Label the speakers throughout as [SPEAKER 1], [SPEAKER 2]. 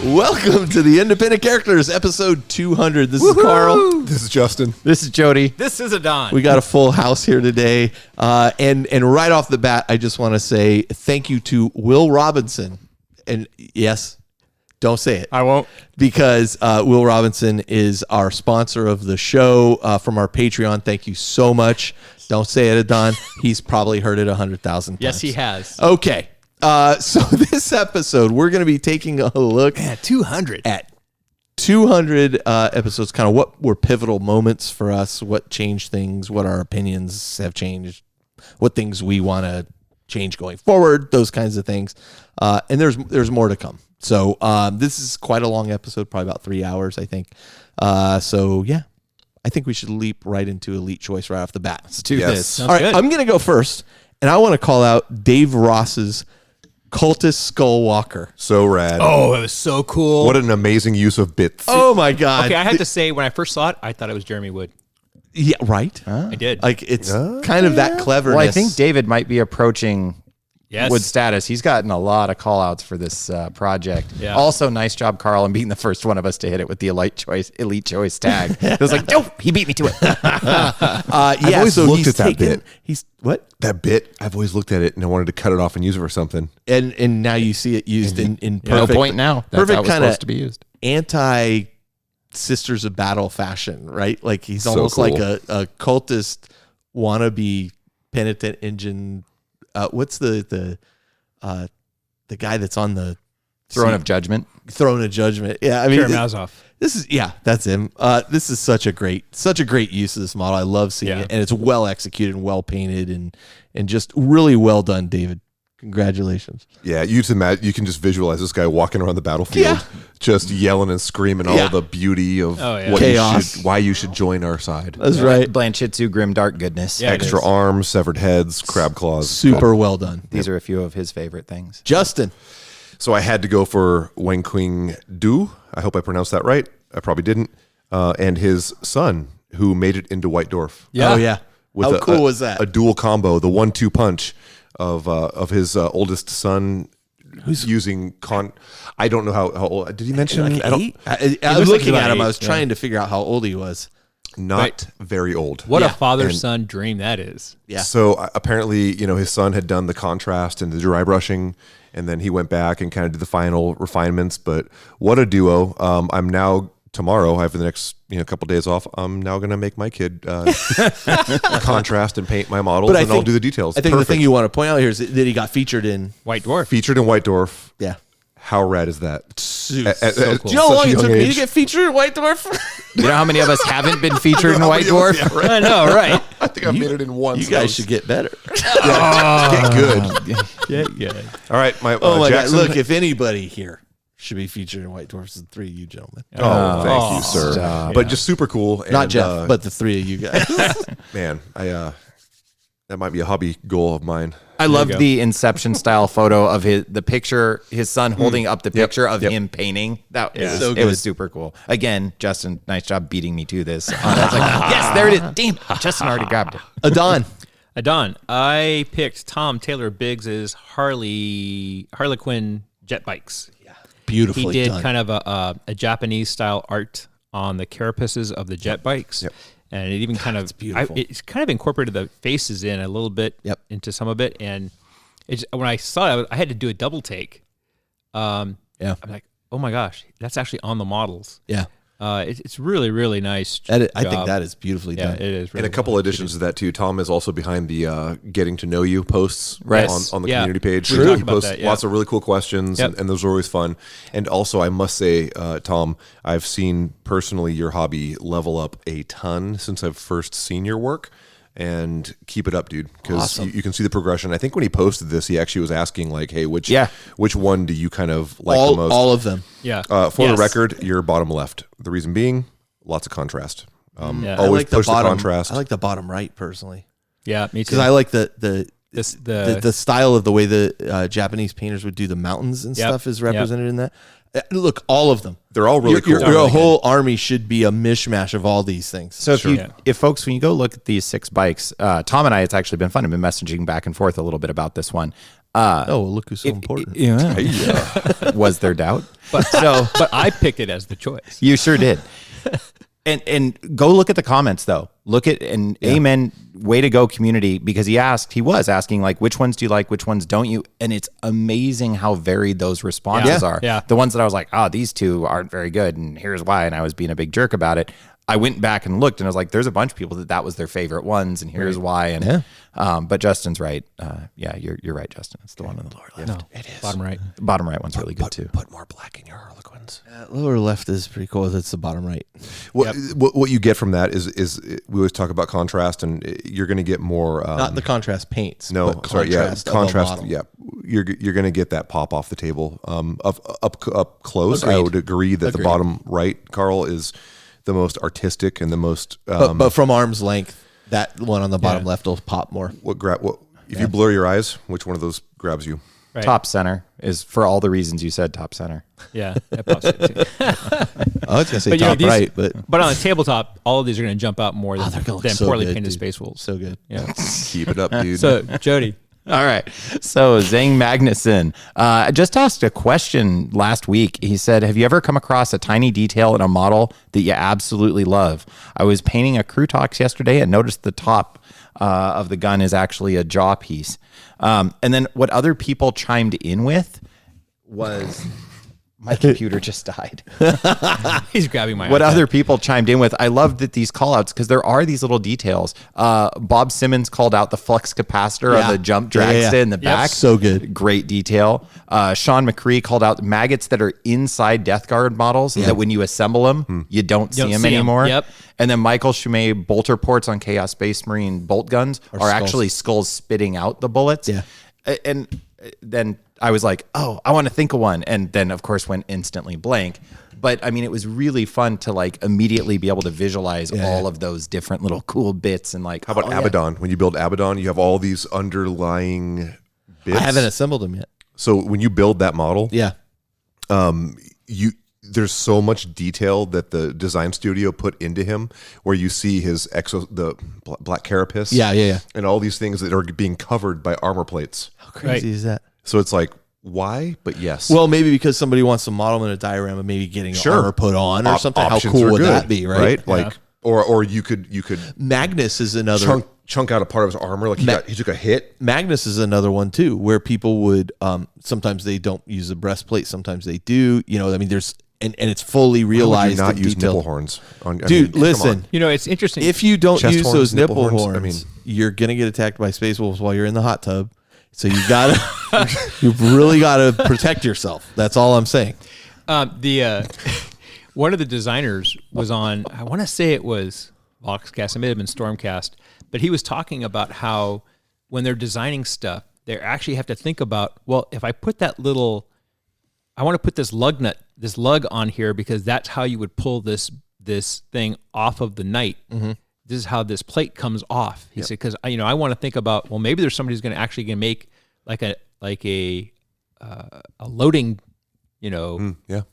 [SPEAKER 1] Welcome to the Independent Characters, episode 200. This is Carl.
[SPEAKER 2] This is Justin.
[SPEAKER 3] This is Jody.
[SPEAKER 4] This is Adon.
[SPEAKER 1] We got a full house here today. And right off the bat, I just want to say thank you to Will Robinson. And yes, don't say it.
[SPEAKER 4] I won't.
[SPEAKER 1] Because Will Robinson is our sponsor of the show from our Patreon. Thank you so much. Don't say it, Adon. He's probably heard it 100,000 times.
[SPEAKER 4] Yes, he has.
[SPEAKER 1] Okay. So this episode, we're going to be taking a look
[SPEAKER 4] at 200
[SPEAKER 1] episodes, kind of what were pivotal moments for us, what changed things, what our opinions have changed, what things we want to change going forward, those kinds of things. And there's more to come. So this is quite a long episode, probably about 3 hours, I think. So yeah, I think we should leap right into Elite Choice right off the bat.
[SPEAKER 4] Let's do this.
[SPEAKER 1] Sounds all right, good. I'm going to go first, and I want to call out Dave Ross's Cultist Skullwalker.
[SPEAKER 2] So rad.
[SPEAKER 4] Oh, it was so cool.
[SPEAKER 2] What an amazing use of bits.
[SPEAKER 1] Oh my God.
[SPEAKER 4] Okay, I have to say, when I first saw it, I thought it was Jeremy Wood.
[SPEAKER 1] Yeah, right?
[SPEAKER 4] I did.
[SPEAKER 1] Like, it's kind of that cleverness.
[SPEAKER 3] Well, I think David might be approaching
[SPEAKER 4] Yes.
[SPEAKER 3] Wood status. He's gotten a lot of call outs for this project.
[SPEAKER 4] Yeah.
[SPEAKER 3] Also, nice job, Carl, and being the first one of us to hit it with the Elite Choice tag. It was like, nope, he beat me to it.
[SPEAKER 2] I've always looked at that bit.
[SPEAKER 1] He's what?
[SPEAKER 2] That bit, I've always looked at it and I wanted to cut it off and use it for something.
[SPEAKER 1] And now you see it used in perfect.
[SPEAKER 3] No point now. That's
[SPEAKER 1] perfect
[SPEAKER 3] how it was
[SPEAKER 1] kind of
[SPEAKER 3] supposed to be used.
[SPEAKER 1] Anti Sisters of Battle fashion, right? Like he's
[SPEAKER 2] So
[SPEAKER 1] almost
[SPEAKER 2] cool.
[SPEAKER 1] like a cultist wannabe penitent engine. What's the guy that's on the
[SPEAKER 3] Throne of Judgment.
[SPEAKER 1] Throne of Judgment? Yeah, I mean,
[SPEAKER 4] Karamazov.
[SPEAKER 1] this is that's him. This is such a great use of this model. I love seeing it, and it's well executed and well painted, and just really well done, David. Congratulations.
[SPEAKER 2] Yeah, you can just visualize this guy walking around the battlefield, just yelling and screaming all the beauty of what
[SPEAKER 1] chaos.
[SPEAKER 2] why you should join our side.
[SPEAKER 1] That's right.
[SPEAKER 3] Blanchitsu, grim dark goodness.
[SPEAKER 4] Yeah,
[SPEAKER 2] Extra arms, severed heads, crab claws.
[SPEAKER 1] Super well done.
[SPEAKER 3] These are a few of his favorite things.
[SPEAKER 1] Justin.
[SPEAKER 2] So I had to go for Wen Qing Du. I hope I pronounced that right. I probably didn't. And his son, who made it into White Dwarf.
[SPEAKER 4] Yeah.
[SPEAKER 1] Oh yeah.
[SPEAKER 2] With
[SPEAKER 1] How cool was that?
[SPEAKER 2] A dual combo, the 1-2 punch of his oldest son, who's using I don't know how old. Did he mention?
[SPEAKER 1] Like
[SPEAKER 2] I don't.
[SPEAKER 1] 8? I was
[SPEAKER 4] like
[SPEAKER 1] looking
[SPEAKER 4] about
[SPEAKER 1] at him. I
[SPEAKER 4] 8,
[SPEAKER 1] was trying to figure out how old he was.
[SPEAKER 2] Not very old.
[SPEAKER 4] What
[SPEAKER 1] Yeah.
[SPEAKER 4] a father-son dream that is.
[SPEAKER 1] Yeah.
[SPEAKER 2] So apparently, his son had done the contrast and the dry brushing, and then he went back and kind of did the final refinements. But what a duo! I'm now tomorrow. I have the next couple days off. I'm now going to make my kid contrast and paint my models, and I'll do the details.
[SPEAKER 1] I think the thing you want to point out here is that he got featured in.
[SPEAKER 4] White Dwarf.
[SPEAKER 2] featured in White Dwarf.
[SPEAKER 1] Yeah.
[SPEAKER 2] How rad is that?
[SPEAKER 1] So
[SPEAKER 2] At
[SPEAKER 1] cool. Do you know
[SPEAKER 2] such
[SPEAKER 1] how long
[SPEAKER 2] a
[SPEAKER 1] it took
[SPEAKER 2] young
[SPEAKER 1] me
[SPEAKER 2] age.
[SPEAKER 1] to get featured in White Dwarf?
[SPEAKER 3] You know how many of us haven't been featured in White Dwarf?
[SPEAKER 2] Yeah, right.
[SPEAKER 4] I know, right?
[SPEAKER 2] I think I made it in one.
[SPEAKER 1] You guys should get better.
[SPEAKER 2] get good.
[SPEAKER 4] Yeah.
[SPEAKER 2] All right, my
[SPEAKER 1] Oh my
[SPEAKER 2] Jackson.
[SPEAKER 1] God! Look, if anybody here should be featured in White Dwarfs, it's the three of you gentlemen.
[SPEAKER 2] Oh, thank you, sir.
[SPEAKER 3] stop.
[SPEAKER 2] But just super cool.
[SPEAKER 1] Not
[SPEAKER 2] and,
[SPEAKER 1] Jeff, but the three of you guys.
[SPEAKER 2] man, that might be a hobby goal of mine.
[SPEAKER 3] I love the Inception style photo of the picture, his son holding up the picture of him painting. That was
[SPEAKER 1] So
[SPEAKER 3] it
[SPEAKER 1] good.
[SPEAKER 3] was super cool. Again, Justin, nice job beating me to this. I was like, yes, there it is. Damn, Justin already grabbed it.
[SPEAKER 1] Adon.
[SPEAKER 4] Adon, I picked Tom Taylor Biggs's Harlequin jet bikes.
[SPEAKER 1] Beautifully
[SPEAKER 4] He did
[SPEAKER 1] done.
[SPEAKER 4] kind of a Japanese style art on the carapaces of the jet bikes.
[SPEAKER 2] Yep.
[SPEAKER 4] And it even kind of
[SPEAKER 1] beautiful.
[SPEAKER 4] it's kind of incorporated the faces in a little bit into some of it. And when I saw it, I had to do a double take. I'm like, oh my gosh, that's actually on the models.
[SPEAKER 1] Yeah.
[SPEAKER 4] It's really, really nice.
[SPEAKER 1] I think
[SPEAKER 4] job.
[SPEAKER 1] that is beautifully
[SPEAKER 4] Yeah,
[SPEAKER 1] done.
[SPEAKER 4] it is. Really
[SPEAKER 2] And a couple
[SPEAKER 4] well
[SPEAKER 2] additions to that too. Tom is also behind the getting to know you posts
[SPEAKER 3] Right.
[SPEAKER 2] on the
[SPEAKER 4] Yeah.
[SPEAKER 2] community page.
[SPEAKER 4] We
[SPEAKER 2] He
[SPEAKER 4] talked about
[SPEAKER 2] posts
[SPEAKER 4] that, yeah.
[SPEAKER 2] lots of really cool questions,
[SPEAKER 4] Yep.
[SPEAKER 2] and those are always fun. And also, I must say, Tom, I've seen personally your hobby level up a ton since I've first seen your work. And keep it up, dude, because
[SPEAKER 1] Awesome.
[SPEAKER 2] you can see the progression. I think when he posted this, he actually was asking like, "Hey, which one do you kind of like the most?"
[SPEAKER 1] All of them.
[SPEAKER 4] Yeah.
[SPEAKER 2] For the
[SPEAKER 4] Yes.
[SPEAKER 2] record, you're bottom left. The reason being, lots of contrast.
[SPEAKER 4] Yeah.
[SPEAKER 1] I
[SPEAKER 2] Always
[SPEAKER 1] like
[SPEAKER 2] push the
[SPEAKER 1] bottom,
[SPEAKER 2] contrast.
[SPEAKER 1] I like the bottom right personally
[SPEAKER 4] Yeah, me too.
[SPEAKER 1] because I like the style of the way the Japanese painters would do the mountains and stuff is represented in that. Look, all of them.
[SPEAKER 2] They're all really cool.
[SPEAKER 1] Your whole army should be a mishmash of all these things.
[SPEAKER 3] So if folks, when you go look at these 6 bikes, Tom and I, it's actually been fun. I've been messaging back and forth a little bit about this one.
[SPEAKER 1] Look who's so important.
[SPEAKER 3] Was there doubt?
[SPEAKER 4] But I picked it as the choice.
[SPEAKER 3] You sure did. And go look at the comments though. Amen. Way to go, community, because he was asking like, which ones do you like, which ones don't you? And it's amazing how varied those responses are.
[SPEAKER 4] Yeah.
[SPEAKER 3] The ones that I was like, these two aren't very good, and here's why, and I was being a big jerk about it. I went back and looked, and I was like, there's a bunch of people that was their favorite ones, and here's why. And but Justin's right. You're right, Justin. It's the one on the lower left.
[SPEAKER 4] No, it is. Bottom right.
[SPEAKER 3] Bottom right one's really good too.
[SPEAKER 2] Put more black in your Harlequins.
[SPEAKER 1] Lower left is pretty cool. It's the bottom right.
[SPEAKER 2] What you get from that is we always talk about contrast, and you're going to get more.
[SPEAKER 1] Not the contrast paints.
[SPEAKER 2] No,
[SPEAKER 1] but
[SPEAKER 2] sorry,
[SPEAKER 1] contrast.
[SPEAKER 2] contrast. Yeah, you're going to get that pop off the table. Up close, I would agree that the bottom right, Carl, is the most artistic and the most.
[SPEAKER 1] But from arm's length, that one on the bottom left will pop more.
[SPEAKER 2] If you blur your eyes, which one of those grabs you?
[SPEAKER 4] Right.
[SPEAKER 3] Top center is for all the reasons you said. Top center.
[SPEAKER 4] Yeah, that pops it too.
[SPEAKER 1] I was going to say top right,
[SPEAKER 4] but on the tabletop, all of these are going to jump out more than
[SPEAKER 1] so
[SPEAKER 4] poorly
[SPEAKER 1] good,
[SPEAKER 4] painted
[SPEAKER 1] dude.
[SPEAKER 4] Space Wolves.
[SPEAKER 1] So good.
[SPEAKER 4] Yeah.
[SPEAKER 2] Keep it up, dude.
[SPEAKER 4] So Jody.
[SPEAKER 3] All right. So Zane Magnuson just asked a question last week. He said, have you ever come across a tiny detail in a model that you absolutely love? I was painting a Crutox yesterday and noticed the top of the gun is actually a jaw piece. And then what other people chimed in with was... My computer just died.
[SPEAKER 4] He's grabbing my
[SPEAKER 3] What
[SPEAKER 4] iPad.
[SPEAKER 3] other people chimed in with, I loved that these call outs because there are these little details. Bob Simmons called out the flux capacitor of the jump drag stick in the back.
[SPEAKER 1] So good.
[SPEAKER 3] Great detail. Sean McCree called out maggots that are inside Death Guard models that when you assemble them, you don't see them anymore.
[SPEAKER 4] Yep.
[SPEAKER 3] And then Michael Shumay bolter ports on Chaos Space Marine bolt guns are actually skulls spitting out the bullets.
[SPEAKER 1] Yeah.
[SPEAKER 3] And then I was like, I want to think of one. And then, of course, went instantly blank. But, I mean, it was really fun to, like, immediately be able to visualize all of those different little cool bits. And, like,
[SPEAKER 2] how about Abaddon? When you build Abaddon, you have all these underlying bits.
[SPEAKER 1] I haven't assembled them yet.
[SPEAKER 2] So when you build that model, there's so much detail that the design studio put into him, where you see his the black carapace, and all these things that are being covered by armor plates.
[SPEAKER 1] How crazy is that?
[SPEAKER 2] So it's like, why? But yes.
[SPEAKER 1] Well, maybe because somebody wants to model in a diorama, maybe getting armor put on or something. How cool would that be, right?
[SPEAKER 2] Like, or you could
[SPEAKER 1] Magnus is another
[SPEAKER 2] chunk out a part of his armor, like he took a hit.
[SPEAKER 1] Magnus is another one too, where people would sometimes they don't use the breastplate, sometimes they do. You know, I mean, there's and it's fully realized.
[SPEAKER 2] Why would you not use nipple horns,
[SPEAKER 1] dude? Listen,
[SPEAKER 4] you know, it's interesting.
[SPEAKER 1] If you don't
[SPEAKER 2] Chest
[SPEAKER 1] use
[SPEAKER 2] horns,
[SPEAKER 1] those nipple
[SPEAKER 2] horns,
[SPEAKER 1] horns, you're gonna get attacked by space wolves while you're in the hot tub. So you gotta, you've really gotta protect yourself. That's all I'm saying.
[SPEAKER 4] One of the designers was on, I want to say it was Voxcast, it may have been Stormcast, but he was talking about how when they're designing stuff, they actually have to think about, well, if I put that little, I want to put this lug on here because that's how you would pull this thing off of the knight. Mm-hmm. This is how this plate comes off. He said, because I want to think about, well, maybe there's somebody who's going to actually make like a loading,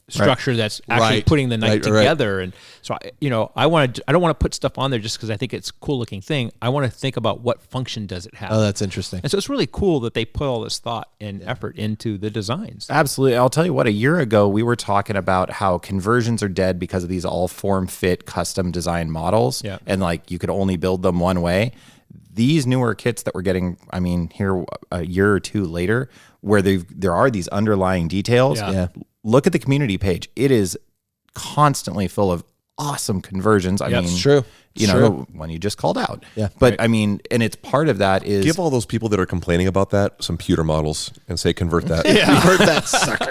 [SPEAKER 4] structure that's actually putting the knight together. And so, I don't want to put stuff on there just because I think it's a cool looking thing. I want to think about what function does it have.
[SPEAKER 1] Oh, that's interesting.
[SPEAKER 4] And so it's really cool that they put all this thought and effort into the designs.
[SPEAKER 3] Absolutely. I'll tell you what, a year ago, we were talking about how conversions are dead because of these all form fit custom design models.
[SPEAKER 4] Yeah.
[SPEAKER 3] And like you could only build them one way. These newer kits that we're getting, here a year or two later, where there are these underlying details.
[SPEAKER 1] Yeah.
[SPEAKER 3] Look at the community page. It is constantly full of awesome conversions. I mean,
[SPEAKER 1] it's true.
[SPEAKER 3] One you just called out.
[SPEAKER 1] Yeah.
[SPEAKER 3] But and it's part of that is
[SPEAKER 2] give all those people that are complaining about that some pewter models and say convert that.
[SPEAKER 1] Convert that sucker.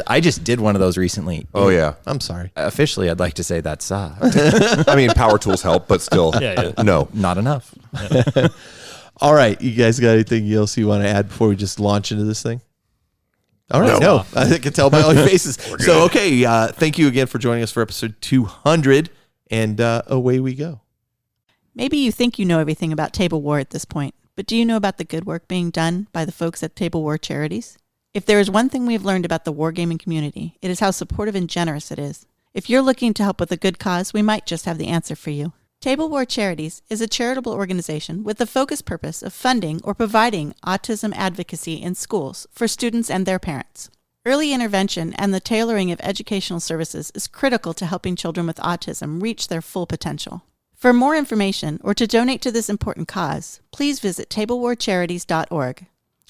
[SPEAKER 3] I just did one of those recently.
[SPEAKER 2] Oh yeah.
[SPEAKER 1] I'm sorry.
[SPEAKER 3] Officially, I'd like to say that's
[SPEAKER 2] I mean, power tools help, but still, no,
[SPEAKER 3] not enough.
[SPEAKER 1] All right, you guys got anything else you want to add before we just launch into this thing? All right, no. I can tell by all your faces. So, okay, thank you again for joining us for episode 200, and away we go.
[SPEAKER 5] Maybe you think you know everything about Table War at this point, but do you know about the good work being done by the folks at Table War Charities? If there is one thing we've learned about the wargaming community, it is how supportive and generous it is. If you're looking to help with a good cause, we might just have the answer for you. Table War Charities is a charitable organization with the focused purpose of funding or providing autism advocacy in schools for students and their parents. Early intervention and the tailoring of educational services is critical to helping children with autism reach their full potential. For more information or to donate to this important cause, please visit tablewarcharities.org.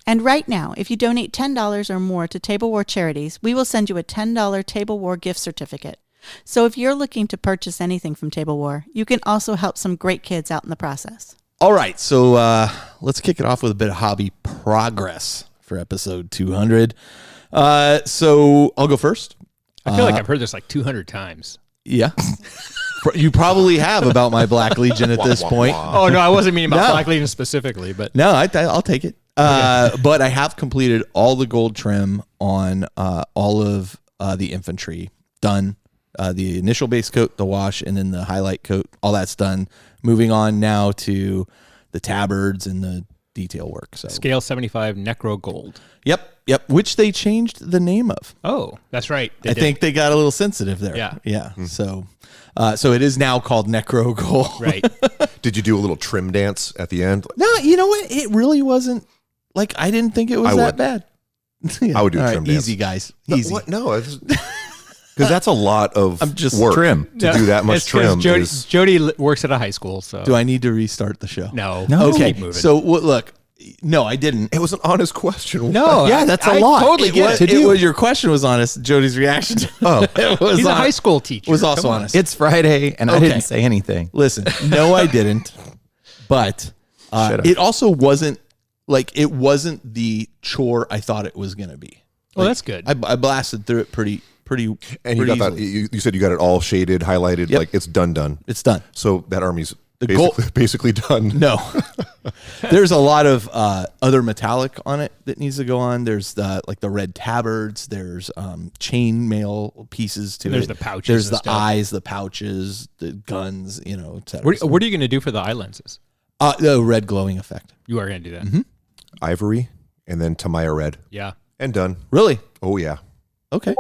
[SPEAKER 5] And right now, if you donate $10 or more to Table War Charities, we will send you a $10 Table War gift certificate. So if you're looking to purchase anything from Table War, you can also help some great kids out in the process.
[SPEAKER 1] All right, so let's kick it off with a bit of hobby progress for episode 200. So I'll go first.
[SPEAKER 4] I feel like I've heard this like 200 times.
[SPEAKER 1] Yeah. You probably have about my Black Legion at this point.
[SPEAKER 4] Oh, no, I wasn't meaning about
[SPEAKER 1] No.
[SPEAKER 4] Black Legion specifically, but
[SPEAKER 1] No, I'll take it. But I have completed all the gold trim on all of the infantry. Done. The initial base coat, the wash, and then the highlight coat. All that's done. Moving on now to the tabards and the detail work. So
[SPEAKER 4] scale 75 Necro Gold.
[SPEAKER 1] Yep. Which they changed the name of.
[SPEAKER 4] Oh, that's right.
[SPEAKER 1] I think they got a little sensitive there.
[SPEAKER 4] Yeah.
[SPEAKER 1] So it is now called Necro Gold.
[SPEAKER 4] Right.
[SPEAKER 2] Did you do a little trim dance at the end?
[SPEAKER 1] No, you know what? It really wasn't. Like, I didn't think it was that bad.
[SPEAKER 2] I would do
[SPEAKER 1] All
[SPEAKER 2] trim
[SPEAKER 1] right,
[SPEAKER 2] dance.
[SPEAKER 1] easy, guys.
[SPEAKER 2] No,
[SPEAKER 1] Easy.
[SPEAKER 2] what? No, because that's a lot of work
[SPEAKER 3] trim.
[SPEAKER 2] to do that much
[SPEAKER 4] It's 'cause
[SPEAKER 2] trim.
[SPEAKER 4] Jody works at a high school, so
[SPEAKER 1] Do I need to restart the show?
[SPEAKER 4] no.
[SPEAKER 1] Okay.
[SPEAKER 4] Keep moving.
[SPEAKER 1] So look, no, I didn't.
[SPEAKER 2] It was an honest question.
[SPEAKER 4] no,
[SPEAKER 3] Yeah, that's a
[SPEAKER 4] I
[SPEAKER 3] lot.
[SPEAKER 4] Totally get it.
[SPEAKER 1] It was your question was honest. Jody's reaction. It was
[SPEAKER 4] He's a
[SPEAKER 1] hon-
[SPEAKER 4] high school teacher.
[SPEAKER 1] Was also
[SPEAKER 4] Come on.
[SPEAKER 1] honest.
[SPEAKER 3] It's Friday, and I
[SPEAKER 1] Okay.
[SPEAKER 3] didn't say anything.
[SPEAKER 1] Listen, no, I didn't. But
[SPEAKER 3] Should've.
[SPEAKER 1] it also wasn't the chore I thought it was going to be.
[SPEAKER 4] Well, that's good.
[SPEAKER 1] I blasted through it pretty.
[SPEAKER 2] And you
[SPEAKER 1] pretty
[SPEAKER 2] got that.
[SPEAKER 1] easily.
[SPEAKER 2] You said you got it all shaded, highlighted,
[SPEAKER 1] Yep.
[SPEAKER 2] like it's done.
[SPEAKER 1] It's done.
[SPEAKER 2] So that army's
[SPEAKER 1] goal-
[SPEAKER 2] basically done.
[SPEAKER 1] No, there's a lot of other metallic on it that needs to go on. There's the red tabards. There's chain mail pieces to
[SPEAKER 4] There's
[SPEAKER 1] it.
[SPEAKER 4] the pouches
[SPEAKER 1] There's
[SPEAKER 4] and
[SPEAKER 1] the
[SPEAKER 4] stuff.
[SPEAKER 1] eyes, the pouches, the guns. Et cetera.
[SPEAKER 4] What are you going to do for the eye lenses?
[SPEAKER 1] The red glowing effect.
[SPEAKER 4] You are going to do that.
[SPEAKER 1] Mm-hmm.
[SPEAKER 2] Ivory, and then Tamaya red,
[SPEAKER 4] Yeah.
[SPEAKER 2] and done.
[SPEAKER 1] Really?
[SPEAKER 2] Oh yeah.
[SPEAKER 1] Okay.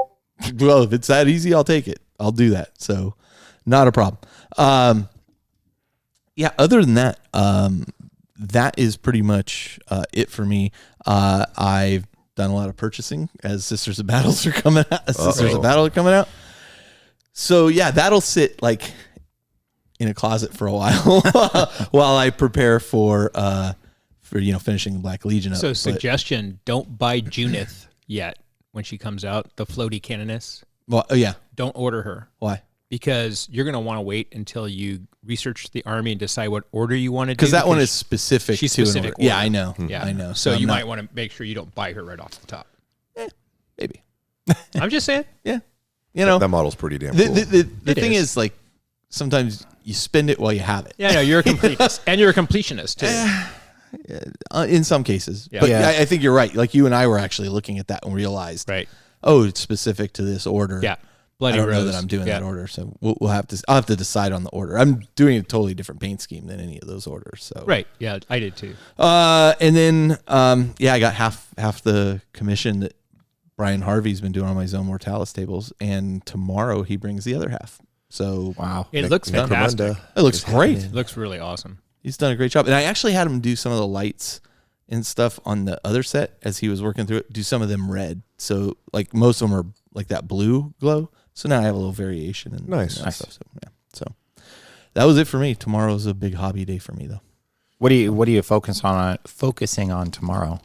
[SPEAKER 1] Well, if it's that easy, I'll take it. I'll do that. So, not a problem. Yeah. Other than that, that is pretty much it for me. I've done a lot of purchasing as Sisters of Battles are coming out. Sisters of Battle are coming out. So yeah, that'll sit like in a closet for a while while I prepare for finishing the Black Legion up.
[SPEAKER 4] So
[SPEAKER 1] But-
[SPEAKER 4] suggestion, don't buy Junith yet when she comes out, the floaty canoness.
[SPEAKER 1] well, oh, yeah.
[SPEAKER 4] Don't order her
[SPEAKER 1] Why?
[SPEAKER 4] because you're going to want to wait until you research the army and decide what order you want to do.
[SPEAKER 1] Because that one is specific
[SPEAKER 4] she's
[SPEAKER 1] to an
[SPEAKER 4] specific
[SPEAKER 1] order. Yeah,
[SPEAKER 4] order.
[SPEAKER 1] I know.
[SPEAKER 4] Yeah.
[SPEAKER 1] I know.
[SPEAKER 4] So
[SPEAKER 1] I'm
[SPEAKER 4] you
[SPEAKER 1] not-
[SPEAKER 4] might want to make sure you don't buy her right off the top.
[SPEAKER 1] maybe.
[SPEAKER 4] I'm just saying.
[SPEAKER 1] Yeah.
[SPEAKER 2] That model's pretty damn cool.
[SPEAKER 1] The
[SPEAKER 4] It
[SPEAKER 1] thing
[SPEAKER 4] is.
[SPEAKER 1] is, like, sometimes you spend it while you have it.
[SPEAKER 4] Yeah, no, you're a completist. And you're a completionist, too.
[SPEAKER 1] In some cases.
[SPEAKER 4] Yeah.
[SPEAKER 1] But
[SPEAKER 3] Yeah.
[SPEAKER 1] I think you're right. Like, you and I were actually looking at that and realized,
[SPEAKER 4] Right.
[SPEAKER 1] oh, it's specific to this order.
[SPEAKER 4] Yeah.
[SPEAKER 1] I
[SPEAKER 4] Bloody
[SPEAKER 1] don't know
[SPEAKER 4] Rose.
[SPEAKER 1] that I'm doing
[SPEAKER 4] Yeah.
[SPEAKER 1] that order, so I'll have to decide on the order. I'm doing a totally different paint scheme than any of those orders. So
[SPEAKER 4] Right. Yeah, I did too.
[SPEAKER 1] and then I got half the commission that Brian Harvey's been doing on my Zone Mortalis tables, and tomorrow he brings the other half. So
[SPEAKER 3] Wow.
[SPEAKER 4] It looks fantastic.
[SPEAKER 1] it looks great.
[SPEAKER 4] It looks really awesome.
[SPEAKER 1] He's done a great job, and I actually had him do some of the lights and stuff on the other set as he was working through it. Do some of them red, so like most of them are like that blue glow. So now I have a little variation and
[SPEAKER 2] Nice.
[SPEAKER 1] and that stuff. So yeah, so that was it for me. Tomorrow's a big hobby day for me, though.
[SPEAKER 3] What are you focusing on tomorrow?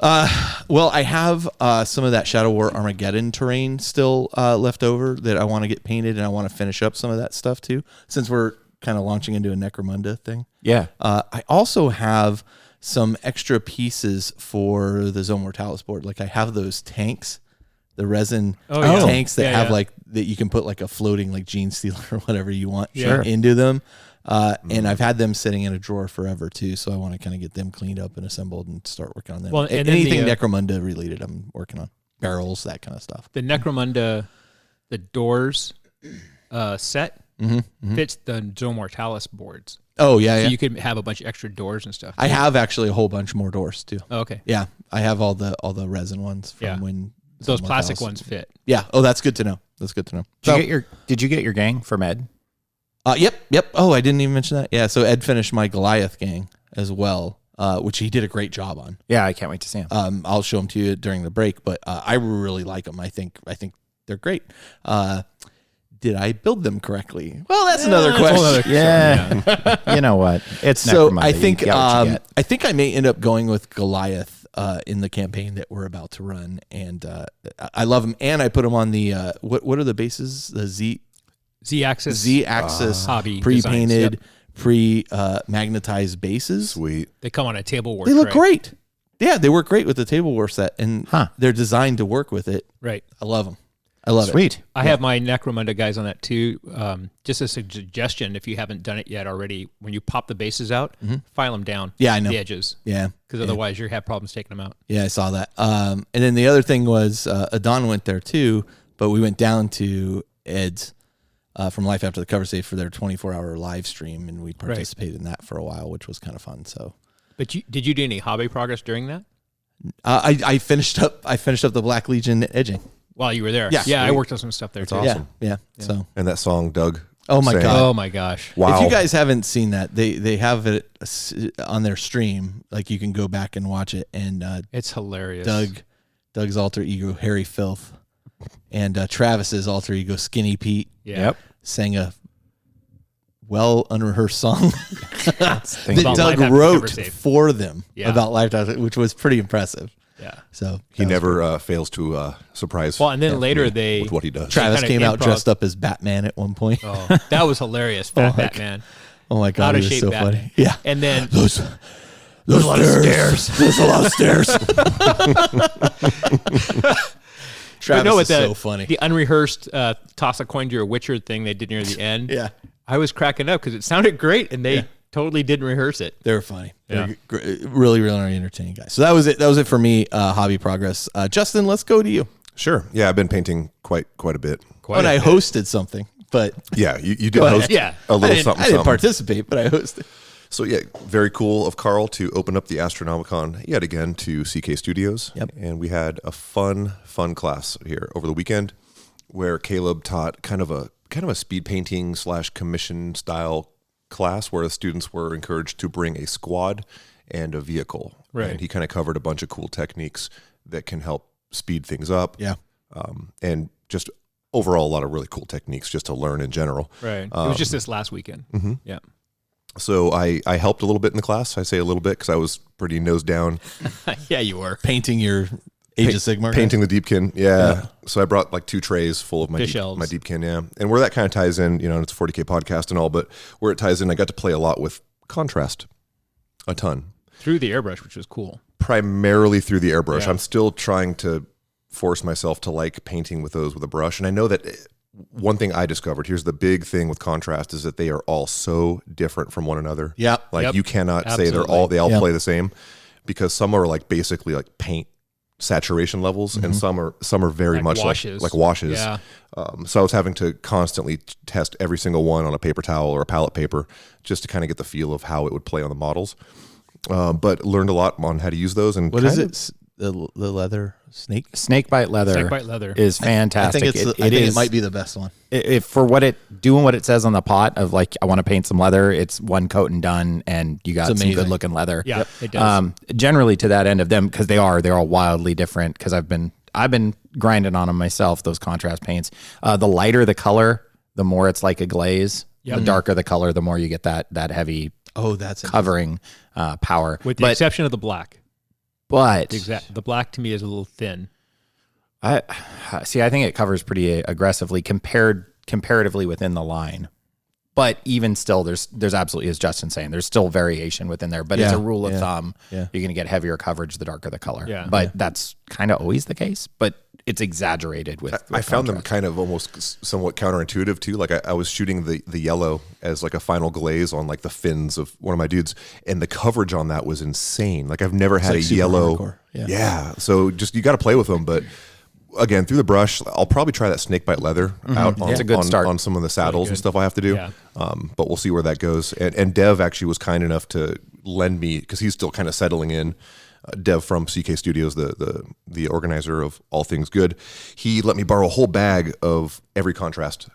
[SPEAKER 1] Well, I have some of that Shadow War Armageddon terrain still left over that I want to get painted, and I want to finish up some of that stuff too, since we're kind of launching into a Necromunda thing.
[SPEAKER 3] Yeah.
[SPEAKER 1] I also have some extra pieces for the Zone Mortalis board. Like I have those tanks, the resin
[SPEAKER 4] yeah.
[SPEAKER 1] tanks that
[SPEAKER 4] Yeah,
[SPEAKER 1] have
[SPEAKER 4] yeah.
[SPEAKER 1] like that you can put like a floating like Gene Stealer or whatever you want
[SPEAKER 4] Sure.
[SPEAKER 1] into them. And I've had them sitting in a drawer forever too, so I want to kind of get them cleaned up and assembled and start working on them.
[SPEAKER 4] Well, and then
[SPEAKER 1] anything
[SPEAKER 4] the,
[SPEAKER 1] Necromunda related, I'm working on barrels, that kind of stuff.
[SPEAKER 4] The Necromunda, the doors set fits the Zone Mortalis boards.
[SPEAKER 1] Oh yeah, yeah.
[SPEAKER 4] So you could have a bunch of extra doors and stuff.
[SPEAKER 1] I have actually a whole bunch more doors too.
[SPEAKER 4] Oh, okay.
[SPEAKER 1] Yeah, I have all the resin ones from
[SPEAKER 4] Yeah.
[SPEAKER 1] when
[SPEAKER 4] Those
[SPEAKER 1] Zone
[SPEAKER 4] plastic
[SPEAKER 1] Mortalis-
[SPEAKER 4] ones fit.
[SPEAKER 1] Yeah. Oh, that's good to know. That's good to know.
[SPEAKER 3] Did you get your gang from Ed?
[SPEAKER 1] Yep. Oh, I didn't even mention that. Yeah, so Ed finished my Goliath gang as well, which he did a great job on.
[SPEAKER 3] Yeah, I can't wait to see him.
[SPEAKER 1] I'll show them to you during the break, but I really like them. I think they're great. Did I build them correctly? Well, that's another question.
[SPEAKER 3] Yeah. You know what? It's
[SPEAKER 1] So
[SPEAKER 3] never mind.
[SPEAKER 1] I
[SPEAKER 3] You
[SPEAKER 1] think
[SPEAKER 3] get what you get.
[SPEAKER 1] I think I may end up going with Goliath in the campaign that we're about to run, and I love them. And I put them on the what are the bases? The Z-axis
[SPEAKER 4] hobby
[SPEAKER 1] pre-painted,
[SPEAKER 4] designs.
[SPEAKER 1] magnetized bases.
[SPEAKER 2] Sweet.
[SPEAKER 4] They come on a tableware.
[SPEAKER 1] They look
[SPEAKER 4] tray.
[SPEAKER 1] great. Yeah, they work great with the tableware set, and they're designed to work with it.
[SPEAKER 4] Right.
[SPEAKER 1] I love them. I love it.
[SPEAKER 3] Sweet.
[SPEAKER 4] I have my Necromunda guys on that too. Just a suggestion, if you haven't done it yet already, when you pop the bases out, file them down.
[SPEAKER 1] Yeah, I know.
[SPEAKER 4] The edges.
[SPEAKER 1] Yeah,
[SPEAKER 4] Because otherwise you have problems taking them out.
[SPEAKER 1] yeah, I saw that. And then the other thing was Adon went there too, but we went down to Ed's from Life After the Cover Stage for their 24-hour live stream, and we participated in that for a while, which was kind of fun. So,
[SPEAKER 4] But did you do any hobby progress during that?
[SPEAKER 1] I finished up the Black Legion edging.
[SPEAKER 4] While you were there?
[SPEAKER 1] Yeah.
[SPEAKER 4] Yeah, I worked on some stuff there too.
[SPEAKER 2] awesome.
[SPEAKER 1] Yeah. So,
[SPEAKER 2] And that song, Doug.
[SPEAKER 1] oh my
[SPEAKER 2] sang.
[SPEAKER 1] God.
[SPEAKER 4] Oh my gosh.
[SPEAKER 2] Wow.
[SPEAKER 1] If you guys haven't seen that, they have it on their stream. Like you can go back and watch it. And
[SPEAKER 4] It's hilarious.
[SPEAKER 1] Doug's alter ego, Harry Filth, and Travis's alter ego, Skinny Pete,
[SPEAKER 4] Yeah.
[SPEAKER 1] sang a well unrehearsed song that
[SPEAKER 4] About
[SPEAKER 1] Doug
[SPEAKER 4] Life After
[SPEAKER 1] wrote
[SPEAKER 4] Cover Save.
[SPEAKER 1] for them
[SPEAKER 4] Yeah.
[SPEAKER 1] about Life After, which was pretty impressive.
[SPEAKER 4] Yeah.
[SPEAKER 1] So
[SPEAKER 2] He never fails to surprise
[SPEAKER 4] Well, and then later
[SPEAKER 2] me
[SPEAKER 4] they.
[SPEAKER 2] with what he does.
[SPEAKER 1] Travis
[SPEAKER 4] kinda
[SPEAKER 1] came out
[SPEAKER 4] improv-
[SPEAKER 1] dressed up as Batman at one point.
[SPEAKER 4] Oh, that was hilarious. Fat
[SPEAKER 1] my
[SPEAKER 4] Batman.
[SPEAKER 1] Oh my God,
[SPEAKER 4] Out
[SPEAKER 1] it
[SPEAKER 4] of
[SPEAKER 1] was
[SPEAKER 4] shape
[SPEAKER 1] so
[SPEAKER 4] Batman.
[SPEAKER 1] funny. Yeah.
[SPEAKER 4] And then
[SPEAKER 1] Those stairs. There's a lot of stairs. Travis
[SPEAKER 4] no,
[SPEAKER 1] is so funny.
[SPEAKER 4] The unrehearsed toss a coin to your Witcher thing they did near the end.
[SPEAKER 1] Yeah.
[SPEAKER 4] I was cracking up because it sounded great and they totally didn't rehearse it.
[SPEAKER 1] They were funny.
[SPEAKER 4] Yeah.
[SPEAKER 1] Really, really entertaining guys. So that was it. That was it for me. Hobby progress. Justin, let's go to you.
[SPEAKER 2] Sure. Yeah, I've been painting quite a bit.
[SPEAKER 1] And I hosted something, but
[SPEAKER 2] Yeah, you did
[SPEAKER 1] ahead.
[SPEAKER 2] host
[SPEAKER 4] Yeah.
[SPEAKER 2] a little
[SPEAKER 1] I didn't
[SPEAKER 2] something.
[SPEAKER 1] participate, but I hosted.
[SPEAKER 2] So yeah, very cool of Carl to open up the Astronomicon yet again to CK Studios.
[SPEAKER 1] Yep.
[SPEAKER 2] And we had a fun class here over the weekend where Caleb taught kind of a speed painting / commission style class where the students were encouraged to bring a squad and a vehicle.
[SPEAKER 4] Right.
[SPEAKER 2] And he kind of covered a bunch of cool techniques that can help speed things up.
[SPEAKER 1] Yeah.
[SPEAKER 2] And just overall a lot of really cool techniques just to learn in general.
[SPEAKER 4] Right. It was just this last weekend. Mm-hmm. Yeah.
[SPEAKER 2] So I helped a little bit in the class. I say a little bit because I was pretty nose down
[SPEAKER 4] Yeah, you were.
[SPEAKER 1] Painting your Age of Sigmar.
[SPEAKER 2] painting the Deepkin. Yeah. So I brought like 2 trays full of my
[SPEAKER 4] Fish elves.
[SPEAKER 2] my Deepkin. Yeah. And where that kind of ties in, it's a 40K podcast and all, but where it ties in, I got to play a lot with contrast, a ton,
[SPEAKER 4] Through the airbrush, which was cool.
[SPEAKER 2] primarily through the airbrush.
[SPEAKER 4] Yeah.
[SPEAKER 2] I'm still trying to force myself to like painting with those with a brush. And I know that one thing I discovered, here's the big thing with contrast, is that they are all so different from one another.
[SPEAKER 1] Yeah.
[SPEAKER 2] Like
[SPEAKER 4] Yep.
[SPEAKER 2] you cannot say
[SPEAKER 4] Absolutely.
[SPEAKER 2] they all
[SPEAKER 1] Yep.
[SPEAKER 2] play the same, because some are like basically like paint saturation levels, and some are very
[SPEAKER 4] Like
[SPEAKER 2] much
[SPEAKER 4] washes.
[SPEAKER 2] like washes.
[SPEAKER 4] Yeah.
[SPEAKER 2] So I was having to constantly test every single one on a paper towel or a palette paper just to kind of get the feel of how it would play on the models. But learned a lot on how to use those. And
[SPEAKER 1] What is
[SPEAKER 2] kind of-
[SPEAKER 1] it? The leather snake?
[SPEAKER 3] Snakebite leather,
[SPEAKER 4] Snakebite leather.
[SPEAKER 3] is fantastic.
[SPEAKER 1] I think it might be the best one.
[SPEAKER 3] For doing what it says on the pot of like, I want to paint some leather. It's one coat and done, and you got
[SPEAKER 1] It's
[SPEAKER 3] some
[SPEAKER 1] amazing.
[SPEAKER 3] good looking leather.
[SPEAKER 4] Yeah, it does.
[SPEAKER 3] Generally to that end of them, because they're all wildly different. Because I've been grinding on them myself. Those contrast paints. The lighter the color, the more it's like a glaze.
[SPEAKER 4] Yep.
[SPEAKER 3] The darker the color, the more you get that heavy
[SPEAKER 1] Oh, that's
[SPEAKER 3] covering power.
[SPEAKER 4] With the exception of the black.
[SPEAKER 3] But
[SPEAKER 4] The black to me is a little thin.
[SPEAKER 3] I think it covers pretty aggressively comparatively within the line. But even still, there's absolutely, as Justin's saying, there's still variation within there. But as a rule of thumb, you're going to get heavier coverage the darker the color.
[SPEAKER 4] Yeah.
[SPEAKER 3] But that's kind of always the case. But it's exaggerated with
[SPEAKER 2] I found them
[SPEAKER 3] contrast.
[SPEAKER 2] kind of almost somewhat counterintuitive too. Like I was shooting the yellow as like a final glaze on like the fins of one of my dudes, and the coverage on that was insane. Like I've never had
[SPEAKER 1] like
[SPEAKER 2] a
[SPEAKER 1] super
[SPEAKER 2] yellow.
[SPEAKER 1] hardcore.
[SPEAKER 2] Yeah. So just you got to play with them, but again through the brush, I'll probably try that snakebite leather out on,
[SPEAKER 3] It's a good start.
[SPEAKER 2] on some of the saddles and stuff I have to do.
[SPEAKER 4] Yeah.
[SPEAKER 2] But we'll see where that goes. And Dev actually was kind enough to lend me, because he's still kind of settling in. Dev from CK Studios, the organizer of All Things Good, he let me borrow a whole bag of every contrast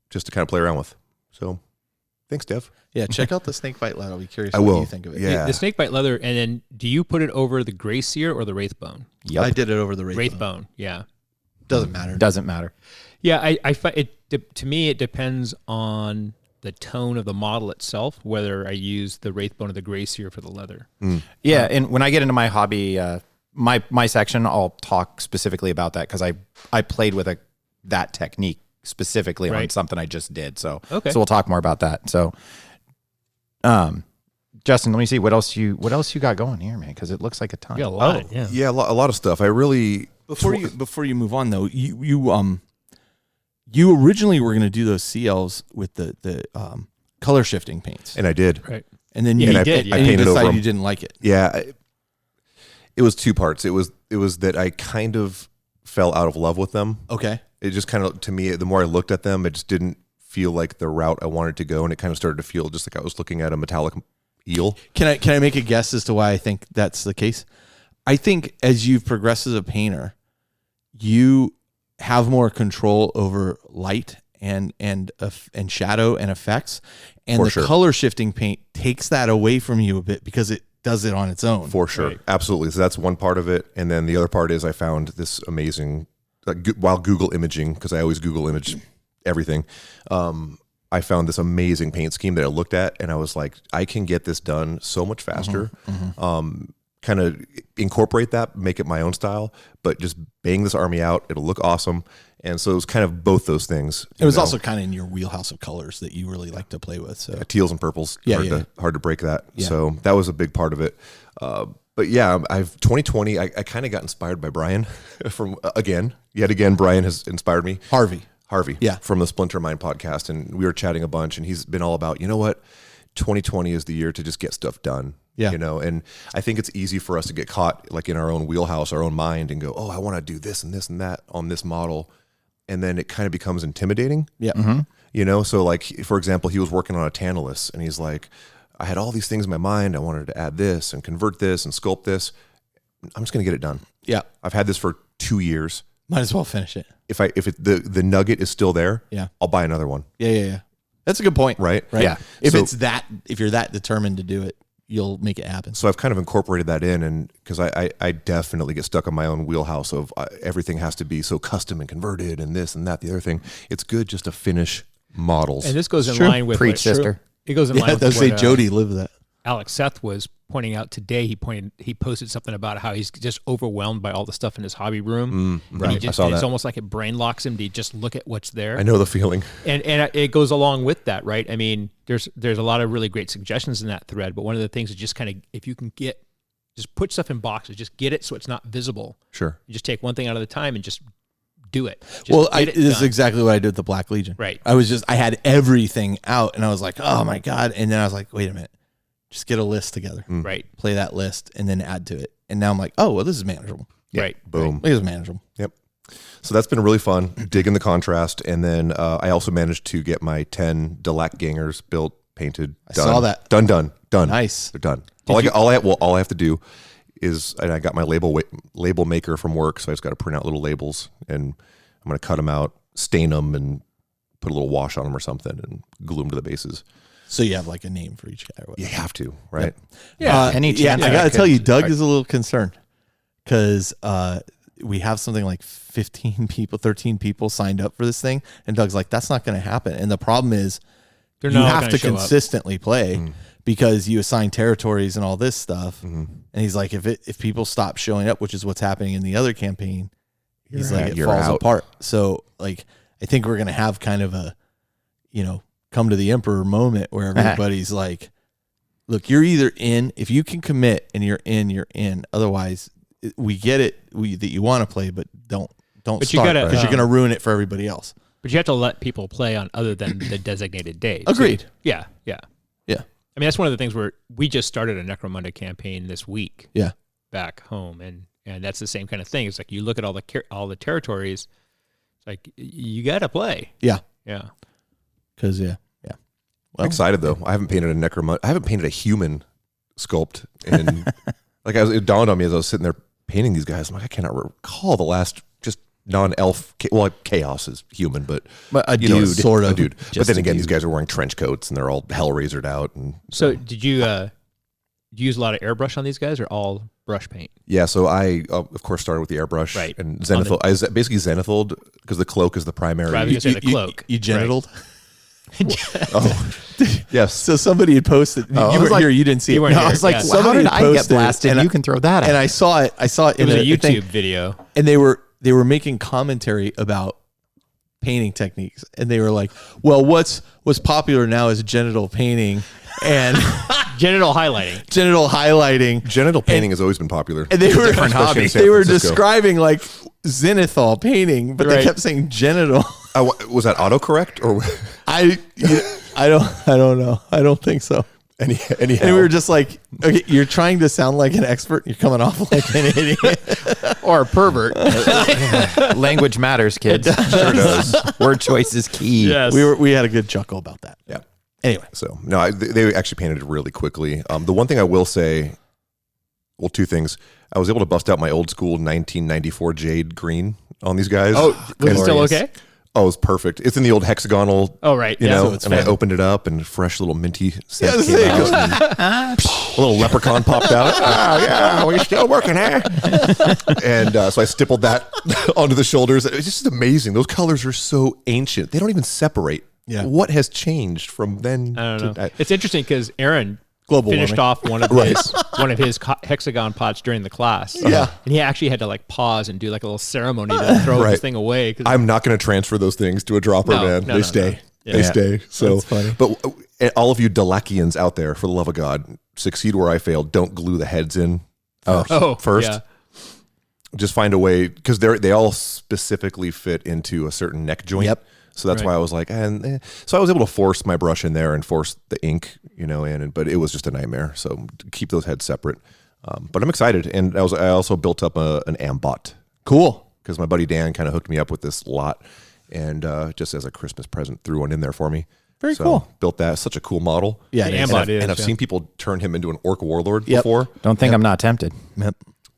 [SPEAKER 2] just to kind of play around with. So Thanks, Dev.
[SPEAKER 1] Yeah, check out the snakebite leather. I'll be curious
[SPEAKER 2] I
[SPEAKER 1] what
[SPEAKER 2] will.
[SPEAKER 1] you think of it.
[SPEAKER 2] Yeah.
[SPEAKER 4] The snakebite leather, and then do you put it over the gray sear or the wraith bone?
[SPEAKER 3] Yep.
[SPEAKER 1] I did it over the
[SPEAKER 4] Wraith bone, yeah.
[SPEAKER 1] Doesn't matter.
[SPEAKER 3] Doesn't matter.
[SPEAKER 4] Yeah, to me, it depends on the tone of the model itself, whether I use the wraith bone or the gray sear for the leather.
[SPEAKER 3] Yeah, and when I get into my hobby, my section, I'll talk specifically about that because I played with that technique specifically on
[SPEAKER 4] Right.
[SPEAKER 3] something I just did. So
[SPEAKER 4] Okay.
[SPEAKER 3] so we'll talk more about that. So, Justin, let me see what else you got going here, man, because it looks like a ton.
[SPEAKER 4] Yeah, a lot. yeah.
[SPEAKER 2] Yeah, a lot of stuff. I really
[SPEAKER 1] Before you move on though, you originally were going to do those CLs with the color shifting paints,
[SPEAKER 2] and I did.
[SPEAKER 4] Right.
[SPEAKER 1] and then
[SPEAKER 4] Yeah,
[SPEAKER 1] you
[SPEAKER 4] you did, yeah.
[SPEAKER 1] and you
[SPEAKER 2] I painted over
[SPEAKER 1] decided
[SPEAKER 2] 'em.
[SPEAKER 1] you didn't like it.
[SPEAKER 2] Yeah, it was two parts. It was that I kind of fell out of love with them.
[SPEAKER 1] Okay.
[SPEAKER 2] It just kind of, to me, the more I looked at them, it just didn't feel like the route I wanted to go, and it kind of started to feel just like I was looking at a metallic eel.
[SPEAKER 1] Can I make a guess as to why I think that's the case? I think as you've progressed as a painter, you have more control over light and shadow and effects, and
[SPEAKER 2] For
[SPEAKER 1] the
[SPEAKER 2] sure.
[SPEAKER 1] color shifting paint takes that away from you a bit because it does it on its own.
[SPEAKER 2] For sure.
[SPEAKER 4] Right.
[SPEAKER 2] Absolutely. So that's one part of it. And then the other part is I found this amazing, while Google imaging, because I always Google image everything, I found this amazing paint scheme that I looked at, and I was like, I can get this done so much faster. Kind of incorporate that, make it my own style, but just bang this army out. It'll look awesome. And so it was kind of both those things.
[SPEAKER 1] It was
[SPEAKER 2] you know.
[SPEAKER 1] also kind of in your wheelhouse of colors that you really like to play with. So
[SPEAKER 2] Teals and purples.
[SPEAKER 1] Yeah,
[SPEAKER 2] hard to break that.
[SPEAKER 1] Yeah.
[SPEAKER 2] So that was a big part of it. But yeah, I've 2020. I kind of got inspired by Brian from yet again. Brian has inspired me. Harvey,
[SPEAKER 1] Yeah.
[SPEAKER 2] from the Splinter Mind podcast, and we were chatting a bunch, and he's been all about, you know what, 2020 is the year to just get stuff done.
[SPEAKER 1] Yeah.
[SPEAKER 2] You know, and I think it's easy for us to get caught like in our own wheelhouse, our own mind, and go, oh, I want to do this and this and that on this model, and then it kind of becomes intimidating.
[SPEAKER 1] yeah.
[SPEAKER 2] You know, so like, for example, he was working on a Tantalus, and he's like, I had all these things in my mind. I wanted to add this and convert this and sculpt this. I'm just going to get it done.
[SPEAKER 1] Yeah.
[SPEAKER 2] I've had this for 2 years.
[SPEAKER 1] Might as well finish it.
[SPEAKER 2] If the nugget is still there,
[SPEAKER 1] Yeah.
[SPEAKER 2] I'll buy another one.
[SPEAKER 1] Yeah. That's a good point.
[SPEAKER 2] Right.
[SPEAKER 3] Yeah.
[SPEAKER 1] If
[SPEAKER 2] So-
[SPEAKER 1] if you're that determined to do it, you'll make it happen.
[SPEAKER 2] So I've kind of incorporated that in, and because I definitely get stuck in my own wheelhouse of everything has to be so custom and converted and this and that, the other thing. It's good just to finish models.
[SPEAKER 4] And this goes in
[SPEAKER 1] True.
[SPEAKER 4] line with
[SPEAKER 3] Preach, sister.
[SPEAKER 4] It goes in line
[SPEAKER 1] Yeah,
[SPEAKER 4] with
[SPEAKER 1] they'll say
[SPEAKER 4] what,
[SPEAKER 1] Jody lived that.
[SPEAKER 4] Alex Seth was pointing out today. He posted something about how he's just overwhelmed by all the stuff in his hobby room.
[SPEAKER 2] right.
[SPEAKER 4] He
[SPEAKER 2] I saw
[SPEAKER 4] it's
[SPEAKER 2] that.
[SPEAKER 4] almost like it brain locks him to just look at what's there.
[SPEAKER 2] I know the feeling.
[SPEAKER 4] And it goes along with that, right? I mean, there's a lot of really great suggestions in that thread, but one of the things is just kind of, if you can just put stuff in boxes, just get it so it's not visible.
[SPEAKER 2] Sure.
[SPEAKER 4] You just take one thing out at a time and just do it. Just
[SPEAKER 1] Well,
[SPEAKER 4] get it
[SPEAKER 1] this is
[SPEAKER 4] done.
[SPEAKER 1] exactly what I did with the Black Legion.
[SPEAKER 4] Right.
[SPEAKER 1] I had everything out, and I was like, oh my God. And then I was like, wait a minute, just get a list together,
[SPEAKER 4] Right.
[SPEAKER 1] play that list, and then add to it. And now I'm like, oh, well, this is manageable.
[SPEAKER 4] Right.
[SPEAKER 2] Boom.
[SPEAKER 1] This is manageable.
[SPEAKER 2] Yep. So that's been really fun, digging the contrast. And then I also managed to get my 10 Delac gangers built, painted, done.
[SPEAKER 1] saw that.
[SPEAKER 2] Done.
[SPEAKER 1] Nice.
[SPEAKER 2] They're done. All I have to do is, and I got my label maker from work, so I just got to print out little labels, and I'm going to cut them out, stain them, and put a little wash on them or something, and glue them to the bases.
[SPEAKER 1] So you have like a name for each guy. Or
[SPEAKER 2] You
[SPEAKER 1] whatever.
[SPEAKER 2] have to, right?
[SPEAKER 4] Yeah.
[SPEAKER 3] Any
[SPEAKER 1] yeah.
[SPEAKER 3] chance
[SPEAKER 1] I
[SPEAKER 3] I
[SPEAKER 1] got to
[SPEAKER 3] could-
[SPEAKER 1] tell you, Doug is a little concerned because we have something like 15 people, 13 people signed up for this thing, and Doug's like, that's not going to happen. And the problem is,
[SPEAKER 4] They're
[SPEAKER 1] you
[SPEAKER 4] not
[SPEAKER 1] have
[SPEAKER 4] gonna
[SPEAKER 1] to
[SPEAKER 4] show up.
[SPEAKER 1] consistently play because you assign territories and all this stuff.
[SPEAKER 2] Mm-hmm.
[SPEAKER 1] And he's like, if people stop showing up, which is what's happening in the other campaign, he's like, it
[SPEAKER 2] You're
[SPEAKER 1] falls
[SPEAKER 2] out.
[SPEAKER 1] apart. So like, I think we're gonna have kind of a, come to the emperor moment where everybody's like, look, you're either in. If you can commit and you're in, you're in. Otherwise, we get it that you want to play, but don't
[SPEAKER 4] But you
[SPEAKER 1] start
[SPEAKER 4] gotta,
[SPEAKER 1] because you're gonna ruin it for everybody else.
[SPEAKER 4] But you have to let people play on other than the designated days.
[SPEAKER 1] Agreed.
[SPEAKER 4] Yeah.
[SPEAKER 1] Yeah.
[SPEAKER 4] I mean, that's one of the things where we just started a Necromunda campaign this week
[SPEAKER 1] Yeah.
[SPEAKER 4] back home, and that's the same kind of thing. It's like you look at all the territories. It's like you got to play.
[SPEAKER 1] Yeah.
[SPEAKER 4] Yeah.
[SPEAKER 1] Because yeah.
[SPEAKER 2] I'm excited though. I haven't painted a necromunda. I haven't painted a human sculpt, and it dawned on me as I was sitting there painting these guys. I'm like, I cannot recall the last just non-elf. Well, like chaos is human, but
[SPEAKER 1] a
[SPEAKER 2] you know,
[SPEAKER 1] dude, sort of.
[SPEAKER 2] a dude. But
[SPEAKER 1] Just
[SPEAKER 2] then
[SPEAKER 1] a
[SPEAKER 2] again,
[SPEAKER 1] dude.
[SPEAKER 2] these guys are wearing trench coats and they're all hell-razored out. And
[SPEAKER 4] So did you use a lot of airbrush on these guys, or all brush paint?
[SPEAKER 2] yeah, so I of course started with the airbrush,
[SPEAKER 4] Right.
[SPEAKER 2] and zenithal. I basically zenithal because the cloak is the primary.
[SPEAKER 4] Right, I was gonna say the cloak.
[SPEAKER 1] You genitaled?
[SPEAKER 2] Oh, yes.
[SPEAKER 1] So somebody had posted.
[SPEAKER 3] I
[SPEAKER 1] You
[SPEAKER 3] was
[SPEAKER 1] were
[SPEAKER 3] like-
[SPEAKER 1] here. You didn't see
[SPEAKER 4] you
[SPEAKER 1] it.
[SPEAKER 4] weren't
[SPEAKER 3] No, I
[SPEAKER 4] here,
[SPEAKER 3] was like,
[SPEAKER 4] yeah.
[SPEAKER 3] well, how
[SPEAKER 1] Somebody
[SPEAKER 3] did
[SPEAKER 1] had
[SPEAKER 3] I get
[SPEAKER 1] posted,
[SPEAKER 3] blasted?
[SPEAKER 1] and
[SPEAKER 3] You can throw that
[SPEAKER 1] And
[SPEAKER 3] out.
[SPEAKER 1] I saw it.
[SPEAKER 4] It was a
[SPEAKER 1] the
[SPEAKER 4] YouTube
[SPEAKER 1] thing,
[SPEAKER 4] video.
[SPEAKER 1] and they were making commentary about painting techniques, and they were like, "Well, what's popular now is genital painting and
[SPEAKER 4] Genital highlighting.
[SPEAKER 1] genital highlighting."
[SPEAKER 2] Genital painting has always been popular.
[SPEAKER 1] And they were
[SPEAKER 2] Different hobby.
[SPEAKER 1] They were
[SPEAKER 2] San Francisco.
[SPEAKER 1] describing like zenithal painting, but they
[SPEAKER 4] Right.
[SPEAKER 1] kept saying genital.
[SPEAKER 2] Was that autocorrect or
[SPEAKER 1] I don't know. I don't think so.
[SPEAKER 2] anyhow?
[SPEAKER 1] And we were just like, okay, you're trying to sound like an expert. You're coming off like an idiot.
[SPEAKER 4] Or a pervert.
[SPEAKER 3] Language matters, kids.
[SPEAKER 2] Sure does.
[SPEAKER 3] Word choice is key.
[SPEAKER 4] Yes.
[SPEAKER 1] We had a good chuckle about that.
[SPEAKER 2] Yeah.
[SPEAKER 1] Anyway,
[SPEAKER 2] So no, they actually painted it really quickly. The one thing I will say, well, two things. I was able to bust out my old school 1994 jade green on these guys.
[SPEAKER 4] Was it still
[SPEAKER 3] Glorious.
[SPEAKER 4] okay?
[SPEAKER 2] Oh, it's perfect. It's in the old hexagonal.
[SPEAKER 4] Oh, right.
[SPEAKER 2] You
[SPEAKER 4] Yeah.
[SPEAKER 2] know,
[SPEAKER 1] So it's
[SPEAKER 2] and I
[SPEAKER 1] fun.
[SPEAKER 2] opened it up and fresh little minty scent
[SPEAKER 1] Yeah,
[SPEAKER 2] came out. And a little leprechaun popped out. Yeah, we're still working, huh? And so I stippled that onto the shoulders. It's just amazing. Those colors are so ancient. They don't even separate.
[SPEAKER 1] Yeah.
[SPEAKER 2] What has changed from then?
[SPEAKER 4] I don't know.
[SPEAKER 2] to
[SPEAKER 4] It's interesting because Aaron
[SPEAKER 1] Global
[SPEAKER 4] finished
[SPEAKER 1] warming.
[SPEAKER 4] off one of his hexagon pots during the class.
[SPEAKER 1] Yeah.
[SPEAKER 4] And he actually had to like pause and do like a little ceremony to throw
[SPEAKER 2] Right.
[SPEAKER 4] this thing away. 'Cause
[SPEAKER 2] I'm not going to transfer those things to a dropper,
[SPEAKER 4] No,
[SPEAKER 2] man.
[SPEAKER 4] no,
[SPEAKER 2] They
[SPEAKER 4] no,
[SPEAKER 2] stay.
[SPEAKER 4] no. Yeah.
[SPEAKER 2] They
[SPEAKER 4] Yeah.
[SPEAKER 2] stay. So
[SPEAKER 1] That's funny.
[SPEAKER 2] But all of you Delakians out there, for the love of God, succeed where I failed. Don't glue the heads in. First.
[SPEAKER 4] yeah.
[SPEAKER 2] Just find a way, because they all specifically fit into a certain neck joint.
[SPEAKER 1] Yep.
[SPEAKER 2] So that's
[SPEAKER 4] Right.
[SPEAKER 2] why I was like, so I was able to force my brush in there and force the ink, you know, in, but it was just a nightmare. So keep those heads separate. But I'm excited, and I also built up an ambot
[SPEAKER 1] cool.
[SPEAKER 2] because my buddy Dan kind of hooked me up with this lot, and just as a Christmas present, threw one in there for me.
[SPEAKER 1] Very
[SPEAKER 2] So,
[SPEAKER 1] cool.
[SPEAKER 2] Built that. Such a cool model.
[SPEAKER 1] Yeah,
[SPEAKER 4] The
[SPEAKER 1] it is.
[SPEAKER 4] ambot is.
[SPEAKER 2] And I've
[SPEAKER 4] yeah.
[SPEAKER 2] seen people turn him into an orc warlord
[SPEAKER 1] Yep.
[SPEAKER 2] before.
[SPEAKER 3] Don't think I'm not tempted.
[SPEAKER 1] Yep.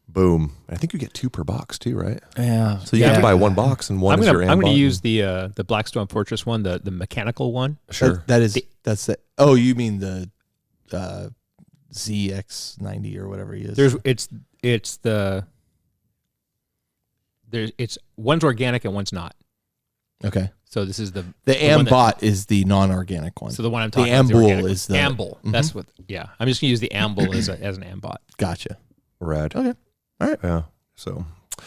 [SPEAKER 2] Boom. I think you get 2 per box too, right?
[SPEAKER 3] Yeah.
[SPEAKER 2] So you have to buy 1 box, and one
[SPEAKER 4] I'm
[SPEAKER 2] is
[SPEAKER 4] gonna
[SPEAKER 2] your
[SPEAKER 4] I'm gonna
[SPEAKER 2] ambot.
[SPEAKER 4] use the Blackstone Fortress one, the mechanical one.
[SPEAKER 2] Sure.
[SPEAKER 1] That's it. Oh, you mean the ZX90 or whatever he is?
[SPEAKER 4] It's one's organic and one's not.
[SPEAKER 1] Okay.
[SPEAKER 4] So this is the
[SPEAKER 1] The
[SPEAKER 4] one that-
[SPEAKER 1] Ambot is the non-organic one.
[SPEAKER 4] So the one I'm
[SPEAKER 1] The
[SPEAKER 4] talking about.
[SPEAKER 1] Amble is the-
[SPEAKER 4] Amble. That's what. Yeah, I'm just gonna use the Amble as an ambot.
[SPEAKER 1] Gotcha.
[SPEAKER 2] Rad.
[SPEAKER 1] Okay. All right.
[SPEAKER 2] Yeah. So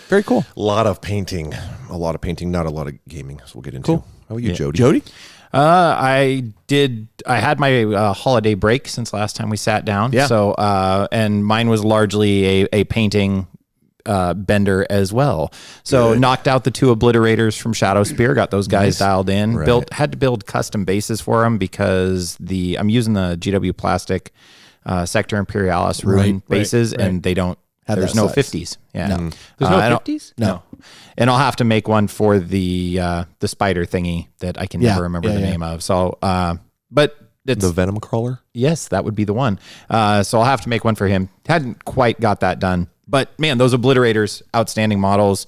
[SPEAKER 1] Very cool.
[SPEAKER 2] a lot of painting, not a lot of gaming. So we'll get into.
[SPEAKER 1] Cool.
[SPEAKER 2] How about you, Jody?
[SPEAKER 1] Jody?
[SPEAKER 3] I had my holiday break since last time we sat down.
[SPEAKER 1] Yeah.
[SPEAKER 3] So, and mine was largely a painting bender as well. So knocked out the 2 obliterators from Shadow Spear, got those guys dialed in,
[SPEAKER 2] Right.
[SPEAKER 3] had to build custom bases for them because I'm using the GW Plastic Sector Imperialis Ruin
[SPEAKER 1] Right,
[SPEAKER 3] bases, and they don't,
[SPEAKER 1] Have
[SPEAKER 3] there's
[SPEAKER 1] that
[SPEAKER 3] no
[SPEAKER 1] size.
[SPEAKER 3] 50s. Yeah.
[SPEAKER 1] No.
[SPEAKER 4] There's
[SPEAKER 3] I
[SPEAKER 4] no
[SPEAKER 3] don't-
[SPEAKER 4] 50s.
[SPEAKER 1] No.
[SPEAKER 3] And I'll have to make one for the spider thingy that I can
[SPEAKER 1] Yeah,
[SPEAKER 3] never remember
[SPEAKER 1] yeah,
[SPEAKER 3] the
[SPEAKER 1] yeah.
[SPEAKER 3] name of. So, but it's
[SPEAKER 2] The Venom Crawler.
[SPEAKER 3] yes, that would be the one. So I'll have to make one for him. Hadn't quite got that done, but man, those obliterators, outstanding models.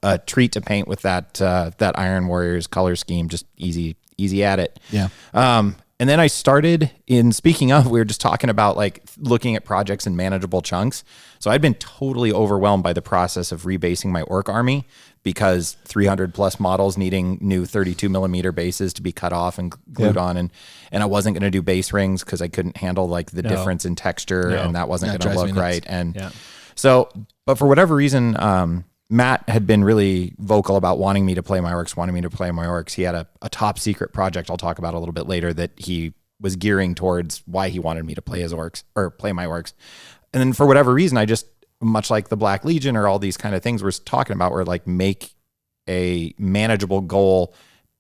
[SPEAKER 3] A treat to paint with that Iron Warriors color scheme. Just easy at it.
[SPEAKER 1] Yeah.
[SPEAKER 3] And then I started speaking of, we were just talking about like looking at projects in manageable chunks. So I'd been totally overwhelmed by the process of rebasing my orc army because 300 plus models needing new 32 millimeter bases to be cut off and glued on. And I wasn't going to do base rings because I couldn't handle like the difference in texture and that wasn't
[SPEAKER 1] That
[SPEAKER 3] going to
[SPEAKER 1] drives me
[SPEAKER 3] look
[SPEAKER 1] nuts.
[SPEAKER 3] right. And
[SPEAKER 4] Yeah.
[SPEAKER 3] so, but for whatever reason, Matt had been really vocal about wanting me to play my orcs. He had a top secret project I'll talk about a little bit later that he was gearing towards why he wanted me to play his orcs or play my orcs. And then for whatever reason, I just, much like the Black Legion or all these kind of things we're talking about, where like make a manageable goal,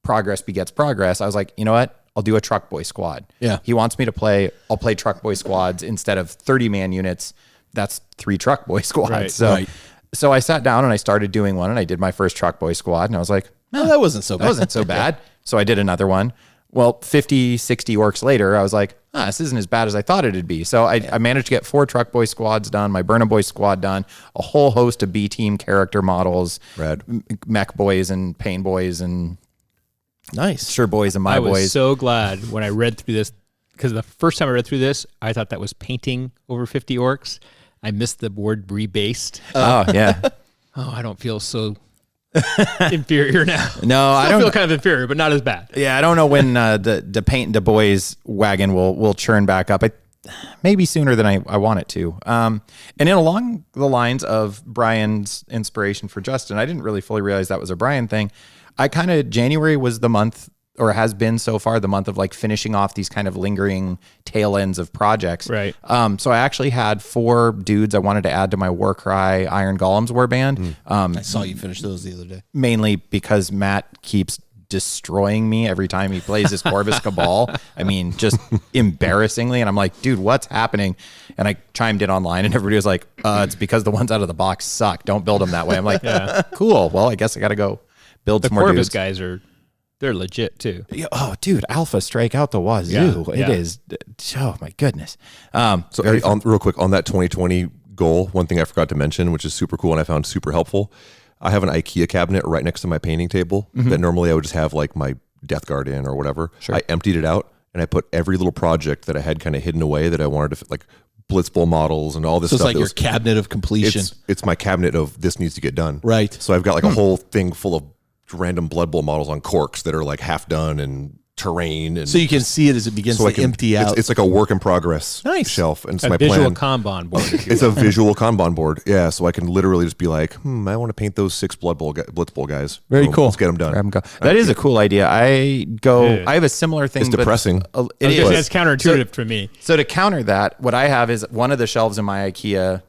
[SPEAKER 3] progress begets progress. I was like, you know what? I'll do a truck boy squad.
[SPEAKER 1] Yeah.
[SPEAKER 3] He wants me to play, I'll play truck boy squads instead of 30 man units. That's 3 truck boy squads.
[SPEAKER 4] Right,
[SPEAKER 3] So I sat down and I started doing one, and I did my first truck boy squad, and I was like,
[SPEAKER 1] No, that wasn't so bad.
[SPEAKER 3] that wasn't so bad. So I did another one. Well, 50, 60 orcs later, I was like, this isn't as bad as I thought it'd be. So I managed to get 4 Truck Boy squads done, my Burna Boy squad done, a whole host of B-team character models,
[SPEAKER 2] Rad.
[SPEAKER 3] Mech Boys and Pain Boys and
[SPEAKER 1] Nice.
[SPEAKER 3] Sure Boys and My
[SPEAKER 4] I
[SPEAKER 3] Boys.
[SPEAKER 4] was so glad when I read through this, because the first time I read through this, I thought that was painting over 50 orcs. I missed the word rebased.
[SPEAKER 3] Oh, yeah.
[SPEAKER 4] Oh, I don't feel so inferior now.
[SPEAKER 3] No, I
[SPEAKER 4] I
[SPEAKER 3] don't
[SPEAKER 4] feel kind of inferior, but not as bad.
[SPEAKER 3] Yeah, I don't know when the Paint the Boys wagon will churn back up. Maybe sooner than I want it to. And then along the lines of Brian's inspiration for Justin, I didn't really fully realize that was a Brian thing. January was the month, or has been so far, the month of like finishing off these kind of lingering tail ends of projects.
[SPEAKER 4] Right.
[SPEAKER 3] So I actually had 4 dudes I wanted to add to my Warcry Iron Golems warband.
[SPEAKER 1] I saw you finish those the other day.
[SPEAKER 3] Mainly because Matt keeps destroying me every time he plays his Corvus Cabal. I mean, just embarrassingly. And I'm like, dude, what's happening? And I chimed in online and everybody was like, it's because the ones out of the box suck. Don't build them that way. I'm like, cool. Well, I guess I got to go build
[SPEAKER 4] The
[SPEAKER 3] some more
[SPEAKER 4] Corvus
[SPEAKER 3] dudes.
[SPEAKER 4] guys they're legit too.
[SPEAKER 3] Yeah, oh, dude, Alpha strike out the wazoo.
[SPEAKER 4] Yeah.
[SPEAKER 3] It is. Oh my goodness.
[SPEAKER 2] So real quick on that 2020 goal, one thing I forgot to mention, which is super cool and I found super helpful. I have an IKEA cabinet right next to my painting table that normally I would just have like my Death Guard in or whatever. Sure. I emptied it out and I put every little project that I had kind of hidden away that I wanted to, like Blitzball models and all this
[SPEAKER 1] So
[SPEAKER 2] stuff.
[SPEAKER 1] it's like your cabinet of completion.
[SPEAKER 2] It's my cabinet of this needs to get done.
[SPEAKER 1] Right.
[SPEAKER 2] So I've got like a whole thing full of random Blood Bowl models on corks that are like half done and terrain. And
[SPEAKER 1] So you can see it as it begins
[SPEAKER 2] so I
[SPEAKER 1] to
[SPEAKER 2] can
[SPEAKER 1] empty out.
[SPEAKER 2] It's like a work in progress
[SPEAKER 1] Nice.
[SPEAKER 2] shelf. And it's
[SPEAKER 4] A
[SPEAKER 2] my
[SPEAKER 4] visual
[SPEAKER 2] plan.
[SPEAKER 4] Kanban board.
[SPEAKER 2] It's a visual Kanban board. Yeah. So I can literally just be like, I want to paint those 6 Blitz Bowl guys.
[SPEAKER 1] Very
[SPEAKER 2] Boom,
[SPEAKER 1] cool.
[SPEAKER 2] Let's get them done.
[SPEAKER 3] Grab 'em, go. That is a cool idea. I have a similar thing.
[SPEAKER 2] It's
[SPEAKER 3] but
[SPEAKER 2] depressing.
[SPEAKER 3] It is.
[SPEAKER 4] That's counterintuitive for me.
[SPEAKER 3] So to counter that, what I have is one of the shelves in my IKEA.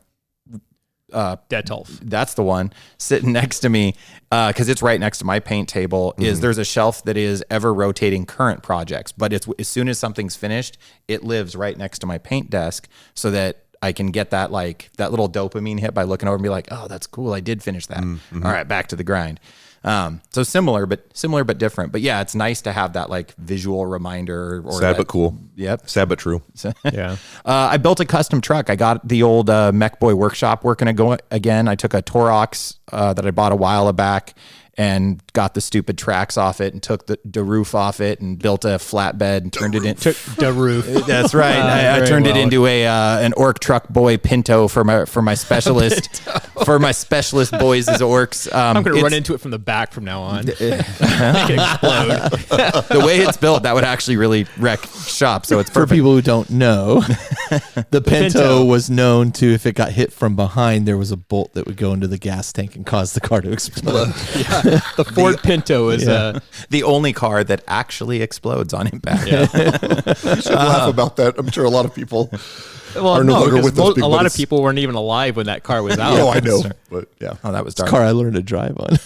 [SPEAKER 4] Detolf.
[SPEAKER 3] That's the one sitting next to me because it's right next to my paint table. Is there's a shelf that is ever rotating current projects, but it's as soon as something's finished, it lives right next to my paint desk so that I can get that little dopamine hit by looking over and be like, oh, that's cool. I did finish that. All right, back to the grind. So similar but different. But yeah, it's nice to have that like visual reminder. Or
[SPEAKER 2] Sad but cool.
[SPEAKER 3] Yep.
[SPEAKER 2] Sad but true.
[SPEAKER 4] Yeah.
[SPEAKER 3] I built a custom truck. I got the old Mech Boy workshop working again. I took a Torox that I bought a while back and got the stupid tracks off it and took the roof off it and built a flatbed and turned it into
[SPEAKER 4] The roof.
[SPEAKER 3] That's right. I
[SPEAKER 4] Very
[SPEAKER 3] turned it
[SPEAKER 4] well.
[SPEAKER 3] into an orc truck boy Pinto for my specialist for my specialist boys as orcs.
[SPEAKER 4] I'm going to run into it from the back from now on. Make it explode.
[SPEAKER 3] The way it's built, that would actually really wreck shop. So it's
[SPEAKER 1] For
[SPEAKER 3] perfect.
[SPEAKER 1] people who don't know, the Pinto
[SPEAKER 4] Pinto.
[SPEAKER 1] was known to, if it got hit from behind, there was a bolt that would go into the gas tank and cause the car to explode.
[SPEAKER 4] The Ford Pinto is
[SPEAKER 3] The only car that actually explodes on impact.
[SPEAKER 2] You should laugh about that. I'm sure a lot of people
[SPEAKER 4] well,
[SPEAKER 2] are no
[SPEAKER 4] no,
[SPEAKER 2] longer
[SPEAKER 4] because
[SPEAKER 2] with us.
[SPEAKER 4] a lot of people weren't even alive when that car was out.
[SPEAKER 2] Oh, I know. But yeah.
[SPEAKER 3] Oh, that was
[SPEAKER 1] It's a
[SPEAKER 3] dark.
[SPEAKER 1] car I learned to drive on.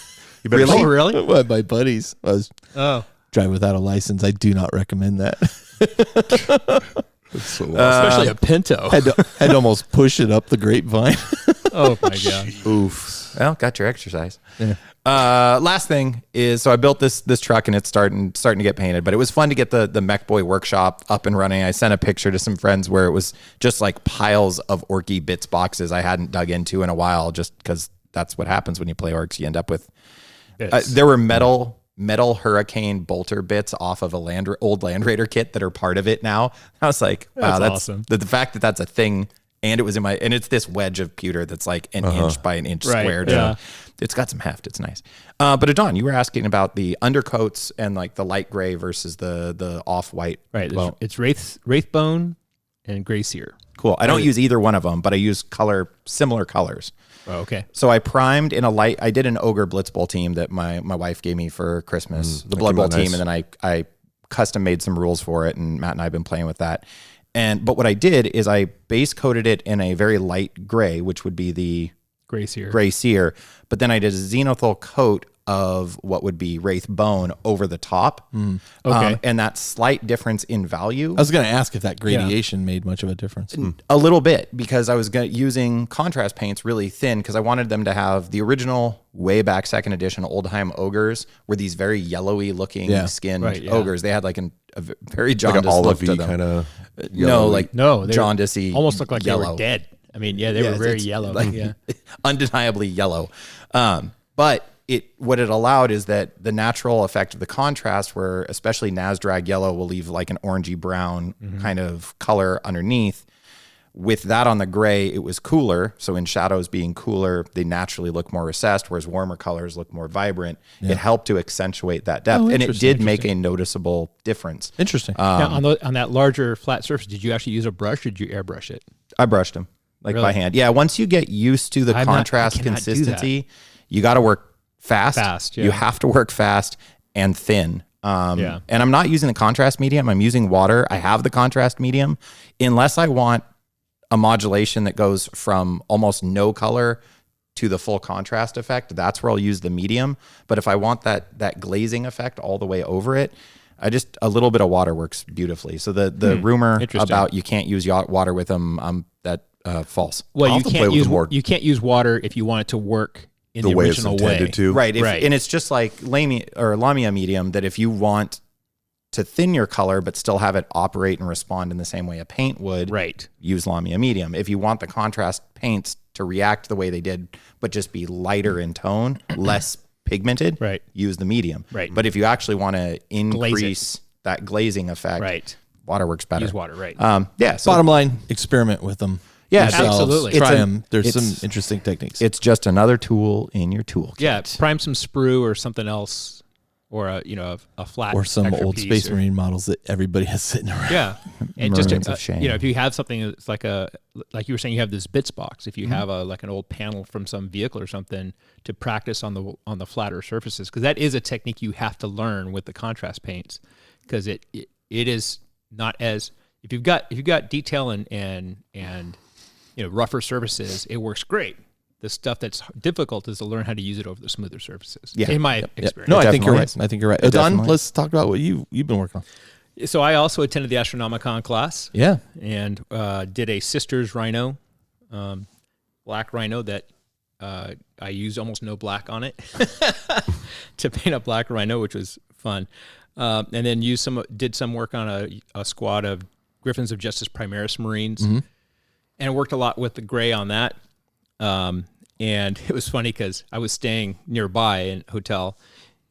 [SPEAKER 2] You better
[SPEAKER 4] Oh, really?
[SPEAKER 1] Well, my buddies. I was
[SPEAKER 4] Oh,
[SPEAKER 1] driving without a license. I do not recommend that.
[SPEAKER 2] It's so
[SPEAKER 4] especially a Pinto.
[SPEAKER 1] had to almost push it up the grapevine.
[SPEAKER 4] Oh my god.
[SPEAKER 3] Oof. Well, got your exercise. Yeah. Last thing is, so I built this truck and it's starting to get painted, but it was fun to get the Mech Boy workshop up and running. I sent a picture to some friends where it was just like piles of Orky bits boxes I hadn't dug into in a while, just because that's what happens when you play orcs. You end up with there were metal Hurricane bolter bits off of a old Land Raider kit that are part of it now. I was like, wow,
[SPEAKER 4] That's
[SPEAKER 3] that's
[SPEAKER 4] awesome.
[SPEAKER 3] The fact that that's a thing. And it was and it's this wedge of pewter that's like an inch by an inch
[SPEAKER 4] Right,
[SPEAKER 3] squared.
[SPEAKER 4] yeah.
[SPEAKER 3] So it's got some heft. It's nice. But Adon, you were asking about the undercoats and like the light gray versus the off white.
[SPEAKER 4] Right.
[SPEAKER 3] Well,
[SPEAKER 4] It's Wraithbone and Grey Seer.
[SPEAKER 3] cool. I don't use either one of them, but I use similar colors.
[SPEAKER 4] Oh, okay.
[SPEAKER 3] So I primed in a light. I did an Ogre Blitzball team that my wife gave me for Christmas, the Blood
[SPEAKER 2] came
[SPEAKER 3] Bowl
[SPEAKER 2] out
[SPEAKER 3] team,
[SPEAKER 2] nice.
[SPEAKER 3] and then I custom made some rules for it, and Matt and I have been playing with that. But what I did is I base coated it in a very light gray, which would be the
[SPEAKER 4] Grey Seer.
[SPEAKER 3] Gray Seer, but then I did a zenithal coat of what would be Wraith Bone over the top.
[SPEAKER 4] Okay.
[SPEAKER 3] And that slight difference in value.
[SPEAKER 1] I was going to ask if that gradation made much of a difference.
[SPEAKER 3] A little bit, because I was using contrast paints really thin because I wanted them to have the original way back second edition Oldheim ogres were these very yellowy looking skinned ogres. They had like a very jaundiced
[SPEAKER 2] like an
[SPEAKER 3] look to
[SPEAKER 2] olivey
[SPEAKER 3] them.
[SPEAKER 2] kind of
[SPEAKER 3] No, like
[SPEAKER 4] No, they
[SPEAKER 3] jaundicey,
[SPEAKER 4] almost looked like
[SPEAKER 3] yellow.
[SPEAKER 4] they were dead. I mean, they were very yellow.
[SPEAKER 3] Undeniably yellow. But what it allowed is that the natural effect of the contrast, where especially Nazdrag yellow will leave like an orangey brown kind of color underneath. With that on the gray, it was cooler. So in shadows being cooler, they naturally look more recessed, whereas warmer colors look more vibrant. It helped to accentuate that depth, and it did make a noticeable difference.
[SPEAKER 1] Interesting.
[SPEAKER 4] Now, on that larger flat surface, did you actually use a brush, or did you airbrush it?
[SPEAKER 3] I brushed them by hand. Yeah, once you get used to the contrast consistency, you got to work fast. You have to work fast and thin. And I'm not using the contrast medium. I'm using water. I have the contrast medium. Unless I want a modulation that goes from almost no color to the full contrast effect, that's where I'll use the medium. But if I want that glazing effect all the way over it, a little bit of water works beautifully. So the rumor about you can't use water with them, false.
[SPEAKER 4] Well, you can't use water if you want it to work in the
[SPEAKER 2] way
[SPEAKER 4] original
[SPEAKER 2] it's intended to.
[SPEAKER 3] Right. And it's just like Lamia medium, that if you want to thin your color but still have it operate and respond in the same way a paint would, use Lamia medium. If you want the contrast paints to react the way they did but just be lighter in tone, less pigmented, use the medium. But if you actually want to increase that glazing effect, water works better.
[SPEAKER 4] Use water,
[SPEAKER 3] So
[SPEAKER 1] bottom line, experiment with them.
[SPEAKER 3] Yeah,
[SPEAKER 4] absolutely.
[SPEAKER 1] Try them. There's some interesting techniques.
[SPEAKER 3] It's just another tool in your toolkit.
[SPEAKER 4] Yeah, prime some sprue or something else, or a flat,
[SPEAKER 1] or some
[SPEAKER 4] extra
[SPEAKER 1] old
[SPEAKER 4] piece
[SPEAKER 1] Space Marine models that everybody has sitting around.
[SPEAKER 4] Yeah, and just
[SPEAKER 3] Marines of shame.
[SPEAKER 4] if you have something that's like you were saying, you have this bits box. If you have like an old panel from some vehicle or something to practice on the flatter surfaces, because that is a technique you have to learn with the contrast paints, because it is not as if you've got detail and rougher surfaces, it works great. The stuff that's difficult is to learn how to use it over the smoother surfaces.
[SPEAKER 3] Yeah.
[SPEAKER 4] In my experience.
[SPEAKER 1] No, I think you're
[SPEAKER 3] Definitely
[SPEAKER 1] right. I think you're right. Don, let's talk about what you've been working on.
[SPEAKER 4] So I also attended the Astronomicon class.
[SPEAKER 1] Yeah.
[SPEAKER 4] And did a Sisters Rhino, black Rhino that I used almost no black on it to paint a black Rhino, which was fun. And then did some work on a squad of Griffins of Justice Primaris Marines. And I worked a lot with the gray on that. And it was funny because I was staying nearby in a hotel.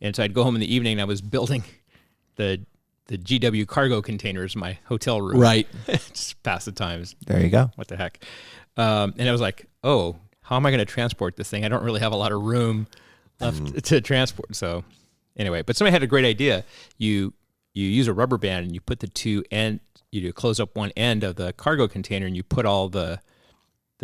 [SPEAKER 4] And so I'd go home in the evening and I was building the GW cargo containers in my hotel room.
[SPEAKER 1] Right.
[SPEAKER 4] Just pass the time.
[SPEAKER 3] There you go.
[SPEAKER 4] What the heck? And I was like, oh, how am I going to transport this thing? I don't really have a lot of room left to transport. So anyway, but somebody had a great idea. You use a rubber band and you put the two end, you close up one end of the cargo container and you put all the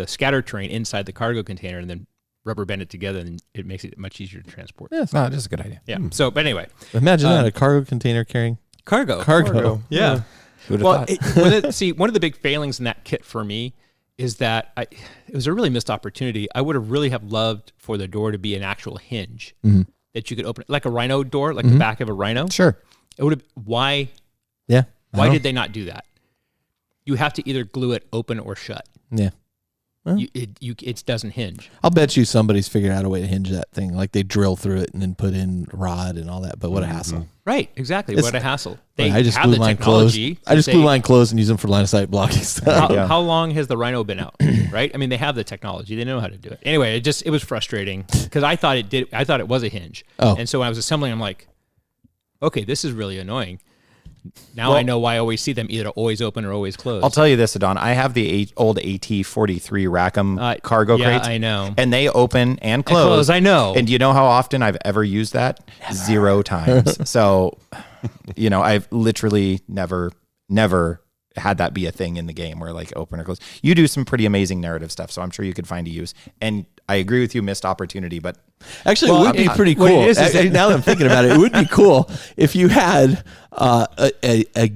[SPEAKER 4] scatter terrain inside the cargo container and then rubber band it together, and it makes it much easier to transport.
[SPEAKER 3] Yeah, that's a good idea.
[SPEAKER 4] Yeah. So, but anyway,
[SPEAKER 1] imagine that, a cargo container carrying
[SPEAKER 4] cargo. Yeah.
[SPEAKER 3] Who'd have
[SPEAKER 4] Well,
[SPEAKER 3] thought?
[SPEAKER 4] see, one of the big failings in that kit for me is that it was a really missed opportunity. I would have really loved for the door to be an actual hinge that you could open, like a Rhino door, like the back of a Rhino.
[SPEAKER 3] Sure.
[SPEAKER 4] It would have. Why did they not do that? You have to either glue it open or shut.
[SPEAKER 1] Yeah. Well,
[SPEAKER 4] It doesn't hinge.
[SPEAKER 1] I'll bet you somebody's figured out a way to hinge that thing. Like they drill through it and then put in rod and all that. But what a hassle.
[SPEAKER 4] Right, exactly. What a hassle. They
[SPEAKER 1] I just
[SPEAKER 4] have
[SPEAKER 1] glue
[SPEAKER 4] the
[SPEAKER 1] mine closed.
[SPEAKER 4] technology.
[SPEAKER 1] I just glue mine closed and use them for line of sight blocking stuff.
[SPEAKER 4] How long has the Rhino been out? Right? I mean, they have the technology. They know how to do it. Anyway, it was frustrating because I thought it was a hinge.
[SPEAKER 1] Oh.
[SPEAKER 4] And so when I was assembling, I'm like, okay, this is really annoying. Now I know why I always see them either always open or always closed.
[SPEAKER 3] I'll tell you this, Adon. I have the old AT-43 Rackham cargo crates.
[SPEAKER 4] I know.
[SPEAKER 3] And they open and close.
[SPEAKER 4] I know.
[SPEAKER 3] And do you know how often I've ever used that? Never. 0 times. So, I've literally never had that be a thing in the game where like open or close. You do some pretty amazing narrative stuff, so I'm sure you could find a use. And I agree with you, missed opportunity, but
[SPEAKER 1] actually, it would be pretty cool. Now that I'm thinking about it, it would be cool if you had a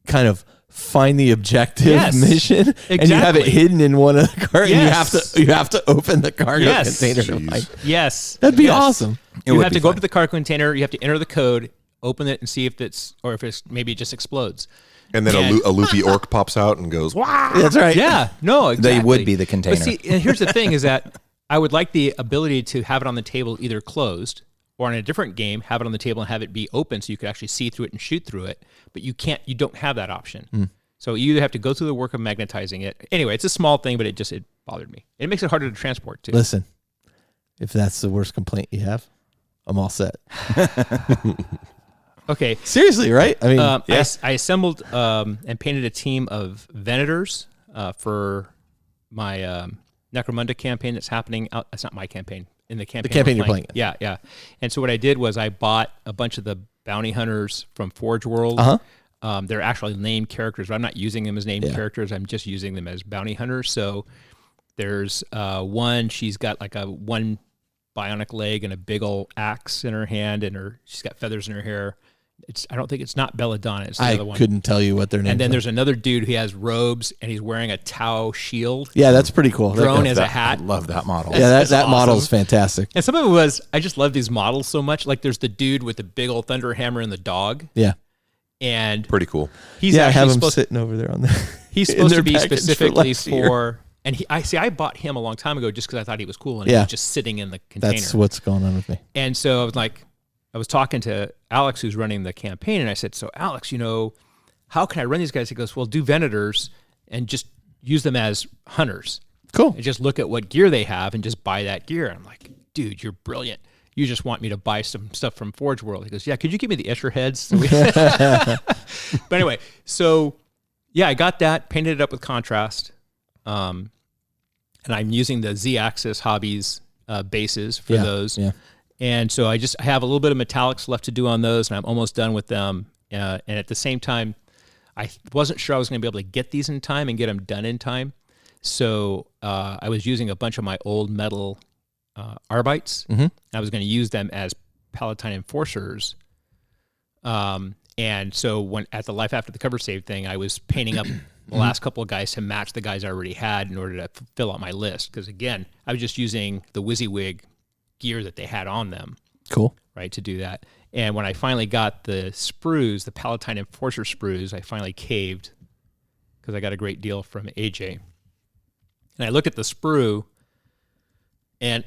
[SPEAKER 1] kind of find the objective mission, and you have it hidden in one of the cargo. And you have to open the cargo container.
[SPEAKER 4] Yes,
[SPEAKER 1] That'd be awesome.
[SPEAKER 4] You have to go up to the cargo container. You have to enter the code, open it, and see if it's maybe it just explodes.
[SPEAKER 2] And then a loopy orc pops out and goes, "Wah!"
[SPEAKER 1] That's right.
[SPEAKER 4] Yeah, no, exactly.
[SPEAKER 3] They would be the container.
[SPEAKER 4] But see, and here's the thing: is that I would like the ability to have it on the table either closed, or in a different game, have it on the table and have it be open so you could actually see through it and shoot through it. But you can't. You don't have that option. So you either have to go through the work of magnetizing it. Anyway, it's a small thing, but it bothered me. It makes it harder to transport too.
[SPEAKER 1] Listen, if that's the worst complaint you have, I'm all set.
[SPEAKER 4] Okay.
[SPEAKER 1] Seriously, right? I mean,
[SPEAKER 4] I assembled and painted a team of Venators for my Necromunda campaign that's happening out. That's not my campaign. In the campaign,
[SPEAKER 1] you're playing.
[SPEAKER 4] Yeah, yeah. And so what I did was I bought a bunch of the bounty hunters from Forge World. They're actually named characters, but I'm not using them as named characters. I'm just using them as bounty hunters. So there's one, she's got like one bionic leg and a big old axe in her hand, and she's got feathers in her hair. I don't think it's not Belladonna. It's the other one.
[SPEAKER 1] I couldn't tell you what their name.
[SPEAKER 4] And then there's another dude who has robes and he's wearing a Tau shield.
[SPEAKER 1] Yeah, that's pretty cool.
[SPEAKER 4] Thrown as a hat.
[SPEAKER 3] I love that model.
[SPEAKER 1] Yeah, that
[SPEAKER 4] awesome.
[SPEAKER 1] model is fantastic.
[SPEAKER 4] And some of it was, I just love these models so much. Like there's the dude with the big old thunder hammer and the dog.
[SPEAKER 1] Yeah.
[SPEAKER 2] And pretty cool.
[SPEAKER 1] He's I have him sitting over there on the.
[SPEAKER 4] He's supposed to be specifically for. And I bought him a long time ago just because I thought he was cool and he was just sitting in the container.
[SPEAKER 1] That's what's going on with me.
[SPEAKER 4] And so I was talking to Alex, who's running the campaign, and I said, "So Alex, how can I run these guys?" He goes, "Well, do Venators and just use them as hunters.
[SPEAKER 1] Cool.
[SPEAKER 4] And just look at what gear they have and just buy that gear." I'm like, "Dude, you're brilliant. You just want me to buy some stuff from Forge World." He goes, "Yeah, could you give me the Escher heads?" But anyway, so yeah, I got that, painted it up with contrast, and I'm using the Z-Axis Hobbies bases for those. Yeah. And so I have a little bit of metallics left to do on those, and I'm almost done with them. And at the same time, I wasn't sure I was going to be able to get these in time and get them done in time. So I was using a bunch of my old metal Arbites. I was going to use them as Palatine Enforcers. And so when at the Life After the Cover Save thing, I was painting up the last couple of guys to match the guys I already had in order to fill out my list. Because again, I was just using the WYSIWYG gear that they had on them.
[SPEAKER 1] Cool.
[SPEAKER 4] Right, to do that. And when I finally got the sprues, the Palatine Enforcer sprues, I finally caved because I got a great deal from AJ. And I looked at the sprue, and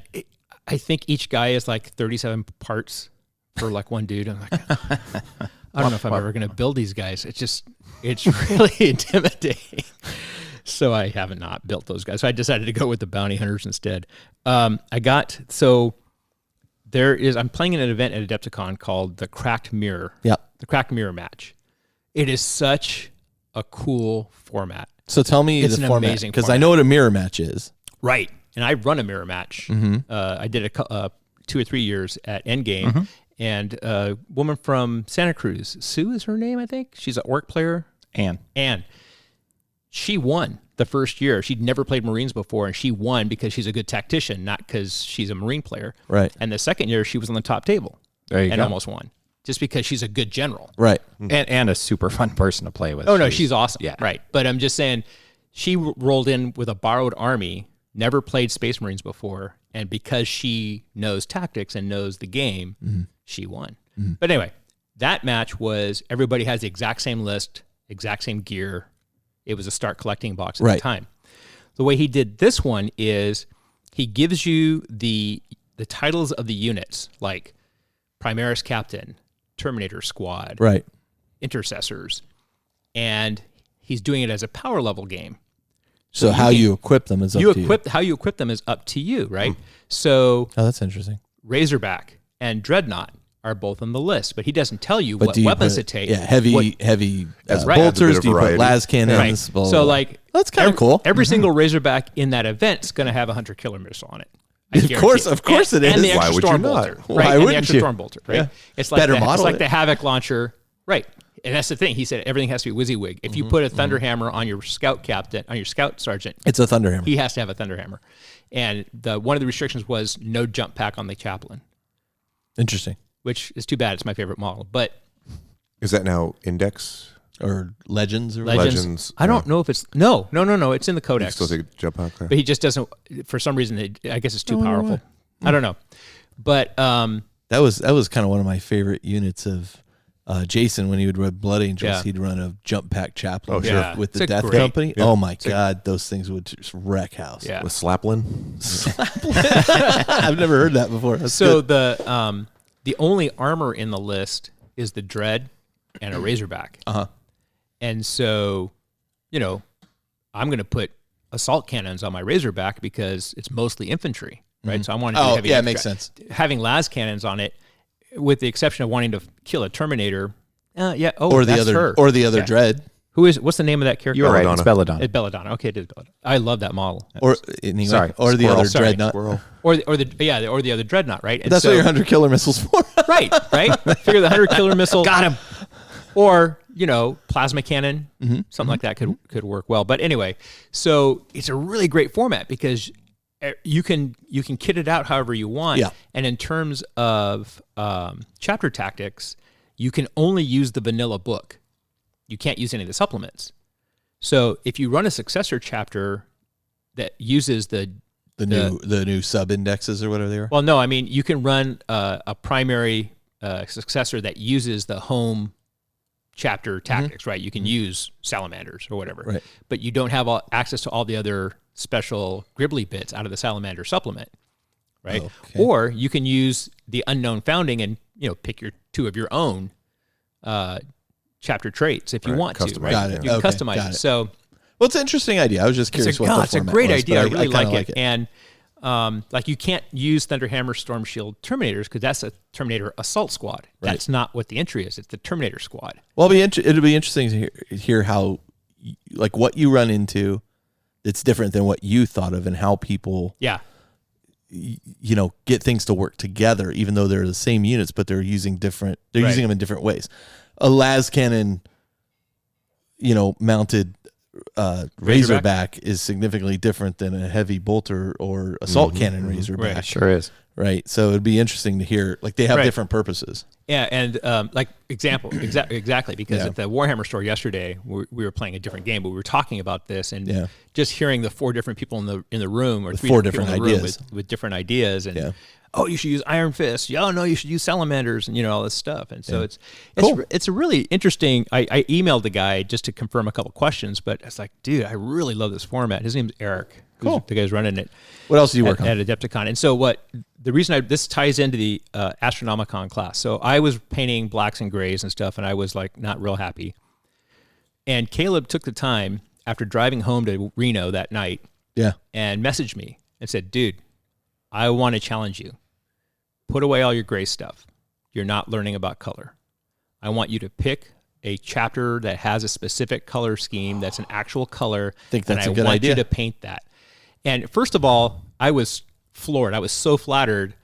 [SPEAKER 4] I think each guy is like 37 parts for like one dude. I'm like, I don't know if I'm ever going to build these guys. It's really intimidating. So I haven't not built those guys. So I decided to go with the bounty hunters instead. I'm playing in an event at Adepticon called the Cracked Mirror.
[SPEAKER 1] Yeah.
[SPEAKER 4] The Cracked Mirror match. It is such a cool format.
[SPEAKER 1] So tell me
[SPEAKER 4] it's
[SPEAKER 1] the
[SPEAKER 4] an
[SPEAKER 1] format,
[SPEAKER 4] amazing
[SPEAKER 1] because I know what a mirror match is.
[SPEAKER 4] Right. And I run a mirror match. I did 2 or 3 years at Endgame. And a woman from Santa Cruz, Sue is her name, I think. She's an orc player. Anne. She won the first year. She'd never played Marines before, and she won because she's a good tactician, not because she's a Marine player.
[SPEAKER 1] Right.
[SPEAKER 4] And the second year, she was on the top table.
[SPEAKER 3] There you
[SPEAKER 4] and
[SPEAKER 3] go.
[SPEAKER 4] almost won. Just because she's a good general.
[SPEAKER 1] Right.
[SPEAKER 3] And a super fun person to play with.
[SPEAKER 4] Oh, no, she's awesome.
[SPEAKER 3] Yeah.
[SPEAKER 4] Right. But I'm just saying, she rolled in with a borrowed army, never played Space Marines before, and because she knows tactics and knows the game, she won. But anyway, that match was everybody has the exact same list, exact same gear. It was a start collecting box at the time. The way he did this one is he gives you the titles of the units, like Primaris Captain, Terminator Squad, Intercessors, and he's doing it as a power level game.
[SPEAKER 1] So how you equip them is up to you.
[SPEAKER 4] How you equip them is up to you, right? So
[SPEAKER 1] that's interesting.
[SPEAKER 4] Razorback and Dreadnought are both on the list, but he doesn't tell you what weapons to take.
[SPEAKER 1] Yeah, heavy bolters, do you put las cannons?
[SPEAKER 4] Right. So like
[SPEAKER 1] that's kind of cool.
[SPEAKER 4] Every single Razorback in that event is going to have a Hunter Killer missile on it.
[SPEAKER 1] Of course it is.
[SPEAKER 4] And the extra
[SPEAKER 2] Why would
[SPEAKER 4] storm
[SPEAKER 2] you not?
[SPEAKER 4] bolter,
[SPEAKER 1] Why
[SPEAKER 4] right? And the
[SPEAKER 1] wouldn't
[SPEAKER 4] extra
[SPEAKER 1] you?
[SPEAKER 4] storm bolter, right?
[SPEAKER 1] Yeah.
[SPEAKER 4] It's like
[SPEAKER 1] Better
[SPEAKER 4] it's
[SPEAKER 1] model
[SPEAKER 4] like
[SPEAKER 1] it.
[SPEAKER 4] the Havoc launcher, right? And that's the thing. He said everything has to be WYSIWYG. If you put a Thunder Hammer on your scout captain, on your scout sergeant,
[SPEAKER 1] it's a Thunder Hammer.
[SPEAKER 4] He has to have a Thunder Hammer. And one of the restrictions was no jump pack on the chaplain.
[SPEAKER 1] Interesting.
[SPEAKER 4] Which is too bad. It's my favorite model. But
[SPEAKER 2] is that now Index
[SPEAKER 1] or Legends?
[SPEAKER 2] Legends.
[SPEAKER 4] I don't know if it's no. It's in the Codex.
[SPEAKER 2] Still take jump pack,
[SPEAKER 4] but he just doesn't. For some reason, I guess it's too powerful. I don't know. But
[SPEAKER 1] That was kind of one of my favorite units of Jason. When he would run Blood Angels, he'd run a jump pack chaplain with the Death Company. Yeah. Oh my God, those things would just wreck house.
[SPEAKER 2] With Slaplin.
[SPEAKER 1] I've never heard that before. That's
[SPEAKER 4] so
[SPEAKER 1] good.
[SPEAKER 4] the only armor in the list is the Dread and a Razorback. And so, I'm going to put assault cannons on my Razorback because it's mostly infantry, right? So I wanted to do heavy
[SPEAKER 1] it makes sense.
[SPEAKER 4] Having las cannons on it, with the exception of wanting to kill a Terminator.
[SPEAKER 1] Or the other Dread.
[SPEAKER 4] What's the name of that character?
[SPEAKER 3] You're right. It's Belladonna.
[SPEAKER 4] It's Belladonna. Okay, it is Belladonna. I love that model.
[SPEAKER 1] Or the other Dreadnought.
[SPEAKER 4] Or the other Dreadnought, right? And
[SPEAKER 1] that's what your 100 killer missiles for.
[SPEAKER 4] right. Figure the 100 killer missile.
[SPEAKER 3] Got him.
[SPEAKER 4] Or, plasma cannon, something like that could work well. But anyway, so it's a really great format because you can kit it out however you want.
[SPEAKER 1] Yeah.
[SPEAKER 4] And in terms of chapter tactics, you can only use the vanilla book. You can't use any of the supplements. So if you run a successor chapter that uses the
[SPEAKER 1] new sub indexes or whatever they are.
[SPEAKER 4] Well, no, I mean you can run a primary successor that uses the home chapter tactics, right? You can use salamanders or whatever,
[SPEAKER 1] right?
[SPEAKER 4] But you don't have access to all the other special Gribbly bits out of the salamander supplement, right?
[SPEAKER 1] Okay.
[SPEAKER 4] Or you can use the unknown founding and pick two of your own chapter traits if you want to, right?
[SPEAKER 1] Got it.
[SPEAKER 4] You can customize it. So,
[SPEAKER 1] well, it's an interesting idea. I was just curious what the
[SPEAKER 4] it's a
[SPEAKER 1] format
[SPEAKER 4] great
[SPEAKER 1] was,
[SPEAKER 4] idea. I
[SPEAKER 1] but
[SPEAKER 4] really like
[SPEAKER 1] like
[SPEAKER 4] it. And you can't use Thunderhammer Storm Shield Terminators because that's a Terminator Assault Squad.
[SPEAKER 1] Right.
[SPEAKER 4] That's not what the entry is. It's the Terminator Squad.
[SPEAKER 1] Well, it'll be interesting to hear how, like, what you run into that's different than what you thought of, and how people, get things to work together, even though they're the same units, but they're using different. They're using them in different ways. A las cannon, mounted Razorback is significantly different than a heavy bolter or assault cannon Razorback.
[SPEAKER 4] Right.
[SPEAKER 3] Sure is.
[SPEAKER 1] Right. So it'd be interesting to hear, like, they have different purposes.
[SPEAKER 4] Yeah, and exactly, because at the Warhammer store yesterday, we were playing a different game, but we were talking about this, and just hearing the 4 different people in the room, or
[SPEAKER 1] with
[SPEAKER 4] 3
[SPEAKER 1] 4
[SPEAKER 4] different
[SPEAKER 1] different
[SPEAKER 4] people in the
[SPEAKER 1] ideas.
[SPEAKER 4] room with different ideas, and you should use Iron Fist. Oh no, you should use salamanders, and all this stuff. And so it's a really interesting. I emailed the guy just to confirm a couple questions, but it's like, dude, I really love this format. His name's Eric. Cool. The guy's running it.
[SPEAKER 1] What else do you work on
[SPEAKER 4] at Adepticon? And so the reason this ties into the Astronomicon class. So I was painting blacks and grays and stuff, and I was like not real happy. And Caleb took the time after driving home to Reno that night, and messaged me and said, "Dude, I want to challenge you. Put away all your gray stuff. You're not learning about color. I want you to pick a chapter that has a specific color scheme that's an actual color.
[SPEAKER 1] I think that's
[SPEAKER 4] and
[SPEAKER 1] a good
[SPEAKER 4] I want
[SPEAKER 1] idea.
[SPEAKER 4] you to paint that." And first of all, I was floored. I was so flattered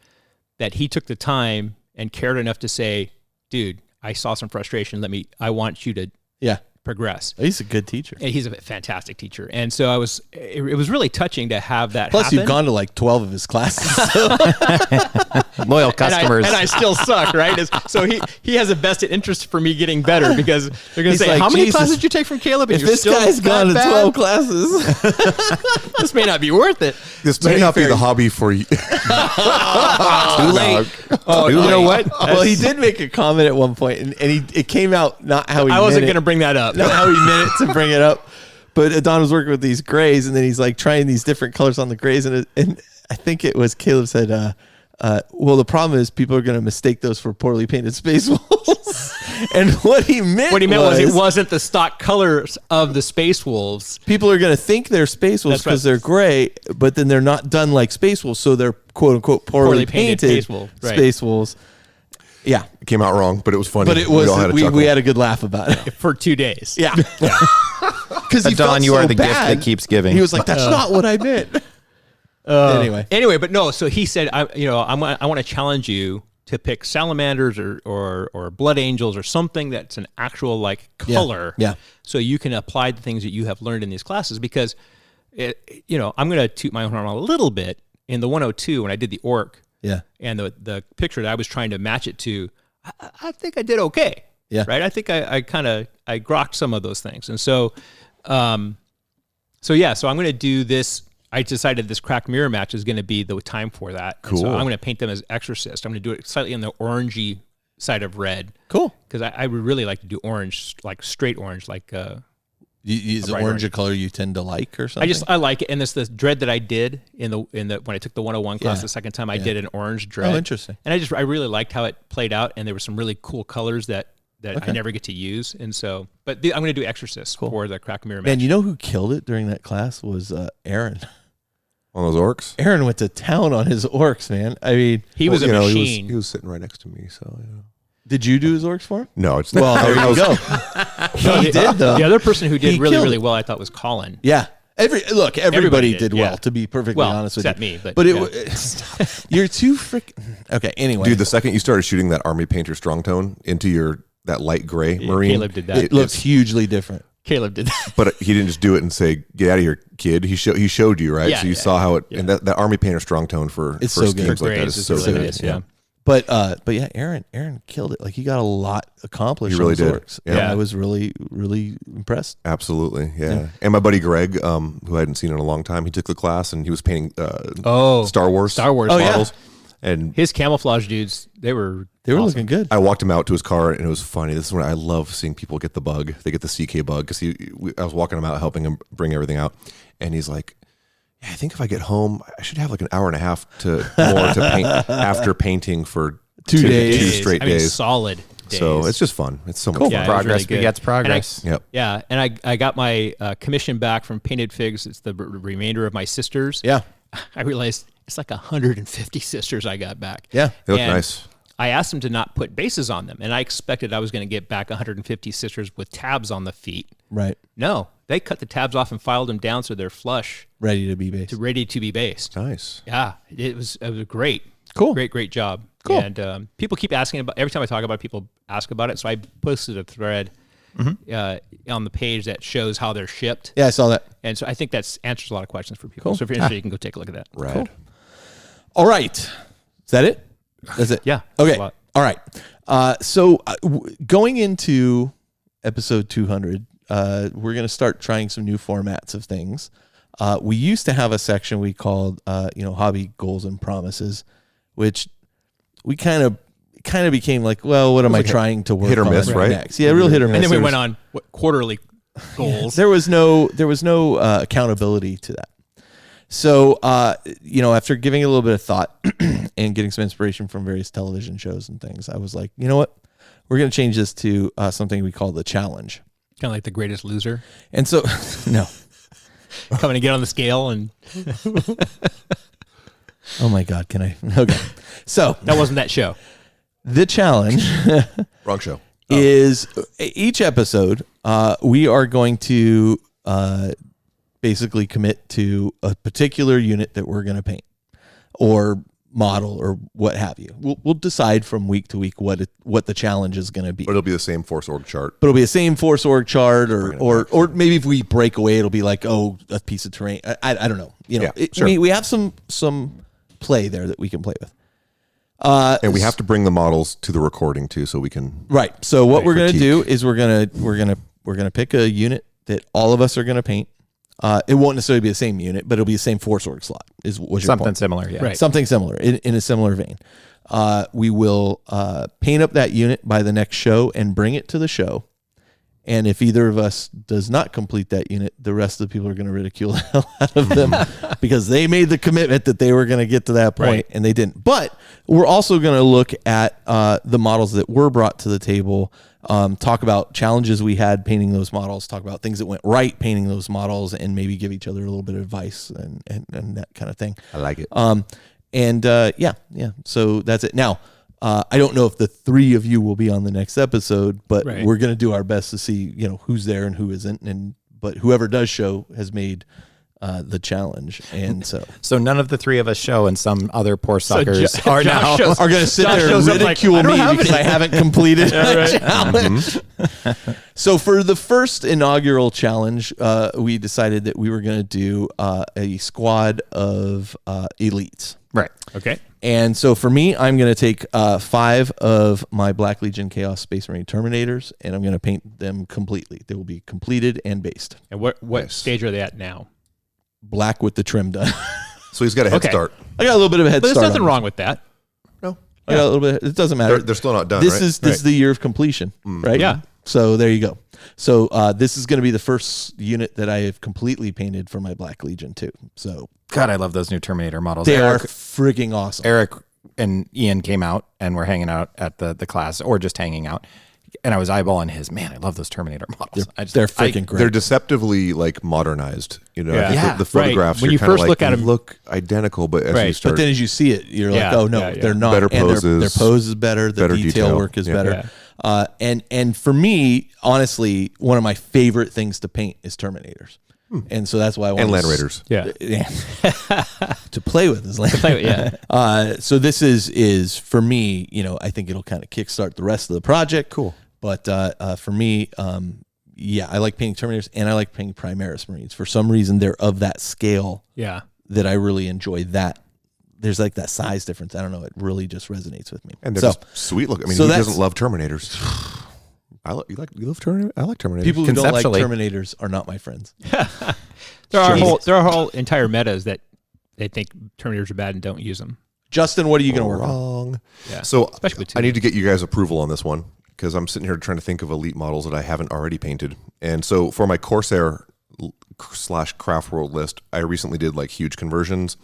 [SPEAKER 4] that he took the time and cared enough to say, "Dude, I saw some frustration. I want you to progress."
[SPEAKER 1] He's a good teacher.
[SPEAKER 4] And he's a fantastic teacher. And so it was really touching to have that
[SPEAKER 1] Plus,
[SPEAKER 4] happen.
[SPEAKER 1] you've gone to like 12 of his classes.
[SPEAKER 3] Loyal customers.
[SPEAKER 4] And I still suck, right? So he has a vested interest for me getting better, because they're going to
[SPEAKER 1] He's
[SPEAKER 4] say,
[SPEAKER 1] like,
[SPEAKER 4] "How many
[SPEAKER 1] Jesus,
[SPEAKER 4] classes did you take from Caleb? And
[SPEAKER 1] if
[SPEAKER 4] you're
[SPEAKER 1] this
[SPEAKER 4] still
[SPEAKER 1] guy's gone to
[SPEAKER 4] that
[SPEAKER 1] 12
[SPEAKER 4] bad?
[SPEAKER 1] classes,
[SPEAKER 4] This may not be worth it."
[SPEAKER 2] This may not be the hobby for you.
[SPEAKER 3] Too late.
[SPEAKER 4] Oh,
[SPEAKER 1] you know what?
[SPEAKER 4] That's-
[SPEAKER 1] Well, he did make a comment at one point, and it came out not how he
[SPEAKER 4] I
[SPEAKER 1] meant
[SPEAKER 4] wasn't
[SPEAKER 1] it.
[SPEAKER 4] going to bring that up.
[SPEAKER 1] Not how he meant it to bring it up. But Adon was working with these grays, and then he's like trying these different colors on the grays, and I think it was Caleb said, well, the problem is people are going to mistake those for poorly painted Space Wolves. And what he meant was
[SPEAKER 4] it wasn't the stock colors of the Space Wolves.
[SPEAKER 1] people are going to think they're Space Wolves
[SPEAKER 4] That's right.
[SPEAKER 1] because they're gray, but then they're not done like Space Wolves, so they're quote unquote poorly painted
[SPEAKER 4] Space Wolf, right.
[SPEAKER 1] Space Wolves. Yeah,
[SPEAKER 2] It came out wrong, but it was funny.
[SPEAKER 1] but it was
[SPEAKER 2] all had a
[SPEAKER 1] we
[SPEAKER 2] chuckle.
[SPEAKER 1] had a good laugh about it.
[SPEAKER 4] For 2 days.
[SPEAKER 1] Yeah, because
[SPEAKER 3] Adon, you are the gift that keeps giving.
[SPEAKER 1] He was like, "That's not what I meant." Anyway,
[SPEAKER 4] but no. So he said, I want to challenge you to pick salamanders or blood angels or something that's an actual like color.
[SPEAKER 1] Yeah.
[SPEAKER 4] So you can apply the things that you have learned in these classes, because I'm going to toot my own horn a little bit. In the 102, when I did the orc, and the picture that I was trying to match it to, I think I did okay.
[SPEAKER 1] Yeah.
[SPEAKER 4] Right. I think I grokked some of those things, and so I'm going to do this I decided this cracked mirror match is going to be the time for that. And so
[SPEAKER 2] Cool.
[SPEAKER 4] I'm going to paint them as Exorcist. I'm going to do it slightly on the orangey side of red.
[SPEAKER 1] Cool.
[SPEAKER 4] Because I would really like to do orange, like straight orange, like
[SPEAKER 1] Is
[SPEAKER 4] bright
[SPEAKER 1] orange a
[SPEAKER 4] orange.
[SPEAKER 1] color you tend to like or something?
[SPEAKER 4] I like it, and it's the dread that I did in the when I took the 101 class
[SPEAKER 1] Yeah.
[SPEAKER 4] the second time. I did an orange dread.
[SPEAKER 1] Oh, interesting.
[SPEAKER 4] And I really liked how it played out, and there were some really cool colors that I never get to use, and so. But I'm going to do Exorcist for the crack mirror match.
[SPEAKER 1] Man, you know who killed it during that class was Aaron.
[SPEAKER 2] On those orcs.
[SPEAKER 1] Aaron went to town on his orcs, man. I mean,
[SPEAKER 4] he was a
[SPEAKER 2] you know,
[SPEAKER 4] machine.
[SPEAKER 2] He was sitting right next to me, so yeah.
[SPEAKER 1] did you do his orcs for him?
[SPEAKER 2] No, it's
[SPEAKER 1] Well, there you go. He did though.
[SPEAKER 4] The other person who did
[SPEAKER 1] He
[SPEAKER 4] really,
[SPEAKER 1] killed
[SPEAKER 4] really
[SPEAKER 1] it.
[SPEAKER 4] well, I thought, was Colin.
[SPEAKER 1] Yeah. Everybody
[SPEAKER 4] Everybody
[SPEAKER 1] did
[SPEAKER 4] did,
[SPEAKER 1] well,
[SPEAKER 4] yeah.
[SPEAKER 1] to be perfectly
[SPEAKER 4] Well,
[SPEAKER 1] honest with
[SPEAKER 4] except
[SPEAKER 1] you.
[SPEAKER 4] me, but
[SPEAKER 1] it
[SPEAKER 4] yeah.
[SPEAKER 1] was you're too freaking okay. Anyway,
[SPEAKER 2] Dude, the second you started shooting that army painter strong tone into that light gray marine,
[SPEAKER 4] Caleb did that.
[SPEAKER 1] it looks hugely different.
[SPEAKER 4] Caleb did that.
[SPEAKER 2] but he didn't just do it and say, "Get out of here, kid." He showed you, right?
[SPEAKER 4] Yeah,
[SPEAKER 2] so you
[SPEAKER 4] yeah,
[SPEAKER 2] saw how it
[SPEAKER 4] yeah.
[SPEAKER 2] and that army painter strong tone for
[SPEAKER 1] It's
[SPEAKER 2] for
[SPEAKER 1] so good.
[SPEAKER 2] schemes
[SPEAKER 4] For
[SPEAKER 2] like that
[SPEAKER 4] grays
[SPEAKER 2] is
[SPEAKER 4] is
[SPEAKER 2] so
[SPEAKER 4] really
[SPEAKER 2] good.
[SPEAKER 4] nice, yeah.
[SPEAKER 1] But yeah, Aaron killed it. Like he got a lot accomplished.
[SPEAKER 2] He really
[SPEAKER 1] on his
[SPEAKER 2] did.
[SPEAKER 1] orcs.
[SPEAKER 2] Yeah.
[SPEAKER 1] And I was really, really impressed.
[SPEAKER 2] Absolutely, yeah. And my buddy Greg, who I hadn't seen in a long time, he took the class and he was painting Star Wars
[SPEAKER 1] Oh, yeah.
[SPEAKER 2] models. And
[SPEAKER 4] His camouflage dudes, they were awesome.
[SPEAKER 1] looking good.
[SPEAKER 2] I walked him out to his car, and it was funny. This is when I love seeing people get the bug. They get the CK bug because I was walking him out, helping him bring everything out, and he's like, "Yeah, I think if I get home, I should have like an hour and a half to paint after painting for
[SPEAKER 1] 2 days.
[SPEAKER 2] two straight
[SPEAKER 4] I mean,
[SPEAKER 2] days."
[SPEAKER 4] solid days.
[SPEAKER 2] So it's just fun. It's so much
[SPEAKER 1] Cool.
[SPEAKER 2] fun.
[SPEAKER 4] Yeah, it was
[SPEAKER 3] Progress
[SPEAKER 4] really good.
[SPEAKER 3] begets progress.
[SPEAKER 2] Yep.
[SPEAKER 4] Yeah, and I got my commission back from Painted Figs. It's the remainder of my sisters.
[SPEAKER 1] Yeah.
[SPEAKER 4] I realized it's like 150 sisters I got back.
[SPEAKER 1] Yeah.
[SPEAKER 2] They look
[SPEAKER 4] And
[SPEAKER 2] nice.
[SPEAKER 4] I asked them to not put bases on them, and I expected I was going to get back 150 sisters with tabs on the feet.
[SPEAKER 1] Right.
[SPEAKER 4] No, they cut the tabs off and filed them down so they're flush,
[SPEAKER 1] Ready to be based.
[SPEAKER 4] ready to be based.
[SPEAKER 2] Nice.
[SPEAKER 4] Yeah, it was great.
[SPEAKER 1] Cool.
[SPEAKER 4] Great job.
[SPEAKER 1] Cool.
[SPEAKER 4] And people keep asking about, every time I talk about it, people ask about it. So I posted a thread on the page that shows how they're shipped.
[SPEAKER 1] Yeah, I saw that.
[SPEAKER 4] And so I think that answers a lot of questions for people. So if you're interested, you can go take a look at that.
[SPEAKER 2] Rad.
[SPEAKER 1] All right. Is that it? That's it.
[SPEAKER 4] Yeah.
[SPEAKER 1] Okay.
[SPEAKER 4] That's a lot.
[SPEAKER 1] All right. So going into episode 200, we're going to start trying some new formats of things. We used to have a section we called, hobby goals and promises, which we kind of became like, well, what am I
[SPEAKER 2] like a
[SPEAKER 1] trying to work
[SPEAKER 2] hit or miss,
[SPEAKER 1] on
[SPEAKER 2] right?
[SPEAKER 1] next? Yeah, real hit or miss.
[SPEAKER 4] And then we
[SPEAKER 1] There
[SPEAKER 4] went
[SPEAKER 1] was-
[SPEAKER 4] on quarterly goals.
[SPEAKER 1] There was no accountability to that. So, after giving it a little bit of thought and getting some inspiration from various television shows and things, I was like, you know what? We're going to change this to something we call the challenge.
[SPEAKER 4] Kind of like The Greatest Loser.
[SPEAKER 1] And so, no.
[SPEAKER 4] Coming to get on the scale. And
[SPEAKER 1] Oh my God, can I? Okay. So,
[SPEAKER 4] that wasn't that show.
[SPEAKER 1] the challenge
[SPEAKER 2] Wrong show.
[SPEAKER 1] is each episode, we are going to basically commit to a particular unit that we're going to paint or model or what have you. We'll decide from week to week what the challenge is going to be.
[SPEAKER 2] But it'll be the same force org chart.
[SPEAKER 1] But it'll be the same force org chart,
[SPEAKER 2] Bring it
[SPEAKER 1] or
[SPEAKER 2] back.
[SPEAKER 1] maybe if we break away, it'll be like, a piece of terrain. I don't know.
[SPEAKER 2] Yeah, sure.
[SPEAKER 1] We have some play there that we can play with.
[SPEAKER 2] And we have to bring the models to the recording too, so we can.
[SPEAKER 1] Right. So what we're gonna
[SPEAKER 2] critique.
[SPEAKER 1] do is we're gonna pick a unit that all of us are gonna paint. It won't necessarily be the same unit, but it'll be the same force org slot. Was your
[SPEAKER 3] Something
[SPEAKER 1] point.
[SPEAKER 3] similar, yeah.
[SPEAKER 4] Right.
[SPEAKER 1] Something similar in a similar vein. We will paint up that unit by the next show and bring it to the show. And if either of us does not complete that unit, the rest of the people are going to ridicule the hell out of them because they made the commitment that they were going to get to that point
[SPEAKER 4] Right.
[SPEAKER 1] and they didn't. But we're also going to look at the models that were brought to the table, talk about challenges we had painting those models, talk about things that went right painting those models, and maybe give each other a little bit of advice and that kind of thing.
[SPEAKER 2] I like it.
[SPEAKER 1] Yeah. So that's it. Now, I don't know if the three of you will be on the next episode, but
[SPEAKER 4] Right.
[SPEAKER 1] we're going to do our best to see, who's there and who isn't. But whoever does show has made the challenge. And so
[SPEAKER 3] So none of the three of us show, and some other poor suckers
[SPEAKER 4] Jo-
[SPEAKER 3] are
[SPEAKER 4] Josh
[SPEAKER 3] now.
[SPEAKER 4] shows-
[SPEAKER 1] are going to sit
[SPEAKER 4] Josh
[SPEAKER 1] there and
[SPEAKER 4] shows up like,
[SPEAKER 1] ridicule
[SPEAKER 4] "I don't
[SPEAKER 1] me
[SPEAKER 4] have
[SPEAKER 1] because
[SPEAKER 4] any."
[SPEAKER 1] I haven't completed the challenge. So for the first inaugural challenge, we decided that we were going to do a squad of elites.
[SPEAKER 3] Right.
[SPEAKER 4] Okay.
[SPEAKER 1] And so for me, I'm going to take 5 of my Black Legion Chaos Space Marine Terminators, and I'm going to paint them completely. They will be completed and based.
[SPEAKER 4] And what
[SPEAKER 2] Nice.
[SPEAKER 4] stage are they at now?
[SPEAKER 1] black with the trim done.
[SPEAKER 2] So he's got a head start.
[SPEAKER 1] I got a little bit of a head
[SPEAKER 4] But
[SPEAKER 1] start.
[SPEAKER 4] there's nothing wrong with that.
[SPEAKER 2] No.
[SPEAKER 1] I got a little bit. It doesn't matter.
[SPEAKER 2] They're still not done,
[SPEAKER 1] This
[SPEAKER 2] right?
[SPEAKER 1] is the year of completion, right?
[SPEAKER 4] Yeah.
[SPEAKER 1] So there you go. So this is going to be the first unit that I have completely painted for my Black Legion too. So
[SPEAKER 3] God, I love those new Terminator models.
[SPEAKER 1] they are freaking awesome.
[SPEAKER 3] Eric and Ian came out and were hanging out at the class, or just hanging out. And I was eyeballing his. Man, I love those Terminator models.
[SPEAKER 1] They're freaking great.
[SPEAKER 2] They're deceptively like modernized. You know, I think
[SPEAKER 3] Yeah.
[SPEAKER 2] the photographs
[SPEAKER 4] When
[SPEAKER 2] you're
[SPEAKER 4] you
[SPEAKER 2] kinda
[SPEAKER 4] first
[SPEAKER 2] like,
[SPEAKER 4] look at
[SPEAKER 2] they
[SPEAKER 4] them-
[SPEAKER 2] look identical, but as you start,
[SPEAKER 1] But then as you see it, you're like,
[SPEAKER 4] Yeah,
[SPEAKER 1] oh no,
[SPEAKER 4] yeah, yeah.
[SPEAKER 1] they're not.
[SPEAKER 2] Better
[SPEAKER 1] And
[SPEAKER 2] poses,
[SPEAKER 1] their pose is better. The
[SPEAKER 2] better
[SPEAKER 1] detail
[SPEAKER 2] detail.
[SPEAKER 1] work is
[SPEAKER 2] Yeah.
[SPEAKER 1] better. And for me, honestly, one of my favorite things to paint is Terminators. And so that's why I want
[SPEAKER 2] and Land Raiders.
[SPEAKER 4] Yeah.
[SPEAKER 1] to play with is Land
[SPEAKER 4] Play with- yeah.
[SPEAKER 1] So this is for me, I think it'll kind of kickstart the rest of the project.
[SPEAKER 2] Cool.
[SPEAKER 1] But for me, I like painting Terminators and I like painting Primaris Marines. For some reason, they're of that scale
[SPEAKER 4] Yeah.
[SPEAKER 1] that I really enjoy. That there's like that size difference. I don't know. It really just resonates with me.
[SPEAKER 2] And they're just sweet looking. I mean,
[SPEAKER 1] so
[SPEAKER 2] who
[SPEAKER 1] that's-
[SPEAKER 2] doesn't love Terminators? You love Terminator? I like Terminators.
[SPEAKER 1] People who don't like
[SPEAKER 3] Conceptually.
[SPEAKER 1] Terminators are not my friends.
[SPEAKER 4] There are whole entire metas that they think Terminators are bad and don't use them.
[SPEAKER 1] Justin, what are you going to work on?
[SPEAKER 2] Wrong.
[SPEAKER 4] Yeah.
[SPEAKER 2] So
[SPEAKER 4] Especially with two.
[SPEAKER 2] I need to get you guys approval on this one because I'm sitting here trying to think of elite models that I haven't already painted. And so for my Corsair / Craft World list, I recently did like huge conversions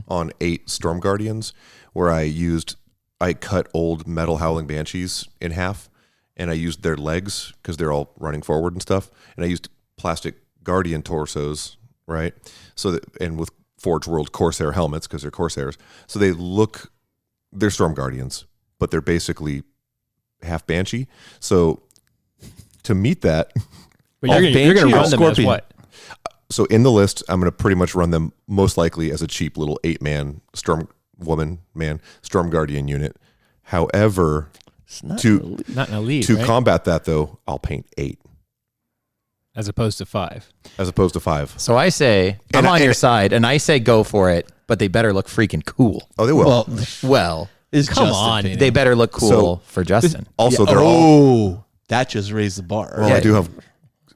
[SPEAKER 2] on 8 Storm Guardians where I cut old metal Howling Banshees in half and I used their legs because they're all running forward and stuff. And I used plastic Guardian torsos, right? So that, and with Forge World Corsair helmets because they're Corsairs. So they're Storm Guardians, but they're basically half Banshee. So to meet that,
[SPEAKER 4] But you're going
[SPEAKER 1] Banshee
[SPEAKER 4] to
[SPEAKER 1] or
[SPEAKER 4] run them as
[SPEAKER 1] Scorpion?
[SPEAKER 4] what?
[SPEAKER 2] so in the list, I'm going to pretty much run them most likely as a cheap little 8-man Storm Guardian unit. However,
[SPEAKER 1] It's not
[SPEAKER 2] to
[SPEAKER 4] Not an elite,
[SPEAKER 2] to
[SPEAKER 4] right?
[SPEAKER 2] combat that though, I'll paint 8
[SPEAKER 4] As opposed to 5.
[SPEAKER 2] as opposed to 5.
[SPEAKER 3] So I say, I'm on your side, and I say go for it, but they better look freaking cool.
[SPEAKER 2] Oh, they will.
[SPEAKER 1] well.
[SPEAKER 3] Well,
[SPEAKER 1] Is
[SPEAKER 4] Come
[SPEAKER 1] Justin
[SPEAKER 4] on.
[SPEAKER 1] painting?
[SPEAKER 3] they better look cool
[SPEAKER 2] So-
[SPEAKER 3] for Justin.
[SPEAKER 2] Also, they're all.
[SPEAKER 1] that just raised the bar.
[SPEAKER 2] Well, I do have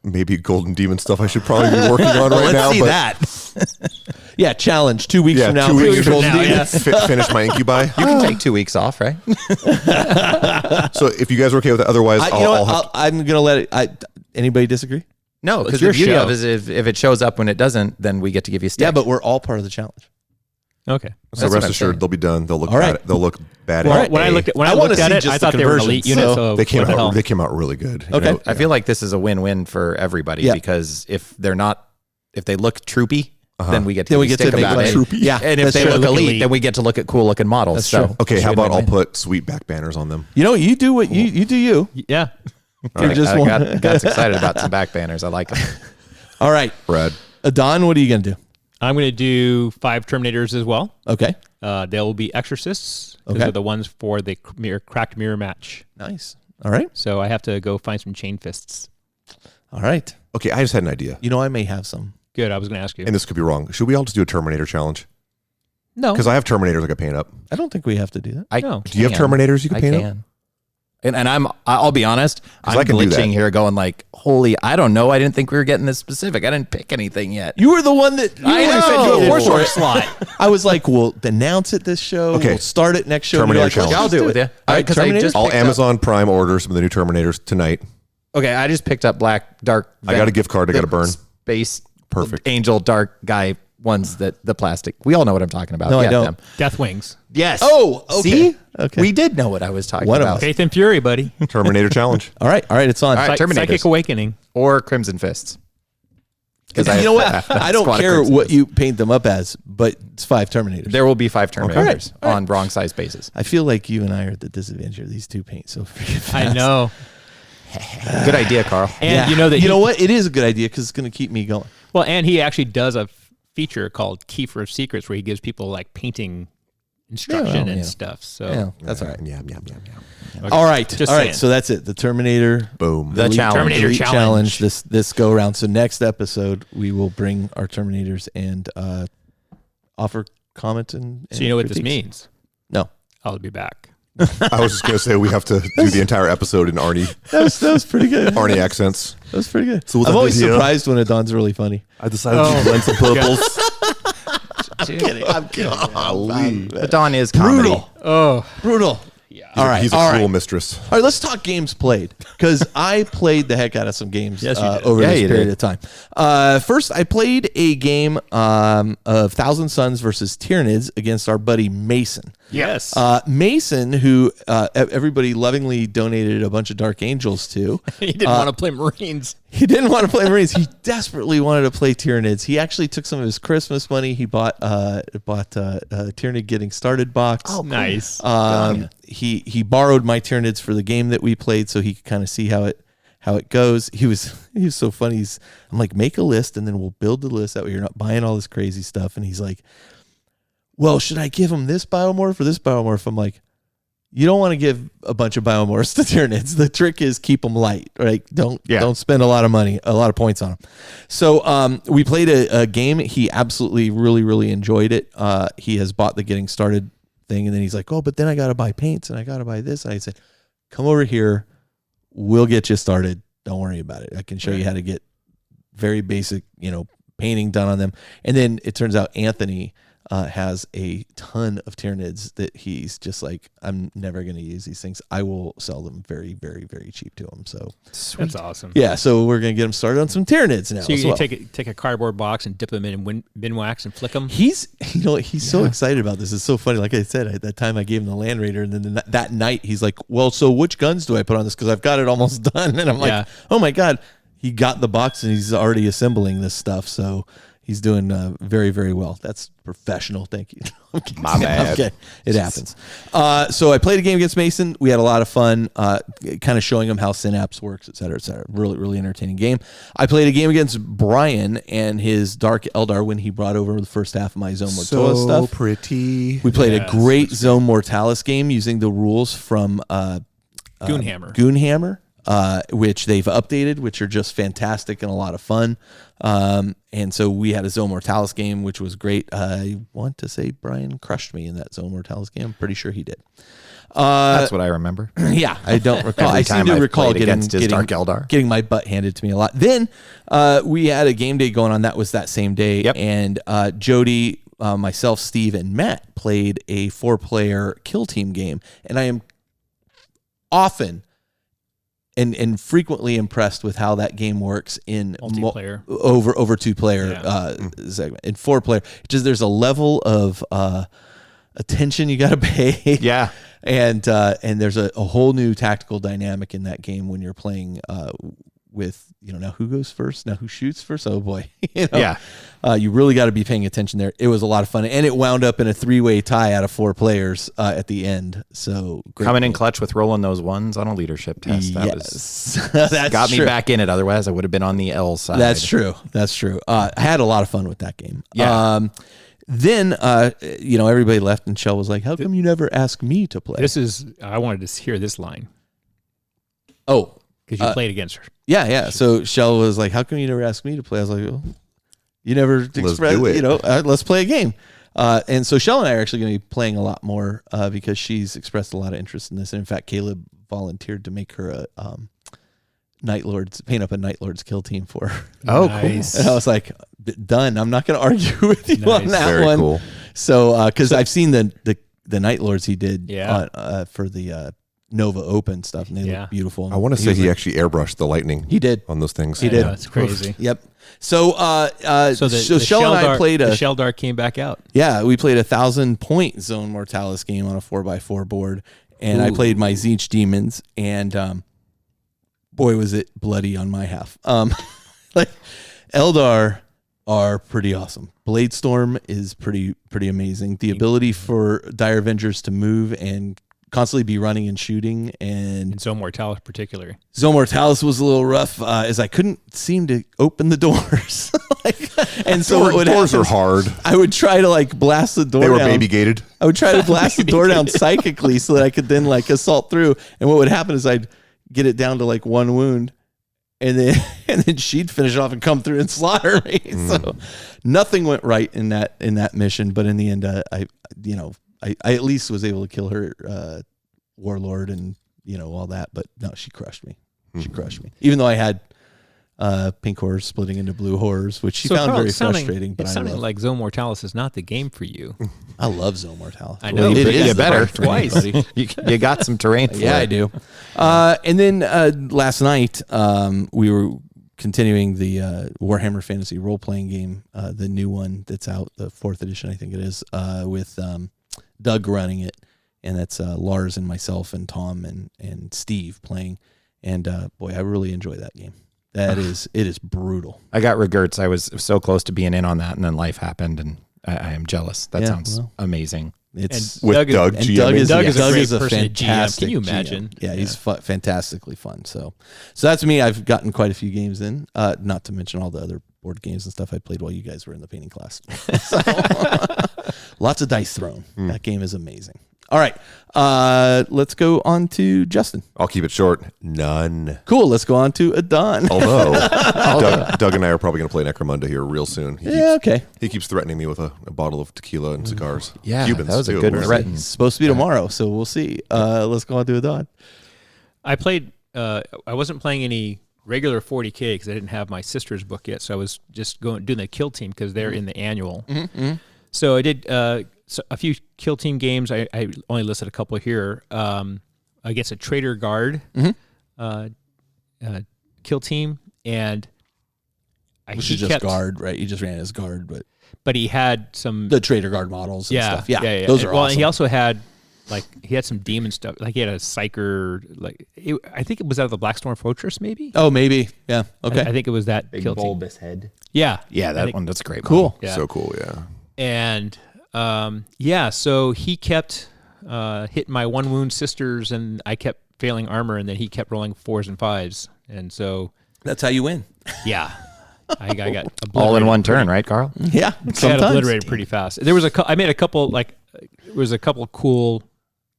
[SPEAKER 2] maybe Golden Demon stuff I should probably be working on right
[SPEAKER 3] Let's
[SPEAKER 2] now.
[SPEAKER 3] see
[SPEAKER 2] but
[SPEAKER 3] that.
[SPEAKER 1] Yeah, challenge 2 weeks from now.
[SPEAKER 2] 2
[SPEAKER 1] paint
[SPEAKER 2] weeks
[SPEAKER 1] your
[SPEAKER 2] from
[SPEAKER 1] Golden
[SPEAKER 2] now,
[SPEAKER 1] Demon.
[SPEAKER 2] finish my Incubi.
[SPEAKER 3] You can take 2 weeks off, right?
[SPEAKER 2] So if you guys are okay with it, otherwise,
[SPEAKER 1] You know
[SPEAKER 2] I'll
[SPEAKER 1] what?
[SPEAKER 2] have
[SPEAKER 1] I'm going to let it. Anybody disagree?
[SPEAKER 3] No,
[SPEAKER 4] It's
[SPEAKER 3] because the
[SPEAKER 4] your
[SPEAKER 3] beauty
[SPEAKER 4] show.
[SPEAKER 3] of it is if it shows up when it doesn't, then we get to give you sticks.
[SPEAKER 1] Yeah, but we're all part of the challenge.
[SPEAKER 4] Okay.
[SPEAKER 2] so
[SPEAKER 3] That's what
[SPEAKER 2] rest
[SPEAKER 3] I'm
[SPEAKER 2] assured
[SPEAKER 3] saying.
[SPEAKER 2] they'll be done. They'll look
[SPEAKER 1] All right.
[SPEAKER 2] bad. They'll look bad.
[SPEAKER 4] Well,
[SPEAKER 2] at
[SPEAKER 4] when I
[SPEAKER 2] A.
[SPEAKER 4] looked at
[SPEAKER 1] I wanna
[SPEAKER 4] at
[SPEAKER 1] see
[SPEAKER 4] it,
[SPEAKER 1] just
[SPEAKER 4] I
[SPEAKER 1] the
[SPEAKER 4] thought they were an elite
[SPEAKER 1] conversions,
[SPEAKER 4] unit.
[SPEAKER 1] so
[SPEAKER 4] So
[SPEAKER 2] they came
[SPEAKER 4] what the hell?
[SPEAKER 2] out. They came out really good. you
[SPEAKER 1] Okay.
[SPEAKER 2] know?
[SPEAKER 3] I feel like this is a win-win for everybody
[SPEAKER 1] Yeah.
[SPEAKER 3] because if they look troopy, then we get to
[SPEAKER 1] Then we
[SPEAKER 3] give you
[SPEAKER 1] get to
[SPEAKER 3] stick
[SPEAKER 1] make
[SPEAKER 3] about
[SPEAKER 1] like
[SPEAKER 3] it.
[SPEAKER 1] troopy. Yeah,
[SPEAKER 3] And if
[SPEAKER 1] that's
[SPEAKER 3] they
[SPEAKER 1] true.
[SPEAKER 3] look elite,
[SPEAKER 4] elite.
[SPEAKER 3] then we get to look at cool looking models.
[SPEAKER 1] That's
[SPEAKER 3] so
[SPEAKER 1] true.
[SPEAKER 2] Okay,
[SPEAKER 3] it's
[SPEAKER 2] how
[SPEAKER 3] a
[SPEAKER 2] about I'll
[SPEAKER 3] win-win.
[SPEAKER 2] put sweet back banners on them?
[SPEAKER 1] You know, you do what you do. You.
[SPEAKER 4] Yeah.
[SPEAKER 1] You're just
[SPEAKER 3] I
[SPEAKER 1] one.
[SPEAKER 3] got excited about some back banners. I like it.
[SPEAKER 1] All right,
[SPEAKER 2] Brad.
[SPEAKER 1] Don, what are you going to do?
[SPEAKER 4] I'm going to do 5 Terminators as well.
[SPEAKER 1] Okay,
[SPEAKER 4] They will be Exorcists because
[SPEAKER 1] Okay.
[SPEAKER 4] they're the ones for the cracked mirror match.
[SPEAKER 1] nice. All right,
[SPEAKER 4] So I have to go find some chain fists.
[SPEAKER 1] all right.
[SPEAKER 2] Okay, I just had an idea,
[SPEAKER 1] You know, I may have some.
[SPEAKER 4] Good. I was going to ask you.
[SPEAKER 2] and this could be wrong. Should we all just do a Terminator challenge?
[SPEAKER 1] No,
[SPEAKER 2] Because I have Terminators I can paint up.
[SPEAKER 1] I don't think we have to do that.
[SPEAKER 3] I
[SPEAKER 4] No.
[SPEAKER 2] Do you have Terminators you can
[SPEAKER 3] I
[SPEAKER 2] paint up?
[SPEAKER 3] can. And I'll be honest, I'm
[SPEAKER 2] I can do that.
[SPEAKER 3] glitching here going like, holy, I don't know. I didn't think we were getting this specific. I didn't pick anything yet.
[SPEAKER 1] You were the one that
[SPEAKER 3] I
[SPEAKER 1] you
[SPEAKER 3] know.
[SPEAKER 1] said do a
[SPEAKER 3] Force
[SPEAKER 1] for
[SPEAKER 3] Orc
[SPEAKER 1] it.
[SPEAKER 4] slot.
[SPEAKER 1] I was like, we'll announce it this show.
[SPEAKER 2] Okay.
[SPEAKER 1] We'll start it next show.
[SPEAKER 2] Terminator
[SPEAKER 1] You're like,
[SPEAKER 2] challenge.
[SPEAKER 1] let's
[SPEAKER 3] I'll
[SPEAKER 1] just
[SPEAKER 3] do it with you.
[SPEAKER 1] All right,
[SPEAKER 3] 'Cause I
[SPEAKER 1] Terminator.
[SPEAKER 3] just-
[SPEAKER 2] I'll
[SPEAKER 3] picked up-
[SPEAKER 2] Amazon Prime order some of the new Terminators tonight.
[SPEAKER 3] Okay, I just picked up black, dark.
[SPEAKER 2] I got a gift card I gotta burn.
[SPEAKER 3] Space,
[SPEAKER 2] Perfect.
[SPEAKER 3] angel, dark guy ones that the plastic. We all know what I'm talking about.
[SPEAKER 1] No, I
[SPEAKER 3] Get
[SPEAKER 1] don't.
[SPEAKER 3] them.
[SPEAKER 4] Death Wings.
[SPEAKER 3] Yes.
[SPEAKER 1] Oh, okay.
[SPEAKER 3] See?
[SPEAKER 1] Okay.
[SPEAKER 3] We did know what I was talking
[SPEAKER 1] One of
[SPEAKER 3] about.
[SPEAKER 1] us.
[SPEAKER 4] Faith and Fury, buddy.
[SPEAKER 2] Terminator challenge.
[SPEAKER 1] All right, it's on.
[SPEAKER 3] All right, Terminators.
[SPEAKER 4] Psychic Awakening.
[SPEAKER 3] Or Crimson Fists.
[SPEAKER 1] You know what? I don't
[SPEAKER 3] Squad of
[SPEAKER 1] care
[SPEAKER 3] Crimson
[SPEAKER 1] what
[SPEAKER 3] Fists.
[SPEAKER 1] you paint them up as, but it's 5 Terminators.
[SPEAKER 3] There will be 5 Terminators
[SPEAKER 1] All right.
[SPEAKER 3] on wrong size bases.
[SPEAKER 1] I feel like you and I are at the disadvantage of these two paint so freaking fast.
[SPEAKER 4] I know.
[SPEAKER 3] Good idea, Carl.
[SPEAKER 4] And
[SPEAKER 1] Yeah.
[SPEAKER 4] you know that
[SPEAKER 1] you know what? It is a good idea because it's going to keep me going.
[SPEAKER 4] Well, and he actually does a feature called Kiefer of Secrets where he gives people like painting instruction and stuff. So
[SPEAKER 1] Yeah, that's all right.
[SPEAKER 2] Yeah.
[SPEAKER 1] All right,
[SPEAKER 4] Just
[SPEAKER 1] all right.
[SPEAKER 4] saying.
[SPEAKER 1] So that's it. The Terminator,
[SPEAKER 2] Boom.
[SPEAKER 3] The
[SPEAKER 1] Elite-
[SPEAKER 3] challenge.
[SPEAKER 4] Terminator
[SPEAKER 1] Elite
[SPEAKER 4] challenge.
[SPEAKER 1] This go around. So next episode we will bring our Terminators and offer comment and.
[SPEAKER 4] So you know what this
[SPEAKER 1] critiques.
[SPEAKER 4] means?
[SPEAKER 1] No,
[SPEAKER 4] I'll be back.
[SPEAKER 2] I was just gonna say we have to do the entire episode in Arnie
[SPEAKER 1] that was pretty good.
[SPEAKER 2] accents.
[SPEAKER 1] That was pretty good.
[SPEAKER 2] So what's
[SPEAKER 1] I'm
[SPEAKER 2] up
[SPEAKER 1] always
[SPEAKER 2] with you?
[SPEAKER 1] surprised when Adon's really funny.
[SPEAKER 2] I decided to blend some purples.
[SPEAKER 1] I'm kidding.
[SPEAKER 3] But Dawn is comedy.
[SPEAKER 1] Brutal.
[SPEAKER 4] Oh,
[SPEAKER 1] Brutal. All right.
[SPEAKER 2] He's a
[SPEAKER 1] all
[SPEAKER 2] cruel
[SPEAKER 1] right.
[SPEAKER 2] mistress.
[SPEAKER 1] All right, let's talk games played because I played the heck out of some games
[SPEAKER 4] Yes, you did.
[SPEAKER 1] over
[SPEAKER 3] Yeah,
[SPEAKER 1] this
[SPEAKER 3] you
[SPEAKER 1] period
[SPEAKER 3] did.
[SPEAKER 1] of time. First, I played a game of Thousand Suns versus Tyranids against our buddy Mason.
[SPEAKER 4] yes.
[SPEAKER 1] Mason, who everybody lovingly donated a bunch of Dark Angels to.
[SPEAKER 4] He didn't want to play Marines.
[SPEAKER 1] He didn't want to play Marines. He desperately wanted to play Tyranids. He actually took some of his Christmas money. He bought a Tyranid Getting Started box.
[SPEAKER 4] Oh, nice.
[SPEAKER 1] He borrowed my Tyranids for the game that we played, so he could kind of see how it goes. He was so funny. I'm like, make a list, and then we'll build the list. That way, you're not buying all this crazy stuff. And he's like, well, should I give him this biomorph or this biomorph? I'm like, you don't want to give a bunch of biomorphs to Tyranids. The trick is keep them light, right? Don't spend a lot of money, a lot of points on them. So we played a game. He absolutely really, really enjoyed it. He has bought the Getting Started thing, and then he's like, oh, but then I got to buy paints and I got to buy this. And I said, come over here. We'll get you started. Don't worry about it. I can show you how to get very basic, painting done on them. And then it turns out Anthony has a ton of Tyranids that he's just like, I'm never going to use these things. I will sell them very, very, very cheap to him. So
[SPEAKER 4] That's awesome.
[SPEAKER 1] yeah, so we're going to get him started on some Tyranids now.
[SPEAKER 4] So you
[SPEAKER 1] as well.
[SPEAKER 4] take a cardboard box and dip them in bin wax and flick them.
[SPEAKER 1] He's so excited about this. It's so funny. Like I said, at that time I gave him the Land Raider, and then that night he's like, well, so which guns do I put on this? Because I've got it almost done. And I'm like, oh my God, he got the box and he's already assembling this stuff. So he's doing very, very well. That's professional. Thank you.
[SPEAKER 2] My bad.
[SPEAKER 1] Okay, it happens. So I played a game against Mason. We had a lot of fun, kind of showing him how Synapse works, et cetera, et cetera. Really, really entertaining game. I played a game against Brian and his Dark Eldar when he brought over the first half of my Zone Mortalis stuff.
[SPEAKER 2] So pretty.
[SPEAKER 1] We played a great Zone Mortalis game using the rules from Goonhammer. Which they've updated, which are just fantastic and a lot of fun. And so we had a Zone Mortalis game, which was great. I want to say Brian crushed me in that Zone Mortalis game. I'm pretty sure he did.
[SPEAKER 3] That's what I remember.
[SPEAKER 1] Yeah, I don't recall.
[SPEAKER 3] Every
[SPEAKER 1] I seem
[SPEAKER 3] time
[SPEAKER 1] to
[SPEAKER 3] I've
[SPEAKER 1] recall
[SPEAKER 3] played against his Dark Eldar.
[SPEAKER 1] getting my butt handed to me a lot. Then we had a game day going on. That was that same day.
[SPEAKER 3] Yep.
[SPEAKER 1] And Jody, myself, Steve, and Matt played a 4-player kill team game. And I am often and frequently impressed with how that game works in
[SPEAKER 4] Multiplayer.
[SPEAKER 1] over 2-player segment. In 4-player, just there's a level of attention you got to pay.
[SPEAKER 3] Yeah.
[SPEAKER 1] And there's a whole new tactical dynamic in that game when you're playing with, now who goes first, now who shoots first. Oh boy.
[SPEAKER 3] Yeah.
[SPEAKER 1] You really got to be paying attention there. It was a lot of fun, and it wound up in a 3-way tie out of 4 players at the end. So great
[SPEAKER 3] Coming in
[SPEAKER 1] game.
[SPEAKER 3] clutch with rolling those ones on a leadership test. That
[SPEAKER 1] Yes.
[SPEAKER 3] was
[SPEAKER 1] That's
[SPEAKER 3] got me
[SPEAKER 1] true.
[SPEAKER 3] back in it. Otherwise, I would have been on the L side.
[SPEAKER 1] That's true. I had a lot of fun with that game.
[SPEAKER 3] Yeah.
[SPEAKER 1] Then, everybody left, and Shell was like, how come you never ask me to play?
[SPEAKER 4] I wanted to hear this line
[SPEAKER 1] Oh,
[SPEAKER 4] because you played against her.
[SPEAKER 1] yeah. So Shell was like, how come you never ask me to play? I was like, well, you never expressed,
[SPEAKER 2] do it.
[SPEAKER 1] let's play a game. And so Shell and I are actually going to be playing a lot more because she's expressed a lot of interest in this. And in fact, Caleb volunteered to make her paint up a Night Lord's kill team for her.
[SPEAKER 3] Oh,
[SPEAKER 4] Nice.
[SPEAKER 1] And I was like, done. I'm not going to argue with you on that
[SPEAKER 2] Very
[SPEAKER 1] one.
[SPEAKER 2] cool.
[SPEAKER 1] So, because I've seen the Night Lords he did
[SPEAKER 4] Yeah.
[SPEAKER 1] for the Nova Open stuff, and they look beautiful.
[SPEAKER 2] I want to say
[SPEAKER 1] was
[SPEAKER 2] he
[SPEAKER 1] like-
[SPEAKER 2] actually airbrushed the lightning.
[SPEAKER 1] He did.
[SPEAKER 2] On those things.
[SPEAKER 1] He did.
[SPEAKER 4] That's crazy.
[SPEAKER 1] Yep. So,
[SPEAKER 4] So the
[SPEAKER 1] Shell and I played
[SPEAKER 4] the Sheldar came back out.
[SPEAKER 1] Yeah, we played 1,000-point Zone Mortalis game on a 4x4 board, and I played my Zeech Demons, and boy, was it bloody on my half. Like Eldar are pretty awesome. Bladestorm is pretty amazing. The ability for Dire Avengers to move and constantly be running and shooting, and
[SPEAKER 4] And Zone Mortalis particularly.
[SPEAKER 1] Zone Mortalis was a little rough as I couldn't seem to open the doors. And so what would
[SPEAKER 2] Doors
[SPEAKER 1] happen
[SPEAKER 2] are
[SPEAKER 1] is
[SPEAKER 2] hard.
[SPEAKER 1] I would try to blast the door
[SPEAKER 2] They were
[SPEAKER 1] down.
[SPEAKER 2] baby gated.
[SPEAKER 1] I would try to blast the door down psychically so that I could then assault through. And what would happen is I'd get it down to one wound, and then she'd finish off and come through and slaughter me. So nothing went right in that mission. But in the end, I at least was able to kill her Warlord and all that. But no, she crushed me. She crushed me. Even though I had pink horrors splitting into blue horrors, which she
[SPEAKER 4] So,
[SPEAKER 1] found
[SPEAKER 4] Carl,
[SPEAKER 1] very
[SPEAKER 4] it's sounding-
[SPEAKER 1] frustrating. But
[SPEAKER 4] It's
[SPEAKER 1] I
[SPEAKER 4] sounding
[SPEAKER 1] love.
[SPEAKER 4] like Zone Mortalis is not the game for you.
[SPEAKER 1] I love Zone Mortalis.
[SPEAKER 4] I know.
[SPEAKER 3] you,
[SPEAKER 1] it is
[SPEAKER 3] you
[SPEAKER 1] the
[SPEAKER 3] better
[SPEAKER 1] part for me,
[SPEAKER 3] twice.
[SPEAKER 1] buddy.
[SPEAKER 3] you got some terrain for
[SPEAKER 1] Yeah,
[SPEAKER 3] it.
[SPEAKER 1] I do. And then last night we were continuing the Warhammer Fantasy role playing game, the new one that's out, the 4th edition, I think it is, with Doug running it, and that's Lars and myself and Tom and Steve playing. And boy, I really enjoy that game. It is brutal.
[SPEAKER 3] I got regrets. I was so close to being in on that, and then life happened, and I am jealous. That
[SPEAKER 1] Yeah,
[SPEAKER 3] sounds
[SPEAKER 1] well.
[SPEAKER 3] amazing.
[SPEAKER 1] It's
[SPEAKER 2] With Doug
[SPEAKER 1] and
[SPEAKER 2] GMing.
[SPEAKER 1] Doug is,
[SPEAKER 4] Doug is a
[SPEAKER 1] Doug
[SPEAKER 4] great
[SPEAKER 1] is a
[SPEAKER 4] person to GM. Can
[SPEAKER 1] fantastic
[SPEAKER 4] you
[SPEAKER 1] GM.
[SPEAKER 4] imagine?
[SPEAKER 1] Yeah, he's fantastically fun. So that's me. I've gotten quite a few games in. Not to mention all the other board games and stuff I played while you guys were in the painting class. So, lots of dice thrown. That game is amazing. All right, let's go on to Justin.
[SPEAKER 2] I'll keep it short. None.
[SPEAKER 1] Cool. Let's go on to Adon.
[SPEAKER 2] Although Doug and I are probably going to play Necromunda here real soon.
[SPEAKER 1] Yeah. Okay.
[SPEAKER 2] He keeps threatening me with a bottle of tequila and cigars.
[SPEAKER 3] Yeah,
[SPEAKER 2] Cubans
[SPEAKER 3] that was a
[SPEAKER 2] too,
[SPEAKER 3] good
[SPEAKER 2] apparently.
[SPEAKER 3] threat.
[SPEAKER 1] It's supposed to be tomorrow, so we'll see. Let's go on to Adon.
[SPEAKER 4] I played. I wasn't playing any regular 40K because I didn't have my sister's book yet, so I was just doing the Kill Team because they're in the annual. So I did a few Kill Team games. I only listed a couple here. Against a Traitor Guard Kill Team, and
[SPEAKER 1] Which is just guard, right? You just ran as guard,
[SPEAKER 4] but he had some
[SPEAKER 1] the Trader Guard models and stuff. Yeah,
[SPEAKER 4] Those
[SPEAKER 1] those are
[SPEAKER 4] well,
[SPEAKER 1] awesome.
[SPEAKER 4] and he also had he had some demon stuff. Like he had a Psyker. I think it was out of the Blackstorm Fortress, maybe.
[SPEAKER 1] Oh, maybe. Yeah. Okay.
[SPEAKER 4] I think it was that Kill Team.
[SPEAKER 3] head.
[SPEAKER 4] Yeah,
[SPEAKER 3] Yeah,
[SPEAKER 4] I
[SPEAKER 3] that
[SPEAKER 4] think-
[SPEAKER 3] one. That's a great.
[SPEAKER 1] Cool.
[SPEAKER 3] model.
[SPEAKER 4] Yeah.
[SPEAKER 2] So cool, yeah.
[SPEAKER 4] And so he kept hitting my one wound sisters, and I kept failing armor, and then he kept rolling 4s and 5s, and so
[SPEAKER 1] That's how you win.
[SPEAKER 4] yeah, I got
[SPEAKER 3] All in
[SPEAKER 4] obliterated
[SPEAKER 3] one turn, right, Carl?
[SPEAKER 1] Yeah.
[SPEAKER 4] I got
[SPEAKER 1] Sometimes.
[SPEAKER 4] obliterated pretty fast. There was I made a couple there was a couple cool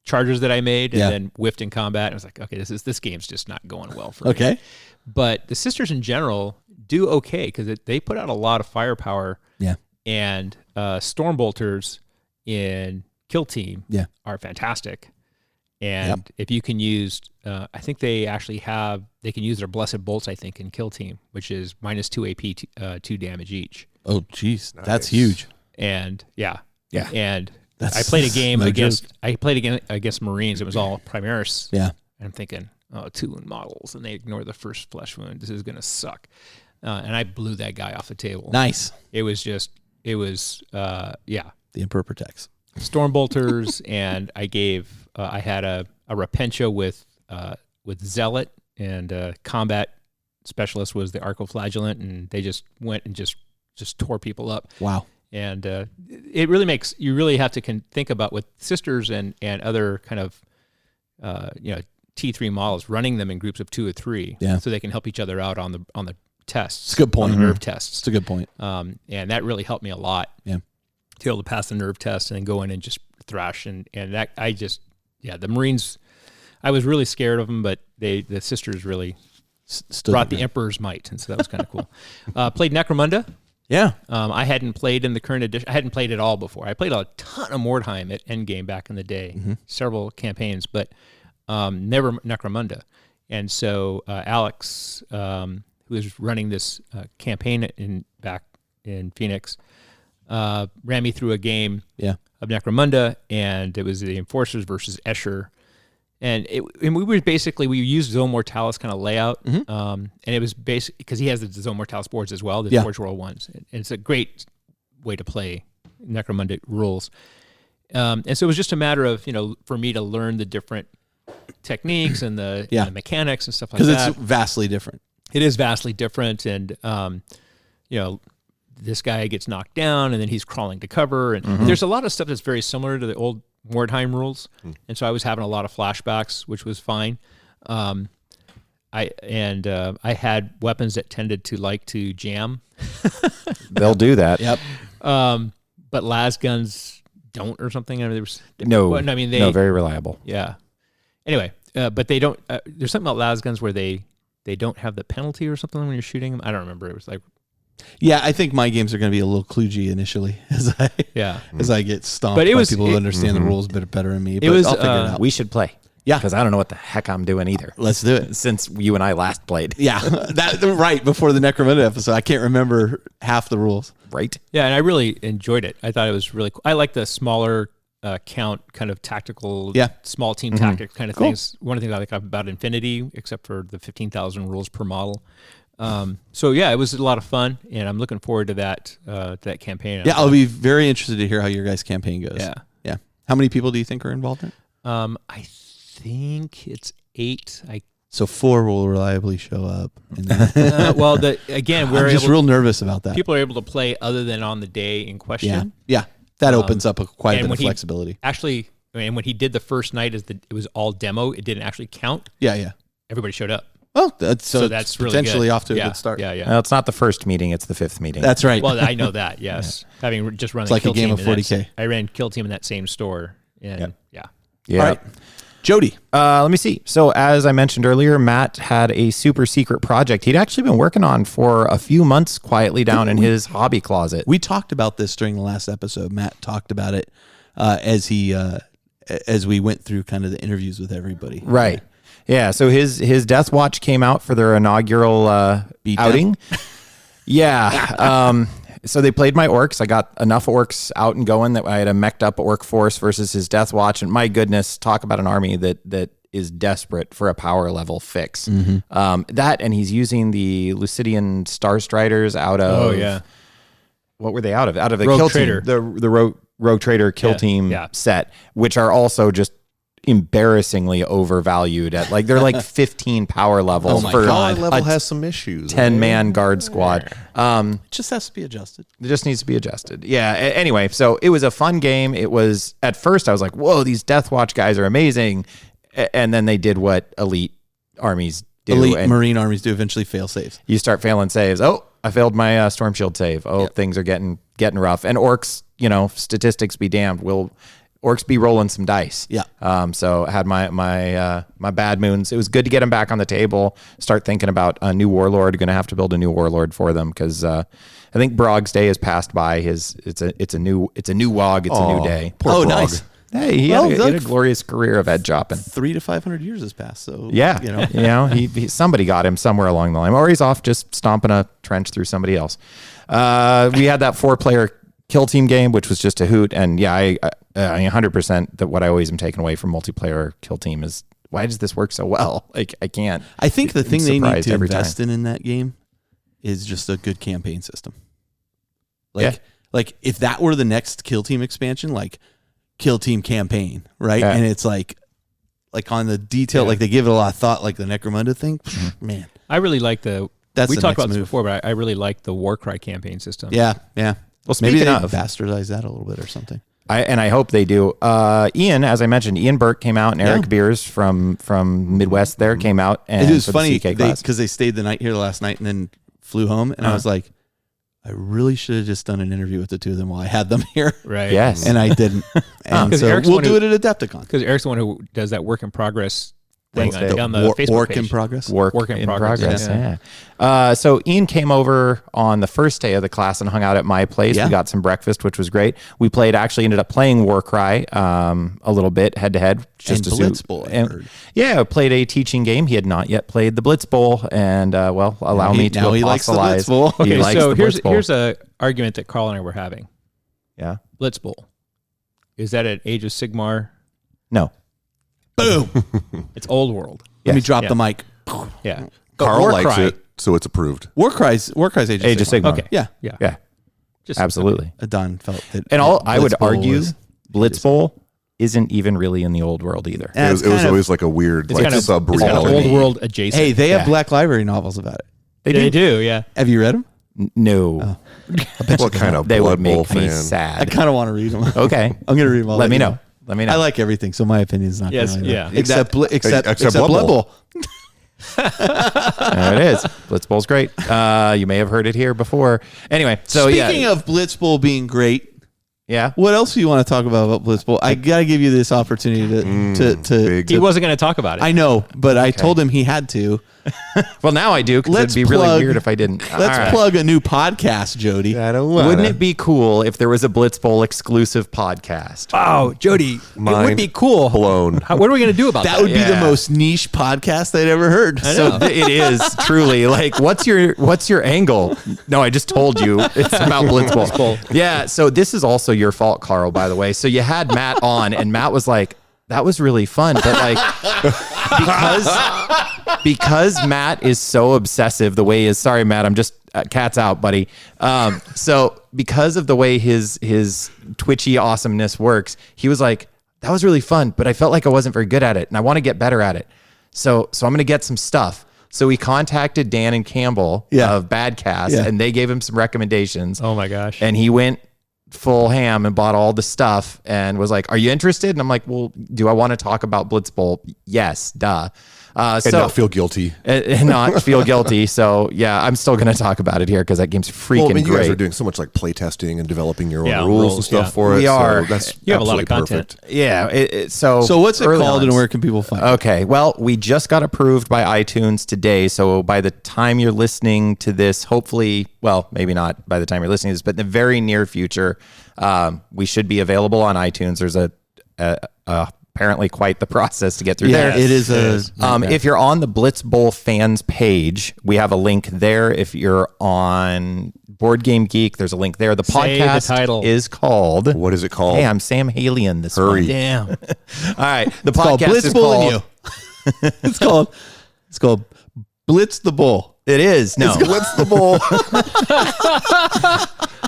[SPEAKER 4] charges that I made, and
[SPEAKER 1] Yeah.
[SPEAKER 4] then whiffed in combat. And I was like, okay, this game's just not going well for me.
[SPEAKER 1] Okay.
[SPEAKER 4] But the sisters in general do okay because they put out a lot of firepower.
[SPEAKER 1] Yeah.
[SPEAKER 4] And Stormbolters in Kill Team
[SPEAKER 1] Yeah.
[SPEAKER 4] are fantastic. And if you can use, I think they can use their Blessed Bolts, I think, in Kill Team, which is -2 AP, 2 damage each.
[SPEAKER 1] Oh, geez.
[SPEAKER 2] Nice.
[SPEAKER 1] That's huge.
[SPEAKER 4] And yeah.
[SPEAKER 3] Yeah.
[SPEAKER 4] And
[SPEAKER 1] That's
[SPEAKER 4] I played a game
[SPEAKER 1] no
[SPEAKER 4] against
[SPEAKER 1] joke.
[SPEAKER 4] against Marines. It was all Primaris.
[SPEAKER 1] Yeah.
[SPEAKER 4] And I'm thinking, 2 wound models, and they ignore the first flesh wound. This is going to suck. And I blew that guy off the table.
[SPEAKER 1] Nice.
[SPEAKER 4] It was
[SPEAKER 1] The Emperor protects.
[SPEAKER 4] Stormbolters, and I had a Repentia with Zealot, and combat specialist was the Arcoflagellant, and they just went and just tore people up.
[SPEAKER 1] Wow.
[SPEAKER 4] And it really makes you really have to think about with sisters and other kind of T3 models, running them in groups of 2 or 3,
[SPEAKER 1] Yeah.
[SPEAKER 4] so they can help each other out on the tests.
[SPEAKER 1] It's a good point.
[SPEAKER 4] On the nerve tests.
[SPEAKER 1] It's a good point.
[SPEAKER 4] And that really helped me a lot.
[SPEAKER 1] Yeah.
[SPEAKER 4] To be able to pass the nerve test and then go in and just thrash and that the Marines, I was really scared of them, but the sisters really brought the Emperor's might, and so that was kind of cool. Played Necromunda.
[SPEAKER 1] Yeah.
[SPEAKER 4] I hadn't played in the current edition. I hadn't played it all before. I played a ton of Mordheim at Endgame back in the day, several campaigns, but never Necromunda. And so Alex, who was running this campaign back in Phoenix, ran me through a game of Necromunda, and it was the Enforcers versus Escher. And we used Zone Mortalis kind of layout, and it was basically because he has the Zone Mortalis boards as well, the Forge World ones. And it's a great way to play Necromunda rules. And so it was just a matter of, for me to learn the different techniques and the mechanics and stuff like that.
[SPEAKER 1] Because it's vastly different.
[SPEAKER 4] It is vastly different, and this guy gets knocked down, and then he's crawling to cover, and there's a lot of stuff that's very similar to the old Mordheim rules, and so I was having a lot of flashbacks, which was fine. I had weapons that tended to like to jam.
[SPEAKER 3] They'll do that.
[SPEAKER 1] Yep.
[SPEAKER 4] But las guns don't, or something. I mean,
[SPEAKER 3] Very reliable.
[SPEAKER 4] Yeah. Anyway, but they don't. There's something about las guns where they don't have the penalty or something when you're shooting them. I don't remember. It was like,
[SPEAKER 1] Yeah, I think my games are going to be a little kludgy initially as I get stomped
[SPEAKER 4] But it
[SPEAKER 1] by
[SPEAKER 4] was-
[SPEAKER 1] people who
[SPEAKER 4] it-
[SPEAKER 1] understand the rules a bit better than me. But
[SPEAKER 4] was,
[SPEAKER 1] I'll figure it out.
[SPEAKER 3] We should play.
[SPEAKER 1] Yeah.
[SPEAKER 3] Because I don't know what the heck I'm doing either.
[SPEAKER 1] Let's do it.
[SPEAKER 3] Since you and I last played.
[SPEAKER 1] Yeah, that right before the Necromunda episode. I can't remember half the rules.
[SPEAKER 3] Right?
[SPEAKER 4] Yeah, and I really enjoyed it. I thought it was really cool. I like the smaller count kind of tactical, small team tactics kind of things. One of the things I like about Infinity, except for the 15,000 rules per model. So yeah, it was a lot of fun, and I'm looking forward to that campaign.
[SPEAKER 1] Yeah, I'll be very interested to hear how your guys' campaign goes.
[SPEAKER 4] Yeah.
[SPEAKER 1] How many people do you think are involved in it?
[SPEAKER 4] I think it's 8.
[SPEAKER 1] So 4 will reliably show up. And then
[SPEAKER 4] Well, again,
[SPEAKER 1] I'm just real nervous about that.
[SPEAKER 4] people are able to play other than on the day in question.
[SPEAKER 1] Yeah, that opens up quite a
[SPEAKER 4] and
[SPEAKER 1] bit
[SPEAKER 4] when
[SPEAKER 1] of
[SPEAKER 4] he-
[SPEAKER 1] flexibility.
[SPEAKER 4] Actually, and when he did the first night, it was all demo. It didn't actually count.
[SPEAKER 1] Yeah.
[SPEAKER 4] Everybody showed up.
[SPEAKER 1] Well, that's
[SPEAKER 4] That's really
[SPEAKER 1] potentially
[SPEAKER 4] good.
[SPEAKER 1] off to a
[SPEAKER 4] Yeah,
[SPEAKER 1] good start.
[SPEAKER 4] Yeah.
[SPEAKER 3] Well, it's not the first meeting; it's the 5th meeting.
[SPEAKER 1] That's right.
[SPEAKER 4] Well, I know that. Yes, having just run
[SPEAKER 1] It's like a
[SPEAKER 4] Kill
[SPEAKER 1] game
[SPEAKER 4] Team
[SPEAKER 1] of
[SPEAKER 4] in that
[SPEAKER 1] 40K.
[SPEAKER 4] I ran Kill Team in that same store, and
[SPEAKER 3] yeah.
[SPEAKER 1] All right, Jody.
[SPEAKER 3] Let me see. So, as I mentioned earlier, Matt had a super secret project he'd actually been working on for a few months quietly down in his hobby closet.
[SPEAKER 1] We talked about this during the last episode. Matt talked about it as we went through kind of the interviews with everybody.
[SPEAKER 3] Right. Yeah. So his Death Watch came out for their inaugural outing. Yeah. So they played my orcs. I got enough orcs out and going that I had a mech'd up orc force versus his Death Watch. And my goodness, talk about an army that is desperate for a power level fix. That, and he's using the Lucidian Star Striders out of.
[SPEAKER 4] Oh yeah.
[SPEAKER 3] What were they out of? Out of the
[SPEAKER 4] Rogue
[SPEAKER 3] Kill
[SPEAKER 4] Trader.
[SPEAKER 3] Team, the Rogue Trader Kill Team
[SPEAKER 4] yeah.
[SPEAKER 3] set, which are also just embarrassingly overvalued at they're like 15 power levels for
[SPEAKER 2] God, level has some issues.
[SPEAKER 3] 10-man guard squad.
[SPEAKER 1] It just has to be adjusted.
[SPEAKER 3] It just needs to be adjusted. Yeah. Anyway, so it was a fun game. It was, at first I was like, whoa, these Death Watch guys are amazing. And then they did what elite armies do.
[SPEAKER 1] Elite
[SPEAKER 3] and
[SPEAKER 1] Marine armies do eventually fail saves.
[SPEAKER 3] you start failing saves. Oh, I failed my Storm Shield save. Oh, things are getting rough. And orcs, statistics be damned. Orcs be rolling some dice.
[SPEAKER 1] Yeah.
[SPEAKER 3] So I had my bad moons. It was good to get them back on the table. Start thinking about a new warlord. Going to have to build a new warlord for them because I think Brog's day has passed by. It's a new wog. It's a new day.
[SPEAKER 1] Oh, nice.
[SPEAKER 3] Hey, he
[SPEAKER 1] Well,
[SPEAKER 3] had a
[SPEAKER 1] look,
[SPEAKER 3] glorious career of head chopping.
[SPEAKER 1] 300 to 500 years has passed. So
[SPEAKER 3] Yeah, he somebody got him somewhere along the line, or he's off just stomping a trench through somebody else. We had that 4-player Kill Team game, which was just a hoot, and yeah, I 100% that what I always am taking away from multiplayer Kill Team is why does this work so well? Like I can't.
[SPEAKER 1] I think the thing they need
[SPEAKER 3] surprised
[SPEAKER 1] to
[SPEAKER 3] every
[SPEAKER 1] invest
[SPEAKER 3] time.
[SPEAKER 1] in that game is just a good campaign system.
[SPEAKER 3] Yeah.
[SPEAKER 1] Like if that were the next Kill Team expansion, like Kill Team campaign, right?
[SPEAKER 3] Yeah.
[SPEAKER 1] And it's like on the detail, like they give it a lot of thought, like the Necromunda thing. Man,
[SPEAKER 4] I really like we
[SPEAKER 1] the
[SPEAKER 4] talked
[SPEAKER 1] next
[SPEAKER 4] about this
[SPEAKER 1] move.
[SPEAKER 4] before, but I really like the Warcry campaign system.
[SPEAKER 1] Yeah.
[SPEAKER 3] Well,
[SPEAKER 1] Maybe
[SPEAKER 3] speaking
[SPEAKER 1] they
[SPEAKER 3] of,
[SPEAKER 1] bastardize that a little bit or something.
[SPEAKER 3] I hope they do. Ian, as I mentioned, Ian Burke came out, and Eric Beers from Midwest there came out, and
[SPEAKER 1] It was
[SPEAKER 3] for the
[SPEAKER 1] funny
[SPEAKER 3] CK class.
[SPEAKER 1] because they stayed the night here last night and then flew home, and I was like, I really should have just done an interview with the two of them while I had them here.
[SPEAKER 4] Right.
[SPEAKER 3] Yes.
[SPEAKER 1] And I didn't. And
[SPEAKER 4] 'Cause
[SPEAKER 1] so
[SPEAKER 4] Eric's
[SPEAKER 1] we'll
[SPEAKER 4] one
[SPEAKER 1] do
[SPEAKER 4] who-
[SPEAKER 1] it at Adepticon.
[SPEAKER 4] Because Eric's the one who does that work in progress thing
[SPEAKER 3] Wednesday.
[SPEAKER 4] on the Facebook
[SPEAKER 1] Work
[SPEAKER 4] page.
[SPEAKER 1] in progress.
[SPEAKER 3] Work
[SPEAKER 4] in
[SPEAKER 3] in
[SPEAKER 4] progress,
[SPEAKER 3] progress.
[SPEAKER 4] yeah.
[SPEAKER 3] Yeah. So Ian came over on the first day of the class and hung out at my place.
[SPEAKER 1] Yeah.
[SPEAKER 3] We got some breakfast, which was great. We ended up playing Warcry a little bit head to head.
[SPEAKER 1] And Blitz Bowl, I heard.
[SPEAKER 3] Yeah, played a teaching game. He had not yet played the Blitz Bowl, and allow me to
[SPEAKER 1] now he likes the Blitz
[SPEAKER 3] apostolize.
[SPEAKER 1] Bowl.
[SPEAKER 3] He
[SPEAKER 4] Okay,
[SPEAKER 3] likes
[SPEAKER 4] so
[SPEAKER 3] the
[SPEAKER 4] here's
[SPEAKER 3] Blitz Bowl.
[SPEAKER 4] here's a argument that Carl and I were having.
[SPEAKER 3] Yeah.
[SPEAKER 4] Blitz Bowl. Is that at Age of Sigmar?
[SPEAKER 3] No.
[SPEAKER 1] Boom.
[SPEAKER 4] It's Old World.
[SPEAKER 1] Let me
[SPEAKER 3] Yes.
[SPEAKER 1] drop
[SPEAKER 4] Yeah.
[SPEAKER 1] the mic.
[SPEAKER 4] Yeah. But
[SPEAKER 2] Carl likes
[SPEAKER 4] Warcry-
[SPEAKER 2] it, so it's approved.
[SPEAKER 1] Warcry's Age of Sigmar.
[SPEAKER 3] Sigmar.
[SPEAKER 4] Okay.
[SPEAKER 1] Yeah.
[SPEAKER 4] Yeah.
[SPEAKER 3] Yeah.
[SPEAKER 4] Just
[SPEAKER 3] Absolutely.
[SPEAKER 1] Don felt that.
[SPEAKER 3] And I would
[SPEAKER 1] Blitz Bowl
[SPEAKER 3] argue
[SPEAKER 1] was-
[SPEAKER 3] Blitz Bowl isn't even really in the old world either.
[SPEAKER 1] And
[SPEAKER 2] It
[SPEAKER 1] it's
[SPEAKER 2] was
[SPEAKER 1] kind of-
[SPEAKER 2] always like a weird,
[SPEAKER 4] It's
[SPEAKER 2] like
[SPEAKER 4] kind of,
[SPEAKER 2] sub
[SPEAKER 4] it's kind of
[SPEAKER 2] reality.
[SPEAKER 4] Old World adjacent.
[SPEAKER 1] Hey, they have
[SPEAKER 3] Yeah.
[SPEAKER 1] Black Library novels about it.
[SPEAKER 4] They do. Yeah.
[SPEAKER 1] Have you read them?
[SPEAKER 3] No.
[SPEAKER 2] What kind of
[SPEAKER 3] They
[SPEAKER 2] Blood
[SPEAKER 3] would
[SPEAKER 2] Bowl
[SPEAKER 3] make me
[SPEAKER 2] fan?
[SPEAKER 1] I
[SPEAKER 3] sad.
[SPEAKER 1] kind of want to read them.
[SPEAKER 3] Okay.
[SPEAKER 1] I'm going to read them all.
[SPEAKER 3] Let me know. Let me know.
[SPEAKER 1] I like everything, so my opinion is not.
[SPEAKER 4] Yes,
[SPEAKER 1] gonna really
[SPEAKER 4] yeah.
[SPEAKER 1] matter. Except
[SPEAKER 2] Except
[SPEAKER 1] Blood
[SPEAKER 2] Blood
[SPEAKER 1] Bowl.
[SPEAKER 3] There it is. Blitz Bowl's great. You may have heard it here before. Anyway, so
[SPEAKER 1] Speaking
[SPEAKER 3] yeah.
[SPEAKER 1] of Blitz Bowl being great,
[SPEAKER 3] Yeah.
[SPEAKER 1] What else do you want to talk about Blitzball? I gotta give you this opportunity to.
[SPEAKER 4] He wasn't going to talk about it.
[SPEAKER 1] I know, but I told him he had to.
[SPEAKER 3] Well, now I do because
[SPEAKER 1] Let's
[SPEAKER 3] it'd be really
[SPEAKER 1] plug-
[SPEAKER 3] weird if I didn't.
[SPEAKER 1] Let's
[SPEAKER 3] All right.
[SPEAKER 1] plug a new podcast, Jody.
[SPEAKER 2] I don't want
[SPEAKER 3] Wouldn't it be cool if there was a Blitz Bowl exclusive podcast?
[SPEAKER 4] Oh, Jody, it
[SPEAKER 2] Mind
[SPEAKER 4] would be cool.
[SPEAKER 2] blown.
[SPEAKER 4] What are we going to do about that?
[SPEAKER 1] That would be the
[SPEAKER 3] Yeah.
[SPEAKER 1] most niche podcast I'd ever heard.
[SPEAKER 3] So it is truly like, what's your angle? No, I just told you it's about Blitz Bowl. Yeah. So this is also your fault, Carl, by the way. So you had Matt on and Matt was like, that was really fun. But like, because Matt is so obsessive the way he is, sorry, Matt, I'm just cat's out, buddy. So because of the way his twitchy awesomeness works, he was like, that was really fun, but I felt like I wasn't very good at it and I want to get better at it. So I'm going to get some stuff. So we contacted Dan and Campbell of Badcast and they gave him some recommendations.
[SPEAKER 4] Oh my gosh.
[SPEAKER 3] And he went full ham and bought all the stuff and was like, are you interested? And I'm like, well, do I want to talk about Blitz Bowl? Yes, duh.
[SPEAKER 2] And not feel guilty.
[SPEAKER 3] And not feel guilty. So yeah, I'm still going to talk about it here because that game's freaking
[SPEAKER 2] Well, I mean, you guys are
[SPEAKER 3] great.
[SPEAKER 2] doing so much like play testing and developing your own
[SPEAKER 4] Yeah,
[SPEAKER 2] rules and
[SPEAKER 4] rules,
[SPEAKER 2] stuff
[SPEAKER 4] yeah.
[SPEAKER 2] for it.
[SPEAKER 3] We are.
[SPEAKER 2] So that's
[SPEAKER 4] You have a lot of
[SPEAKER 2] absolutely
[SPEAKER 4] content.
[SPEAKER 2] perfect.
[SPEAKER 3] Yeah. So
[SPEAKER 1] what's it
[SPEAKER 3] early
[SPEAKER 1] called
[SPEAKER 3] on.
[SPEAKER 1] and where can people find it?
[SPEAKER 3] Okay. Well, we just got approved by iTunes today. So by the time you're listening to this, hopefully, well, maybe not by the time you're listening to this, but in the very near future, we should be available on iTunes. There's apparently quite the process to get through
[SPEAKER 1] Yeah,
[SPEAKER 3] there.
[SPEAKER 1] it is
[SPEAKER 3] If you're on the Blitz Bowl fans page, we have a link there. If you're on Board Game Geek, there's a link there. The
[SPEAKER 4] Say the
[SPEAKER 3] podcast
[SPEAKER 4] title.
[SPEAKER 3] is called.
[SPEAKER 2] What is it called?
[SPEAKER 3] Hey, I'm Sam Halian this
[SPEAKER 2] Hurry.
[SPEAKER 3] month.
[SPEAKER 4] Damn.
[SPEAKER 3] All right. The
[SPEAKER 1] called
[SPEAKER 3] podcast
[SPEAKER 1] Blitz
[SPEAKER 3] is
[SPEAKER 1] Bull
[SPEAKER 3] called.
[SPEAKER 1] and You. It's called Blitz the Bull.
[SPEAKER 3] It is. No.
[SPEAKER 2] Blitz the bowl.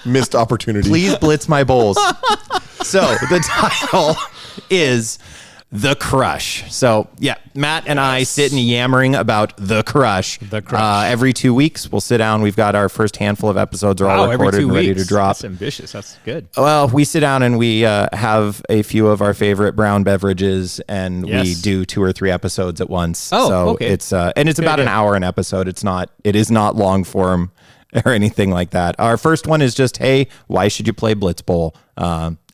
[SPEAKER 2] Missed opportunity.
[SPEAKER 3] Please blitz my bowls. So the title is The Crush. So yeah, Matt and I sit and yammering about The Crush.
[SPEAKER 4] The Crush.
[SPEAKER 3] Every 2 weeks, we'll sit down. We've got our first handful of episodes are all
[SPEAKER 4] Wow, every
[SPEAKER 3] recorded
[SPEAKER 4] 2
[SPEAKER 3] and ready
[SPEAKER 4] weeks.
[SPEAKER 3] to drop.
[SPEAKER 4] That's ambitious. That's good.
[SPEAKER 3] Well, we sit down and we have a few of our favorite brown beverages, and
[SPEAKER 4] Yes.
[SPEAKER 3] we do 2 or 3 episodes at once.
[SPEAKER 4] Oh,
[SPEAKER 3] so
[SPEAKER 4] okay.
[SPEAKER 3] it's and it's about an hour an episode. It is not long form or anything like that. Our first one is just, hey, why should you play Blitz Bowl?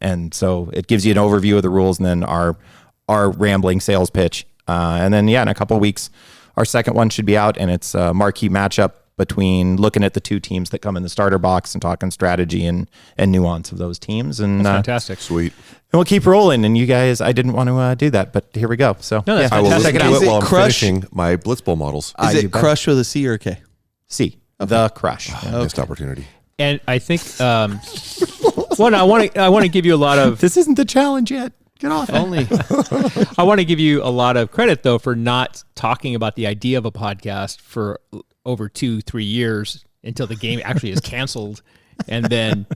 [SPEAKER 3] And so it gives you an overview of the rules, and then our rambling sales pitch. And then in a couple of weeks, our second one should be out, and it's a marquee matchup between looking at the 2 teams that come in the starter box and talking strategy and nuance of those teams. And
[SPEAKER 4] Fantastic.
[SPEAKER 2] Sweet.
[SPEAKER 3] and we'll keep rolling. And you guys, I didn't want to do that, but here we go. So
[SPEAKER 4] No, that's
[SPEAKER 2] I will
[SPEAKER 4] fantastic.
[SPEAKER 2] listen
[SPEAKER 3] check it
[SPEAKER 2] to
[SPEAKER 3] out.
[SPEAKER 1] Is
[SPEAKER 2] it
[SPEAKER 1] it
[SPEAKER 2] while I'm
[SPEAKER 1] Crush?
[SPEAKER 2] finishing my Blitz Bowl models.
[SPEAKER 1] Is
[SPEAKER 3] you
[SPEAKER 1] it
[SPEAKER 3] bet.
[SPEAKER 1] Crush with a C or a K?
[SPEAKER 3] C, The Crush.
[SPEAKER 2] Missed opportunity.
[SPEAKER 4] And I think, one, I want to give you a lot of
[SPEAKER 3] This isn't the challenge yet. Get off.
[SPEAKER 4] only. I want to give you a lot of credit though for not talking about the idea of a podcast for over 2-3 years until the game actually is canceled, and then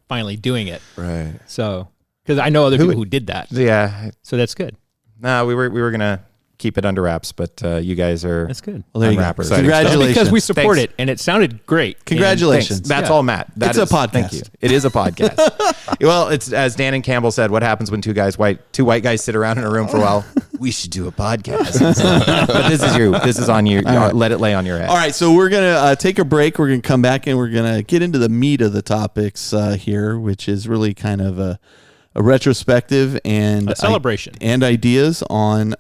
[SPEAKER 4] finally doing it.
[SPEAKER 2] Right.
[SPEAKER 4] So, because I know other people who did that,
[SPEAKER 3] Yeah.
[SPEAKER 4] so that's good.
[SPEAKER 3] No, we were gonna keep it under wraps, but you guys are
[SPEAKER 4] That's good.
[SPEAKER 1] Well, there you go.
[SPEAKER 3] unwrappers.
[SPEAKER 2] Exciting
[SPEAKER 1] Congratulations.
[SPEAKER 4] Because we support
[SPEAKER 3] Thanks.
[SPEAKER 4] it, and it sounded great.
[SPEAKER 1] Congratulations.
[SPEAKER 3] Thanks. That's
[SPEAKER 4] Yeah.
[SPEAKER 3] all, Matt. That
[SPEAKER 1] It's a
[SPEAKER 3] is- Thank
[SPEAKER 1] podcast.
[SPEAKER 3] you. It is a podcast. Well, it's as Dan and Campbell said. What happens when two white guys sit around in a room for a while? We should do a podcast. But this is on you. Let it lay on your head.
[SPEAKER 1] All right, so we're gonna take a break. We're gonna come back and we're gonna get into the meat of the topics here, which is really kind of a retrospective and
[SPEAKER 4] A celebration.
[SPEAKER 1] and ideas on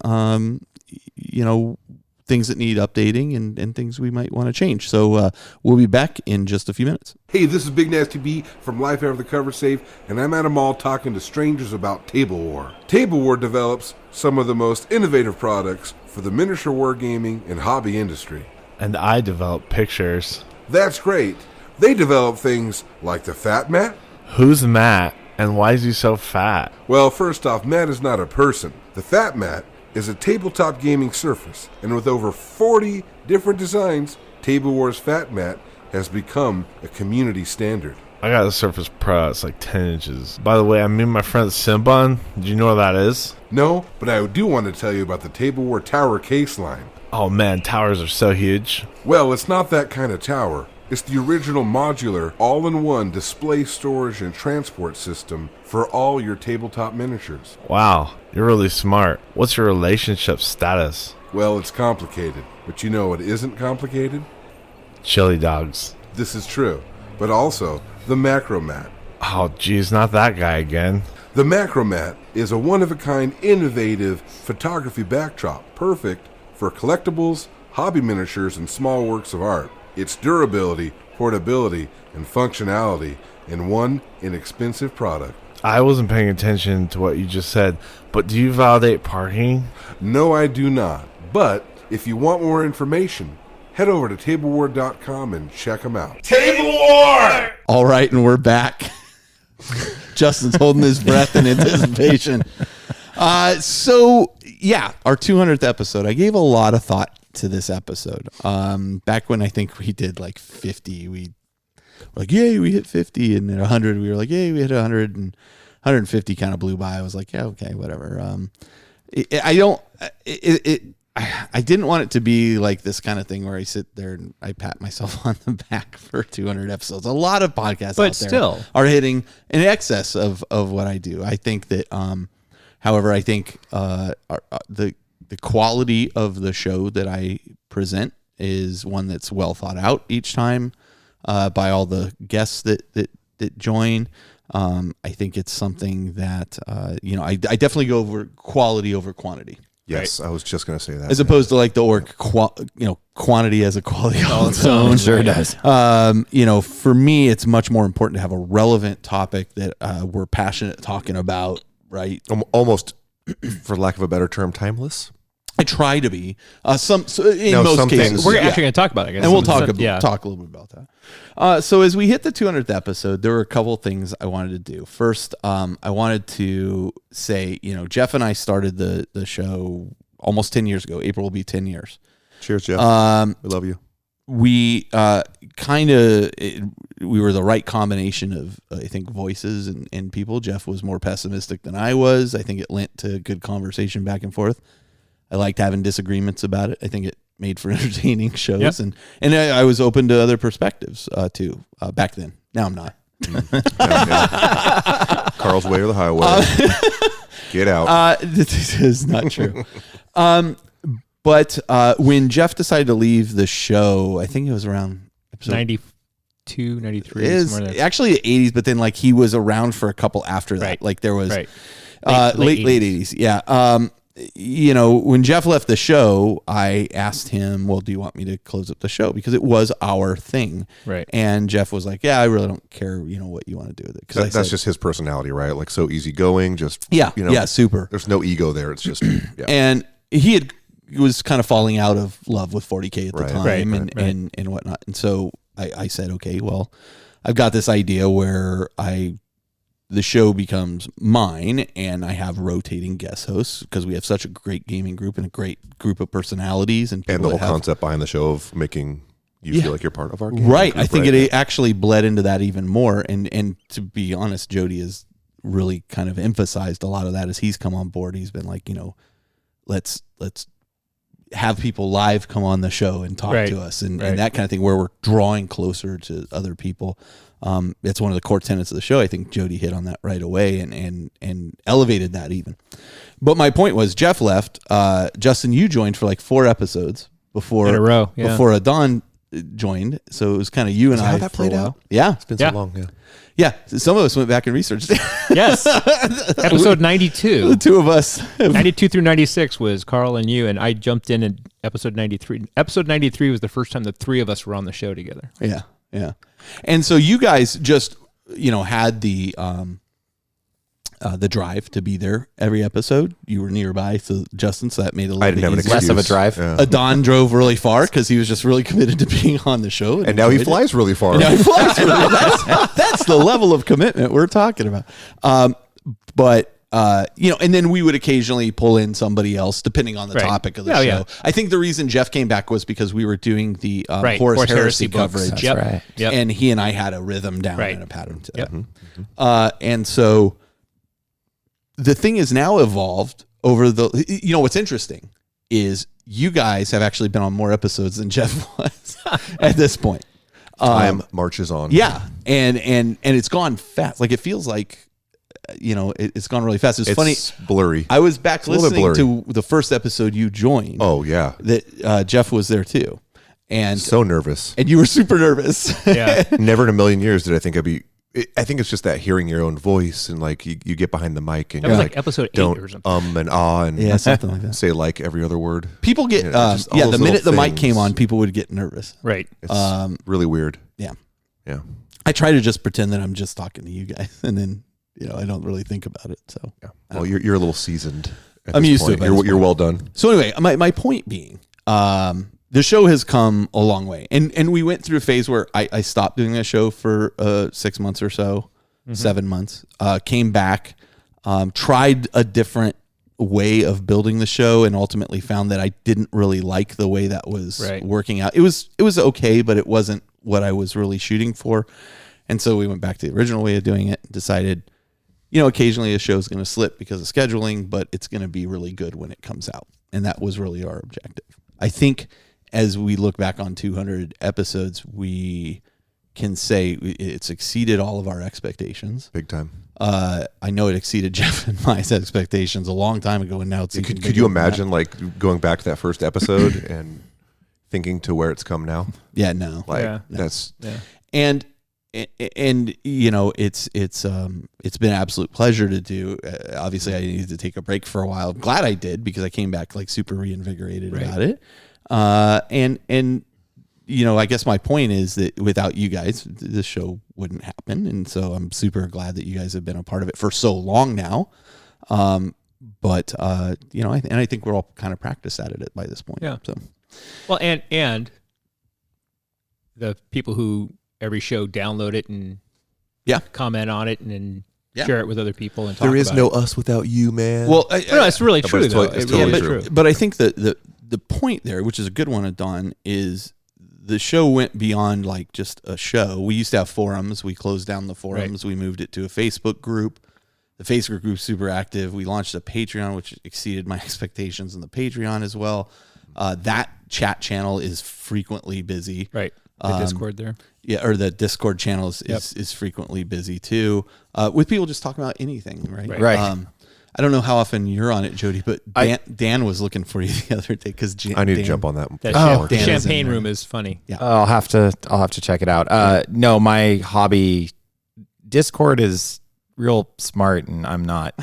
[SPEAKER 1] things that need updating and things we might want to change. So we'll be back in just a few minutes.
[SPEAKER 6] Hey, this is Big Nasty B from Life After the Cover Safe, and I'm at a mall talking to strangers about Table War. Table War develops some of the most innovative products for the miniature wargaming and hobby industry.
[SPEAKER 7] And I develop pictures.
[SPEAKER 6] That's great. They develop things like the Fat Mat.
[SPEAKER 7] Who's Matt, and why is he so fat?
[SPEAKER 6] Well, first off, Mat is not a person. The Fat Mat is a tabletop gaming surface, and with over 40 different designs, Table War's Fat Mat has become a community standard.
[SPEAKER 7] I got a Surface Pro. It's like 10 inches. By the way, I meet my friend Simbun. Do you know what that is?
[SPEAKER 6] No, but I do want to tell you about the Table War Tower case line.
[SPEAKER 7] Oh man, towers are so huge.
[SPEAKER 6] Well, it's not that kind of tower. It's the original modular, all-in-one display storage and transport system for all your tabletop miniatures.
[SPEAKER 7] Wow, you're really smart. What's your relationship status?
[SPEAKER 6] Well, it's complicated, but you know what isn't complicated?
[SPEAKER 7] Chili dogs.
[SPEAKER 6] This is true, but also the Macro Mat.
[SPEAKER 7] Oh, geez, not that guy again.
[SPEAKER 6] The Macromat is a one-of-a-kind, innovative photography backdrop, perfect for collectibles, hobby miniatures, and small works of art. Its durability, portability, and functionality in one inexpensive product.
[SPEAKER 7] I wasn't paying attention to what you just said, but do you validate parking?
[SPEAKER 6] No, I do not. But if you want more information, head over to tableward.com and check them out.
[SPEAKER 1] All right, and we're back. Justin's holding his breath in anticipation. So, yeah, our 200th episode. I gave a lot of thought to this episode. Back when I think we did like 50, we were like, yay, we hit 50. And at 100, we were like, yay, we hit 100. And 150 kind of blew by. I was like, yeah, okay, whatever. I didn't want it to be like this kind of thing where I sit there and I pat myself on the back for 200 episodes. A lot of podcasts
[SPEAKER 4] But
[SPEAKER 1] out there
[SPEAKER 4] still.
[SPEAKER 1] are hitting in excess of what I do. I think that, however, I think the quality of the show that I present is one that's well thought out each time by all the guests that join. I think it's something that, I definitely go over quality over quantity.
[SPEAKER 2] Yes,
[SPEAKER 4] Right.
[SPEAKER 2] I was just going to say that.
[SPEAKER 1] As opposed to like the orc, quantity as a quality on its own.
[SPEAKER 3] Sure does.
[SPEAKER 1] For me, it's much more important to have a relevant topic that we're passionate talking about, right?
[SPEAKER 2] Almost, for lack of a better term, timeless.
[SPEAKER 1] I try to be. In
[SPEAKER 2] some
[SPEAKER 1] most cases.
[SPEAKER 2] things-
[SPEAKER 4] We're
[SPEAKER 1] yeah.
[SPEAKER 4] actually going to talk about it, I guess.
[SPEAKER 1] And we'll talk a
[SPEAKER 4] Yeah.
[SPEAKER 1] little bit about that. So as we hit the 200th episode, there were a couple of things I wanted to do. First, I wanted to say, Jeff and I started the show almost 10 years ago. April will be 10 years.
[SPEAKER 2] Cheers, Jeff. We love you.
[SPEAKER 1] We we were the right combination of, I think, voices and people. Jeff was more pessimistic than I was. I think it lent to good conversation back and forth. I liked having disagreements about it. I think it made for entertaining shows.
[SPEAKER 4] Yep.
[SPEAKER 1] And I was open to other perspectives too back then. Now I'm not.
[SPEAKER 2] Carl's way or the highway. Get out.
[SPEAKER 1] This is not true. But when Jeff decided to leave the show, I think it was around episode
[SPEAKER 4] 92, 93.
[SPEAKER 1] It is
[SPEAKER 4] somewhere in there.
[SPEAKER 1] actually the 80s, but then like he was around for a couple after that.
[SPEAKER 4] Right.
[SPEAKER 1] Like there was
[SPEAKER 4] Right.
[SPEAKER 1] late 80s. Yeah. When Jeff left the show, I asked him, well, do you want me to close up the show? Because it was our thing.
[SPEAKER 4] Right.
[SPEAKER 1] And Jeff was like, yeah, I really don't care, what you want to do with it. Because
[SPEAKER 2] That's just his personality, right? Like so easygoing, just
[SPEAKER 1] yeah, super.
[SPEAKER 2] There's no ego there. It's just yeah.
[SPEAKER 1] And he was kind of falling out of love with 40K at the
[SPEAKER 2] Right.
[SPEAKER 1] time
[SPEAKER 4] Right.
[SPEAKER 1] and whatnot. And so I said, okay, well, I've got this idea where the show becomes mine and I have rotating guest hosts because we have such a great gaming group and a great group of personalities and people
[SPEAKER 2] And the whole
[SPEAKER 1] that have,
[SPEAKER 2] concept behind the show of making you
[SPEAKER 1] Yeah.
[SPEAKER 2] feel like you're part of our gaming
[SPEAKER 1] right.
[SPEAKER 2] group,
[SPEAKER 1] I think
[SPEAKER 2] right?
[SPEAKER 1] it actually bled into that even more. And to be honest, Jody has really kind of emphasized a lot of that as he's come on board. He's been like, let's have people live come on the show and talk
[SPEAKER 4] Right.
[SPEAKER 1] to us and
[SPEAKER 4] Right.
[SPEAKER 1] that kind of thing where we're drawing closer to other people. It's one of the core tenets of the show. I think Jody hit on that right away and elevated that even. But my point was Jeff left. Justin, you joined for like 4 episodes before
[SPEAKER 4] In a row, yeah.
[SPEAKER 1] before Adon joined. So it was kind of you and
[SPEAKER 2] that
[SPEAKER 1] I
[SPEAKER 2] how that
[SPEAKER 1] for
[SPEAKER 2] played
[SPEAKER 1] a while.
[SPEAKER 2] out?
[SPEAKER 1] Yeah.
[SPEAKER 2] It's been
[SPEAKER 4] Yeah.
[SPEAKER 2] so long. Yeah.
[SPEAKER 1] Yeah. Some of us went back and researched it.
[SPEAKER 4] Yes. Episode 92.
[SPEAKER 1] The two of us.
[SPEAKER 4] 92 through 96 was Carl and you, and I jumped in episode 93. Episode 93 was the first time the three of us were on the show together.
[SPEAKER 1] Yeah, yeah. And so you guys just, had the drive to be there every episode. You were nearby, so Justin, so that made it a little
[SPEAKER 2] I didn't
[SPEAKER 1] bit
[SPEAKER 2] have an
[SPEAKER 1] easier.
[SPEAKER 2] excuse.
[SPEAKER 3] Less of a drive.
[SPEAKER 2] Yeah.
[SPEAKER 1] Adon drove really far because he was just really committed to being on the show.
[SPEAKER 2] And now he
[SPEAKER 1] enjoyed it.
[SPEAKER 2] flies really far.
[SPEAKER 1] And now he flies really far. That's the level of commitment we're talking about. And then we would occasionally pull in somebody else depending on the
[SPEAKER 4] Right.
[SPEAKER 1] topic of the
[SPEAKER 4] Oh,
[SPEAKER 1] show.
[SPEAKER 4] yeah.
[SPEAKER 1] I think the reason Jeff came back was because we were doing the
[SPEAKER 4] Right.
[SPEAKER 1] Horus Heresy
[SPEAKER 4] books.
[SPEAKER 1] coverage.
[SPEAKER 3] That's
[SPEAKER 4] Yep.
[SPEAKER 3] right.
[SPEAKER 4] Yep.
[SPEAKER 1] And he and I had a rhythm down
[SPEAKER 4] Right.
[SPEAKER 1] and a pattern to
[SPEAKER 4] Yep.
[SPEAKER 1] that. And so the thing has now evolved over what's interesting is you guys have actually been on more episodes than Jeff was at this point.
[SPEAKER 2] Time marches on.
[SPEAKER 1] Yeah. And it's gone fast. Like it feels like, it's gone really fast. It's funny.
[SPEAKER 2] blurry.
[SPEAKER 1] I was back
[SPEAKER 2] a little bit
[SPEAKER 1] listening to the first episode you joined.
[SPEAKER 2] Oh yeah.
[SPEAKER 1] That Jeff was there too. And
[SPEAKER 2] So nervous.
[SPEAKER 1] you were super nervous.
[SPEAKER 4] Yeah.
[SPEAKER 2] Never in a million years did I think I'd be I think it's just that hearing your own voice and like you get behind the mic and
[SPEAKER 4] That
[SPEAKER 2] you're
[SPEAKER 4] was like episode 8
[SPEAKER 2] don't
[SPEAKER 4] or something.
[SPEAKER 2] and ah and
[SPEAKER 1] Yeah, something like that.
[SPEAKER 2] say like every other word.
[SPEAKER 1] People get
[SPEAKER 2] just all
[SPEAKER 1] the
[SPEAKER 2] those
[SPEAKER 1] minute the
[SPEAKER 2] little
[SPEAKER 1] mic came
[SPEAKER 2] things.
[SPEAKER 1] on, people would get nervous.
[SPEAKER 4] Right.
[SPEAKER 2] It's really weird.
[SPEAKER 1] Yeah.
[SPEAKER 2] Yeah.
[SPEAKER 1] I try to just pretend that I'm just talking to you guys, and then I don't really think about it. So
[SPEAKER 2] Yeah. Well, you're a little seasoned. At
[SPEAKER 1] I'm
[SPEAKER 2] this
[SPEAKER 1] used to
[SPEAKER 2] point.
[SPEAKER 1] it by
[SPEAKER 2] You're
[SPEAKER 1] this
[SPEAKER 2] you're
[SPEAKER 1] point.
[SPEAKER 2] well done.
[SPEAKER 1] So anyway, my point being, the show has come a long way, and we went through a phase where I stopped doing a show for 6 months or so, 7 months. Came back, tried a different way of building the show, and ultimately found that I didn't really like the way that was working out. It was okay, but it wasn't what I was really shooting for, and so we went back to the original way of doing it. And decided, occasionally a show's going to slip because of scheduling, but it's going to be really good when it comes out, and that was really our objective. I think as we look back on 200 episodes, we can say it's exceeded all of our expectations.
[SPEAKER 2] Big time.
[SPEAKER 1] I know it exceeded Jeff and my expectations a long time ago, and now it's even
[SPEAKER 2] Could
[SPEAKER 1] bigger
[SPEAKER 2] you
[SPEAKER 1] than that.
[SPEAKER 2] imagine like going back to that first episode and thinking to where it's come now?
[SPEAKER 1] Yeah, no.
[SPEAKER 2] Like
[SPEAKER 4] Yeah.
[SPEAKER 2] that's
[SPEAKER 1] And it's been an absolute pleasure to do. Obviously, I needed to take a break for a while. I'm glad I did, because I came back like super reinvigorated about it. And I guess my point is that without you guys, this show wouldn't happen. And so I'm super glad that you guys have been a part of it for so long now. But I think we're all kind of practiced at it by this point.
[SPEAKER 4] Yeah.
[SPEAKER 1] So,
[SPEAKER 4] Well, and the people who every show download it and comment on it and then share it with other people and talk
[SPEAKER 2] there is
[SPEAKER 4] about
[SPEAKER 2] no
[SPEAKER 4] it.
[SPEAKER 2] us without you, man.
[SPEAKER 1] well,
[SPEAKER 4] No, it's really true,
[SPEAKER 2] it's
[SPEAKER 4] though.
[SPEAKER 2] totally- it's
[SPEAKER 4] It really
[SPEAKER 2] totally
[SPEAKER 4] is
[SPEAKER 2] true.
[SPEAKER 1] But I think that the point there, which is a good one of Don, is the show went beyond like just a show. We used to have forums. We closed down the forums. We moved it to a Facebook group. The Facebook group's super active. We launched a Patreon, which exceeded my expectations in the Patreon as well. That chat channel is frequently busy.
[SPEAKER 4] Right. The Discord there.
[SPEAKER 1] Yeah, or the Discord channel is frequently busy too, with people just talking about anything, right?
[SPEAKER 3] Right.
[SPEAKER 1] I don't know how often you're on it, Jody, but Dan was looking for you the other day because
[SPEAKER 2] I need to jump on that.
[SPEAKER 4] That
[SPEAKER 1] Dan is in
[SPEAKER 4] champagne
[SPEAKER 1] there.
[SPEAKER 4] room is funny.
[SPEAKER 1] Yeah.
[SPEAKER 3] I'll have to check it out. No, my hobby Discord is real smart, and I'm not.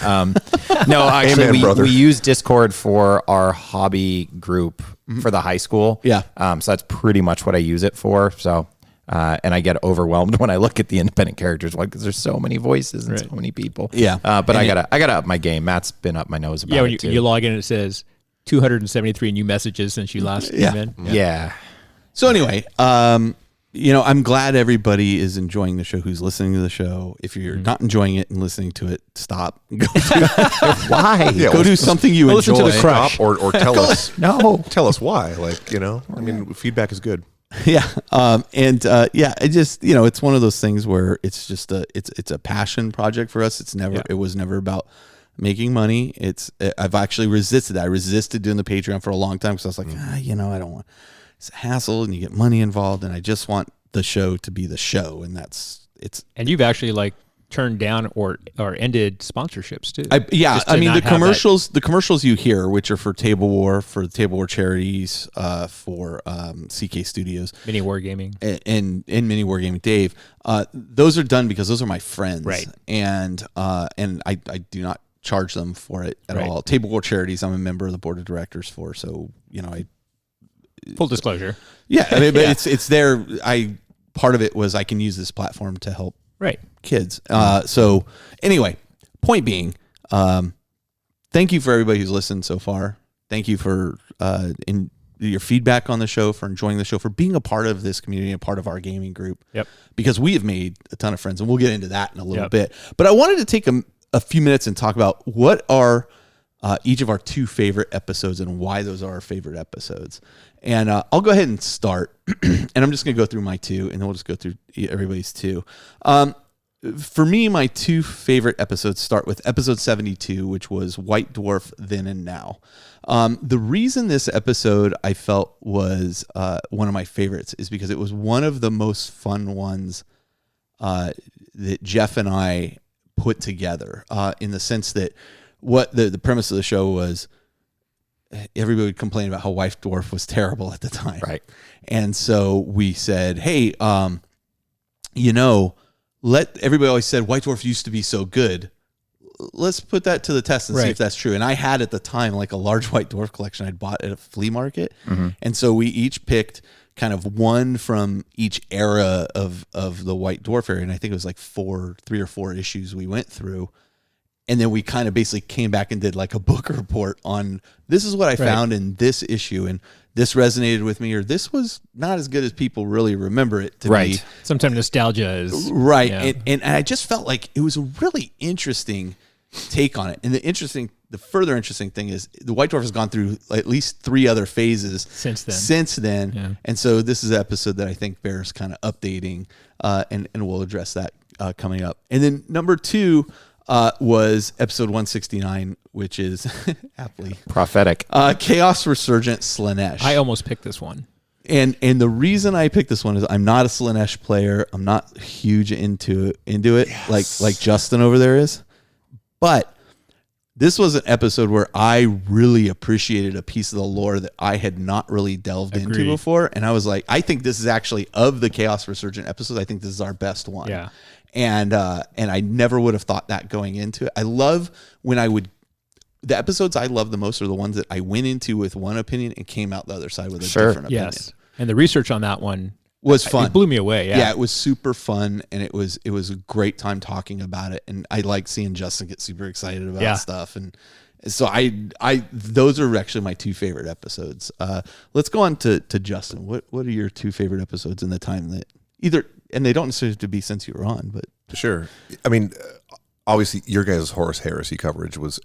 [SPEAKER 3] No, actually,
[SPEAKER 2] Amen, brother.
[SPEAKER 3] we use Discord for our hobby group for the high school.
[SPEAKER 1] Yeah.
[SPEAKER 3] So that's pretty much what I use it for. So, and I get overwhelmed when I look at the independent characters one, because there's so many voices and so many people.
[SPEAKER 1] Yeah.
[SPEAKER 3] But I gotta up my game. Matt's been up my nose about
[SPEAKER 4] Yeah, when
[SPEAKER 3] it too.
[SPEAKER 4] you log in, it says 273 new messages since you last came in.
[SPEAKER 3] yeah.
[SPEAKER 1] So anyway, I'm glad everybody is enjoying the show who's listening to the show. If you're not enjoying it and listening to it, stop.
[SPEAKER 3] Why?
[SPEAKER 2] Yeah,
[SPEAKER 1] Go do something you
[SPEAKER 4] listen
[SPEAKER 1] enjoy.
[SPEAKER 4] to the crush.
[SPEAKER 2] Stop or tell us.
[SPEAKER 3] No.
[SPEAKER 2] Tell us why. Like, I mean, feedback is good.
[SPEAKER 1] Yeah. It just, it's one of those things where it's just it's a passion project for us. It was never about making money. I've actually resisted that. I resisted doing the Patreon for a long time because I was like, I don't want, it's a hassle and you get money involved, and I just want the show to be the show. And
[SPEAKER 4] And you've actually like turned down or ended sponsorships too.
[SPEAKER 1] the commercials you hear, which are for Table War, for Table War charities, for CK Studios,
[SPEAKER 4] Mini Wargaming.
[SPEAKER 1] and Mini Wargaming Dave, those are done because those are my friends,
[SPEAKER 4] Right.
[SPEAKER 1] And I do not charge them for it at all. Table War charities, I'm a member of the board of directors for, so
[SPEAKER 4] Full disclosure.
[SPEAKER 1] but it's there. Part of it was I can use this platform to help
[SPEAKER 4] Right.
[SPEAKER 1] kids. So anyway, point being, thank you for everybody who's listened so far. Thank you for in your feedback on the show, for enjoying the show, for being a part of this community and part of our gaming group.
[SPEAKER 4] Yep.
[SPEAKER 1] Because we have made a ton of friends, and we'll get into that in a little bit. But I wanted to take a few minutes and talk about what are each of our 2 favorite episodes and why those are our favorite episodes. And I'll go ahead and start, and I'm just going to go through my 2, and then we'll just go through everybody's 2. For me, my 2 favorite episodes start with episode 72, which was White Dwarf Then and Now. The reason this episode I felt was one of my favorites is because it was one of the most fun ones that Jeff and I put together, in the sense that what the premise of the show was, everybody would complain about how White Dwarf was terrible at the time.
[SPEAKER 3] Right.
[SPEAKER 1] And so we said, hey, everybody always said White Dwarf used to be so good. Let's put that to the test and see
[SPEAKER 4] Right.
[SPEAKER 1] if that's true. And I had at the time like a large White Dwarf collection I'd bought at a flea market. And so we each picked kind of one from each era of the White Dwarf area. And I think it was like 3 or 4 issues we went through. And then we kind of basically came back and did like a book report on this is what I found in this issue. And this resonated with me, or this was not as good as people really remember it to be.
[SPEAKER 4] Sometimes nostalgia is
[SPEAKER 1] Right.
[SPEAKER 4] Yeah.
[SPEAKER 1] And I just felt like it was a really interesting take on it. And the further interesting thing is the White Dwarf has gone through at least 3 other phases since then.
[SPEAKER 4] Yeah.
[SPEAKER 1] And so this is an episode that I think bears kind of updating, and we'll address that coming up. And then number 2 was episode 169, which is aptly
[SPEAKER 3] Prophetic.
[SPEAKER 1] Chaos Resurgent Slanesh.
[SPEAKER 4] I almost picked this one.
[SPEAKER 1] And the reason I picked this one is I'm not a Slanesh player. I'm not huge into it like Justin over there is. But this was an episode where I really appreciated a piece of the lore that I had not really delved into before. And I was like, I think this is actually, of the Chaos Resurgent episodes, I think this is our best one.
[SPEAKER 4] Yeah.
[SPEAKER 1] And I never would have thought that going into it. I love when the episodes I love the most are the ones that I went into with one opinion and came out the other side with a different opinion.
[SPEAKER 4] Yes. And the research on that one
[SPEAKER 1] was fun.
[SPEAKER 4] It blew me away. Yeah.
[SPEAKER 1] It was super fun, and it was a great time talking about it. And I like seeing Justin get super excited about stuff. And so I those are actually my 2 favorite episodes. Let's go on to Justin. What are your 2 favorite episodes in the time that either, and they don't necessarily have to be since you were on, but
[SPEAKER 2] Sure. I mean, obviously, your guys' Horus Heresy coverage was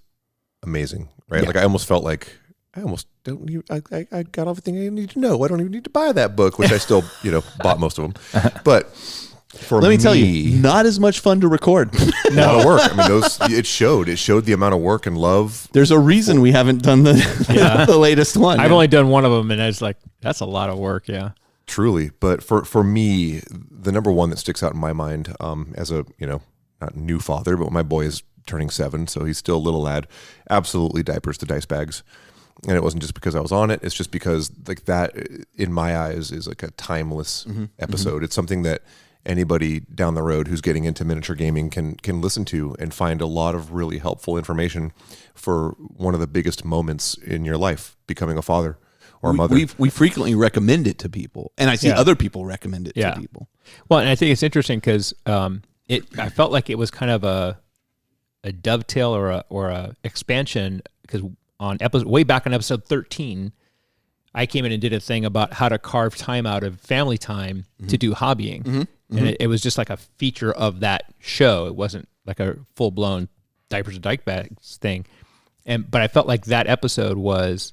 [SPEAKER 2] amazing, right?
[SPEAKER 1] Yeah.
[SPEAKER 2] Like, I almost felt like I almost don't. I got everything I need to know. I don't even need to buy that book, which I still, bought most of them. But
[SPEAKER 1] let me tell you, not as much fun to record.
[SPEAKER 2] a lot of work. I mean, it showed the amount of work and love.
[SPEAKER 1] There's a reason we haven't done the latest one.
[SPEAKER 4] I've only done one of them, and I was like, that's a lot of work. Yeah.
[SPEAKER 2] Truly, but for me, the number one that sticks out in my mind, as a not new father, but my boy is turning 7, so he's still a little lad. Absolutely, Diapers to Dice Bags, and it wasn't just because I was on it. It's just because like that, in my eyes, is like a timeless episode. It's something that anybody down the road who's getting into miniature gaming can listen to and find a lot of really helpful information for one of the biggest moments in your life, becoming a father. Or mother.
[SPEAKER 1] We frequently recommend it to people, and I see other people recommend it to people.
[SPEAKER 4] Well, and I think it's interesting because I felt like it was kind of a dovetail or a expansion, because way back on episode 13, I came in and did a thing about how to carve time out of family time to do hobbying, and it was just like a feature of that show. It wasn't like a full blown Diapers to Dice Bags thing, but I felt like that episode was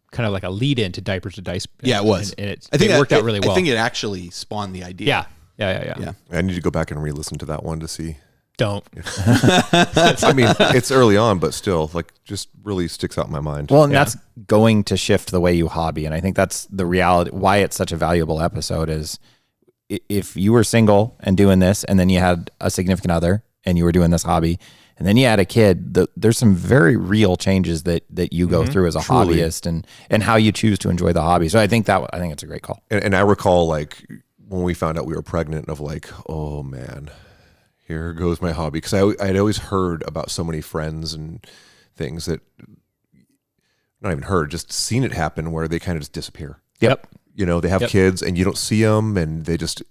[SPEAKER 4] kind of like a lead in to Diapers to Dice.
[SPEAKER 1] Yeah, it was.
[SPEAKER 4] And
[SPEAKER 1] I think
[SPEAKER 4] it worked out really well.
[SPEAKER 1] I think it actually spawned the idea.
[SPEAKER 4] Yeah.
[SPEAKER 2] I need to go back and re-listen to that one to see.
[SPEAKER 4] Don't.
[SPEAKER 2] I mean, it's early on, but still, like, just really sticks out in my mind.
[SPEAKER 3] Well, and that's going to shift the way you hobby. And I think that's the reality, why it's such a valuable episode is if you were single and doing this, and then you had a significant other and you were doing this hobby, and then you had a kid, there's some very real changes that you go through as a hobbyist and how you choose to enjoy the hobby. So I think it's a great call.
[SPEAKER 2] And I recall, like, when we found out we were pregnant, of like, oh man, here goes my hobby. Because I'd always heard about so many friends and things that, not even heard, just seen it happen where they kind of just disappear.
[SPEAKER 4] Yep.
[SPEAKER 2] They have kids and you don't see them, and they just,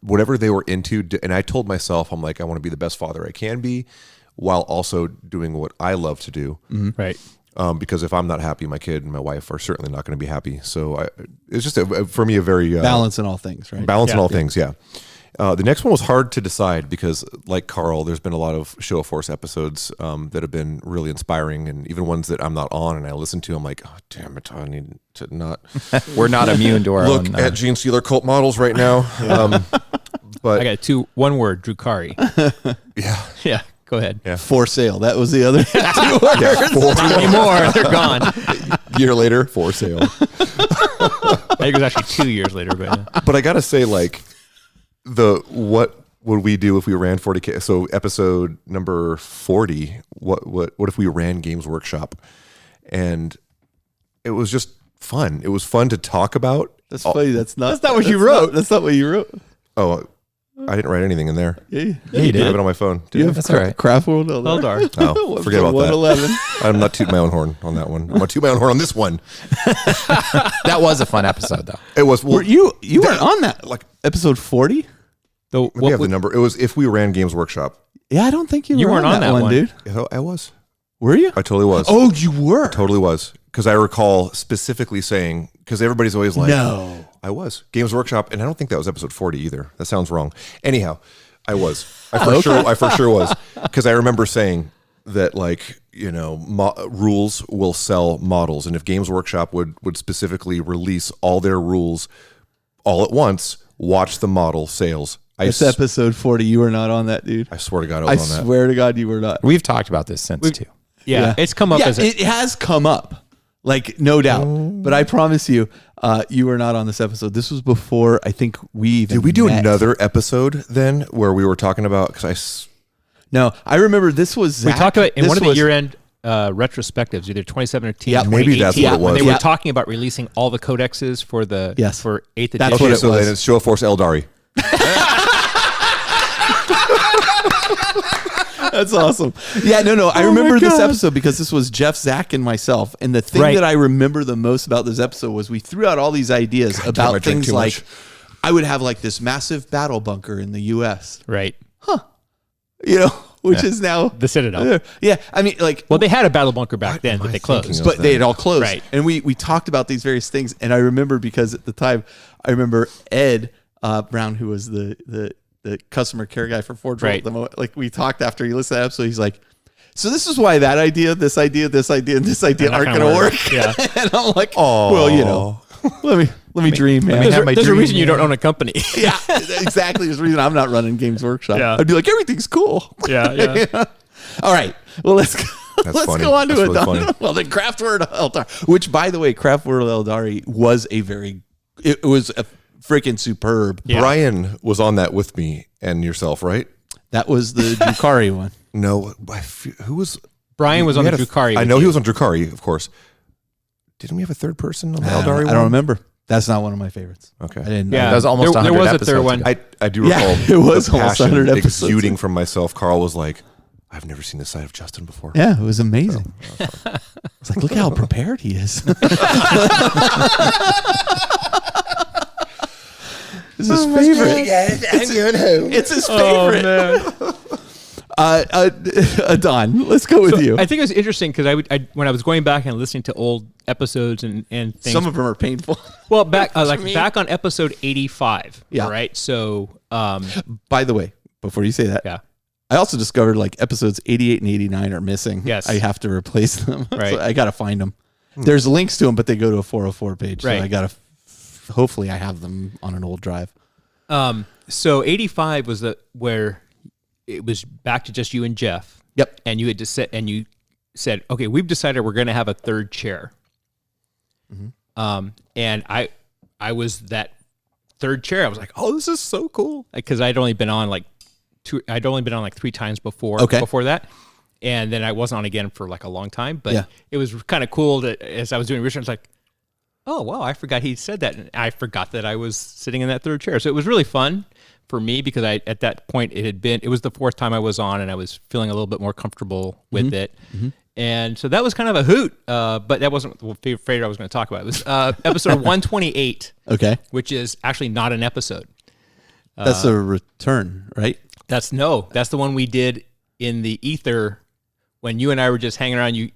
[SPEAKER 2] whatever they were into. And I told myself, I'm like, I want to be the best father I can be, while also doing what I love to do.
[SPEAKER 4] Right.
[SPEAKER 2] Because if I'm not happy, my kid and my wife are certainly not going to be happy. So it's just, for me, a very...
[SPEAKER 1] balance in all things, right?
[SPEAKER 2] Balance in all things, yeah. The next one was hard to decide because, like Carl, there's been a lot of Show of Force episodes that have been really inspiring, and even ones that I'm not on and I listen to, I'm like, oh, damn it, I need to not...
[SPEAKER 3] We're not immune to our
[SPEAKER 2] look
[SPEAKER 3] own...
[SPEAKER 2] at Gene Stealer cult models right now. But
[SPEAKER 4] I got one word, Drukari.
[SPEAKER 2] yeah.
[SPEAKER 4] Yeah. Go ahead.
[SPEAKER 2] Yeah.
[SPEAKER 1] For sale. That was the other 2 words.
[SPEAKER 4] Not anymore. They're gone.
[SPEAKER 2] Year later, for sale.
[SPEAKER 4] I think it was actually 2 years later, but
[SPEAKER 2] But I gotta say, like, what would we do if we ran 40K? So episode number 40, what if we ran Games Workshop? And it was just fun. It was fun to talk about.
[SPEAKER 1] That's funny. That's not
[SPEAKER 4] what you wrote.
[SPEAKER 1] That's not what you wrote.
[SPEAKER 2] Oh, I didn't write anything in there.
[SPEAKER 1] Yeah, you
[SPEAKER 3] you
[SPEAKER 2] I
[SPEAKER 3] did.
[SPEAKER 2] have it on my phone.
[SPEAKER 1] Do you have
[SPEAKER 3] That's all right.
[SPEAKER 1] Craft World Eldar?
[SPEAKER 4] Eldar.
[SPEAKER 2] Oh, forget about that.
[SPEAKER 1] 111.
[SPEAKER 2] I'm not tooting my own horn on that one. I'm going to toot my own horn on this one.
[SPEAKER 3] That was a fun episode, though.
[SPEAKER 2] It was. Well,
[SPEAKER 1] You weren't on that, like episode 40?
[SPEAKER 2] Let me have the number. It was If We Ran Games Workshop.
[SPEAKER 1] Yeah, I don't think you
[SPEAKER 4] weren't on that one.
[SPEAKER 1] dude.
[SPEAKER 2] Yeah, I was.
[SPEAKER 1] Were you?
[SPEAKER 2] I totally was.
[SPEAKER 1] Oh, you were.
[SPEAKER 2] Totally was. Because I recall specifically saying, because everybody's always like,
[SPEAKER 1] No.
[SPEAKER 2] I was. Games Workshop, and I don't think that was episode 40 either. That sounds wrong. Anyhow, I was. I for sure was. Because I remember saying that, like, you know, rules will sell models. And if Games Workshop would specifically release all their rules all at once, watch the model sales.
[SPEAKER 1] It's episode 40. You were not on that, dude.
[SPEAKER 2] I swear to God, I
[SPEAKER 1] I
[SPEAKER 2] was on that.
[SPEAKER 1] swear to God, you were not.
[SPEAKER 3] We've talked about this since, too.
[SPEAKER 4] Yeah, it's come up
[SPEAKER 1] Yeah,
[SPEAKER 4] as a,
[SPEAKER 1] it has come up, like no doubt. But I promise you, you were not on this episode. This was before I think we even.
[SPEAKER 2] Did we do
[SPEAKER 1] met.
[SPEAKER 2] another episode then where we were talking about? Because
[SPEAKER 1] No, I remember this was Zach.
[SPEAKER 4] we talked about in
[SPEAKER 1] This
[SPEAKER 4] one of the
[SPEAKER 1] was-
[SPEAKER 4] year-end retrospectives, either 2017
[SPEAKER 1] Yeah,
[SPEAKER 4] or
[SPEAKER 2] maybe that's
[SPEAKER 4] 2018,
[SPEAKER 2] what it was.
[SPEAKER 4] when they
[SPEAKER 1] Yeah.
[SPEAKER 4] were talking about releasing all the codexes for the
[SPEAKER 1] Yes.
[SPEAKER 4] for 8th
[SPEAKER 1] That's
[SPEAKER 4] edition.
[SPEAKER 1] what it
[SPEAKER 2] so
[SPEAKER 1] was.
[SPEAKER 2] then it's Show of Force Eldari.
[SPEAKER 1] That's awesome. Yeah, no. I remember this episode because this was Jeff, Zach, and myself. And the thing
[SPEAKER 4] Right.
[SPEAKER 1] that I remember the most about this episode was we threw out all these ideas
[SPEAKER 2] damn, I
[SPEAKER 1] about
[SPEAKER 2] drank
[SPEAKER 1] things
[SPEAKER 2] too
[SPEAKER 1] like
[SPEAKER 2] much.
[SPEAKER 1] I would have like this massive battle bunker in the U.S.
[SPEAKER 4] Right.
[SPEAKER 1] You know, which is now
[SPEAKER 4] The Citadel.
[SPEAKER 1] Yeah, I mean, like,
[SPEAKER 4] Well, they had a battle bunker back then,
[SPEAKER 2] am
[SPEAKER 4] but
[SPEAKER 2] I
[SPEAKER 4] they
[SPEAKER 2] thinking
[SPEAKER 4] closed.
[SPEAKER 2] of?
[SPEAKER 1] but they had all closed.
[SPEAKER 4] Right.
[SPEAKER 1] And we talked about these various things. And I remember because at the time, I remember Ed Brown, who was the customer care guy for Forge World
[SPEAKER 4] Right.
[SPEAKER 1] at the moment, like we talked after he listened to that episode, he's like, so this is why that idea, this idea, this idea, and this idea
[SPEAKER 4] They're not
[SPEAKER 1] aren't
[SPEAKER 4] gonna
[SPEAKER 1] going to
[SPEAKER 4] work.
[SPEAKER 1] work.
[SPEAKER 4] Yeah.
[SPEAKER 1] And I'm like, well, you know, let me dream, man.
[SPEAKER 4] There's a reason you don't own a company.
[SPEAKER 1] Yeah, exactly. There's a reason I'm not running Games Workshop.
[SPEAKER 4] Yeah.
[SPEAKER 1] I'd be like, everything's cool.
[SPEAKER 4] yeah.
[SPEAKER 1] All right. Well, let's
[SPEAKER 2] funny.
[SPEAKER 1] go on to
[SPEAKER 2] That's
[SPEAKER 1] it.
[SPEAKER 2] really funny.
[SPEAKER 1] Well, the Craft World Eldar, which, by the way, Craft World Eldari was it was a freaking superb.
[SPEAKER 4] Yeah.
[SPEAKER 2] Brian was on that with me and yourself, right?
[SPEAKER 1] That was the Drukari one.
[SPEAKER 2] No, who was?
[SPEAKER 4] Brian was on
[SPEAKER 2] we
[SPEAKER 4] the
[SPEAKER 2] had
[SPEAKER 4] Drukari.
[SPEAKER 2] I
[SPEAKER 4] with
[SPEAKER 2] know
[SPEAKER 4] you.
[SPEAKER 2] he was on Drukari, of course. Didn't we have a third person on the Eldari one?
[SPEAKER 1] I don't remember. That's not one of my favorites.
[SPEAKER 2] Okay.
[SPEAKER 1] I didn't.
[SPEAKER 4] Yeah.
[SPEAKER 3] That was almost
[SPEAKER 4] There
[SPEAKER 3] 100
[SPEAKER 4] was a
[SPEAKER 3] episodes
[SPEAKER 4] third one.
[SPEAKER 3] ago.
[SPEAKER 2] I do
[SPEAKER 1] Yeah,
[SPEAKER 2] recall
[SPEAKER 1] it was
[SPEAKER 2] the
[SPEAKER 1] almost
[SPEAKER 2] passion
[SPEAKER 1] 100 episodes.
[SPEAKER 2] exuding from myself. Carl was like, I've never seen this side of Justin before.
[SPEAKER 1] Yeah, it was amazing. It's like, look how prepared he is. It's his favorite. It's his favorite. Don, let's go with you.
[SPEAKER 4] I think it was interesting because when I was going back and listening to old episodes and things.
[SPEAKER 1] Some of them are painful.
[SPEAKER 4] well, back back on episode 85.
[SPEAKER 1] Yeah.
[SPEAKER 4] Right. So,
[SPEAKER 1] By the way, before you say that,
[SPEAKER 4] yeah.
[SPEAKER 1] I also discovered like episodes 88 and 89 are missing.
[SPEAKER 4] Yes.
[SPEAKER 1] I have to replace them.
[SPEAKER 4] Right.
[SPEAKER 1] So I got to find them. There's links to them, but they go to a 404 page.
[SPEAKER 4] Right.
[SPEAKER 1] So I got to, hopefully I have them on an old drive.
[SPEAKER 4] So 85 was where it was back to just you and Jeff.
[SPEAKER 1] Yep.
[SPEAKER 4] And you had said, okay, we've decided we're going to have a third chair. And I was that third chair. I was like, oh, this is so cool. Because I'd only been on like 3 times before that. And then I wasn't on again for like a long time, but it was kind of cool that as I was doing research, I was like, oh, wow, I forgot he said that. And I forgot that I was sitting in that third chair. So it was really fun for me because at that point it was the 4th time I was on and I was feeling a little bit more comfortable with it. And so that was kind of a hoot, but that wasn't the favorite I was going to talk about. It was episode 128,
[SPEAKER 1] Okay.
[SPEAKER 4] which is actually not an episode.
[SPEAKER 1] That's a return, right?
[SPEAKER 4] That's the one we did in the ether when you and I were just hanging around. You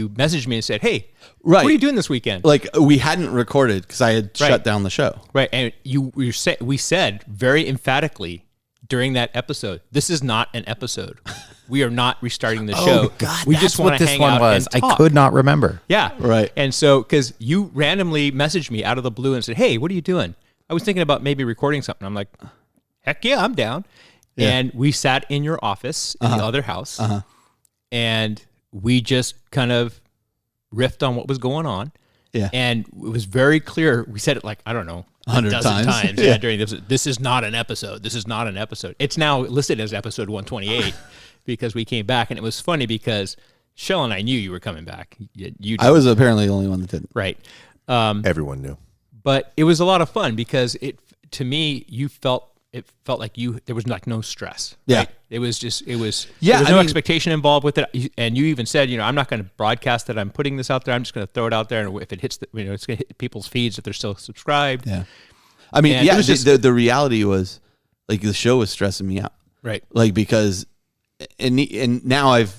[SPEAKER 4] messaged me and said, "Hey,
[SPEAKER 1] Right.
[SPEAKER 4] what are you doing this weekend?"
[SPEAKER 1] Like we hadn't recorded because I had shut down the show.
[SPEAKER 4] Right, and we said very emphatically during that episode, "This is not an episode. We are not restarting the show. We just want
[SPEAKER 3] what
[SPEAKER 4] to
[SPEAKER 3] this
[SPEAKER 4] hang
[SPEAKER 3] one
[SPEAKER 4] out
[SPEAKER 3] was.
[SPEAKER 4] and
[SPEAKER 3] I
[SPEAKER 4] talk."
[SPEAKER 3] could not remember.
[SPEAKER 4] Yeah,
[SPEAKER 1] Right.
[SPEAKER 4] And so because you randomly messaged me out of the blue and said, "Hey, what are you doing?" I was thinking about maybe recording something. I'm like, "Heck yeah, I'm down."
[SPEAKER 1] Yeah.
[SPEAKER 4] And we sat in your office in the other house, and we just kind of riffed on what was going on.
[SPEAKER 1] Yeah.
[SPEAKER 4] And it was very clear. We said it like, I don't know,
[SPEAKER 1] 100
[SPEAKER 4] a dozen
[SPEAKER 1] times.
[SPEAKER 4] yeah,
[SPEAKER 1] Yeah.
[SPEAKER 4] during this is not an episode. This is not an episode. It's now listed as episode 128 because we came back, and it was funny because Shell and I knew you were coming back. You
[SPEAKER 1] I was apparently the only one that didn't.
[SPEAKER 4] right.
[SPEAKER 2] Everyone knew.
[SPEAKER 4] But it was a lot of fun because to me, you felt it felt like there was like no stress.
[SPEAKER 1] Yeah.
[SPEAKER 4] Right? It was there was
[SPEAKER 1] I
[SPEAKER 4] no
[SPEAKER 1] mean-
[SPEAKER 4] expectation involved with it. And you even said, I'm not going to broadcast that I'm putting this out there. I'm just going to throw it out there. And if it hits, it's going to hit people's feeds if they're still subscribed.
[SPEAKER 1] Yeah. I mean,
[SPEAKER 4] And it was just-
[SPEAKER 1] the reality was like the show was stressing me out.
[SPEAKER 4] Right.
[SPEAKER 1] Like because, and now I've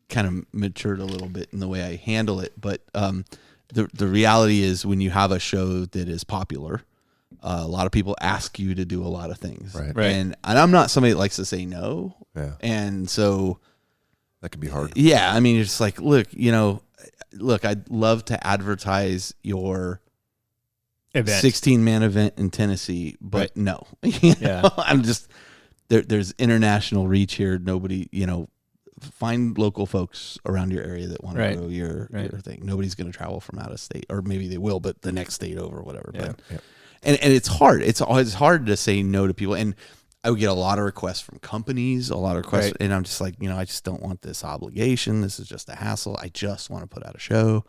[SPEAKER 1] kind of matured a little bit in the way I handle it. But the reality is when you have a show that is popular, a lot of people ask you to do a lot of things.
[SPEAKER 2] Right.
[SPEAKER 1] And I'm not somebody that likes to say no.
[SPEAKER 2] Yeah.
[SPEAKER 1] And so,
[SPEAKER 2] That could be hard.
[SPEAKER 1] yeah, I mean, it's just like, look, I'd love to advertise your
[SPEAKER 4] Event.
[SPEAKER 1] 16-man event in Tennessee, but
[SPEAKER 4] Right.
[SPEAKER 1] no.
[SPEAKER 4] Yeah.
[SPEAKER 1] I'm just, there's international reach here. Nobody, find local folks around your area that want
[SPEAKER 4] Right.
[SPEAKER 1] to go your thing. Nobody's going to travel from out of state, or maybe they will, but the next state over, whatever.
[SPEAKER 4] Yeah.
[SPEAKER 1] But, and it's hard. It's hard to say no to people. And I would get a lot of requests from companies, a lot of requests.
[SPEAKER 4] Right.
[SPEAKER 1] And I'm just like, I just don't want this obligation. This is just a hassle. I just want to put out a show.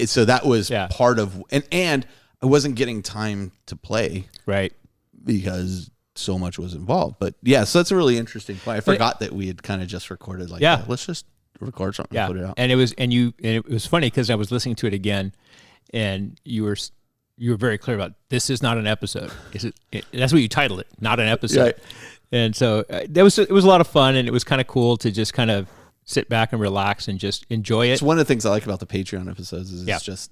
[SPEAKER 1] So that was part of, and I wasn't getting time to play
[SPEAKER 4] Right.
[SPEAKER 1] because so much was involved. But yeah, so that's a really interesting point. I forgot that we had kind of just recorded like, let's just record something and put it out.
[SPEAKER 4] And it was funny because I was listening to it again, and you were very clear about this is not an episode. That's what you titled it, not an episode.
[SPEAKER 1] Right.
[SPEAKER 4] And so it was a lot of fun, and it was kind of cool to just kind of sit back and relax and just enjoy it.
[SPEAKER 1] It's one of the things I like about the Patreon episodes is it's just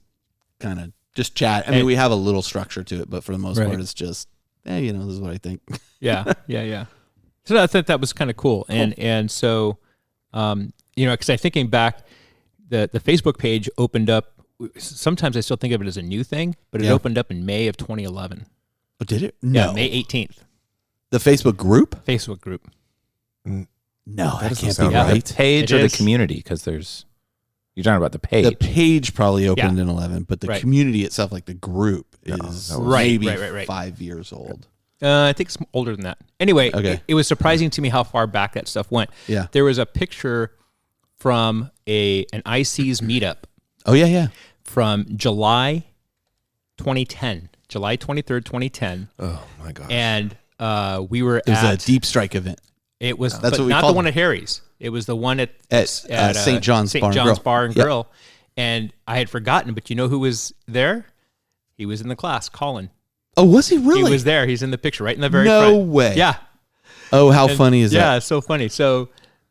[SPEAKER 1] kind of just chat. I mean,
[SPEAKER 4] And-
[SPEAKER 1] we have a little structure to it, but for the most
[SPEAKER 4] Right.
[SPEAKER 1] part, it's just, this is what I think.
[SPEAKER 4] Yeah. So I thought that was kind of cool. And so, because I'm thinking back, the Facebook page opened up. Sometimes I still think of it as a new thing, but it opened up in May of 2011.
[SPEAKER 1] Oh, did it?
[SPEAKER 4] Yeah,
[SPEAKER 1] No.
[SPEAKER 4] May 18th.
[SPEAKER 1] The Facebook group?
[SPEAKER 4] Facebook group.
[SPEAKER 1] No, that
[SPEAKER 2] doesn't
[SPEAKER 1] can't
[SPEAKER 2] sound
[SPEAKER 1] be
[SPEAKER 2] right.
[SPEAKER 1] right.
[SPEAKER 3] The page
[SPEAKER 4] It
[SPEAKER 3] or the
[SPEAKER 4] is.
[SPEAKER 3] community? Because you're talking about the page.
[SPEAKER 1] The page probably opened
[SPEAKER 4] Yeah.
[SPEAKER 1] in 11, but the
[SPEAKER 4] Right.
[SPEAKER 1] community itself, like the group, is
[SPEAKER 2] that was-
[SPEAKER 1] maybe
[SPEAKER 4] Right.
[SPEAKER 1] 5 years old.
[SPEAKER 4] I think it's older than that. Anyway,
[SPEAKER 1] Okay.
[SPEAKER 4] it was surprising to me how far back that stuff went.
[SPEAKER 1] Yeah.
[SPEAKER 4] There was a picture from an IC's meetup
[SPEAKER 1] Oh, yeah.
[SPEAKER 4] from July 2010, July 23rd, 2010.
[SPEAKER 2] Oh my gosh.
[SPEAKER 4] And we were
[SPEAKER 1] It was
[SPEAKER 4] at
[SPEAKER 1] a deep strike event.
[SPEAKER 4] It was,
[SPEAKER 1] That's
[SPEAKER 4] but
[SPEAKER 1] what we
[SPEAKER 4] not
[SPEAKER 1] called
[SPEAKER 4] the one
[SPEAKER 1] it.
[SPEAKER 4] at Harry's. It was the one at
[SPEAKER 1] St. John's Bar and Grill.
[SPEAKER 4] Bar and
[SPEAKER 1] Yep.
[SPEAKER 4] Grill. And I had forgotten, but you know who was there? He was in the class, Colin.
[SPEAKER 1] Oh, was he really?
[SPEAKER 4] He was there. He's in the picture, right in the very
[SPEAKER 1] No
[SPEAKER 4] front.
[SPEAKER 1] way.
[SPEAKER 4] Yeah.
[SPEAKER 1] Oh, how
[SPEAKER 4] And-
[SPEAKER 1] funny is
[SPEAKER 4] yeah,
[SPEAKER 1] that?
[SPEAKER 4] it's so funny. So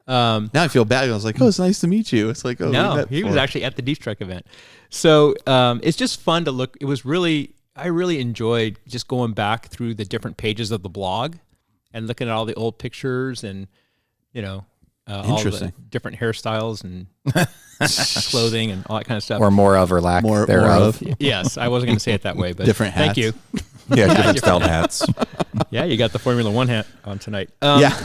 [SPEAKER 1] Now I feel bad. I was like, it's nice to meet you. It's like, we
[SPEAKER 4] no,
[SPEAKER 1] met
[SPEAKER 4] he was
[SPEAKER 1] before.
[SPEAKER 4] actually at the Deep Strike event. So it's just fun to look. It was I really enjoyed just going back through the different pages of the blog and looking at all the old pictures and, all the
[SPEAKER 1] Interesting.
[SPEAKER 4] different hairstyles and clothing and all that kind of stuff.
[SPEAKER 3] or more of or lack
[SPEAKER 1] More
[SPEAKER 3] thereof.
[SPEAKER 1] of.
[SPEAKER 4] Yes, I wasn't going to say it that way, but
[SPEAKER 1] Different
[SPEAKER 4] Thank
[SPEAKER 1] hats.
[SPEAKER 4] you.
[SPEAKER 2] Yeah, different styled hats.
[SPEAKER 4] Yeah, you got the Formula One hat on tonight.
[SPEAKER 1] Yeah.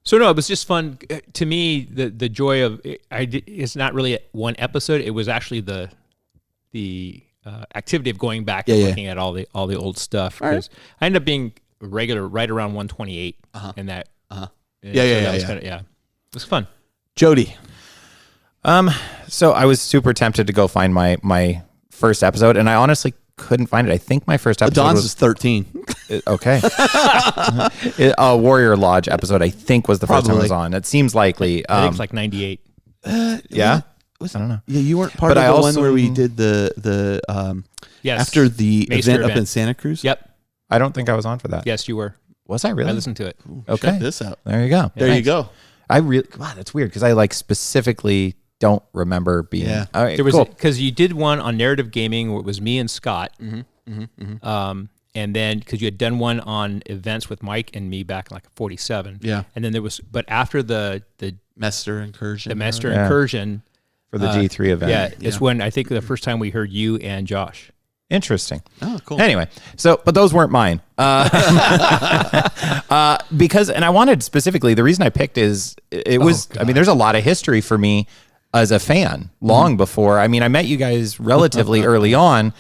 [SPEAKER 4] So no, it was just fun. To me, the joy of it's not really one episode. It was actually the activity of going back and
[SPEAKER 1] Yeah, yeah.
[SPEAKER 4] looking at all the old stuff.
[SPEAKER 1] All right.
[SPEAKER 4] Because I ended up being regular right around 128, and that.
[SPEAKER 1] Yeah.
[SPEAKER 4] It was fun.
[SPEAKER 1] Jody.
[SPEAKER 3] So I was super tempted to go find my first episode, and I honestly couldn't find it. I think my first episode
[SPEAKER 1] Don's
[SPEAKER 3] was
[SPEAKER 1] is 13.
[SPEAKER 3] okay. A Warrior Lodge episode, I think, was the first time it was
[SPEAKER 1] Probably.
[SPEAKER 3] on. It seems likely.
[SPEAKER 4] I think it's like 98.
[SPEAKER 3] Yeah. I don't know.
[SPEAKER 1] Yeah, you weren't part
[SPEAKER 3] But
[SPEAKER 1] of
[SPEAKER 3] I
[SPEAKER 1] the one
[SPEAKER 3] also-
[SPEAKER 1] where we did the
[SPEAKER 4] Yes.
[SPEAKER 1] after the
[SPEAKER 4] Maester
[SPEAKER 1] event up
[SPEAKER 4] event.
[SPEAKER 1] in Santa Cruz.
[SPEAKER 4] Yep.
[SPEAKER 3] I don't think I was on for that.
[SPEAKER 4] Yes, you were.
[SPEAKER 3] Was I really?
[SPEAKER 4] I listened to it.
[SPEAKER 3] Okay.
[SPEAKER 1] Check this out.
[SPEAKER 3] There you go.
[SPEAKER 1] There you
[SPEAKER 3] Thanks.
[SPEAKER 1] go.
[SPEAKER 3] I really, wow, that's weird because I specifically don't remember being.
[SPEAKER 1] Yeah.
[SPEAKER 3] All right.
[SPEAKER 4] There was
[SPEAKER 3] cool.
[SPEAKER 4] because you did one on narrative gaming where it was me and Scott. And then because you had done one on events with Mike and me back in like 47.
[SPEAKER 1] Yeah.
[SPEAKER 4] And then there was, but after the
[SPEAKER 1] Mester incursion.
[SPEAKER 4] Mester
[SPEAKER 3] Yeah.
[SPEAKER 4] incursion,
[SPEAKER 3] for the G3 event.
[SPEAKER 4] yeah, it's when I think the first time we heard you and Josh.
[SPEAKER 3] Interesting.
[SPEAKER 1] Oh, cool.
[SPEAKER 3] Anyway, but those weren't mine. Because, and I wanted specifically, the reason I picked is it was, I mean, there's a lot of history for me as a fan long before. I mean, I met you guys relatively early on,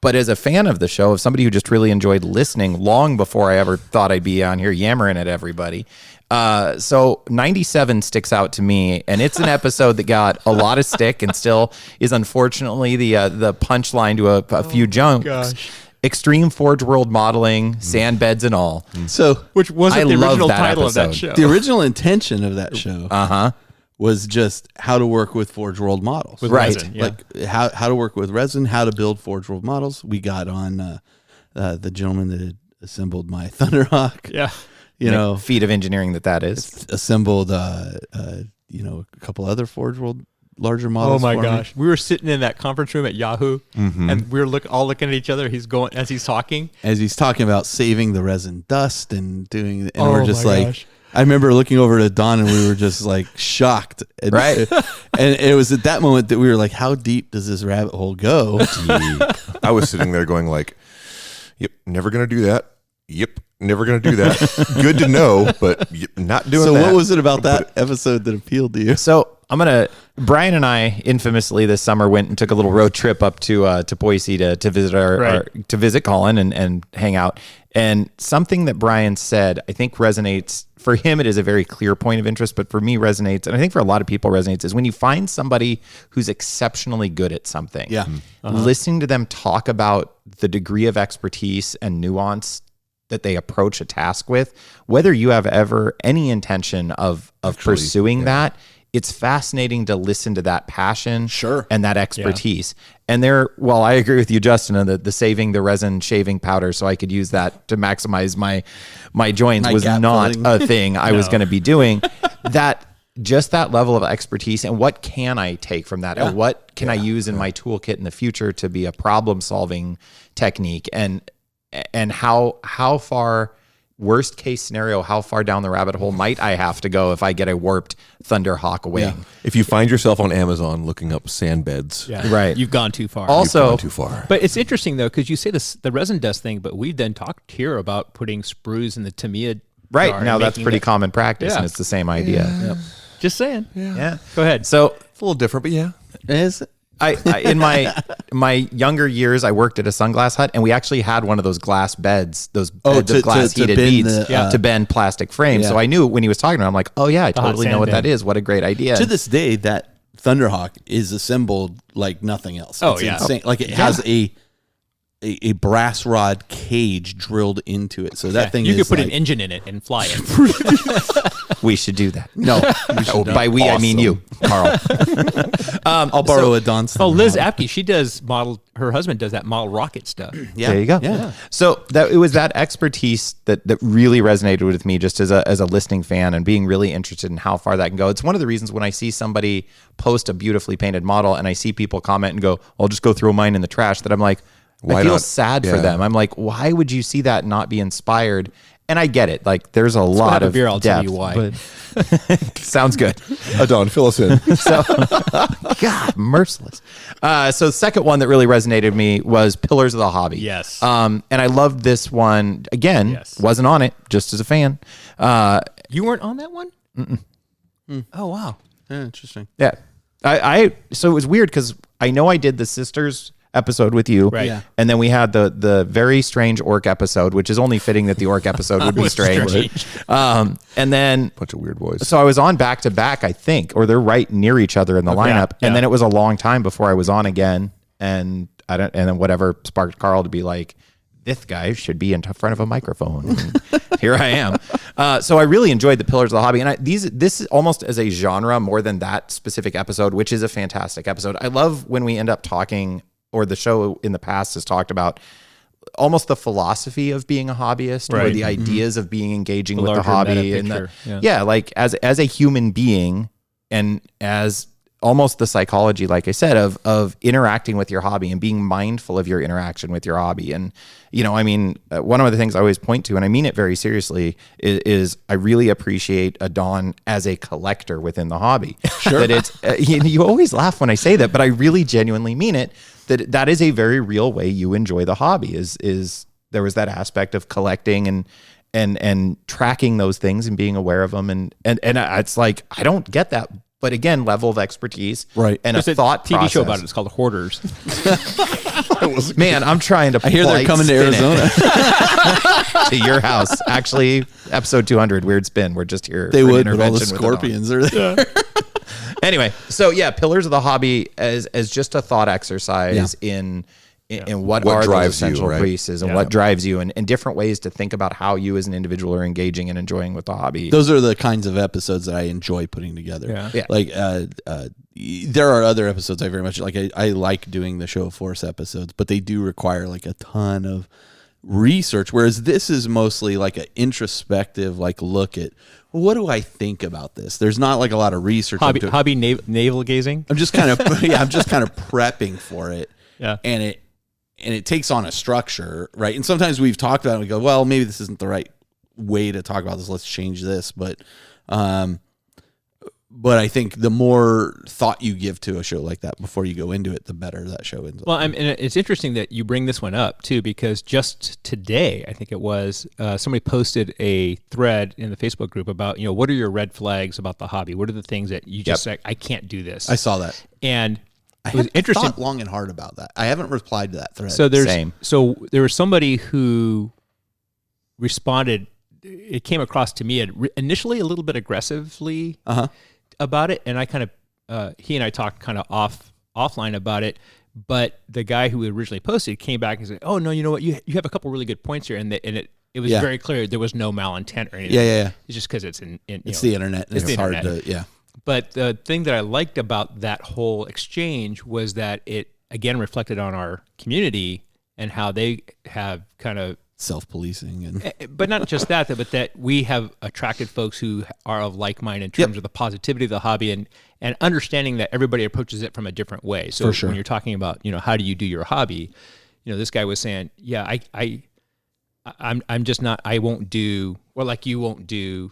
[SPEAKER 3] but as a fan of the show, of somebody who just really enjoyed listening long before I ever thought I'd be on here yammering at everybody. So 97 sticks out to me, and it's an episode that got a lot of stick and still is unfortunately the punchline to a few jokes. extreme Forge World modeling, sand beds and all.
[SPEAKER 1] So
[SPEAKER 4] Which wasn't
[SPEAKER 3] I
[SPEAKER 4] the
[SPEAKER 3] love
[SPEAKER 4] original
[SPEAKER 3] that
[SPEAKER 4] title of that
[SPEAKER 3] episode.
[SPEAKER 4] show.
[SPEAKER 1] the original intention of that show
[SPEAKER 3] Uh-huh.
[SPEAKER 1] was just how to work with Forge World models.
[SPEAKER 4] With
[SPEAKER 3] Right.
[SPEAKER 4] resin, yeah.
[SPEAKER 1] Like how to work with resin, how to build Forge World models. We got on the gentleman that had assembled my Thunderhawk.
[SPEAKER 4] yeah.
[SPEAKER 1] You know,
[SPEAKER 3] feat of engineering that is.
[SPEAKER 1] assembled you know, a couple other Forge World larger
[SPEAKER 4] Oh
[SPEAKER 1] models.
[SPEAKER 4] my
[SPEAKER 1] for me.
[SPEAKER 4] gosh. We were sitting in that conference room at Yahoo and we were all looking at each other. He's going as he's talking.
[SPEAKER 1] As he's talking about saving the resin dust and doing, and
[SPEAKER 4] Oh
[SPEAKER 1] we're just
[SPEAKER 4] my
[SPEAKER 1] like,
[SPEAKER 4] gosh.
[SPEAKER 1] I remember looking over to Don and we were just like shocked. And,
[SPEAKER 3] Right.
[SPEAKER 1] And it was at that moment that we were like, how deep does this rabbit hole go?
[SPEAKER 2] I was sitting there going like, "Yep, never gonna do that. Yep, never gonna do that. Good to know, but not doing
[SPEAKER 1] So
[SPEAKER 2] that."
[SPEAKER 1] what was it about that episode that appealed to you?
[SPEAKER 3] So Brian and I infamously this summer went and took a little road trip up to Boise to visit to visit Colin and hang out. And something that Brian said, I think resonates for him. It is a very clear point of interest, but for me resonates, and I think for a lot of people resonates, is when you find somebody who's exceptionally good at something.
[SPEAKER 1] Yeah.
[SPEAKER 3] Listening to them talk about the degree of expertise and nuance that they approach a task with, whether you have ever any intention of pursuing that, it's fascinating to listen to that passion and that expertise. And I agree with you, Justin, on the saving the resin shaving powder so I could use that to maximize my joints was
[SPEAKER 1] gap
[SPEAKER 3] not
[SPEAKER 1] filling.
[SPEAKER 3] a thing I was going to be doing. That level of expertise and what can I take from that and what can I use in my toolkit in the future to be a problem solving technique and how far, worst case scenario, how far down the rabbit hole might I have to go if I get a warped Thunderhawk wing?
[SPEAKER 2] If you find yourself on Amazon looking up sand beds,
[SPEAKER 3] Right.
[SPEAKER 4] You've gone too far.
[SPEAKER 3] Also,
[SPEAKER 2] gone too far.
[SPEAKER 4] But it's interesting though, because you say the resin dust thing, but we then talked here about putting sprues in the Tamiya. jar
[SPEAKER 3] right
[SPEAKER 4] and
[SPEAKER 3] now, that's
[SPEAKER 4] making
[SPEAKER 3] pretty
[SPEAKER 4] that-
[SPEAKER 3] common practice,
[SPEAKER 4] Yeah.
[SPEAKER 3] and it's the same idea.
[SPEAKER 4] Just saying.
[SPEAKER 3] Yeah.
[SPEAKER 4] Go ahead.
[SPEAKER 3] So
[SPEAKER 2] it's a little different, but yeah.
[SPEAKER 1] Is it?
[SPEAKER 3] I in my younger years, I worked at a sunglass hut, and we actually had one of those glass beds, those beds
[SPEAKER 1] to-
[SPEAKER 3] of glass
[SPEAKER 1] to
[SPEAKER 3] heated
[SPEAKER 1] bend
[SPEAKER 3] beads
[SPEAKER 1] the,
[SPEAKER 3] to bend plastic frames.
[SPEAKER 1] yeah.
[SPEAKER 3] So I knew when he was talking about it, I'm like, oh yeah, I
[SPEAKER 4] hot
[SPEAKER 3] totally know
[SPEAKER 4] sand
[SPEAKER 3] what that
[SPEAKER 4] bend.
[SPEAKER 3] is. What a great idea.
[SPEAKER 1] To this day, that Thunderhawk is assembled like nothing else.
[SPEAKER 4] Oh,
[SPEAKER 1] It's
[SPEAKER 4] yeah.
[SPEAKER 1] insane. Like it has a brass rod cage drilled into it. So that thing
[SPEAKER 4] you
[SPEAKER 1] is
[SPEAKER 4] could put
[SPEAKER 1] like,
[SPEAKER 4] an engine in it and fly it.
[SPEAKER 3] We should do that.
[SPEAKER 1] No,
[SPEAKER 3] By we, I mean you, Carl.
[SPEAKER 1] I'll borrow a Don's.
[SPEAKER 4] Oh, Liz Apke, she does model. Her husband does that model rocket stuff.
[SPEAKER 1] Yeah.
[SPEAKER 3] There you go.
[SPEAKER 1] Yeah.
[SPEAKER 3] So it was that expertise that really resonated with me just as a listening fan and being really interested in how far that can go. It's one of the reasons when I see somebody post a beautifully painted model and I see people comment and go, I'll just go throw mine in the trash, that I'm like,
[SPEAKER 2] Why
[SPEAKER 3] I feel
[SPEAKER 2] not?
[SPEAKER 3] sad for
[SPEAKER 2] Yeah.
[SPEAKER 3] them. I'm like, why would you see that and not be inspired? And I get it. Like there's a lot
[SPEAKER 4] have a
[SPEAKER 3] of
[SPEAKER 4] beer, I'll tell
[SPEAKER 3] depth,
[SPEAKER 4] you why.
[SPEAKER 3] but sounds good.
[SPEAKER 2] Don, fill us in.
[SPEAKER 3] So, God, merciless. So the second one that really resonated with me was Pillars of the Hobby.
[SPEAKER 4] Yes.
[SPEAKER 3] And I loved this one. Again,
[SPEAKER 4] Yes.
[SPEAKER 3] wasn't on it, just as a fan.
[SPEAKER 4] You weren't on that one? Oh, wow.
[SPEAKER 1] Yeah, interesting.
[SPEAKER 3] Yeah. So it was weird because I know I did the Sisters episode with you.
[SPEAKER 4] Right. Yeah.
[SPEAKER 3] And then we had the very strange orc episode, which is only fitting that the orc episode would be strange. And then
[SPEAKER 2] Bunch of weird boys.
[SPEAKER 3] so I was on back to back, I think, or they're right near each other in the lineup.
[SPEAKER 4] yeah.
[SPEAKER 3] And then it was a long time before I was on again. And and then whatever sparked Carl to be like, this guy should be in front of a microphone. And here I am. So I really enjoyed the Pillars of the Hobby. And this is almost as a genre more than that specific episode, which is a fantastic episode. I love when we end up talking, or the show in the past has talked about almost the philosophy of being a hobbyist, or
[SPEAKER 4] Right.
[SPEAKER 3] the ideas of being engaging
[SPEAKER 4] The
[SPEAKER 3] with the
[SPEAKER 4] larger
[SPEAKER 3] hobby.
[SPEAKER 4] meta
[SPEAKER 3] And
[SPEAKER 4] picture,
[SPEAKER 3] yeah, like as a human being and as almost the psychology, like I said, of interacting with your hobby and being mindful of your interaction with your hobby. And, I mean, one of the things I always point to, and I mean it very seriously, is I really appreciate a Don as a collector within the hobby. Sure. That it's, you always laugh when I say that, but I really genuinely mean it, that is a very real way you enjoy the hobby is there was that aspect of collecting and tracking those things and being aware of them. And it's like, I don't get that. But again, level of expertise,
[SPEAKER 1] Right.
[SPEAKER 3] and
[SPEAKER 4] There's
[SPEAKER 3] a thought
[SPEAKER 4] TV
[SPEAKER 3] process.
[SPEAKER 4] show about it. It's called Hoarders.
[SPEAKER 3] Man, I'm trying to.
[SPEAKER 1] I hear they're coming to Arizona.
[SPEAKER 3] to your house. Actually, episode 200, Weird Spin. We're just here.
[SPEAKER 1] They
[SPEAKER 3] for an
[SPEAKER 1] would, but all the
[SPEAKER 3] intervention with
[SPEAKER 1] scorpions are there.
[SPEAKER 3] it all. Anyway, so yeah, Pillars of the Hobby as just a thought exercise in and what
[SPEAKER 2] What
[SPEAKER 3] are those
[SPEAKER 2] drives you,
[SPEAKER 3] essential
[SPEAKER 2] right?
[SPEAKER 3] pieces and what drives you, and different ways to think about how you as an individual are engaging and enjoying with the hobby.
[SPEAKER 1] Those are the kinds of episodes that I enjoy putting together.
[SPEAKER 4] Yeah.
[SPEAKER 1] Like there are other episodes I very much like. I like doing the Show of Force episodes, but they do require like a ton of research. Whereas this is mostly like an introspective, like look at what do I think about this. There's not like a lot of research.
[SPEAKER 4] Hobby navel gazing.
[SPEAKER 1] I'm just kind of I'm just kind of prepping for it.
[SPEAKER 4] Yeah.
[SPEAKER 1] And it takes on a structure, right? And sometimes we've talked about it and we go, well, maybe this isn't the right way to talk about this. Let's change this. But I think the more thought you give to a show like that before you go into it, the better that show ends up.
[SPEAKER 4] Well, and it's interesting that you bring this one up too, because just today, I think it was, somebody posted a thread in the Facebook group about, what are your red flags about the hobby? What are the things that you just say, I can't do this?
[SPEAKER 1] I saw that.
[SPEAKER 4] And
[SPEAKER 1] I
[SPEAKER 4] it was interesting.
[SPEAKER 1] thought long and hard about that. I haven't replied to that thread.
[SPEAKER 4] So
[SPEAKER 3] Same.
[SPEAKER 4] there was somebody who responded. It came across to me initially a little bit aggressively about it, and I kind of he and I talked kind of offline about it. But the guy who originally posted came back and said, "Oh no, you know what? You have a couple really good points here," and it was very clear there was no malintent or anything.
[SPEAKER 1] Yeah.
[SPEAKER 4] It's just because it's
[SPEAKER 1] It's the internet. And
[SPEAKER 4] it's the
[SPEAKER 1] hard
[SPEAKER 4] internet.
[SPEAKER 1] to
[SPEAKER 4] But the thing that I liked about that whole exchange was that it again reflected on our community and how they have kind of
[SPEAKER 1] self-policing and
[SPEAKER 4] but not just that, but that we have attracted folks who are of like mind in terms of the positivity of the hobby and understanding that everybody approaches it from a different way. So
[SPEAKER 1] For sure.
[SPEAKER 4] when you're talking about, how do you do your hobby, this guy was saying, yeah, I'm just not, I won't do, or like you won't do,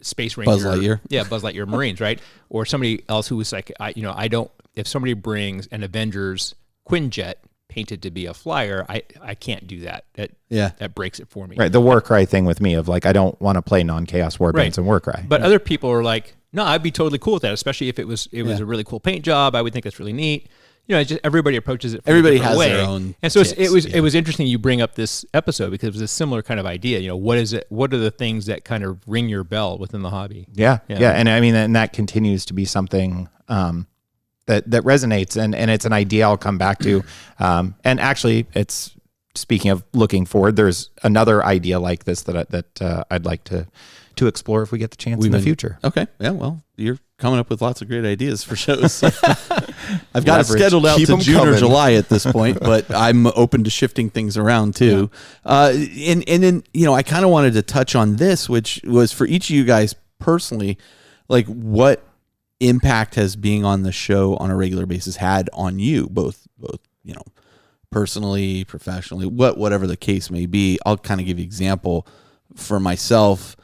[SPEAKER 4] Space Ranger.
[SPEAKER 1] Buzz Lightyear.
[SPEAKER 4] Yeah, Buzz Lightyear Marines, right? Or somebody else who was like, I don't, if somebody brings an Avengers Quinjet painted to be a flyer, I can't do that. That breaks it for me.
[SPEAKER 3] Right, the Warcry thing with me of like I don't want to play non-chaos warbands
[SPEAKER 4] Right.
[SPEAKER 3] and Warcry.
[SPEAKER 4] But other people are like, no, I'd be totally cool with that, especially if it was a really cool paint job. I would think it's really neat. It's just everybody approaches it. From
[SPEAKER 1] Everybody
[SPEAKER 4] a different
[SPEAKER 1] has
[SPEAKER 4] way.
[SPEAKER 1] their own
[SPEAKER 4] And so
[SPEAKER 1] ticks,
[SPEAKER 4] it was interesting you bring up this episode because it was a similar kind of idea. What is it? What are the things that kind of ring your bell within the hobby?
[SPEAKER 3] Yeah. And I mean, and that continues to be something that resonates, and it's an idea I'll come back to. And actually, it's speaking of looking forward. There's another idea like this that I'd like to explore if we get the chance in the future.
[SPEAKER 1] Okay. Yeah. Well, you're coming up with lots of great ideas for shows. I've got it
[SPEAKER 3] Leverage.
[SPEAKER 1] scheduled out
[SPEAKER 2] Keep
[SPEAKER 1] to
[SPEAKER 2] 'em
[SPEAKER 1] June or
[SPEAKER 2] coming.
[SPEAKER 1] July at this point, but I'm open to shifting things around too. And then, I kind of wanted to touch on this, which was for each of you guys personally, like what impact has being on the show on a regular basis had on you, both, personally, professionally, whatever the case may be. I'll kind of give you an example for myself.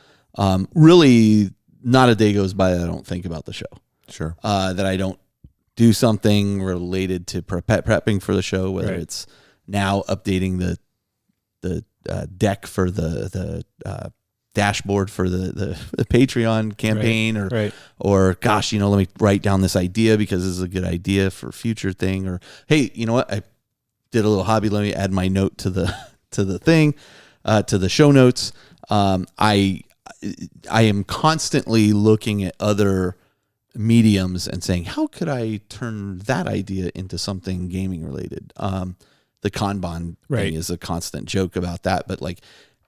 [SPEAKER 1] Really, not a day goes by that I don't think about the show.
[SPEAKER 2] Sure.
[SPEAKER 1] That I don't do something related to prepping for the show, whether it's now updating the deck for the dashboard for the Patreon campaign, or gosh, let me write down this idea because this is a good idea for a future thing, or hey, you know what, I did a little hobby. Let me add my note to the thing, to the show notes. I am constantly looking at other mediums and saying, how could I turn that idea into something gaming related? The Kanban thing is a constant joke about that, but like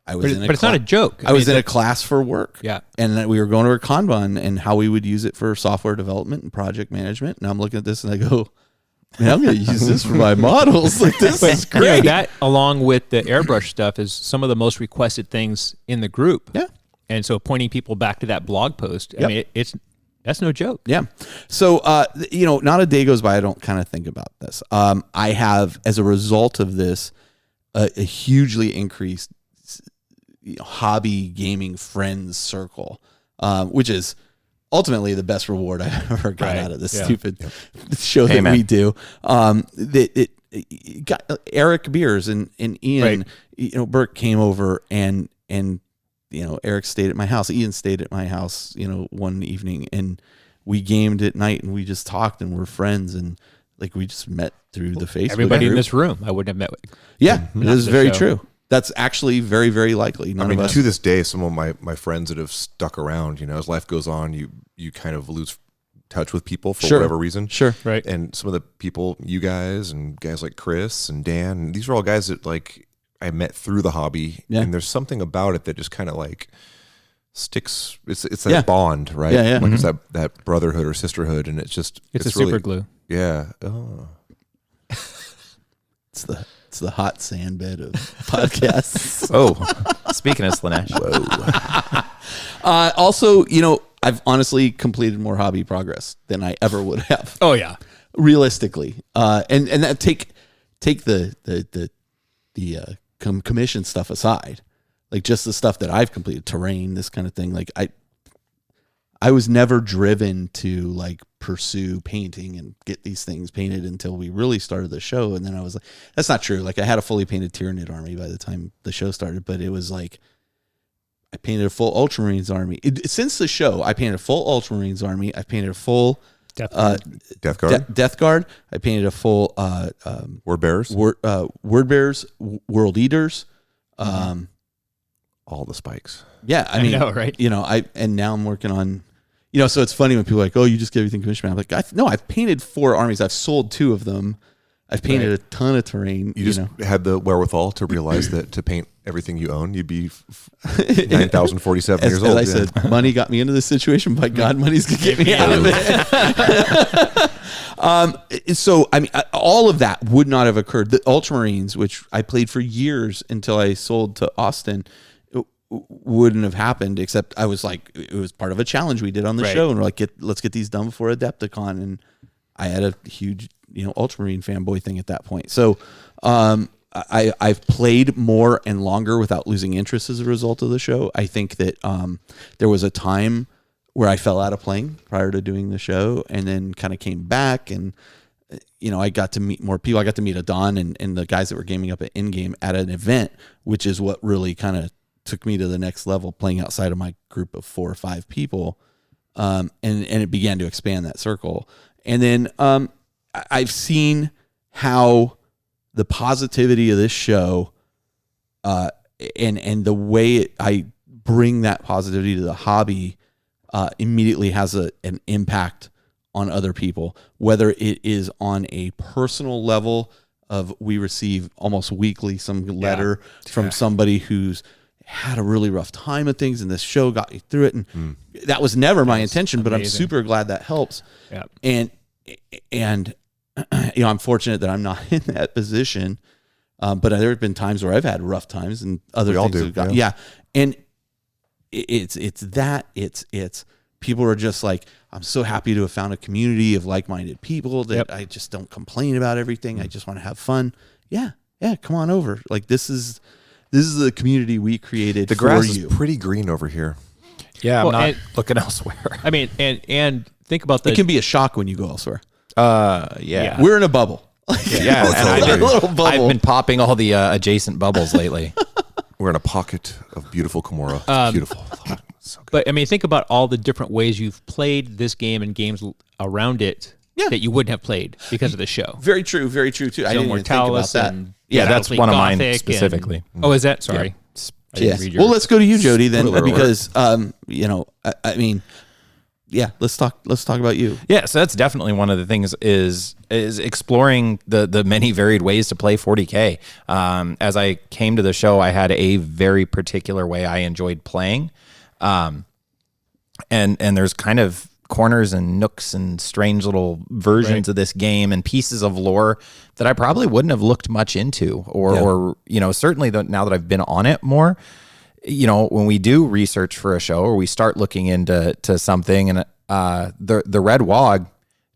[SPEAKER 1] but
[SPEAKER 4] it's not a joke.
[SPEAKER 1] I was in a class for work.
[SPEAKER 4] Yeah.
[SPEAKER 1] And then we were going over Kanban and how we would use it for software development and project management. And I'm looking at this and I go, man, I'm going to use this for my models. Like, this is great.
[SPEAKER 4] That, along with the airbrush stuff, is some of the most requested things in the group.
[SPEAKER 1] Yeah.
[SPEAKER 4] And so pointing people back to that blog post, I mean, that's no joke.
[SPEAKER 1] Yeah. So, not a day goes by I don't kind of think about this. I have, as a result of this, a hugely increased hobby gaming friends circle, which is ultimately the best reward I ever got out of this stupid show that we do. It got Eric Beers and Ian, Burke came over and Eric stayed at my house. Ian stayed at my house, one evening, and we gamed at night and we just talked and we're friends, and like we just met through the Facebook
[SPEAKER 4] Everybody
[SPEAKER 1] group.
[SPEAKER 4] in this room, I wouldn't have met with.
[SPEAKER 1] Yeah, it is
[SPEAKER 4] the
[SPEAKER 1] very
[SPEAKER 4] show.
[SPEAKER 1] true. That's actually very, very likely. None of us.
[SPEAKER 2] To this day, some of my friends that have stuck around, as life goes on, you kind of lose touch with people for
[SPEAKER 1] Sure.
[SPEAKER 2] whatever reason.
[SPEAKER 1] Sure.
[SPEAKER 4] Right.
[SPEAKER 2] And some of the people, you guys and guys like Chris and Dan, and these are all guys that like I met through the hobby.
[SPEAKER 1] Yeah.
[SPEAKER 2] And there's something about it that just kind of like sticks. It's that
[SPEAKER 1] Yeah.
[SPEAKER 2] bond, right?
[SPEAKER 1] Yeah, yeah.
[SPEAKER 2] Like it's that brotherhood or sisterhood, and it's
[SPEAKER 4] It's a
[SPEAKER 2] really,
[SPEAKER 4] super glue.
[SPEAKER 2] Yeah. Oh.
[SPEAKER 1] It's the hot sand bed of podcasts.
[SPEAKER 3] Oh, speaking of Slanesh.
[SPEAKER 1] Also, you know, I've honestly completed more hobby progress than I ever would have.
[SPEAKER 4] Oh yeah.
[SPEAKER 1] Realistically, and that take the commission stuff aside, like just the stuff that I've completed, terrain, this kind of thing. Like I was never driven to like pursue painting and get these things painted until we really started the show, and then I was like, that's not true. Like I had a fully painted Tyranid army by the time the show started, but it was like I painted a full Ultramarines army. Since the show, I painted a full Ultramarines army. I painted a full
[SPEAKER 2] Death Guard,
[SPEAKER 1] Death Guard. I painted a full
[SPEAKER 2] Word Bearers,
[SPEAKER 1] Word Bearers, World Eaters.
[SPEAKER 2] all the spikes.
[SPEAKER 1] Yeah, I mean,
[SPEAKER 4] know, right?
[SPEAKER 1] You know, and now I'm working on, you know, so it's funny when people are like, oh, you just get everything commissioned. I'm like, no, I've painted 4 armies. I've sold 2 of them. I've painted a ton of terrain.
[SPEAKER 2] You just had the wherewithal to realize that to paint everything you own, you'd be 9,047 years old.
[SPEAKER 1] As I said, money got me into this situation. By God, money's gonna get me out of it. So, I mean, all of that would not have occurred. The Ultramarines, which I played for years until I sold to Austin, wouldn't have happened. Except I was like, it was part of a challenge we did on the show, and we're like, let's get these done before Adepticon, and I had a huge, you know, Ultramarine fanboy thing at that point. So, I've played more and longer without losing interest as a result of the show. I think that there was a time where I fell out of playing prior to doing the show, and then kind of came back, and you know, I got to meet more people. I got to meet Adon and the guys that were gaming up at in-game at an event, which is what really kind of took me to the next level, playing outside of my group of 4 or 5 people, and it began to expand that circle. And then I've seen how the positivity of this show and the way I bring that positivity to the hobby immediately has an impact on other people, whether it is on a personal level of we receive almost weekly some letter from somebody who's had a really rough time of things and this show got you through it. And that was never my intention, but I'm super glad that helps.
[SPEAKER 4] Yeah.
[SPEAKER 1] And you know, I'm fortunate that I'm not in that position. But there have been times where I've had rough times and other
[SPEAKER 2] We all
[SPEAKER 1] things
[SPEAKER 2] do,
[SPEAKER 1] have got,
[SPEAKER 2] yeah.
[SPEAKER 1] And it's people are just like, I'm so happy to have found a community of like-minded people that I just don't complain about everything. I just want to have fun. Yeah. Come on over. Like this is the community we created.
[SPEAKER 2] The grass
[SPEAKER 1] for you.
[SPEAKER 2] is pretty green over here.
[SPEAKER 3] Yeah, I'm
[SPEAKER 4] Well,
[SPEAKER 3] not
[SPEAKER 4] and-
[SPEAKER 3] looking elsewhere.
[SPEAKER 4] I mean, and think about the
[SPEAKER 1] It can be a shock when you go elsewhere.
[SPEAKER 3] Yeah.
[SPEAKER 1] We're in a bubble.
[SPEAKER 3] Yeah,
[SPEAKER 2] Oh,
[SPEAKER 3] and
[SPEAKER 2] totally.
[SPEAKER 3] I've,
[SPEAKER 1] A little
[SPEAKER 3] been,
[SPEAKER 1] bubble.
[SPEAKER 3] I've been popping all the adjacent bubbles lately.
[SPEAKER 2] We're in a pocket of beautiful Kimura. It's beautiful. So good.
[SPEAKER 4] But I mean, think about all the different ways you've played this game and games around it that you wouldn't have played because of the show.
[SPEAKER 1] Very true too. I didn't even think about
[SPEAKER 4] Mortalis
[SPEAKER 1] that.
[SPEAKER 4] and
[SPEAKER 3] Yeah, that's
[SPEAKER 4] Battlefleet
[SPEAKER 3] one of mine
[SPEAKER 4] Gothic
[SPEAKER 3] specifically.
[SPEAKER 4] Oh, is that? Sorry. I didn't
[SPEAKER 1] Yes.
[SPEAKER 4] read your-
[SPEAKER 1] Well, let's go to you, Jody, then,
[SPEAKER 2] Spoiler alert.
[SPEAKER 1] because you know, I mean, yeah, let's talk about you.
[SPEAKER 3] Yeah, so that's definitely one of the things is exploring the many varied ways to play 40K. As I came to the show, I had a very particular way I enjoyed playing, and there's kind of corners and nooks and strange little versions of this game and pieces of lore that I probably wouldn't have looked much into, or you know, certainly now that I've been on it more. You know, when we do research for a show or we start looking into something, and the Red Wog,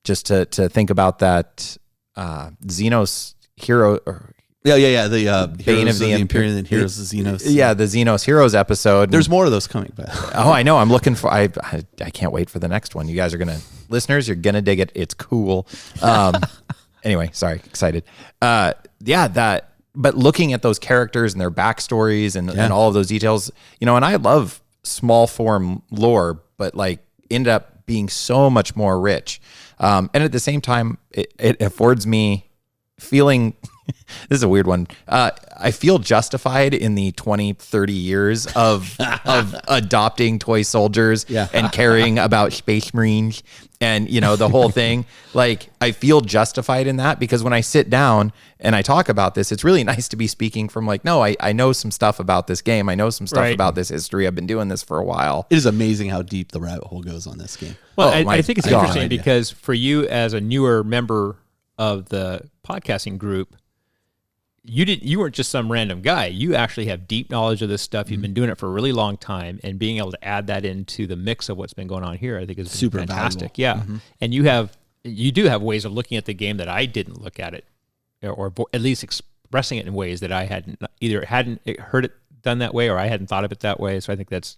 [SPEAKER 3] just to think about that Xenos hero, or
[SPEAKER 1] Yeah. The
[SPEAKER 3] Bane
[SPEAKER 1] Heroes
[SPEAKER 3] of the
[SPEAKER 1] Imperium and Heroes of Xenos.
[SPEAKER 3] yeah, the Xenos Heroes episode.
[SPEAKER 1] There's more of those coming back.
[SPEAKER 3] Oh, I know. I'm looking for. I can't wait for the next one. You guys are listeners, you're gonna dig it. It's cool. Anyway, sorry, excited. But looking at those characters and their backstories and all of those details, you know, and I love small form lore, but like ended up being so much more rich. And at the same time, it affords me feeling this is a weird one. I feel justified in the 20, 30 years of adopting toy soldiers and caring about Space Marines and, the whole thing. Like, I feel justified in that because when I sit down and I talk about this, it's really nice to be speaking from like, no, I know some stuff about this game. I know some stuff about this history. I've been doing this for a while.
[SPEAKER 8] It is amazing how deep the rabbit hole goes on this game.
[SPEAKER 4] Well, I think it's interesting because for you as a newer member of the podcasting group, you weren't just some random guy. You actually have deep knowledge of this stuff. You've been doing it for a really long time, and being able to add that into the mix of what's been going on here, I think is
[SPEAKER 8] super
[SPEAKER 4] fantastic.
[SPEAKER 8] valuable.
[SPEAKER 4] Yeah, and you do have ways of looking at the game that I didn't look at it, or at least expressing it in ways that I hadn't heard it done that way, or I hadn't thought of it that way. So I think that's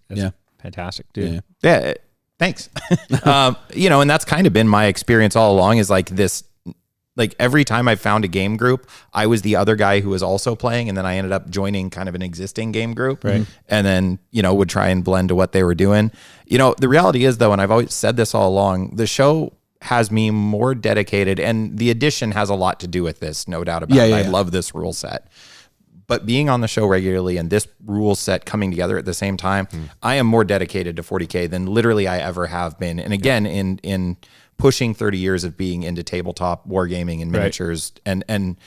[SPEAKER 4] fantastic, dude.
[SPEAKER 3] Yeah, thanks. And that's kind of been my experience all along. Is like this. Like every time I found a game group, I was the other guy who was also playing, and then I ended up joining kind of an existing game group, right? And then would try and blend to what they were doing. The reality is though, and I've always said this all along, the show has me more dedicated, and the edition has a lot to do with this, no doubt about it. I love this rule set, but being on the show regularly and this rule set coming together at the same time, I am more dedicated to 40K than literally I ever have been. And again, in pushing 30 years of being into tabletop wargaming and miniatures and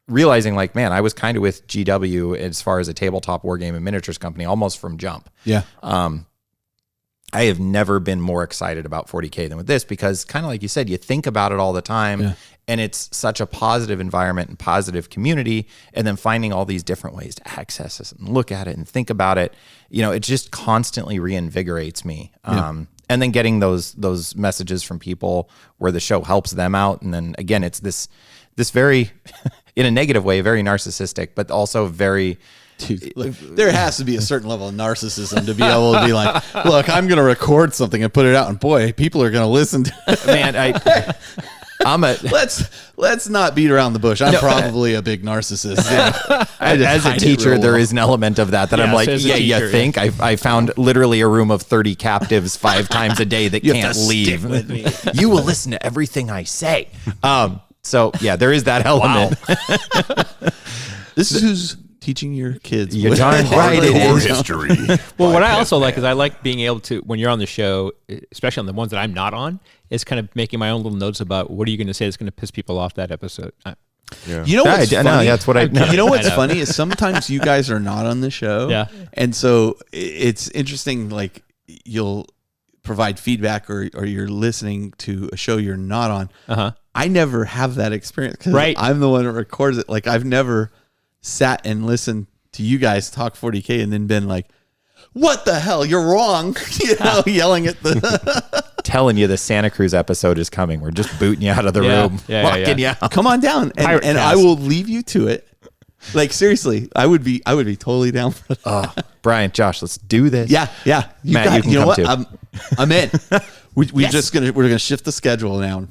[SPEAKER 3] realizing like, man, I was kind of with GW as far as a tabletop wargame and miniatures company almost from jump.
[SPEAKER 8] Yeah.
[SPEAKER 3] I have never been more excited about 40K than with this because kind of like you said, you think about it all the time and it's such a positive environment and positive community. And then finding all these different ways to access this and look at it and think about it, it just constantly reinvigorates me. And then getting those messages from people where the show helps them out. And then again, it's this very, in a negative way, very narcissistic, but also very...
[SPEAKER 8] Dude, look, there has to be a certain level of narcissism to be able to be like, look, I'm going to record something and put it out, and boy, people are going to listen to it.
[SPEAKER 3] Man,
[SPEAKER 8] let's not beat around the bush. I'm probably a big narcissist.
[SPEAKER 3] As a teacher, there is an element of that I'm like, you think? I found literally a room of 30 captives 5 times a day that can't leave.
[SPEAKER 8] With me.
[SPEAKER 3] You will listen to everything I say. So yeah, there is that element.
[SPEAKER 8] Wow. This is who's teaching your kids.
[SPEAKER 3] You're darn right it is.
[SPEAKER 6] History.
[SPEAKER 4] Well, what I also like is I like being able to, when you're on the show, especially on the ones that I'm not on, is kind of making my own little notes about what are you going to say that's going to piss people off that episode.
[SPEAKER 8] You know what's funny?
[SPEAKER 3] No, that's what I know.
[SPEAKER 8] You know what's funny is sometimes you guys are not on the show. And so it's interesting, like you'll provide feedback or you're listening to a show you're not on. I never have that experience because I'm the one that records it. Like I've never sat and listened to you guys talk 40K and then been like, what the hell? You're wrong. Yelling at the...
[SPEAKER 3] Telling you the Santa Cruz episode is coming. We're just booting you out of the room. Locking you out.
[SPEAKER 8] Come on down. And I will leave you to it. Like seriously, I would be totally down for that.
[SPEAKER 3] Brian, Josh, let's do this.
[SPEAKER 8] Yeah.
[SPEAKER 3] Matt, you know what?
[SPEAKER 8] I'm in. We're gonna shift the schedule now.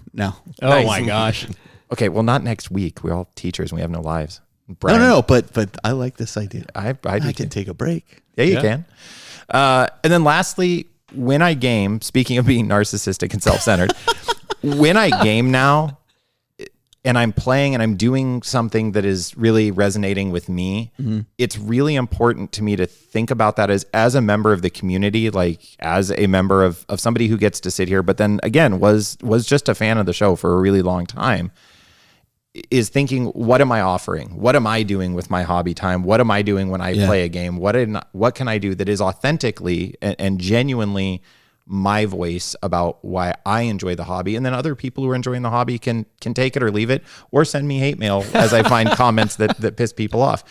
[SPEAKER 4] Oh nice. My gosh.
[SPEAKER 3] Okay, well, not next week. We're all teachers and we have no lives. Brian,
[SPEAKER 8] No. But I like this idea.
[SPEAKER 3] I
[SPEAKER 8] can take a break.
[SPEAKER 3] Yeah, you can. And then lastly, when I game, speaking of being narcissistic and self-centered, when I game now and I'm playing and I'm doing something that is really resonating with me, it's really important to me to think about that as a member of the community, like as a member of somebody who gets to sit here, but then again, was just a fan of the show for a really long time. Is thinking, what am I offering? What am I doing with my hobby time? What am I doing when I play a game? What can I do that is authentically and genuinely my voice about why I enjoy the hobby? And then other people who are enjoying the hobby can take it or leave it or send me hate mail as I find comments that piss people off.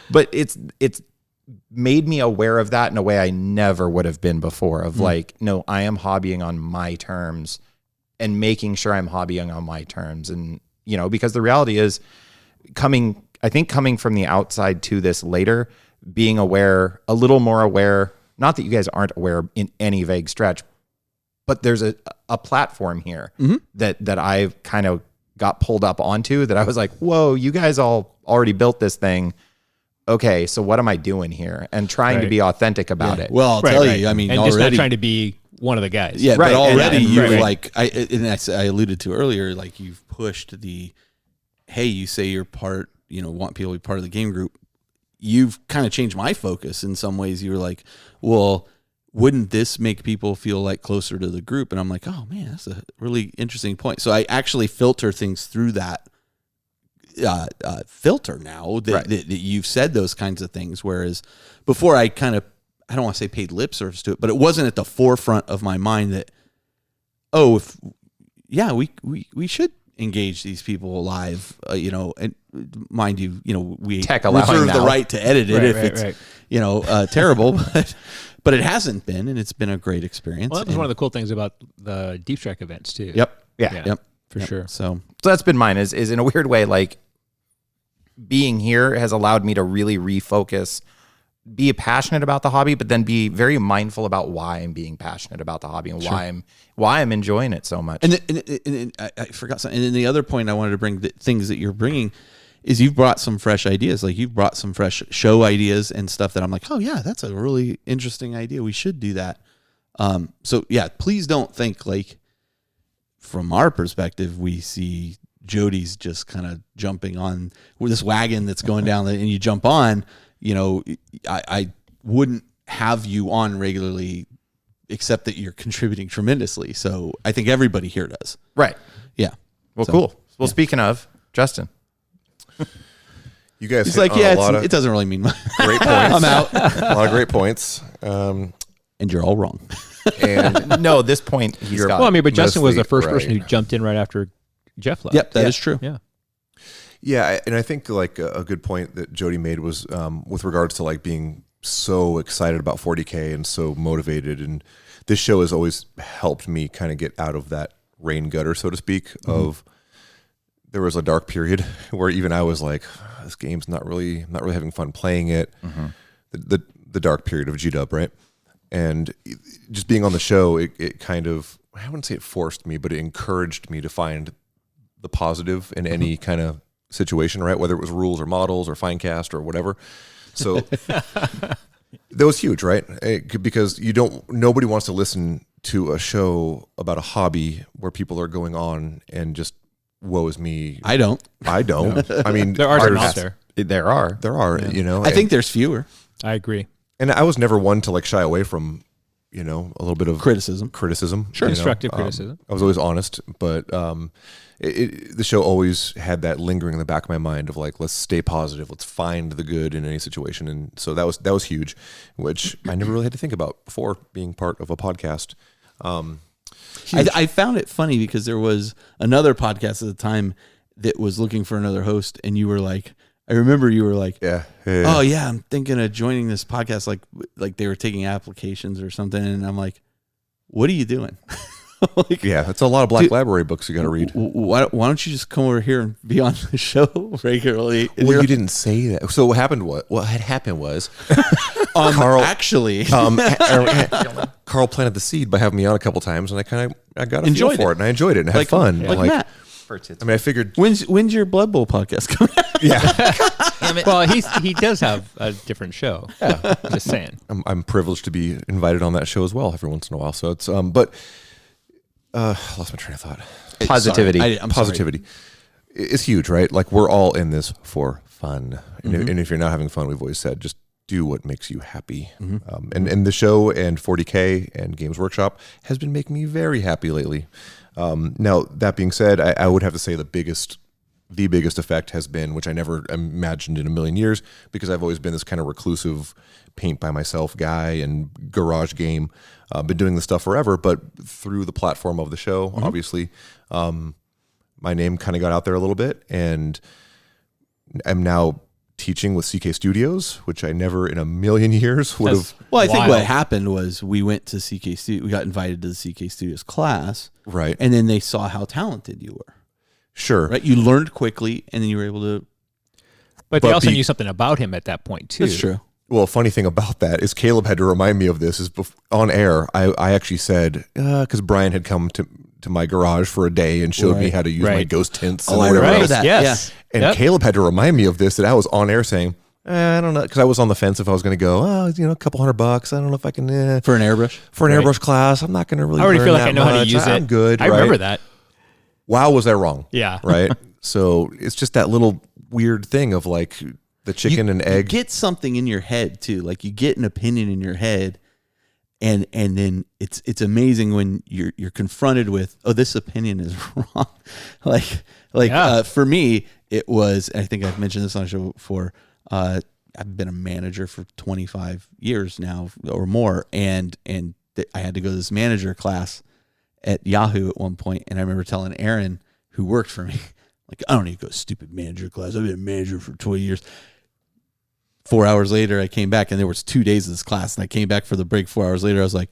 [SPEAKER 3] But it's made me aware of that in a way I never would have been before of like, no, I am hobbying on my terms and making sure I'm hobbying on my terms. And because the reality is coming from the outside to this later, being aware, a little more aware, not that you guys aren't aware in any vague stretch, but there's a platform here that I've kind of got pulled up onto that I was like, whoa, you guys all already built this thing. Okay, so what am I doing here? And trying to be authentic about it.
[SPEAKER 8] Well, I'll tell you, I mean,
[SPEAKER 4] and
[SPEAKER 8] already
[SPEAKER 4] just not trying to be one of the guys.
[SPEAKER 8] Yeah, but already
[SPEAKER 4] and
[SPEAKER 8] you're like, I alluded to earlier, like you've pushed the hey, you say you're part, want people to be part of the game group. You've kind of changed my focus in some ways. You were like, well, wouldn't this make people feel like closer to the group? And I'm like, oh man, that's a really interesting point. So I actually filter things through that filter now that you've said those kinds of things. Whereas before I don't want to say paid lip service to it, but it wasn't at the forefront of my mind that, we should engage these people live, and mind you, we
[SPEAKER 3] Tech allowing
[SPEAKER 8] reserve the
[SPEAKER 3] now.
[SPEAKER 8] right to edit it if it's terrible, but it hasn't been, and it's been a great experience.
[SPEAKER 4] Well, that was one of the cool things about the Deep Strike events too.
[SPEAKER 8] Yep.
[SPEAKER 3] Yeah.
[SPEAKER 4] For sure.
[SPEAKER 8] So
[SPEAKER 3] that's been mine is in a weird way, like being here has allowed me to really refocus, be passionate about the hobby, but then be very mindful about why I'm being passionate about the hobby and why I'm enjoying it so much.
[SPEAKER 8] And I forgot something. And then the other point I wanted to bring, the things that you're bringing, is you've brought some fresh ideas. Like you've brought some fresh show ideas and stuff that I'm like, oh yeah, that's a really interesting idea. We should do that. So yeah, please don't think like from our perspective, we see Jody's just kind of jumping on with this wagon that's going down and you jump on. I wouldn't have you on regularly except that you're contributing tremendously. So I think everybody here does.
[SPEAKER 3] Right.
[SPEAKER 8] Yeah.
[SPEAKER 3] Well, cool. Well, speaking of, Justin.
[SPEAKER 2] You guys
[SPEAKER 8] He's
[SPEAKER 2] hit
[SPEAKER 8] like,
[SPEAKER 2] on
[SPEAKER 8] yeah,
[SPEAKER 2] a lot of
[SPEAKER 8] it doesn't really mean much.
[SPEAKER 2] great points.
[SPEAKER 8] I'm out.
[SPEAKER 2] A lot of great points.
[SPEAKER 8] And you're all wrong.
[SPEAKER 2] And
[SPEAKER 3] No, this point he's got.
[SPEAKER 4] Well, I mean, but Justin was the
[SPEAKER 2] mostly
[SPEAKER 4] first person
[SPEAKER 2] right.
[SPEAKER 4] who jumped in right after Jeff left.
[SPEAKER 8] Yep, that is true.
[SPEAKER 4] Yeah.
[SPEAKER 2] Yeah, and I think like a good point that Jody made was with regards to like being so excited about 40K and so motivated, and this show has always helped me kind of get out of that rain gutter, so to speak. Of there was a dark period where even I was like, this game's not really having fun playing it. The dark period of G-Dub, right? And just being on the show, it kind of, I wouldn't say it forced me, but it encouraged me to find the positive in any kind of situation, right? Whether it was rules or models or Finecast or whatever. So that was huge, right? Because nobody wants to listen to a show about a hobby where people are going on and just, woe is me.
[SPEAKER 8] I don't.
[SPEAKER 2] I mean,
[SPEAKER 4] There are some out there.
[SPEAKER 3] There are.
[SPEAKER 8] I think there's fewer.
[SPEAKER 4] I agree.
[SPEAKER 2] And I was never one to like shy away from, a little bit of
[SPEAKER 8] Criticism.
[SPEAKER 2] Sure.
[SPEAKER 4] Constructive criticism.
[SPEAKER 2] I was always honest, but the show always had that lingering in the back of my mind of like, let's stay positive, let's find the good in any situation, and so that was huge, which I never really had to think about before being part of a podcast.
[SPEAKER 8] I found it funny because there was another podcast at the time that was looking for another host, and you were like, I remember you were like, oh yeah, I'm thinking of joining this podcast, like they were taking applications or something, and I'm like, what are you doing?
[SPEAKER 2] Like, yeah, that's a lot of Black Library books you got to read.
[SPEAKER 8] Why don't you just come over here and be on the show regularly?
[SPEAKER 2] Well, you didn't say that. So what happened? What had happened was,
[SPEAKER 8] Carl actually,
[SPEAKER 2] Carl planted the seed by having me on a couple times, and I got a feel for it, and I enjoyed it, and had fun.
[SPEAKER 8] Like Matt.
[SPEAKER 2] I mean, I figured
[SPEAKER 8] When's your Blood Bowl podcast coming out?
[SPEAKER 2] Yeah.
[SPEAKER 4] Well, he does have a different show. Yeah. Just saying.
[SPEAKER 2] I'm privileged to be invited on that show as well every once in a while. So it's but lost my train of thought.
[SPEAKER 3] Positivity.
[SPEAKER 8] I'm
[SPEAKER 2] Positivity is huge, right? Like we're all in this for fun, and if you're not having fun, we've always said just do what makes you happy. And the show and 40K and Games Workshop has been making me very happy lately. Now that being said, I would have to say the biggest effect has been, which I never imagined in a million years, because I've always been this kind of reclusive paint by myself guy and garage game. Been doing this stuff forever, but through the platform of the show, obviously, my name kind of got out there a little bit, and I'm now teaching with CK Studios, which I never in a million years would have.
[SPEAKER 8] Well, I think what happened was we went to CK Studios, we got invited to the CK Studios class,
[SPEAKER 2] right?
[SPEAKER 8] And then they saw how talented you were.
[SPEAKER 2] Sure.
[SPEAKER 8] Right. You learned quickly, and then you were able to.
[SPEAKER 4] But they also knew something about him at that point too.
[SPEAKER 8] That's true.
[SPEAKER 2] Well, a funny thing about that is Caleb had to remind me of this. Is on air, I actually said because Brian had come to my garage for a day and showed me how to use my ghost tints.
[SPEAKER 8] Oh, I remember that.
[SPEAKER 4] Yes.
[SPEAKER 2] Yeah. And Caleb had to remind me of this, that I was on air saying, I don't know, because I was on the fence if I was going to go, a couple $100. I don't know if I can
[SPEAKER 8] for an airbrush
[SPEAKER 2] airbrush class. I'm not going to really.
[SPEAKER 4] I already
[SPEAKER 2] learn
[SPEAKER 4] feel like
[SPEAKER 2] that
[SPEAKER 4] I know how to
[SPEAKER 2] much.
[SPEAKER 4] use it.
[SPEAKER 2] I'm good.
[SPEAKER 4] I remember that.
[SPEAKER 2] Wow, was I wrong?
[SPEAKER 4] Yeah.
[SPEAKER 2] Right. So it's just that little weird thing of like the chicken and egg.
[SPEAKER 8] You get something in your head too. Like you get an opinion in your head, and then it's amazing when you're confronted with, oh, this opinion is wrong. For me, it was, and I think I've mentioned this on the show before. I've been a manager for 25 years now or more, and I had to go to this manager class at Yahoo at one point, and I remember telling Aaron, who worked for me, like, I don't need to go to stupid manager class. I've been a manager for 20 years. 4 hours later, I came back, and there was 2 days of this class, and I came back for the break 4 hours later. I was like,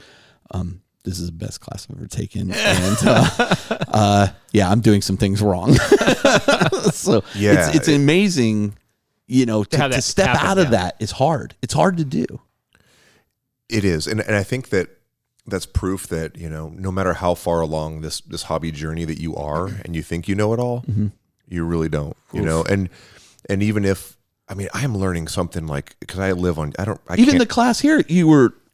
[SPEAKER 8] this is the best class I've ever taken, and I'm doing some things wrong. So it's amazing. To step out of that is hard. It's hard to do.
[SPEAKER 2] It is. And I think that's proof that, no matter how far along this hobby journey that you are and you think you know it all, you really don't, and even if, I am learning something like, because I live on,
[SPEAKER 8] the class here,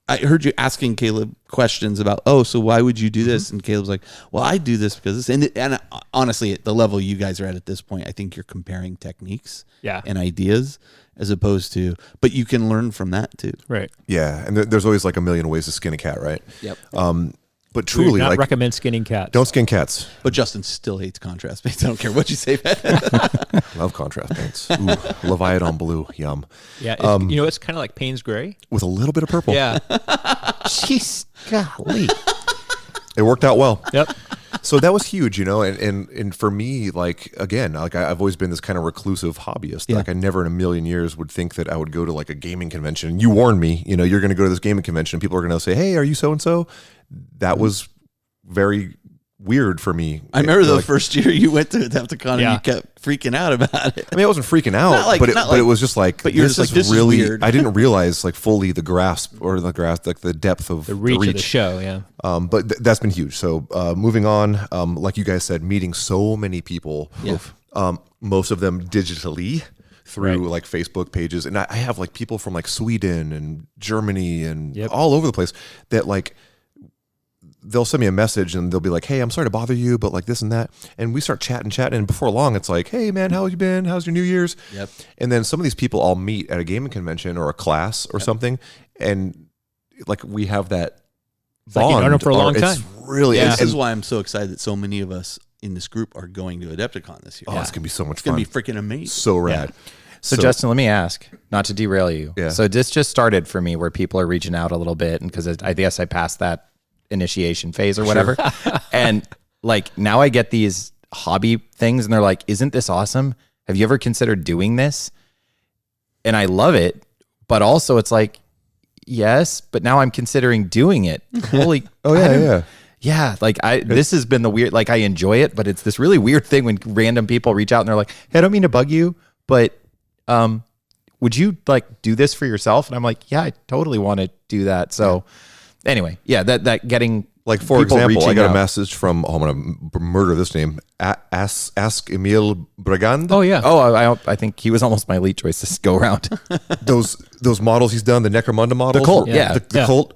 [SPEAKER 8] I heard you asking Caleb questions about, so why would you do this? And Caleb's like, well, I do this because this, and honestly, at the level you guys are at this point, I think you're comparing techniques and ideas as opposed to, but you can learn from that too.
[SPEAKER 4] Right.
[SPEAKER 2] Yeah. And there's always like a million ways to skin a cat, right?
[SPEAKER 8] Yep.
[SPEAKER 2] But truly,
[SPEAKER 4] we do not recommend skinning cats.
[SPEAKER 2] Don't skin cats.
[SPEAKER 8] But Justin still hates contrast paints. I don't care what you say.
[SPEAKER 2] Love contrast paints. Ooh, Leviathan blue, yum.
[SPEAKER 4] Yeah, it's kind of like Payne's Gray
[SPEAKER 2] with a little bit of purple.
[SPEAKER 4] Yeah.
[SPEAKER 3] Jeez, golly.
[SPEAKER 2] It worked out well.
[SPEAKER 4] Yep.
[SPEAKER 2] So that was huge, and for me, like, again, like I've always been this kind of reclusive hobbyist.
[SPEAKER 8] Yeah.
[SPEAKER 2] Like I never in a million years would think that I would go to like a gaming convention. You warned me, you're going to go to this gaming convention and people are going to say, hey, are you so-and-so? That was very weird for me.
[SPEAKER 8] I remember the first year you went to Adepticon and you kept freaking out about it.
[SPEAKER 2] I wasn't freaking out, but it was just like,
[SPEAKER 8] but you're just like, this
[SPEAKER 2] really,
[SPEAKER 8] is weird.
[SPEAKER 2] I didn't realize like fully the grasp or the depth of
[SPEAKER 4] the reach of the show. Yeah.
[SPEAKER 2] But that's been huge. So moving on, like you guys said, meeting so many people, most of them digitally through like Facebook pages. And I have like people from like Sweden and Germany and all over the place that like, they'll send me a message and they'll be like, hey, I'm sorry to bother you, but like this and that. And we start chatting. And before long, it's like, hey man, how have you been? How's your New Year's?
[SPEAKER 8] Yep.
[SPEAKER 2] And then some of these people I'll meet at a gaming convention or a class or something. And like, we have that bond.
[SPEAKER 4] Like, known them for a long time.
[SPEAKER 2] It's really,
[SPEAKER 8] this is why I'm so excited that so many of us in this group are going to Adepticon this year.
[SPEAKER 2] Oh, it's going to be so much
[SPEAKER 8] It's
[SPEAKER 2] fun.
[SPEAKER 8] going to be freaking amazing.
[SPEAKER 2] So rad.
[SPEAKER 3] Yeah. So Justin, let me ask, not to derail you.
[SPEAKER 2] Yeah.
[SPEAKER 3] So this just started for me where people are reaching out a little bit, and because I guess I passed that initiation phase or whatever. And like now I get these hobby things and they're like, isn't this awesome? Have you ever considered doing this? And I love it, but also it's like, yes, but now I'm considering doing it. Holy, yeah. Like this has been the weird, like I enjoy it, but it's this really weird thing when random people reach out and they're like, hey, I don't mean to bug you, but would you like do this for yourself? And I'm like, yeah, I totally want to do that. So anyway, that getting
[SPEAKER 2] like, for example, I got a message from, I'm going to murder this name, Ask Emil Bragand.
[SPEAKER 4] Oh yeah.
[SPEAKER 3] Oh, I think he was almost my elite choice this go around.
[SPEAKER 2] those models he's done, the Necromunda models,
[SPEAKER 3] the cult,
[SPEAKER 2] the cult,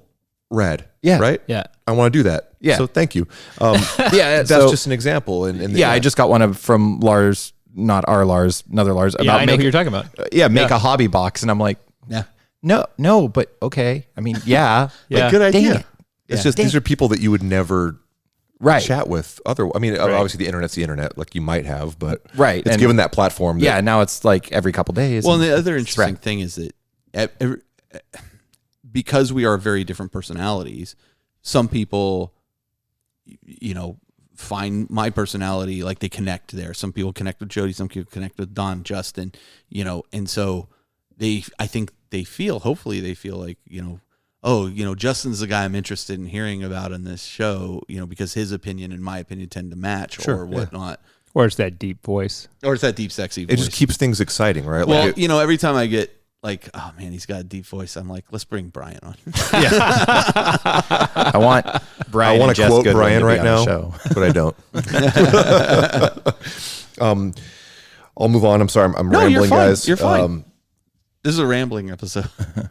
[SPEAKER 2] rad,
[SPEAKER 3] right,
[SPEAKER 2] I want to do that, so thank you. That's just an example, and
[SPEAKER 3] I just got one from Lars, not our Lars, another Lars.
[SPEAKER 4] About I know who you're talking about.
[SPEAKER 3] Make a hobby box, and I'm like, no, but okay. I mean,
[SPEAKER 2] like, good idea. It's just
[SPEAKER 3] Dang.
[SPEAKER 2] These are people that you would never chat with. Obviously the internet's the internet, like you might have, but it's given that platform.
[SPEAKER 3] Now it's like every couple days.
[SPEAKER 8] Well, and the other interesting thing is that because we are very different personalities, some people, find my personality, like they connect there. Some people connect with Jody, some people connect with Don, Justin, and so hopefully they feel like, Justin's the guy I'm interested in hearing about in this show, because his opinion and my opinion tend to match or whatnot.
[SPEAKER 4] Or it's that deep voice.
[SPEAKER 8] Or it's that deep, sexy voice.
[SPEAKER 2] It just keeps things exciting, right?
[SPEAKER 8] Well, every time I get like, oh man, he's got a deep voice, I'm like, let's bring Brian on.
[SPEAKER 3] I want Brian.
[SPEAKER 2] I want to quote Brian right now, but I don't. I'll move on. I'm sorry, I'm rambling,
[SPEAKER 8] you're fine.
[SPEAKER 2] guys.
[SPEAKER 8] You're fine. This is a rambling episode.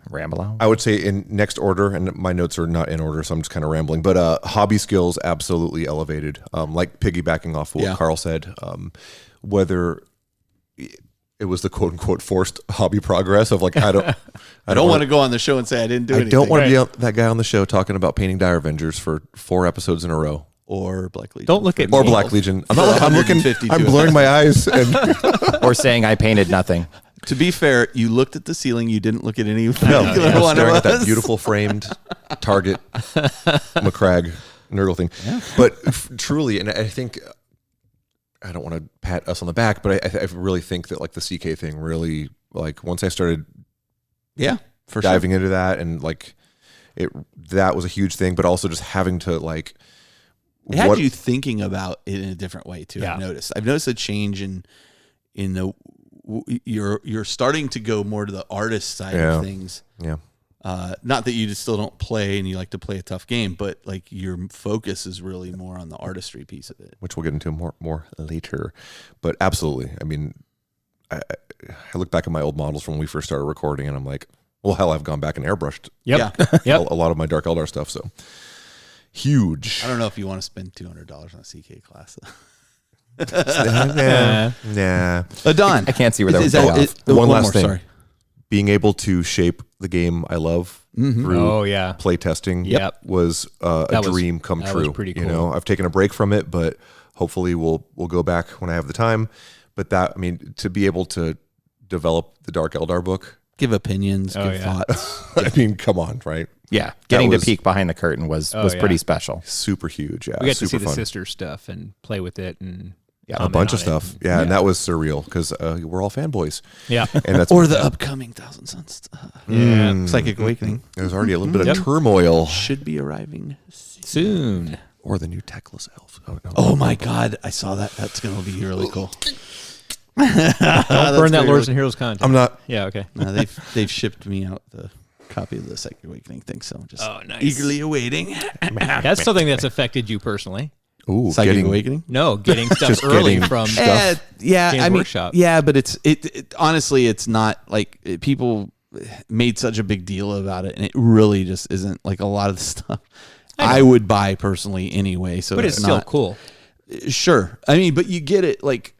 [SPEAKER 3] Ramble on.
[SPEAKER 2] I would say in next order, and my notes are not in order, so I'm just kind of rambling. But hobby skills absolutely elevated. Like piggybacking off what Carl said, whether it was the quote unquote forced hobby progress of like I don't
[SPEAKER 8] want to go on the show and say I didn't do anything.
[SPEAKER 2] I don't want to be that guy on the show talking about painting Dire Avengers for 4 episodes in a row.
[SPEAKER 8] Or Black Legion.
[SPEAKER 4] Don't look at
[SPEAKER 2] Or
[SPEAKER 4] me.
[SPEAKER 2] Black Legion. I'm looking. I'm blurring my eyes. And
[SPEAKER 3] Or saying I painted nothing.
[SPEAKER 8] To be fair, you looked at the ceiling. You didn't look at any
[SPEAKER 2] no,
[SPEAKER 8] particular
[SPEAKER 2] I was
[SPEAKER 8] one of
[SPEAKER 2] staring at that
[SPEAKER 8] us.
[SPEAKER 2] beautiful framed Target McCrag Nurgle thing. Yeah. But truly, and I think I don't want to pat us on the back, but I really think that like the CK thing really like once I started,
[SPEAKER 8] for
[SPEAKER 2] diving into that and like that was a huge thing. But also just having to like.
[SPEAKER 8] It had you thinking about it in a different way too.
[SPEAKER 4] Yeah.
[SPEAKER 8] I've noticed a change in the you're starting to go more to the artist side of things.
[SPEAKER 2] Yeah.
[SPEAKER 8] Not that you just still don't play and you like to play a tough game, but like your focus is really more on the artistry piece of it,
[SPEAKER 2] which we'll get into more later. But absolutely, I mean, I look back at my old models from when we first started recording, and I'm like, well, hell, I've gone back and airbrushed.
[SPEAKER 4] Yep.
[SPEAKER 2] A lot of my Dark Eldar stuff. So. Huge.
[SPEAKER 8] I don't know if you want to spend $200 on a CK class.
[SPEAKER 2] Nah.
[SPEAKER 8] Don,
[SPEAKER 3] I can't see where that was going.
[SPEAKER 2] One last thing.
[SPEAKER 8] Sorry.
[SPEAKER 2] Being able to shape the game I love through play testing was a dream come true.
[SPEAKER 4] Was pretty cool.
[SPEAKER 2] You know, I've taken a break from it, but hopefully we'll go back when I have the time. But to be able to develop the Dark Eldar book,
[SPEAKER 8] give opinions, give thoughts.
[SPEAKER 2] I mean, come on, right?
[SPEAKER 3] Yeah, getting to peek behind the curtain was pretty special.
[SPEAKER 2] Super huge. Yeah,
[SPEAKER 4] we got to see
[SPEAKER 2] fun.
[SPEAKER 4] the sister stuff and play with it and
[SPEAKER 2] a bunch of stuff. And that was surreal because we're all fanboys.
[SPEAKER 4] Yeah,
[SPEAKER 2] and that's
[SPEAKER 8] or the upcoming Thousand Suns stuff. Psychic Awakening.
[SPEAKER 2] There's already a little bit of turmoil.
[SPEAKER 8] Should be arriving
[SPEAKER 4] soon.
[SPEAKER 2] Or the new Techless Elves.
[SPEAKER 8] Oh my God, I saw that. That's going to be really cool.
[SPEAKER 4] Don't burn that Lords and Heroes content.
[SPEAKER 2] I'm not.
[SPEAKER 4] Yeah, okay.
[SPEAKER 8] No, they've shipped me out the copy of the Psychic Awakening thing, so I'm just
[SPEAKER 4] nice.
[SPEAKER 8] eagerly awaiting.
[SPEAKER 4] That's something that's affected you personally.
[SPEAKER 2] Ooh,
[SPEAKER 8] Psychic Awakening?
[SPEAKER 4] No, getting stuff early from
[SPEAKER 2] stuff.
[SPEAKER 4] Games Workshop.
[SPEAKER 8] Yeah, but it honestly, it's not like people made such a big deal about it, and it really just isn't like a lot of the stuff I would buy personally anyway. So,
[SPEAKER 4] but it's still cool.
[SPEAKER 8] Sure, I mean, but you get it like.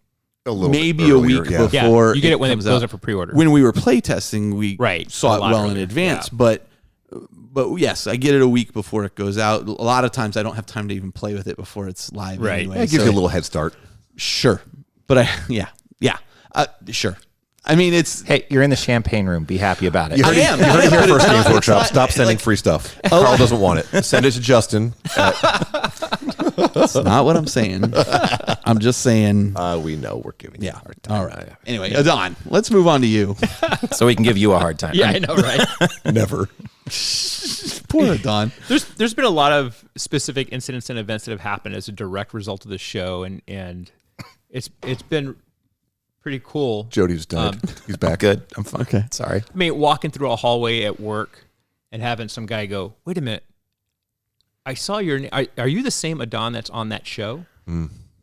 [SPEAKER 8] Maybe
[SPEAKER 2] earlier,
[SPEAKER 8] a week before
[SPEAKER 4] you get it when it
[SPEAKER 8] comes
[SPEAKER 4] goes
[SPEAKER 8] out.
[SPEAKER 4] up for pre-order.
[SPEAKER 8] When we were playtesting, we saw it well in advance.
[SPEAKER 4] Yeah.
[SPEAKER 8] But yes, I get it a week before it goes out. A lot of times I don't have time to even play with it before it's live. Anyway.
[SPEAKER 2] It gives you a little head start.
[SPEAKER 8] Sure, but sure. I mean, it's
[SPEAKER 3] hey, you're in the champagne room. Be happy about it.
[SPEAKER 2] I am. You heard it here first, Games Workshop. Stop sending
[SPEAKER 8] like,
[SPEAKER 2] free stuff. Carl doesn't want it. Send it to Justin.
[SPEAKER 8] That's not what I'm saying. I'm just saying.
[SPEAKER 2] We know we're giving you a hard time.
[SPEAKER 8] All right. Anyway, Don, let's move on to you.
[SPEAKER 3] So we can give you a hard time.
[SPEAKER 4] Yeah, I know, right?
[SPEAKER 2] Never.
[SPEAKER 8] Poor Don.
[SPEAKER 4] There's been a lot of specific incidents and events that have happened as a direct result of the show, and it's been pretty cool.
[SPEAKER 2] Jody's died. He's back.
[SPEAKER 3] Good. I'm fine.
[SPEAKER 8] Okay.
[SPEAKER 3] Sorry.
[SPEAKER 4] I mean, walking through a hallway at work and having some guy go, "Wait a minute, I saw your name. Are you the same Adon that's on that show?"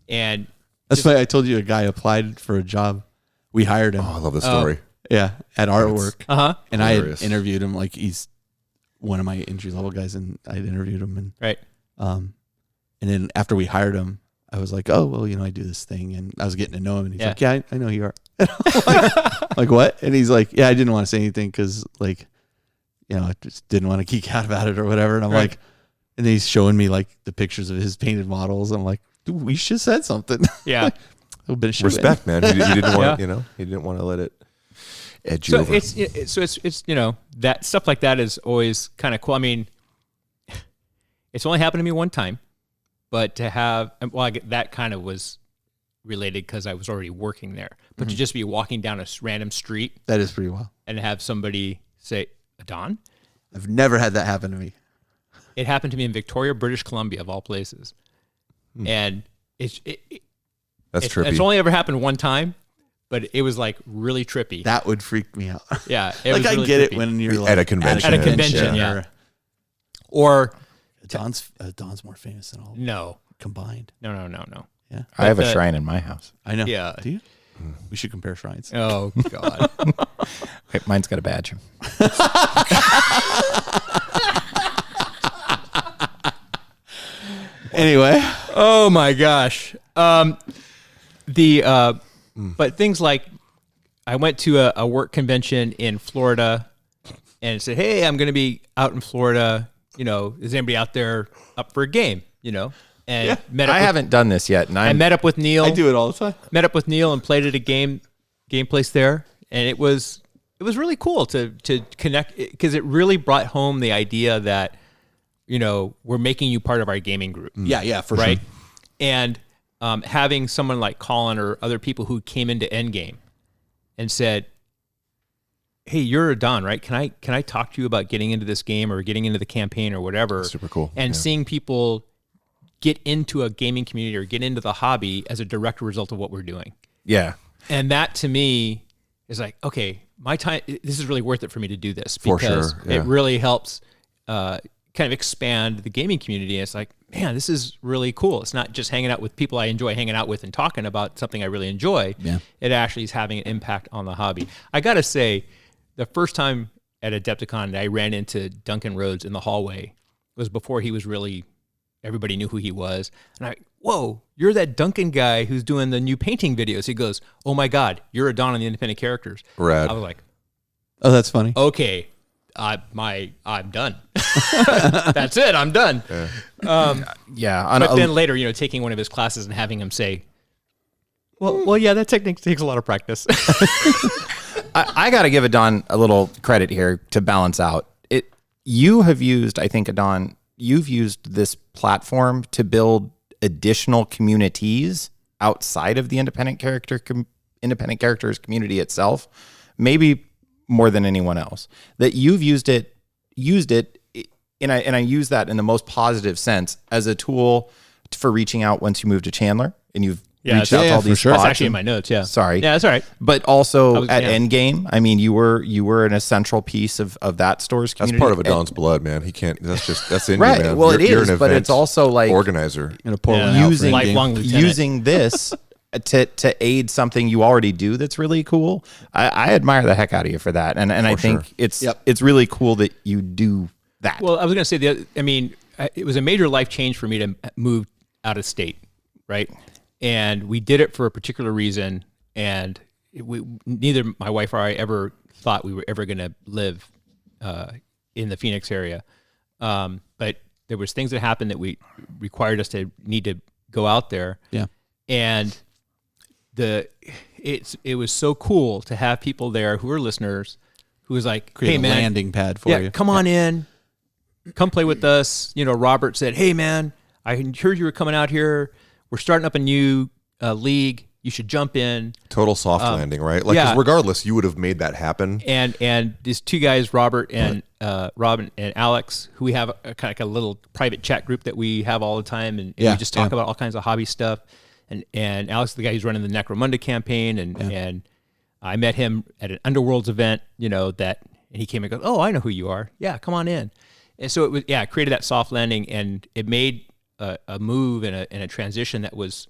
[SPEAKER 4] And
[SPEAKER 8] that's why I told you a guy applied for a job. We hired him.
[SPEAKER 2] Oh, I love this story.
[SPEAKER 8] Yeah, at our work. And
[SPEAKER 2] hilarious.
[SPEAKER 8] I had interviewed him like he's one of my entry level guys, and I interviewed him, and
[SPEAKER 4] right.
[SPEAKER 8] And then after we hired him, I was like, oh, well, I do this thing, and I was getting to know him, and he's like, yeah, I know who you are. like what? And he's like, yeah, I didn't want to say anything because like, I just didn't want to geek out about it or whatever. And I'm like, and then he's showing me like the pictures of his painted models. I'm like, dude, we should have said something.
[SPEAKER 4] Yeah.
[SPEAKER 8] A little bit of
[SPEAKER 2] respect, man. You didn't want, he didn't want to let it edge you over.
[SPEAKER 4] It's that stuff like that is always kind of cool. I mean, it's only happened to me one time, but to have, that kind of was related because I was already working there. But to just be walking down a random street,
[SPEAKER 8] that is pretty wild,
[SPEAKER 4] and have somebody say, "Adon?"
[SPEAKER 8] I've never had that happen to me.
[SPEAKER 4] It happened to me in Victoria, British Columbia, of all places, and
[SPEAKER 2] that's trippy.
[SPEAKER 4] It's only ever happened one time, but it was like really trippy.
[SPEAKER 8] That would freak me out.
[SPEAKER 4] Yeah,
[SPEAKER 8] it was really
[SPEAKER 4] I
[SPEAKER 8] get
[SPEAKER 4] trippy.
[SPEAKER 8] it when you're like
[SPEAKER 2] at a convention.
[SPEAKER 4] At a convention, yeah. Or
[SPEAKER 8] Don's more famous than all.
[SPEAKER 4] No.
[SPEAKER 8] Combined.
[SPEAKER 4] No.
[SPEAKER 8] Yeah.
[SPEAKER 3] I have a shrine in my house.
[SPEAKER 8] I know.
[SPEAKER 4] Yeah.
[SPEAKER 8] Do you? We should compare shrines.
[SPEAKER 4] Oh God.
[SPEAKER 3] Wait, mine's got a badge.
[SPEAKER 8] Anyway,
[SPEAKER 4] Oh my gosh. But things like I went to a work convention in Florida and said, "Hey, I'm going to be out in Florida. Is anybody out there up for a game?" And
[SPEAKER 3] I haven't done this yet, and
[SPEAKER 4] I met up with Neil.
[SPEAKER 8] I do it all the time.
[SPEAKER 4] Met up with Neil and played at a game place there, and it was really cool to connect because it really brought home the idea that we're making you part of our gaming group.
[SPEAKER 8] Yeah, for
[SPEAKER 4] Right.
[SPEAKER 8] sure.
[SPEAKER 4] And having someone like Colin or other people who came into Endgame and said, "Hey, you're a Don, right? Can I talk to you about getting into this game or getting into the campaign or whatever?"
[SPEAKER 2] Super cool.
[SPEAKER 4] And seeing people get into a gaming community or get into the hobby as a direct result of what we're doing.
[SPEAKER 3] Yeah.
[SPEAKER 4] And that to me is like, okay, my time, this is really worth it for me to do this
[SPEAKER 2] For
[SPEAKER 4] because
[SPEAKER 2] sure, yeah.
[SPEAKER 4] it really helps kind of expand the gaming community. And it's like, man, this is really cool. It's not just hanging out with people I enjoy hanging out with and talking about something I really enjoy.
[SPEAKER 8] Yeah.
[SPEAKER 4] It actually is having an impact on the hobby. I got to say, the first time at Adepticon that I ran into Duncan Rhodes in the hallway was before he was really, everybody knew who he was. And whoa, you're that Duncan guy who's doing the new painting videos. He goes, "Oh my God, you're a Don on the independent characters."
[SPEAKER 2] Rad.
[SPEAKER 4] I was like,
[SPEAKER 8] Oh, that's funny.
[SPEAKER 4] okay, I'm done. That's it. I'm done.
[SPEAKER 3] Yeah.
[SPEAKER 4] But then later, taking one of his classes and having him say, well, yeah, that technique takes a lot of practice.
[SPEAKER 3] I got to give Adon a little credit here to balance out it. You have used, I think, Adon, you've used this platform to build additional communities outside of the independent characters community itself, maybe more than anyone else. That you've used it, and I use that in the most positive sense as a tool for reaching out once you move to Chandler and you've reached out to all these spots.
[SPEAKER 4] That's actually in my notes. Yeah.
[SPEAKER 3] Sorry.
[SPEAKER 4] Yeah, that's all right.
[SPEAKER 3] But also at Endgame, I mean, you were an essential piece of that store's
[SPEAKER 2] That's
[SPEAKER 3] community.
[SPEAKER 2] part of Adon's blood, man. He can't. That's in
[SPEAKER 3] Right.
[SPEAKER 2] you, man.
[SPEAKER 3] Well,
[SPEAKER 2] You're
[SPEAKER 3] it is,
[SPEAKER 2] an
[SPEAKER 3] but
[SPEAKER 2] event
[SPEAKER 3] it's also like
[SPEAKER 2] organizer.
[SPEAKER 8] Gonna pour one out for
[SPEAKER 3] using
[SPEAKER 8] Endgame.
[SPEAKER 4] Lifelong lieutenant.
[SPEAKER 3] using this to aid something you already do that's really cool. I admire the heck out of you for that, and I think
[SPEAKER 2] sure.
[SPEAKER 3] it's really cool that you do that.
[SPEAKER 4] Well, I was going to say, it was a major life change for me to move out of state, right? And we did it for a particular reason, and neither my wife or I ever thought we were ever going to live in the Phoenix area. But there was things that happened that we required us to need to go out there.
[SPEAKER 8] Yeah.
[SPEAKER 4] And it was so cool to have people there who are listeners who was like,
[SPEAKER 8] Create
[SPEAKER 4] "Hey
[SPEAKER 8] a
[SPEAKER 4] man,
[SPEAKER 8] landing pad for you.
[SPEAKER 4] come on in, come play with us." Robert said, "Hey man, I heard you were coming out here. We're starting up a new league. You should jump in."
[SPEAKER 2] Total soft landing, right? Like, 'cause
[SPEAKER 4] yeah.
[SPEAKER 2] regardless, you would have made that happen.
[SPEAKER 4] And these two guys, Robert and Robin and Alex, who we have a kind of like a little private chat group that we have all the time, and we just talk about all kinds of hobby stuff. And Alex, the guy who's running the Necromunda campaign, and I met him at an Underworlds event, and he came and goes, "Oh, I know who you are. Yeah, come on in." And so it created that soft landing, and it made a move and a transition that was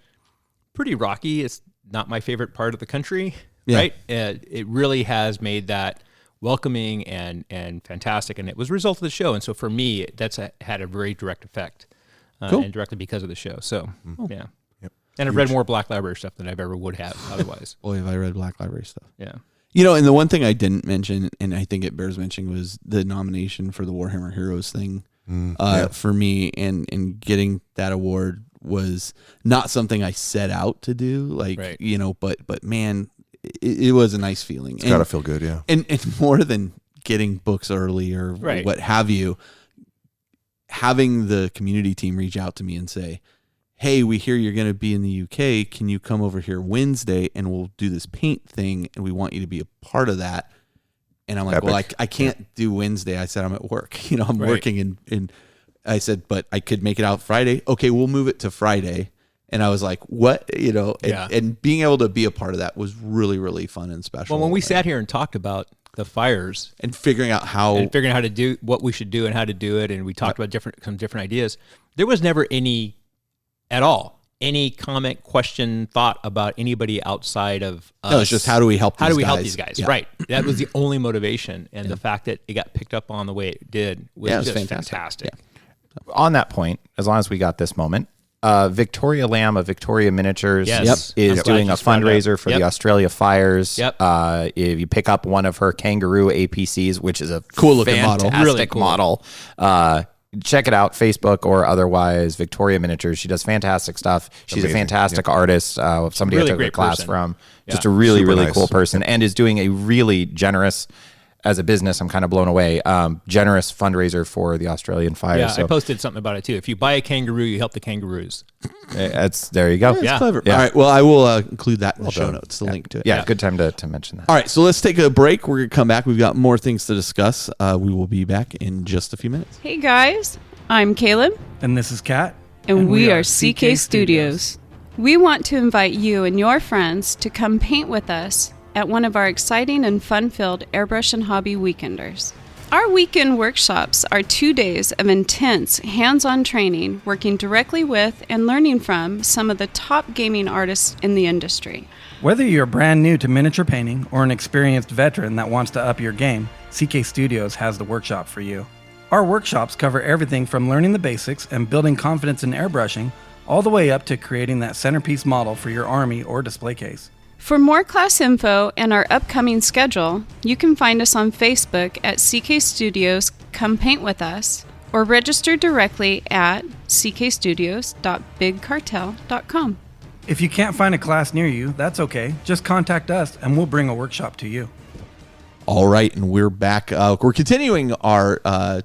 [SPEAKER 4] pretty rocky. It's not my favorite part of the country, right? It really has made that welcoming and fantastic, and it was a result of the show. And so for me, that's had a very direct effect, and directly because of the show. So yeah. And I've read more Black Library stuff than I've ever would have otherwise.
[SPEAKER 8] Boy, have I read Black Library stuff.
[SPEAKER 4] Yeah.
[SPEAKER 8] And the one thing I didn't mention, and I think it bears mentioning, was the nomination for the Warhammer Heroes thing. For me, and getting that award was not something I set out to do.
[SPEAKER 4] Right.
[SPEAKER 8] But man, it was a nice feeling.
[SPEAKER 2] It's gotta feel good, yeah.
[SPEAKER 8] And more than getting books early or
[SPEAKER 4] Right.
[SPEAKER 8] what have you, having the community team reach out to me and say, "Hey, we hear you're going to be in the UK. Can you come over here Wednesday and we'll do this paint thing, and we want you to be a part of that." And I'm like,
[SPEAKER 2] Epic.
[SPEAKER 8] "Well, I can't do Wednesday." I said, "I'm at work. I'm
[SPEAKER 4] Right.
[SPEAKER 8] working." And I said, "But I could make it out Friday." "Okay, we'll move it to Friday." And I was like, "What?" And being able to be a part of that was really, really fun and special.
[SPEAKER 4] Well, when we sat here and talked about the fires
[SPEAKER 8] and figuring out how
[SPEAKER 4] to do what we should do and how to do it, and we talked about some different ideas, there was never any at all any comment, question, thought about anybody outside of us.
[SPEAKER 1] No, it's just how do we help
[SPEAKER 4] How
[SPEAKER 1] these
[SPEAKER 4] do we
[SPEAKER 1] guys?
[SPEAKER 4] help these guys?
[SPEAKER 1] Yeah.
[SPEAKER 4] Right. That was the only motivation. And the fact that it got picked up on the way it did was,
[SPEAKER 1] Yeah, it was
[SPEAKER 4] just
[SPEAKER 1] fantastic.
[SPEAKER 4] fantastic.
[SPEAKER 3] On that point, as long as we got this moment, Victoria Lamb of Victoria Miniatures
[SPEAKER 4] Yes.
[SPEAKER 3] is
[SPEAKER 4] Yep.
[SPEAKER 3] doing a
[SPEAKER 4] Just found out.
[SPEAKER 3] fundraiser for the
[SPEAKER 4] Yep.
[SPEAKER 3] Australia fires.
[SPEAKER 4] Yep.
[SPEAKER 3] If you pick up one of her kangaroo APCs, which is a
[SPEAKER 1] Cool looking model.
[SPEAKER 3] fantastic
[SPEAKER 4] Really cool.
[SPEAKER 3] model, check it out, Facebook or otherwise, Victoria Miniatures. She does fantastic stuff. She's a
[SPEAKER 2] Amazing.
[SPEAKER 3] fantastic artist. Somebody
[SPEAKER 4] Really
[SPEAKER 3] I took a
[SPEAKER 4] great
[SPEAKER 3] class
[SPEAKER 4] person.
[SPEAKER 3] from. Just
[SPEAKER 4] Yeah.
[SPEAKER 3] a really,
[SPEAKER 2] Super
[SPEAKER 3] really
[SPEAKER 2] nice.
[SPEAKER 3] cool person and is doing a really generous, as a business, I'm kind of blown away, generous fundraiser for the Australian fires.
[SPEAKER 4] Yeah,
[SPEAKER 3] So
[SPEAKER 4] I posted something about it too. If you buy a kangaroo, you help the kangaroos.
[SPEAKER 3] there you go.
[SPEAKER 4] Yeah.
[SPEAKER 1] Clever.
[SPEAKER 3] Yeah.
[SPEAKER 1] All right. Well, I will include that in the show
[SPEAKER 2] done.
[SPEAKER 1] notes, the link to it.
[SPEAKER 3] Yeah, good time to mention that.
[SPEAKER 1] All right. So let's take a break. We're going to come back. We've got more things to discuss. We will be back in just a few minutes.
[SPEAKER 9] Hey guys, I'm Caleb,
[SPEAKER 10] And this is Kat.
[SPEAKER 9] and we are CK Studios. We want to invite you and your friends to come paint with us at one of our exciting and fun-filled airbrush and hobby weekenders. Our weekend workshops are 2 days of intense hands-on training, working directly with and learning from some of the top gaming artists in the industry.
[SPEAKER 10] Whether you're brand new to miniature painting or an experienced veteran that wants to up your game, CK Studios has the workshop for you. Our workshops cover everything from learning the basics and building confidence in airbrushing, all the way up to creating that centerpiece model for your army or display case.
[SPEAKER 9] For more class info and our upcoming schedule, you can find us on Facebook at CK Studios Come Paint With Us or register directly at ckstudios.bigcartel.com.
[SPEAKER 10] If you can't find a class near you, that's okay. Just contact us and we'll bring a workshop to you.
[SPEAKER 1] All right. And we're back. We're continuing our kind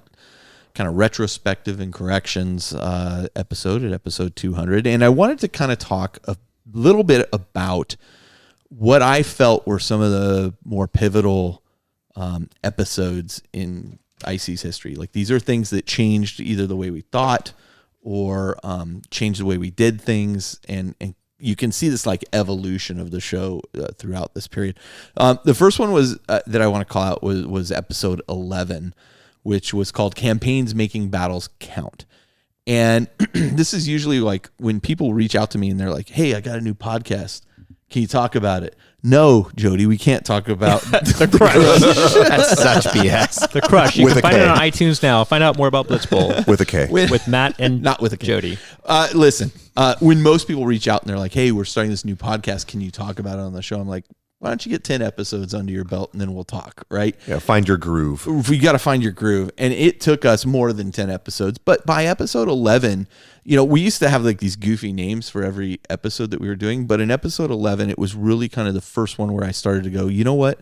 [SPEAKER 1] of retrospective and corrections episode at episode 200. And I wanted to kind of talk a little bit about what I felt were some of the more pivotal episodes in IC's history. Like, these are things that changed either the way we thought or changed the way we did things. And you can see this like evolution of the show throughout this period. The first one was that I want to call out was episode 11, which was called Campaigns Making Battles Count. And this is usually like when people reach out to me and they're like, hey, I got a new podcast. Can you talk about it? No, Jody, we can't talk about
[SPEAKER 4] The Crush.
[SPEAKER 3] That's such BS.
[SPEAKER 4] The Crush. You
[SPEAKER 2] With
[SPEAKER 4] can
[SPEAKER 2] a
[SPEAKER 4] find
[SPEAKER 2] K.
[SPEAKER 4] it on iTunes now. Find out more about Blitzbowl
[SPEAKER 2] with a K.
[SPEAKER 4] with Matt and
[SPEAKER 1] not with a K.
[SPEAKER 4] Jody.
[SPEAKER 1] Listen, when most people reach out and they're like, hey, we're starting this new podcast. Can you talk about it on the show? I'm like, why don't you get 10 episodes under your belt and then we'll talk, right?
[SPEAKER 2] Yeah, find your groove.
[SPEAKER 1] We got to find your groove. And it took us more than 10 episodes. But by episode 11, we used to have like these goofy names for every episode that we were doing. But in episode 11, it was really kind of the first one where I started to go, you know what?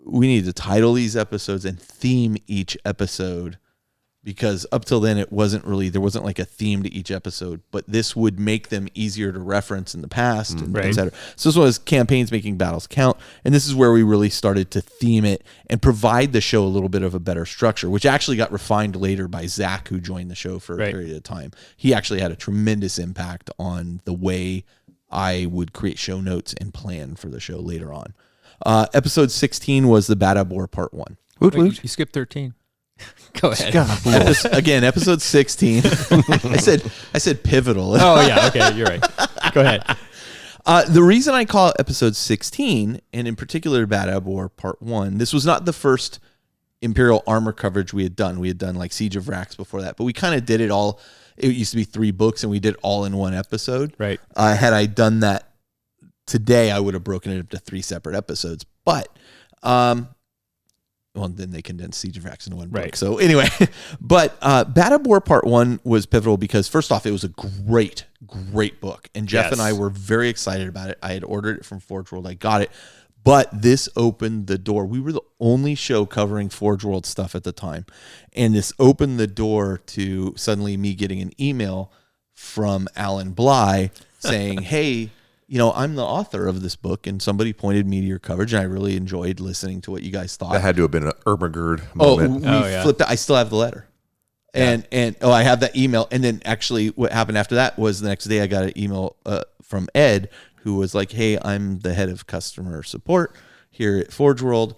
[SPEAKER 1] We need to title these episodes and theme each episode, because up till then there wasn't like a theme to each episode, but this would make them easier to reference in the past, and
[SPEAKER 4] Right.
[SPEAKER 1] et cetera. So this was Campaigns Making Battles Count. And this is where we really started to theme it and provide the show a little bit of a better structure, which actually got refined later by Zach, who joined the show for a
[SPEAKER 4] Right.
[SPEAKER 1] period of time. He actually had a tremendous impact on the way I would create show notes and plan for the show later on. Episode 16 was the Bad Ab War Part 1.
[SPEAKER 4] Wait, you skipped 13. Go ahead.
[SPEAKER 1] Again, episode 16. I said pivotal.
[SPEAKER 4] Oh, yeah. Okay. You're right. Go ahead.
[SPEAKER 1] The reason I call it episode 16, and in particular Bad Ab War Part 1, this was not the first Imperial armor coverage we had done. We had done like Siege of Rax before that, but we kind of did it all. It used to be 3 books, and we did it all in one episode.
[SPEAKER 4] Right.
[SPEAKER 1] Had I done that today, I would have broken it up to 3 separate episodes. But well, then they condensed Siege of Rax into one book.
[SPEAKER 4] Right.
[SPEAKER 1] So anyway, but Bad Ab War Part 1 was pivotal because, first off, it was a great book. And Jeff
[SPEAKER 4] Yes.
[SPEAKER 1] and I were very excited about it. I had ordered it from Forge World. I got it. But this opened the door. We were the only show covering Forge World stuff at the time. And this opened the door to suddenly me getting an email from Alan Bly saying, hey, I'm the author of this book, and somebody pointed me to your coverage, and I really enjoyed listening to what you guys thought.
[SPEAKER 2] That had to have been an Ermagerd
[SPEAKER 1] Oh,
[SPEAKER 2] moment.
[SPEAKER 1] we
[SPEAKER 4] yeah.
[SPEAKER 1] flipped it. I still have the letter. And I have that email. And then actually what happened after that was the next day I got an email from Ed, who was like, hey, I'm the head of customer support here at Forge World.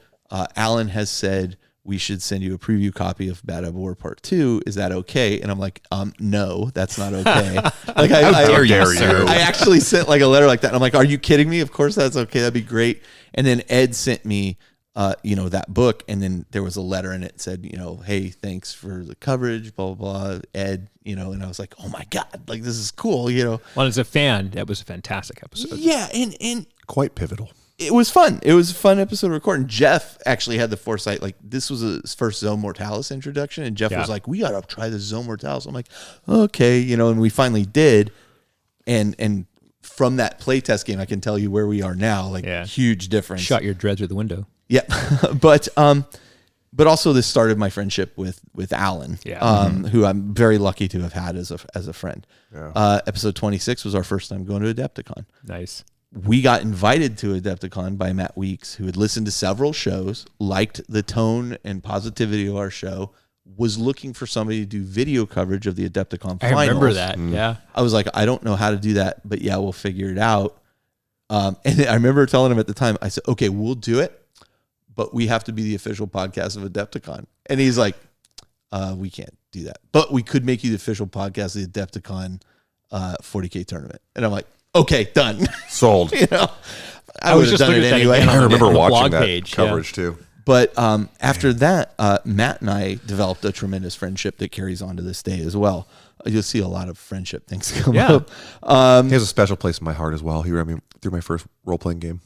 [SPEAKER 1] Alan has said
[SPEAKER 8] we should send you a preview copy of Bad Apple War Part 2. Is that okay? And I'm like, no, that's not okay. Like,
[SPEAKER 3] How dare you, sir?
[SPEAKER 8] I actually sent like a letter like that. And I'm like, are you kidding me? Of course that's okay. That'd be great. And then Ed sent me, that book. And then there was a letter and it said, hey, thanks for the coverage, blah, blah, blah, Ed, and I was like, oh my God, like this is cool,
[SPEAKER 4] Well, as a fan, that was a fantastic episode.
[SPEAKER 8] Yeah. And
[SPEAKER 2] Quite pivotal.
[SPEAKER 8] it was fun. It was a fun episode of recording. Jeff actually had the foresight, like this was his first Zone Mortalis introduction. And Jeff was like, we got to try the Zone Mortalis. I'm like, okay, and we finally did. And from that playtest game, I can tell you where we are now, like huge difference.
[SPEAKER 4] Shot your dread through the window.
[SPEAKER 8] Yeah. But also this started my friendship with Alan, who I'm very lucky to have had as a friend. Yeah. Episode 26 was our first time going to Adepticon.
[SPEAKER 4] Nice.
[SPEAKER 8] We got invited to Adepticon by Matt Weeks, who had listened to several shows, liked the tone and positivity of our show, was looking for somebody to do video coverage of the Adepticon finals.
[SPEAKER 4] I remember that. Yeah.
[SPEAKER 8] I was like, I don't know how to do that, but yeah, we'll figure it out. And I remember telling him at the time, I said, okay, we'll do it, but we have to be the official podcast of Adepticon. And he's like, we can't do that, but we could make you the official podcast of the Adepticon 40K tournament. And I'm like, okay, done.
[SPEAKER 2] Sold.
[SPEAKER 8] I was just done it anyway.
[SPEAKER 2] I remember watching that
[SPEAKER 4] page,
[SPEAKER 2] coverage too.
[SPEAKER 8] But after that, Matt and I developed a tremendous friendship that carries on to this day as well. You'll see a lot of friendship things come up.
[SPEAKER 2] He has a special place in my heart as well. He ran me through my first role-playing game.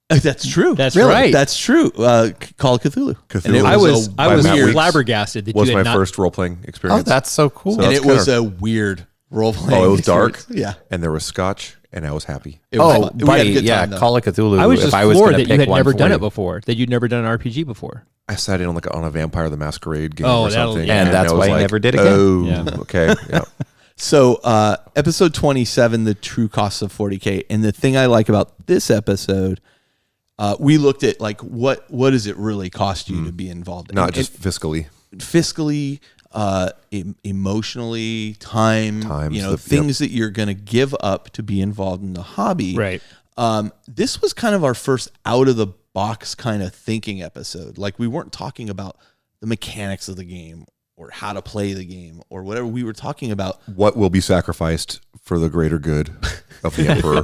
[SPEAKER 8] That's true.
[SPEAKER 4] That's right.
[SPEAKER 8] That's true. Call of Cthulhu.
[SPEAKER 2] And it
[SPEAKER 4] I was
[SPEAKER 2] weird.
[SPEAKER 4] flabbergasted that
[SPEAKER 2] Was
[SPEAKER 4] you had
[SPEAKER 2] my
[SPEAKER 4] not.
[SPEAKER 2] first role-playing experience.
[SPEAKER 3] Oh, that's so cool.
[SPEAKER 8] And it was a weird role-playing.
[SPEAKER 2] Oh, it was dark.
[SPEAKER 8] experience. Yeah.
[SPEAKER 2] And there was scotch, and I was happy.
[SPEAKER 8] It was
[SPEAKER 3] Oh,
[SPEAKER 8] fun. We had a
[SPEAKER 3] buddy,
[SPEAKER 8] good
[SPEAKER 3] yeah,
[SPEAKER 8] time, though.
[SPEAKER 3] Call of Cthulhu.
[SPEAKER 4] I was
[SPEAKER 3] if
[SPEAKER 4] just
[SPEAKER 3] I was
[SPEAKER 4] floored
[SPEAKER 3] gonna
[SPEAKER 4] that you
[SPEAKER 3] pick
[SPEAKER 4] had
[SPEAKER 3] one
[SPEAKER 4] never
[SPEAKER 3] for
[SPEAKER 4] done
[SPEAKER 3] you.
[SPEAKER 4] it before. That you'd never done an RPG before.
[SPEAKER 2] I sat in on a Vampire the Masquerade game
[SPEAKER 4] Oh,
[SPEAKER 2] or
[SPEAKER 4] that'll-
[SPEAKER 2] something.
[SPEAKER 4] yeah.
[SPEAKER 3] And that's
[SPEAKER 2] I was
[SPEAKER 3] why you
[SPEAKER 2] like,
[SPEAKER 3] never did again.
[SPEAKER 2] Oh,
[SPEAKER 4] Yeah.
[SPEAKER 2] okay. Yeah.
[SPEAKER 8] So episode 27, the true costs of 40K. And the thing I like about this episode, we looked at like what does it really cost you to be involved in?
[SPEAKER 2] Not just fiscally.
[SPEAKER 8] Fiscally, emotionally, time, things that you're going to give up to be involved in the hobby.
[SPEAKER 4] Right.
[SPEAKER 8] This was kind of our first out of the box kind of thinking episode. Like we weren't talking about the mechanics of the game or how to play the game or whatever. We were talking about
[SPEAKER 2] What will be sacrificed for the greater good of the Emperor?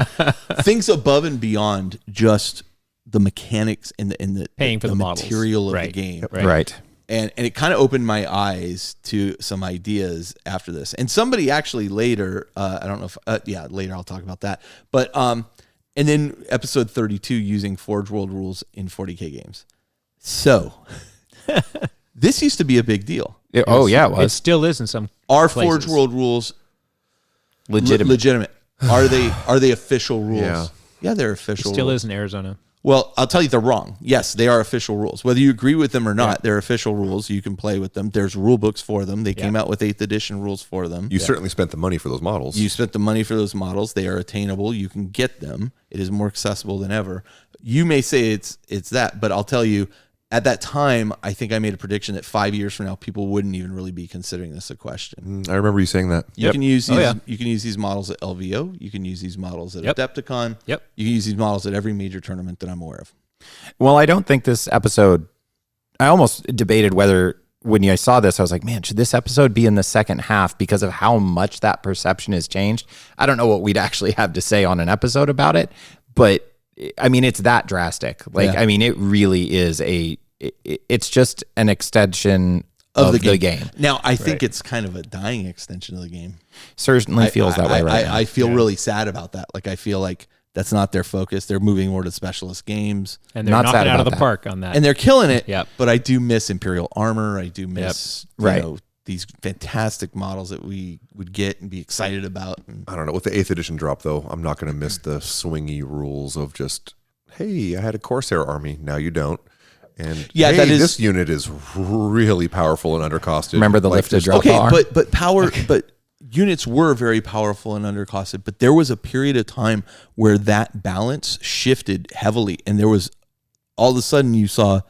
[SPEAKER 8] things above and beyond just the mechanics and the
[SPEAKER 4] Paying for the models.
[SPEAKER 8] material of
[SPEAKER 4] Right.
[SPEAKER 8] the game.
[SPEAKER 3] Right.
[SPEAKER 8] And it kind of opened my eyes to some ideas after this. And somebody actually later, I don't know if, later I'll talk about that. But, and then episode 32, using Forge World rules in 40K games. So this used to be a big deal.
[SPEAKER 3] It
[SPEAKER 4] It
[SPEAKER 3] was
[SPEAKER 4] still is in some
[SPEAKER 8] Are
[SPEAKER 4] places.
[SPEAKER 8] Forge World rules
[SPEAKER 3] legitimate.
[SPEAKER 8] legitimate? Are they official rules?
[SPEAKER 2] Yeah.
[SPEAKER 8] Yeah, they're
[SPEAKER 4] It
[SPEAKER 8] official
[SPEAKER 4] still
[SPEAKER 8] rules.
[SPEAKER 4] is in Arizona.
[SPEAKER 8] Well, I'll tell you they're wrong. Yes, they are official rules. Whether you agree with them or not, they're official rules. You can play with them. There's rule books for them. They came out with 8th edition rules for them.
[SPEAKER 2] You certainly spent the money for those models.
[SPEAKER 8] You spent the money for those models. They are attainable. You can get them. It is more accessible than ever. You may say it's that, but I'll tell you, at that time, I think I made a prediction that 5 years from now, people wouldn't even really be considering this a question.
[SPEAKER 2] I remember you saying that.
[SPEAKER 8] You can use these.
[SPEAKER 4] Oh, yeah.
[SPEAKER 8] You can use these models at LVO. You can use these models at
[SPEAKER 4] Yep.
[SPEAKER 8] Adepticon.
[SPEAKER 4] Yep.
[SPEAKER 8] You can use these models at every major tournament that I'm aware of.
[SPEAKER 3] Well, I don't think this episode, I almost debated whether when I saw this, I was like, man, should this episode be in the second half because of how much that perception has changed? I don't know what we'd actually have to say on an episode about it, but I mean, it's that drastic. Like,
[SPEAKER 8] Yeah.
[SPEAKER 3] I mean, it really is it's just an extension of the game.
[SPEAKER 8] Now, I think it's kind of a dying extension of the game.
[SPEAKER 3] Certainly feels that way right now.
[SPEAKER 8] I feel really sad about that. Like, I feel like that's not their focus. They're moving more to specialist games.
[SPEAKER 4] And they're
[SPEAKER 3] Not sad
[SPEAKER 4] knocking out of
[SPEAKER 3] about
[SPEAKER 4] the
[SPEAKER 3] that.
[SPEAKER 4] park on that.
[SPEAKER 8] And they're killing it.
[SPEAKER 4] Yep.
[SPEAKER 8] But I do miss Imperial Armor. I do miss
[SPEAKER 3] Right.
[SPEAKER 8] these fantastic models that we would get and be excited about. And
[SPEAKER 2] I don't know. With the 8th edition drop, though, I'm not going to miss the swingy rules of just, hey, I had a Corsair army. Now you don't. And
[SPEAKER 8] Yeah,
[SPEAKER 2] hey,
[SPEAKER 8] that is-
[SPEAKER 2] this unit is really powerful and undercosted.
[SPEAKER 3] Remember the lifted
[SPEAKER 2] just-
[SPEAKER 3] drop
[SPEAKER 8] okay,
[SPEAKER 3] bar?
[SPEAKER 8] but power, but units were very powerful and undercosted. But there was a period of time where that balance shifted heavily, and there was all of a sudden you saw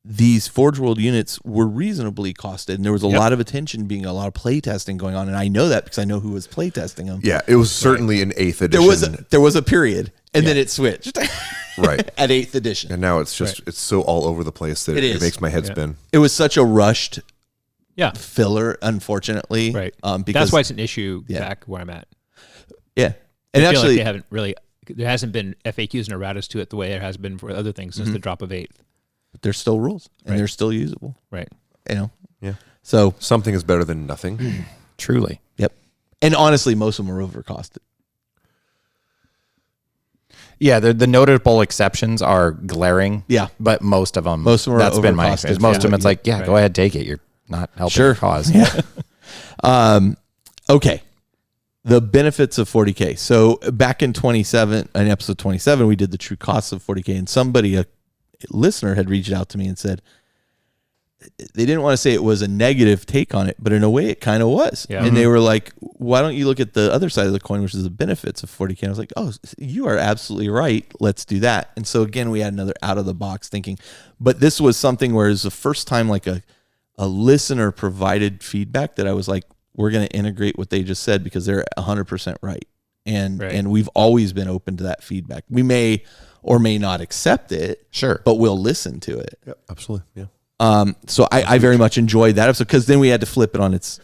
[SPEAKER 8] these Forge World units were reasonably costed, and there was a lot of attention being a lot of play testing going on, and I know that because I know who was play testing them.
[SPEAKER 2] Yeah, it was certainly an 8th edition.
[SPEAKER 8] There was a period, and then it switched.
[SPEAKER 2] Right.
[SPEAKER 1] at 8th edition.
[SPEAKER 2] And now it's just it's so all over the place that
[SPEAKER 1] It
[SPEAKER 2] it
[SPEAKER 1] is.
[SPEAKER 2] makes my head spin.
[SPEAKER 1] It was such a rushed
[SPEAKER 4] Yeah.
[SPEAKER 1] filler, unfortunately.
[SPEAKER 4] Right.
[SPEAKER 1] Because
[SPEAKER 4] That's why it's an issue back where I'm at.
[SPEAKER 1] yeah.
[SPEAKER 4] And
[SPEAKER 1] And
[SPEAKER 4] I feel
[SPEAKER 1] actually,
[SPEAKER 4] like they haven't really, there hasn't been FAQs and erratas to it the way there has been for other things since the drop of 8th.
[SPEAKER 1] there's still rules and they're still usable.
[SPEAKER 4] Right.
[SPEAKER 1] You know.
[SPEAKER 2] Yeah.
[SPEAKER 1] So
[SPEAKER 2] Something is better than nothing.
[SPEAKER 3] Truly.
[SPEAKER 1] yep. And honestly, most of them are overcosted.
[SPEAKER 3] Yeah, the notable exceptions are glaring.
[SPEAKER 1] Yeah.
[SPEAKER 3] But most of them
[SPEAKER 1] Most of them are
[SPEAKER 3] that's been my
[SPEAKER 1] overcosted
[SPEAKER 3] experience.
[SPEAKER 1] for
[SPEAKER 3] Most of them,
[SPEAKER 1] what
[SPEAKER 3] it's
[SPEAKER 1] you-
[SPEAKER 3] like, yeah, go ahead, take it. You're not helping
[SPEAKER 1] Sure.
[SPEAKER 3] the cause.
[SPEAKER 1] Okay. The benefits of 40K. So back in episode 27, we did the true costs of 40K, and somebody, a listener, had reached out to me and said they didn't want to say it was a negative take on it, but in a way it kind of was.
[SPEAKER 4] Yeah.
[SPEAKER 1] And they were like, why don't you look at the other side of the coin, which is the benefits of 40K? And I was like, oh, you are absolutely right. Let's do that. And so again, we had another out of the box thinking, but this was something where it was the first time like a listener provided feedback that I was like, we're going to integrate what they just said because they're 100% right. And we've always been open to that feedback. We may or may not accept it,
[SPEAKER 3] Sure.
[SPEAKER 1] but we'll listen to it.
[SPEAKER 2] Yep, absolutely. Yeah.
[SPEAKER 1] So I very much enjoyed that episode because then we had to flip it on its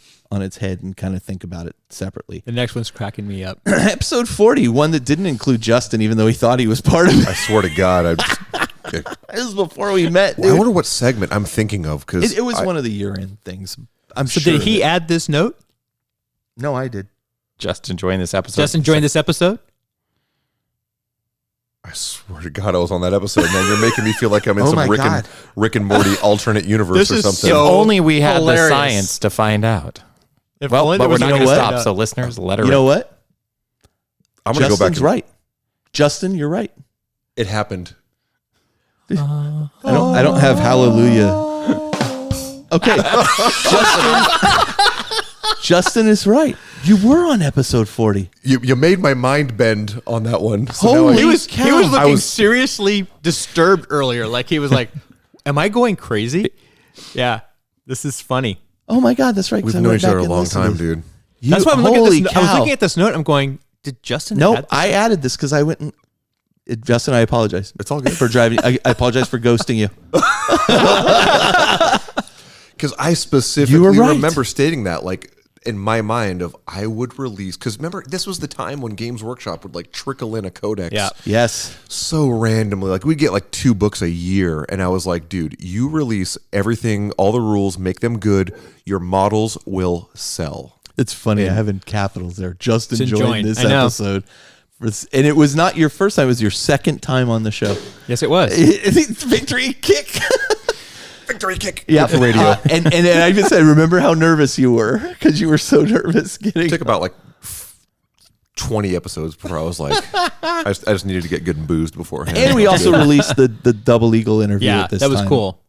[SPEAKER 1] head and kind of think about it separately.
[SPEAKER 4] The next one's cracking me up.
[SPEAKER 1] Episode 40, one that didn't include Justin, even though he thought he was part of it.
[SPEAKER 2] I swear to God,
[SPEAKER 1] This was before we met.
[SPEAKER 2] I
[SPEAKER 1] Dude.
[SPEAKER 2] wonder what segment I'm thinking of because
[SPEAKER 1] It was one of the year-end things. I'm
[SPEAKER 4] So
[SPEAKER 1] sure.
[SPEAKER 4] did he add this note?
[SPEAKER 1] No, I did.
[SPEAKER 3] Just enjoying this episode.
[SPEAKER 4] Just enjoying this episode?
[SPEAKER 2] I swear to God, I was on that episode. Man, you're making me feel like I'm in
[SPEAKER 1] Oh
[SPEAKER 2] some
[SPEAKER 1] my
[SPEAKER 2] Rick
[SPEAKER 1] God.
[SPEAKER 2] and, Rick and Morty alternate universe
[SPEAKER 4] This
[SPEAKER 2] or
[SPEAKER 4] is
[SPEAKER 2] something.
[SPEAKER 3] If
[SPEAKER 4] so
[SPEAKER 3] only we had
[SPEAKER 4] hilarious.
[SPEAKER 3] the science to find out.
[SPEAKER 4] If
[SPEAKER 3] Well,
[SPEAKER 4] only
[SPEAKER 3] but
[SPEAKER 4] there
[SPEAKER 3] we're
[SPEAKER 4] was
[SPEAKER 3] not
[SPEAKER 4] no
[SPEAKER 3] going to
[SPEAKER 4] way
[SPEAKER 3] stop.
[SPEAKER 4] to-
[SPEAKER 3] So listeners, let her
[SPEAKER 1] You know what?
[SPEAKER 2] I'm going to go back.
[SPEAKER 1] Justin's
[SPEAKER 2] And,
[SPEAKER 1] right. Justin, you're right.
[SPEAKER 2] It happened.
[SPEAKER 1] I don't have hallelujah. Okay. Justin is right. You were on episode 40.
[SPEAKER 2] You made my mind bend on that one. So now
[SPEAKER 1] Holy
[SPEAKER 2] I-
[SPEAKER 4] He was looking
[SPEAKER 2] I was-
[SPEAKER 4] seriously disturbed earlier. Like he was like, am I going crazy? Yeah. This is funny.
[SPEAKER 1] Oh my God, that's right. 'cause
[SPEAKER 2] We've
[SPEAKER 1] I
[SPEAKER 2] known
[SPEAKER 1] went
[SPEAKER 2] each other
[SPEAKER 1] back
[SPEAKER 2] a
[SPEAKER 1] and
[SPEAKER 2] long
[SPEAKER 1] listened
[SPEAKER 2] time,
[SPEAKER 1] to-
[SPEAKER 2] dude.
[SPEAKER 4] That's why I'm looking at
[SPEAKER 1] Holy
[SPEAKER 4] this. I was
[SPEAKER 1] cow.
[SPEAKER 4] looking at this note. I'm going, did Justin
[SPEAKER 1] No,
[SPEAKER 4] add this?
[SPEAKER 1] I added this because I went and Justin, I apologize.
[SPEAKER 2] It's all good.
[SPEAKER 1] For driving. I apologize for ghosting you.
[SPEAKER 2] Because I specifically
[SPEAKER 1] You were right.
[SPEAKER 2] remember stating that, like, in my mind of I would release, because remember, this was the time when Games Workshop would like trickle in a codex
[SPEAKER 4] Yeah.
[SPEAKER 1] Yes.
[SPEAKER 2] so randomly. Like we'd get like 2 books a year. And I was like, dude, you release everything, all the rules, make them good. Your models will sell.
[SPEAKER 1] It's funny. I have in capitals there. Just enjoying
[SPEAKER 4] enjoying.
[SPEAKER 1] this
[SPEAKER 4] I know.
[SPEAKER 1] episode. And it was not your first time. It was your second time on the show.
[SPEAKER 4] Yes, it was.
[SPEAKER 1] Victory kick.
[SPEAKER 2] Victory kick.
[SPEAKER 1] Yeah, for radio. And I even said, remember how nervous you were because you were so nervous getting.
[SPEAKER 2] It took about like 20 episodes before I was like, I just needed to get good and boozed beforehand.
[SPEAKER 1] And we also released the Double Eagle interview.
[SPEAKER 4] Yeah,
[SPEAKER 1] at this
[SPEAKER 4] that was
[SPEAKER 1] time,
[SPEAKER 4] cool.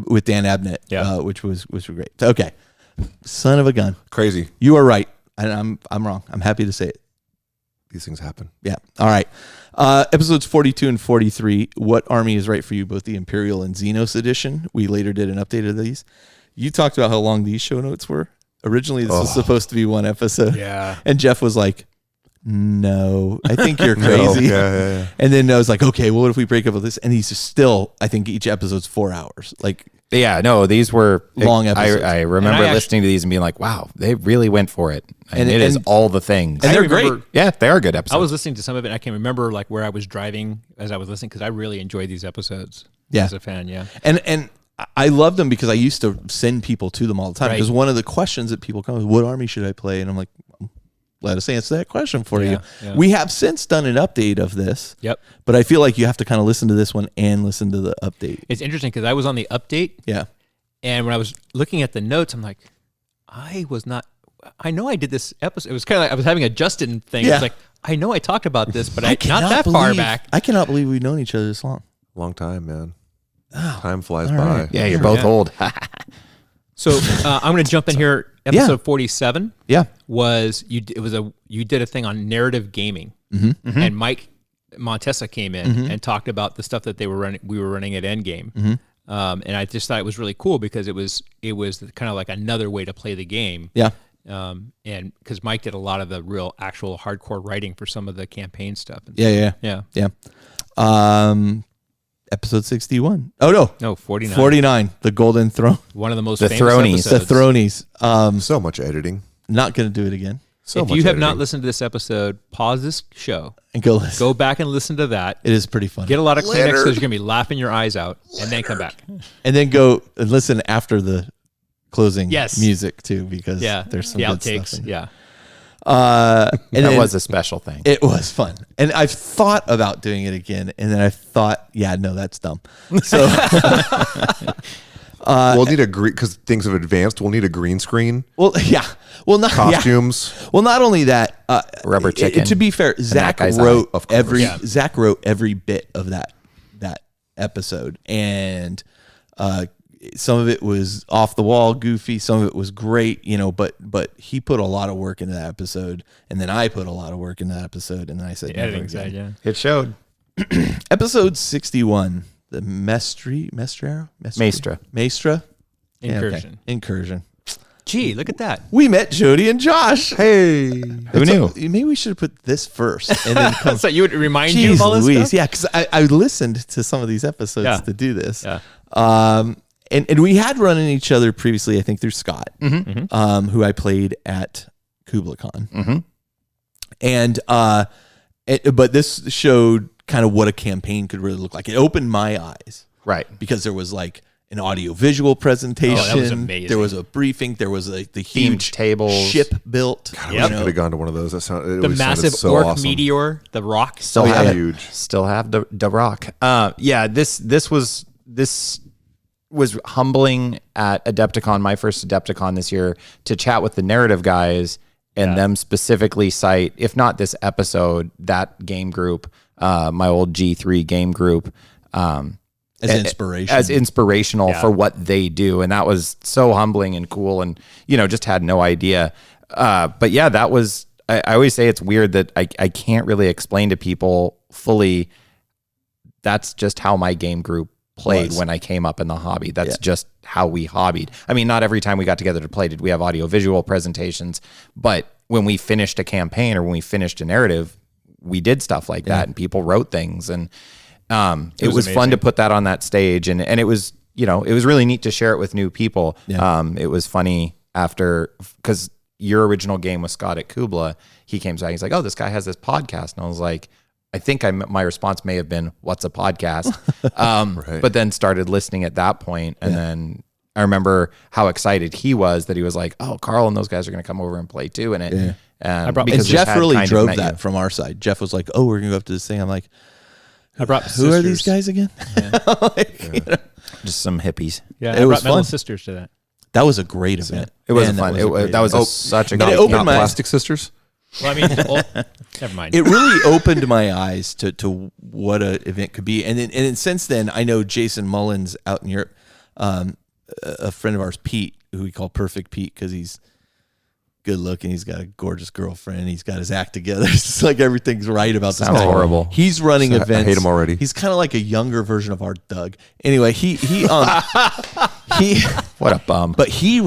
[SPEAKER 1] with Dan Abnett.
[SPEAKER 4] Yeah.
[SPEAKER 1] Which was great. Okay, son of a gun.
[SPEAKER 2] Crazy.
[SPEAKER 1] You are right, and I'm wrong. I'm happy to say it.
[SPEAKER 2] These things happen.
[SPEAKER 1] Yeah. All right. Episodes 42 and 43. What army is right for you? Both the Imperial and Xenos edition. We later did an update of these. You talked about how long these show notes were. Originally, this was supposed to be one episode.
[SPEAKER 4] Yeah.
[SPEAKER 1] And Jeff was like, no, I think you're crazy.
[SPEAKER 2] Yeah.
[SPEAKER 1] And then I was like, okay, well, what if we break up with this? And he's still, I think each episode's 4 hours. Like,
[SPEAKER 3] Yeah, no, these were
[SPEAKER 1] Long episodes.
[SPEAKER 3] I remember
[SPEAKER 4] And I
[SPEAKER 3] listening to these and being like, wow, they really went for it. And it is
[SPEAKER 1] and-
[SPEAKER 3] all the things.
[SPEAKER 1] and
[SPEAKER 4] I
[SPEAKER 1] they're
[SPEAKER 4] remember-
[SPEAKER 1] great.
[SPEAKER 3] Yeah, they are good episodes.
[SPEAKER 4] I was listening to some of it and I can remember like where I was driving as I was listening because I really enjoyed these episodes.
[SPEAKER 1] Yeah.
[SPEAKER 4] As a fan, yeah.
[SPEAKER 1] And I love them because I used to send people to them all the time.
[SPEAKER 4] Right.
[SPEAKER 1] Because one of the questions that people come with, what army should I play? And I'm like, let us answer that question for you.
[SPEAKER 4] Yeah.
[SPEAKER 1] We have since done an update of this.
[SPEAKER 4] Yep.
[SPEAKER 1] But I feel like you have to kind of listen to this one and listen to the update.
[SPEAKER 4] It's interesting because I was on the update
[SPEAKER 1] Yeah.
[SPEAKER 4] and when I was looking at the notes, I'm like, I know I did this episode. It was kind of like I was having a Justin thing.
[SPEAKER 1] Yeah.
[SPEAKER 4] It's like, I know I talked about this, but not
[SPEAKER 1] cannot
[SPEAKER 4] that far
[SPEAKER 1] believe-
[SPEAKER 4] back.
[SPEAKER 1] I cannot believe we've known each other this long.
[SPEAKER 2] Long time, man.
[SPEAKER 1] Oh,
[SPEAKER 2] Time flies
[SPEAKER 1] all
[SPEAKER 2] by.
[SPEAKER 1] right.
[SPEAKER 3] yeah, you're both
[SPEAKER 4] Yeah.
[SPEAKER 3] old.
[SPEAKER 4] So I'm going to jump in here. Episode 47
[SPEAKER 1] Yeah.
[SPEAKER 4] was you did a thing on narrative gaming, and Mike Montesa came in and talked about the stuff that we were running at Endgame, and I just thought it was really cool because it was kind of like another way to play the game.
[SPEAKER 1] Yeah.
[SPEAKER 4] And because Mike did a lot of the real actual hardcore writing for some of the campaign stuff.
[SPEAKER 1] Yeah.
[SPEAKER 4] Yeah.
[SPEAKER 1] Yeah. Episode 61. Oh no.
[SPEAKER 4] No, 49.
[SPEAKER 1] 49. The Golden Throne.
[SPEAKER 4] One of the most
[SPEAKER 3] The
[SPEAKER 4] famous
[SPEAKER 3] Thronies.
[SPEAKER 1] The
[SPEAKER 4] episodes.
[SPEAKER 1] Thronies.
[SPEAKER 2] So much editing.
[SPEAKER 1] Not going to do it again.
[SPEAKER 2] So
[SPEAKER 4] If
[SPEAKER 2] much
[SPEAKER 4] you have not
[SPEAKER 2] editing.
[SPEAKER 4] listened to this episode, pause this show.
[SPEAKER 1] And go listen.
[SPEAKER 4] Go back and listen to that.
[SPEAKER 1] It is pretty fun.
[SPEAKER 4] Get a lot of Kleenex because you're going to be laughing your eyes out. And then come back.
[SPEAKER 1] And then go and listen after the closing
[SPEAKER 4] Yes.
[SPEAKER 1] music too, because
[SPEAKER 4] Yeah.
[SPEAKER 1] there's some
[SPEAKER 4] the
[SPEAKER 1] good
[SPEAKER 4] outtakes.
[SPEAKER 1] stuff.
[SPEAKER 4] Yeah.
[SPEAKER 1] And
[SPEAKER 3] That
[SPEAKER 1] then
[SPEAKER 3] was a special thing.
[SPEAKER 1] it was fun. And I've thought about doing it again. And then I thought, yeah, no, that's dumb. So
[SPEAKER 2] We'll need a green because things have advanced. We'll need a green screen,
[SPEAKER 1] well, yeah. Well, not yeah.
[SPEAKER 2] costumes.
[SPEAKER 1] Well, not only that,
[SPEAKER 3] Rubber chicken.
[SPEAKER 1] To be fair, Zach
[SPEAKER 3] guy's
[SPEAKER 1] wrote
[SPEAKER 3] eye.
[SPEAKER 2] Of course.
[SPEAKER 1] Zach wrote every bit of that episode, and some of it was off the wall, goofy. Some of it was great, But he put a lot of work into that episode, and then I put a lot of work into that episode, and then I said,
[SPEAKER 4] The
[SPEAKER 1] never
[SPEAKER 4] editing
[SPEAKER 1] again.
[SPEAKER 4] side, yeah.
[SPEAKER 3] It showed.
[SPEAKER 1] Episode 61, the Maestra.
[SPEAKER 4] Incursion.
[SPEAKER 1] Incursion.
[SPEAKER 4] Gee, look at that.
[SPEAKER 1] We met Jody and Josh.
[SPEAKER 2] Hey,
[SPEAKER 3] Who knew?
[SPEAKER 1] Maybe we should have put this first, and then come.
[SPEAKER 4] So you would remind you of
[SPEAKER 1] Jeez
[SPEAKER 4] all this
[SPEAKER 1] Louise,
[SPEAKER 4] stuff?
[SPEAKER 1] yeah, because I listened to some of these episodes
[SPEAKER 4] Yeah.
[SPEAKER 1] to do this.
[SPEAKER 4] Yeah.
[SPEAKER 1] And we had run into each other previously, I think, through Scott,
[SPEAKER 4] Mm-hmm.
[SPEAKER 1] who I played at KublaCon.
[SPEAKER 3] Mhm.
[SPEAKER 1] And but this showed kind of what a campaign could really look like. It opened my eyes,
[SPEAKER 3] Right.
[SPEAKER 1] because there was like an audio-visual presentation.
[SPEAKER 4] Oh, that was amazing.
[SPEAKER 1] There was a briefing. There was the huge
[SPEAKER 3] tables.
[SPEAKER 1] ship built.
[SPEAKER 2] I wish I could have gone to one of those. That sounded,
[SPEAKER 4] The massive
[SPEAKER 2] so
[SPEAKER 4] orc
[SPEAKER 2] awesome.
[SPEAKER 4] meteor, the rock.
[SPEAKER 3] Still
[SPEAKER 2] Oh,
[SPEAKER 3] have
[SPEAKER 2] yeah.
[SPEAKER 3] it.
[SPEAKER 2] Huge.
[SPEAKER 3] Still have the rock. This was humbling at Adepticon, my first Adepticon this year, to chat with the narrative guys and them specifically cite, if not this episode, that game group, my old G3 game group,
[SPEAKER 1] As inspiration.
[SPEAKER 3] as inspirational for what they do. And that was so humbling and cool, and just had no idea. But yeah, that was, I always say it's weird that I can't really explain to people fully. That's just how my game group played when I came up in the hobby. That's just how we hobbied. I mean, not every time we got together to play did we have audio visual presentations, but when we finished a campaign or when we finished a narrative, we did stuff like that, and people wrote things, and it was fun to put that on that stage, and it was it was really neat to share it with new people. It was funny after, because your original game with Scott at Kubla, he came back, he's like, oh, this guy has this podcast, and I was like, I think my response may have been, what's a podcast?
[SPEAKER 2] Right.
[SPEAKER 3] But then started listening at that point, and then I remember how excited he was that he was like, oh, Carl and those guys are going to come over and play too. And it,
[SPEAKER 1] And
[SPEAKER 3] because we
[SPEAKER 1] Jeff
[SPEAKER 3] had
[SPEAKER 1] really
[SPEAKER 3] kind of
[SPEAKER 1] drove
[SPEAKER 3] met
[SPEAKER 1] that
[SPEAKER 3] you.
[SPEAKER 1] from our side. Jeff was like, oh, we're going to go up to this thing. I'm like,
[SPEAKER 4] I brought
[SPEAKER 1] who are these guys again?
[SPEAKER 3] Just some hippies.
[SPEAKER 4] Yeah,
[SPEAKER 1] It
[SPEAKER 4] I
[SPEAKER 1] was
[SPEAKER 4] brought my little
[SPEAKER 1] fun.
[SPEAKER 4] sisters to that.
[SPEAKER 1] That was a great event.
[SPEAKER 3] It was
[SPEAKER 1] Man,
[SPEAKER 3] fun.
[SPEAKER 1] a great
[SPEAKER 3] That was
[SPEAKER 1] event.
[SPEAKER 3] such a
[SPEAKER 1] And
[SPEAKER 3] good
[SPEAKER 1] it opened
[SPEAKER 2] Not
[SPEAKER 1] my-
[SPEAKER 2] Plastic Sisters.
[SPEAKER 4] Well, I mean, never mind.
[SPEAKER 1] It really opened my eyes to what an event could be. And then since then, I know Jason Mullins out in Europe, a friend of ours, Pete, who we call Perfect Pete because he's good looking. He's got a gorgeous girlfriend. He's got his act together. It's just like everything's right about this
[SPEAKER 3] Sounds
[SPEAKER 1] guy.
[SPEAKER 3] horrible.
[SPEAKER 1] He's running
[SPEAKER 2] I
[SPEAKER 1] events.
[SPEAKER 2] hate him already.
[SPEAKER 1] He's kind of like a younger version of our Doug. Anyway, he
[SPEAKER 3] What a bum.
[SPEAKER 1] but he's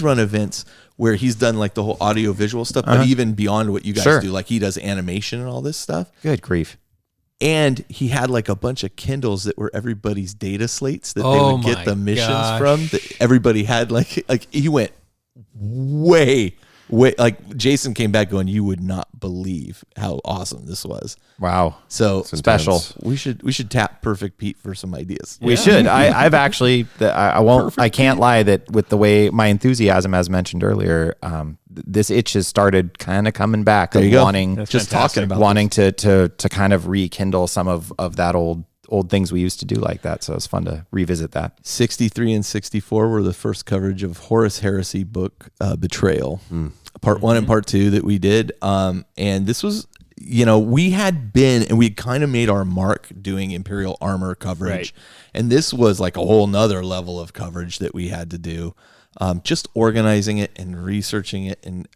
[SPEAKER 1] run events where he's done like the whole audio visual stuff, but even beyond what you guys
[SPEAKER 3] Sure.
[SPEAKER 1] do. Like he does animation and all this stuff.
[SPEAKER 3] Good grief.
[SPEAKER 1] And he had like a bunch of Kindles that were everybody's data slates that they
[SPEAKER 4] Oh
[SPEAKER 1] would get
[SPEAKER 4] my
[SPEAKER 1] the missions
[SPEAKER 4] gosh.
[SPEAKER 1] from. That everybody had like he went way. Like Jason came back going, you would not believe how awesome this was.
[SPEAKER 3] Wow.
[SPEAKER 1] So
[SPEAKER 3] Special.
[SPEAKER 1] we should tap Perfect Pete for some ideas.
[SPEAKER 3] We should. I've actually, I won't, I can't lie that with the way my enthusiasm, as mentioned earlier, this itch has started kind of coming back.
[SPEAKER 1] There you
[SPEAKER 3] of
[SPEAKER 1] go.
[SPEAKER 3] Wanting,
[SPEAKER 4] That's
[SPEAKER 1] just
[SPEAKER 4] fantastic.
[SPEAKER 1] talking about
[SPEAKER 3] wanting to kind of rekindle some of that old things we used to do like that. So it's fun to revisit that.
[SPEAKER 1] 63 and 64 were the first coverage of Horus Heresy book Betrayal, part 1 and part 2 that we did. And this was, we had been and we kind of made our mark doing Imperial armor coverage.
[SPEAKER 4] Right.
[SPEAKER 1] And this was like a whole nother level of coverage that we had to do. Just organizing it and researching it. And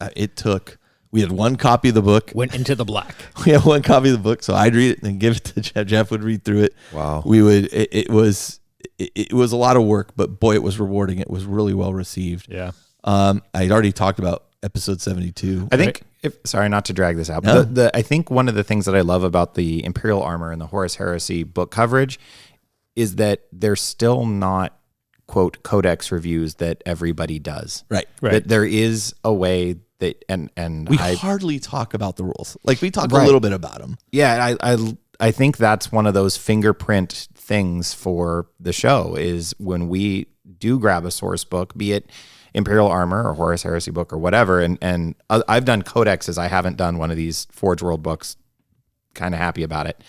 [SPEAKER 1] we had one copy of the book.
[SPEAKER 4] Went into the black.
[SPEAKER 1] We had one copy of the book, so I'd read it and then give it to Jeff. Jeff would read through it.
[SPEAKER 2] Wow.
[SPEAKER 1] We would. It was a lot of work, but boy, it was rewarding. It was really well received.
[SPEAKER 4] Yeah.
[SPEAKER 1] I'd already talked about episode 72.
[SPEAKER 3] I think, sorry, not to drag this out,
[SPEAKER 1] No.
[SPEAKER 3] but I think one of the things that I love about the Imperial Armor and the Horus Heresy book coverage is that they're still not, quote, codex reviews that everybody does.
[SPEAKER 1] Right.
[SPEAKER 3] That there is a way that, and
[SPEAKER 1] We hardly talk about the rules. Like, we talk a
[SPEAKER 3] Right.
[SPEAKER 1] little bit about them.
[SPEAKER 3] Yeah, I think that's one of those fingerprint things for the show is when we do grab a source book, be it Imperial Armor or Horus Heresy book or whatever, and I've done codexes. I haven't done one of these Forge World books. Kind of happy about it.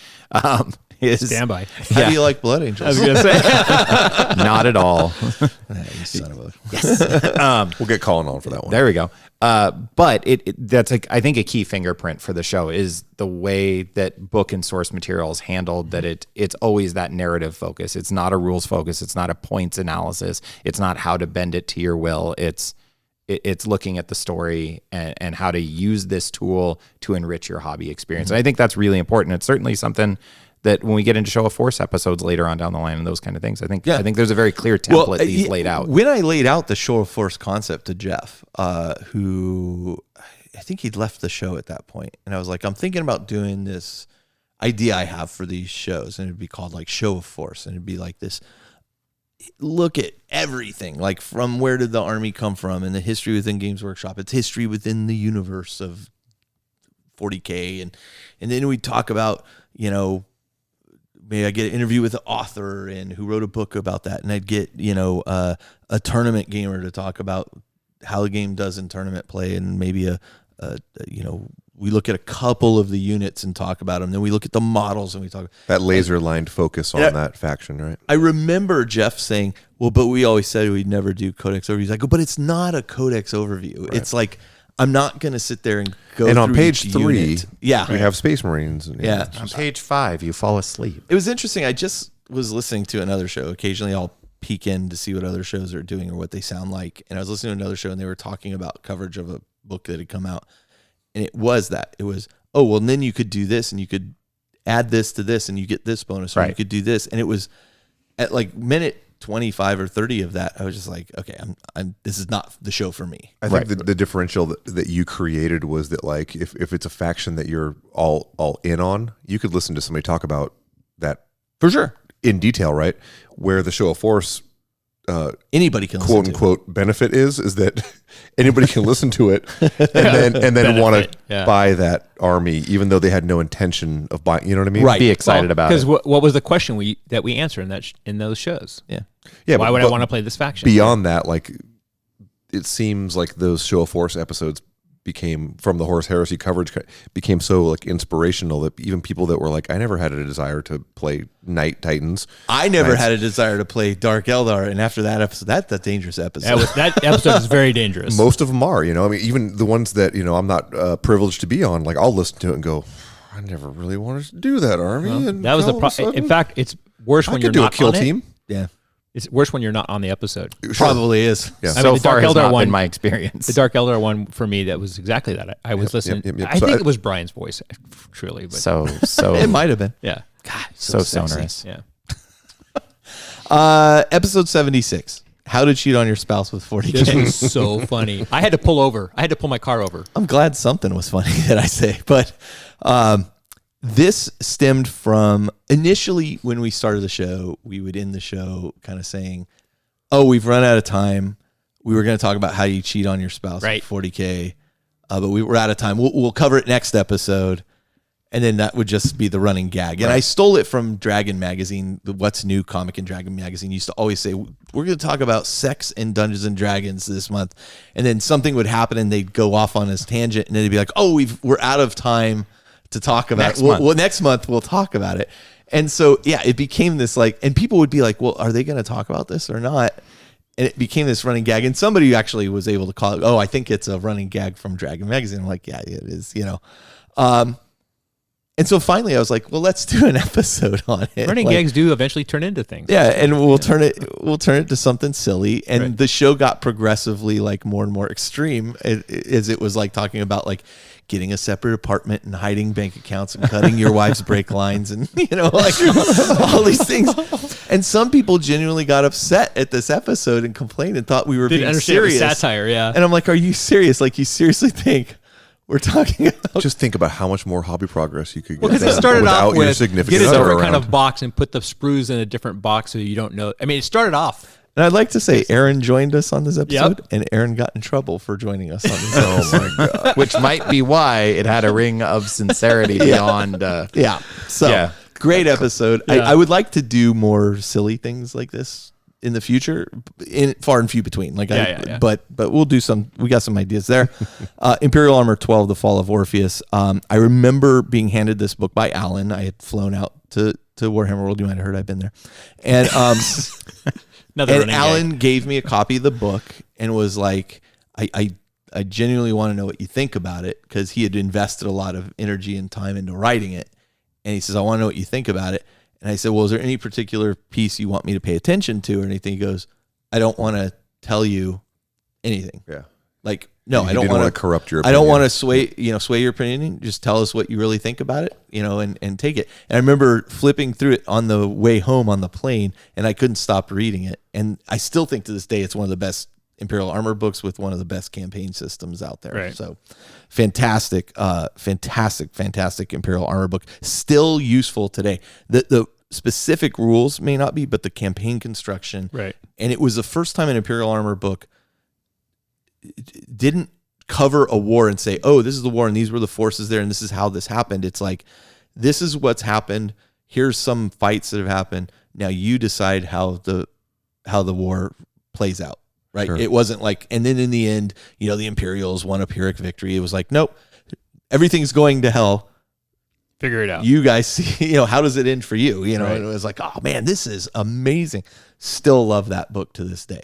[SPEAKER 4] Standby.
[SPEAKER 1] How do you like Blood Angels?
[SPEAKER 4] I was gonna say.
[SPEAKER 3] Not at all.
[SPEAKER 1] You son of a...
[SPEAKER 3] Yes.
[SPEAKER 2] We'll get Colin on for that one.
[SPEAKER 3] There we go. But that's I think a key fingerprint for the show is the way that book and source material is handled, that it's always that narrative focus. It's not a rules focus. It's not a points analysis. It's not how to bend it to your will. It's looking at the story and how to use this tool to enrich your hobby experience. And I think that's really important. It's certainly something that when we get into Show of Force episodes later on down the line and those kind of things, I think there's a very clear template that he's laid out.
[SPEAKER 1] When I laid out the Show of Force concept to Jeff, who I think he'd left the show at that point, and I was like, I'm thinking about doing this idea I have for these shows, and it'd be called like Show of Force, and it'd be like this look at everything, like from where did the army come from and the history within Games Workshop. It's history within the universe of 40K, and then we talk about, maybe I get an interview with the author and who wrote a book about that, and I'd get a tournament gamer to talk about how the game does in tournament play, and maybe we look at a couple of the units and talk about them. Then we look at the models and we talk
[SPEAKER 2] that laser-lined focus on that faction, right?
[SPEAKER 1] I remember Jeff saying, "Well, but we always said we'd never do codex overviews." I go, "But it's not a codex overview. Right. It's like I'm not going to sit there and go."
[SPEAKER 2] And
[SPEAKER 1] through
[SPEAKER 2] on page
[SPEAKER 1] each
[SPEAKER 2] 3,
[SPEAKER 1] unit. Yeah,
[SPEAKER 2] we have Space Marines. And,
[SPEAKER 3] On page 5, you fall asleep.
[SPEAKER 1] It was interesting. I just was listening to another show. Occasionally, I'll peek in to see what other shows are doing or what they sound like. And I was listening to another show, and they were talking about coverage of a book that had come out, and it was, oh, well, and then you could do this, and you could add this to this, and you get this bonus, or you could do this. And it was at like minute 25 or 30 of that, I was just like, okay, I'm this is not the show for me.
[SPEAKER 2] I think the differential that you created was that, like, if it's a faction that you're all in on, you could listen to somebody talk about that
[SPEAKER 1] for sure
[SPEAKER 2] in detail, right? Where the Show of Force,
[SPEAKER 1] anybody can
[SPEAKER 2] quote
[SPEAKER 1] listen
[SPEAKER 2] unquote
[SPEAKER 1] to.
[SPEAKER 2] benefit is that anybody can listen to it and then want to buy that army, even though they had no intention of buying. You know what I mean?
[SPEAKER 1] Right.
[SPEAKER 3] Be excited about it.
[SPEAKER 4] Because what was the question that we answered in those shows?
[SPEAKER 2] Yeah.
[SPEAKER 4] Why would I want to play this faction?
[SPEAKER 2] Beyond that, like, it seems like those Show of Force episodes became, from the Horus Heresy coverage, became so like inspirational that even people that were like, I never had a desire to play Night Titans.
[SPEAKER 1] I never had a desire to play Dark Eldar, and after that episode, that's a dangerous episode.
[SPEAKER 4] That episode is very dangerous.
[SPEAKER 2] Most of them are, I mean, even the ones that, I'm not privileged to be on, like, I'll listen to it and go, I never really wanted to do that army. And
[SPEAKER 4] that was the problem. In fact, it's worse when you're not
[SPEAKER 2] a kill
[SPEAKER 4] on
[SPEAKER 2] team.
[SPEAKER 1] Yeah.
[SPEAKER 4] It's worse when you're not on the episode.
[SPEAKER 1] Probably is.
[SPEAKER 2] Yeah.
[SPEAKER 3] So
[SPEAKER 4] the
[SPEAKER 3] far
[SPEAKER 4] Dark
[SPEAKER 3] has
[SPEAKER 4] Eldar
[SPEAKER 3] not
[SPEAKER 4] one,
[SPEAKER 3] been my experience.
[SPEAKER 4] The Dark Eldar one for me, that was exactly that. I was listening. I think it was Brian's voice, truly. But
[SPEAKER 3] So
[SPEAKER 1] It might have been.
[SPEAKER 4] yeah.
[SPEAKER 1] God,
[SPEAKER 3] so
[SPEAKER 1] sexy.
[SPEAKER 3] sonorous.
[SPEAKER 4] Yeah.
[SPEAKER 1] Episode 76. How to cheat on your spouse with 40K.
[SPEAKER 4] This was so funny. I had to pull over. I had to pull my car over.
[SPEAKER 1] I'm glad something was funny that I say, but this stemmed from initially when we started the show, we would end the show kind of saying, oh, we've run out of time. We were going to talk about how you cheat on your spouse with 40K, but we were out of time. We'll cover it next episode. And then that would just be the running gag. And I stole it from Dragon Magazine, the What's New comic in Dragon Magazine used to always say, we're going to talk about sex in Dungeons and Dragons this month. And then something would happen and they'd go off on this tangent and then they'd be like, oh, we're out of time to talk about it. Well, next month we'll talk about it. And so, yeah, it became this like, and people would be like, well, are they going to talk about this or not? And it became this running gag. And somebody actually was able to call it, oh, I think it's a running gag from Dragon Magazine. I'm like, yeah, it is, And And so finally, I was like, well, let's do an episode on it.
[SPEAKER 4] Running gags do eventually turn into things.
[SPEAKER 1] Yeah, and we'll turn it to something silly. And the show got progressively like more and more extreme as it was like talking about like getting a separate apartment and hiding bank accounts and cutting your wife's brake lines and like all these things. And some people genuinely got upset at this episode and complained and thought we were being serious.
[SPEAKER 4] Satire, yeah.
[SPEAKER 1] And I'm like, are you serious? Like, you seriously think we're talking about?
[SPEAKER 2] Just think about how much more hobby progress you could get.
[SPEAKER 4] Well, because it started off
[SPEAKER 2] your
[SPEAKER 4] with
[SPEAKER 2] significant
[SPEAKER 4] get a
[SPEAKER 2] other
[SPEAKER 4] different kind
[SPEAKER 2] around.
[SPEAKER 4] of box and put the sprues in a different box so you don't know. I mean, it started off.
[SPEAKER 1] And I'd like to say Aaron joined us on this episode,
[SPEAKER 4] Yep.
[SPEAKER 1] and Aaron got in trouble for joining us on this episode.
[SPEAKER 2] Oh my god!
[SPEAKER 3] Which might be why it had a ring of sincerity beyond.
[SPEAKER 1] So great episode.
[SPEAKER 4] Yeah.
[SPEAKER 1] I would like to do more silly things like this in the future, far and few between. Like, but we'll do some. We got some ideas there. Imperial Armor 12: The Fall of Orpheus. I remember being handed this book by Alan. I had flown out to Warhammer World. You might have heard I've been there, and and Alan gave me a copy of the book and was like, I genuinely want to know what you think about it, because he had invested a lot of energy and time into writing it. And he says, I want to know what you think about it. And I said, well, is there any particular piece you want me to pay attention to or anything? He goes, I don't want to tell you anything.
[SPEAKER 2] Yeah.
[SPEAKER 1] Like, no, I don't
[SPEAKER 2] want
[SPEAKER 1] want
[SPEAKER 2] to corrupt your
[SPEAKER 1] I
[SPEAKER 2] opinion.
[SPEAKER 1] don't want to sway your opinion. Just tell us what you really think about it, and take it. And I remember flipping through it on the way home on the plane, and I couldn't stop reading it. And I still think to this day it's one of the best Imperial Armor books with one of the best campaign systems out there.
[SPEAKER 4] Right.
[SPEAKER 1] So fantastic Imperial Armor book. Still useful today. The specific rules may not be, but the campaign construction.
[SPEAKER 4] Right.
[SPEAKER 1] And it was the first time an Imperial Armor book didn't cover a war and say, oh, this is the war and these were the forces there and this is how this happened. It's like, this is what's happened. Here's some fights that have happened. Now you decide how the war plays out. Right.
[SPEAKER 2] Sure.
[SPEAKER 1] It wasn't like, and then in the end, the Imperials won a Pyrrhic victory. It was like, nope, everything's going to hell.
[SPEAKER 4] Figure it out.
[SPEAKER 1] You guys see, how does it end for you?
[SPEAKER 4] Right.
[SPEAKER 1] And it was like, oh man, this is amazing. Still love that book to this day.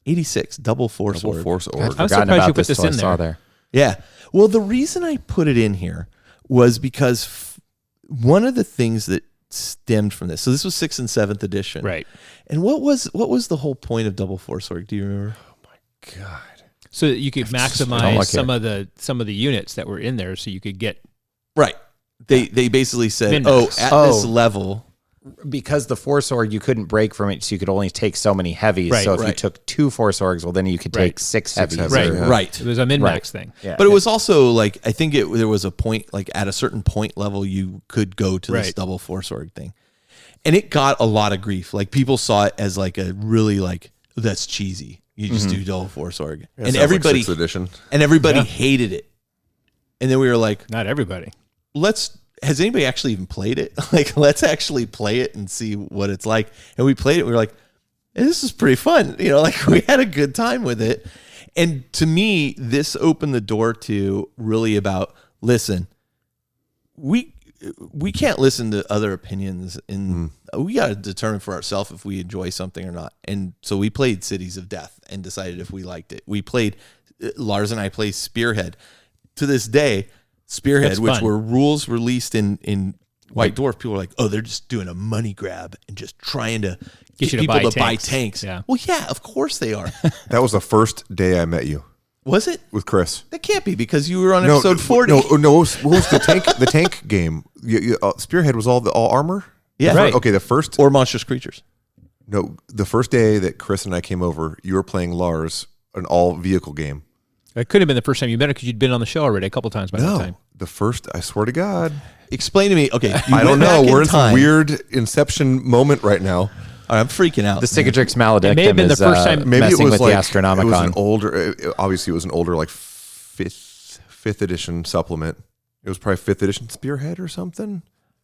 [SPEAKER 1] 86 Double Force Org.
[SPEAKER 4] I was
[SPEAKER 3] Forgotten
[SPEAKER 4] surprised
[SPEAKER 3] about
[SPEAKER 4] you put this
[SPEAKER 3] till I
[SPEAKER 4] in
[SPEAKER 3] saw
[SPEAKER 4] there.
[SPEAKER 1] Yeah. Well, the reason I put it in here was because one of the things that stemmed from this. So this was 6th and 7th edition.
[SPEAKER 4] Right.
[SPEAKER 1] And what was the whole point of Double Force Org? Do you remember?
[SPEAKER 2] Oh my god!
[SPEAKER 4] So that you could maximize some of the units that were in there, so you could get
[SPEAKER 1] Right. They basically said,
[SPEAKER 4] Min-max.
[SPEAKER 1] at this level,
[SPEAKER 3] Because the Force Org, you couldn't break from it, so you could only take so many heavies.
[SPEAKER 4] Right,
[SPEAKER 3] so if you
[SPEAKER 1] right.
[SPEAKER 3] took 2 Force Orgs, well, then you could take 6 heavies.
[SPEAKER 2] heavies.
[SPEAKER 4] right.
[SPEAKER 2] Yeah.
[SPEAKER 1] right.
[SPEAKER 4] It was a min-max thing.
[SPEAKER 3] Yeah.
[SPEAKER 1] But it was also like, I think there was a point, like at a certain point level, you could go to this
[SPEAKER 4] Right.
[SPEAKER 1] Double Force Org thing. And it got a lot of grief. Like people saw it as like a really like, that's cheesy. You just do Double Force Org.
[SPEAKER 2] Yeah,
[SPEAKER 1] and
[SPEAKER 2] sounds
[SPEAKER 1] everybody
[SPEAKER 2] like 6th edition.
[SPEAKER 1] hated it. And then we were like,
[SPEAKER 4] Not everybody.
[SPEAKER 1] has anybody actually even played it? Like, let's actually play it and see what it's like. And we played it. We were like, hey, this is pretty fun. Like we had a good time with it. And to me, this opened the door to really about, listen, we can't listen to other opinions, and we got to determine for ourselves if we enjoy something or not. And so we played Cities of Death and decided if we liked it. We played, Lars and I played Spearhead. To this day, Spearhead,
[SPEAKER 4] It's
[SPEAKER 1] which
[SPEAKER 4] fun.
[SPEAKER 1] were rules released in White Dwarf, people are like, oh, they're just doing a money grab and just trying to get
[SPEAKER 4] you to
[SPEAKER 1] people
[SPEAKER 4] buy
[SPEAKER 1] to buy
[SPEAKER 4] tanks.
[SPEAKER 1] tanks.
[SPEAKER 4] Yeah.
[SPEAKER 1] Well, yeah, of course they are.
[SPEAKER 2] That was the first day I met you
[SPEAKER 1] Was it?
[SPEAKER 2] with Chris.
[SPEAKER 1] That can't be, because you were on episode 40.
[SPEAKER 2] No. What was the tank? The tank game. Spearhead was all armor.
[SPEAKER 1] Yeah.
[SPEAKER 4] Right.
[SPEAKER 2] Okay. The first
[SPEAKER 1] Or monstrous creatures.
[SPEAKER 2] the first day that Chris and I came over, you were playing Lars, an all vehicle game.
[SPEAKER 4] It could have been the first time you met her because you'd been on the show already a couple times by that time.
[SPEAKER 2] The first. I swear to God.
[SPEAKER 1] Explain to me. Okay, you
[SPEAKER 2] I
[SPEAKER 1] went
[SPEAKER 2] don't know.
[SPEAKER 1] back
[SPEAKER 2] We're in some
[SPEAKER 1] time.
[SPEAKER 2] weird Inception moment right now.
[SPEAKER 1] All right, I'm freaking out.
[SPEAKER 3] The Cicatrix Maledictum
[SPEAKER 4] It may have been the
[SPEAKER 3] is
[SPEAKER 4] first time-
[SPEAKER 2] Maybe
[SPEAKER 3] messing
[SPEAKER 2] it was
[SPEAKER 3] with
[SPEAKER 2] like
[SPEAKER 3] the Astronomicon.
[SPEAKER 2] It was an older. Obviously, it was an older, like fifth edition supplement. It was probably 5th edition Spearhead or something.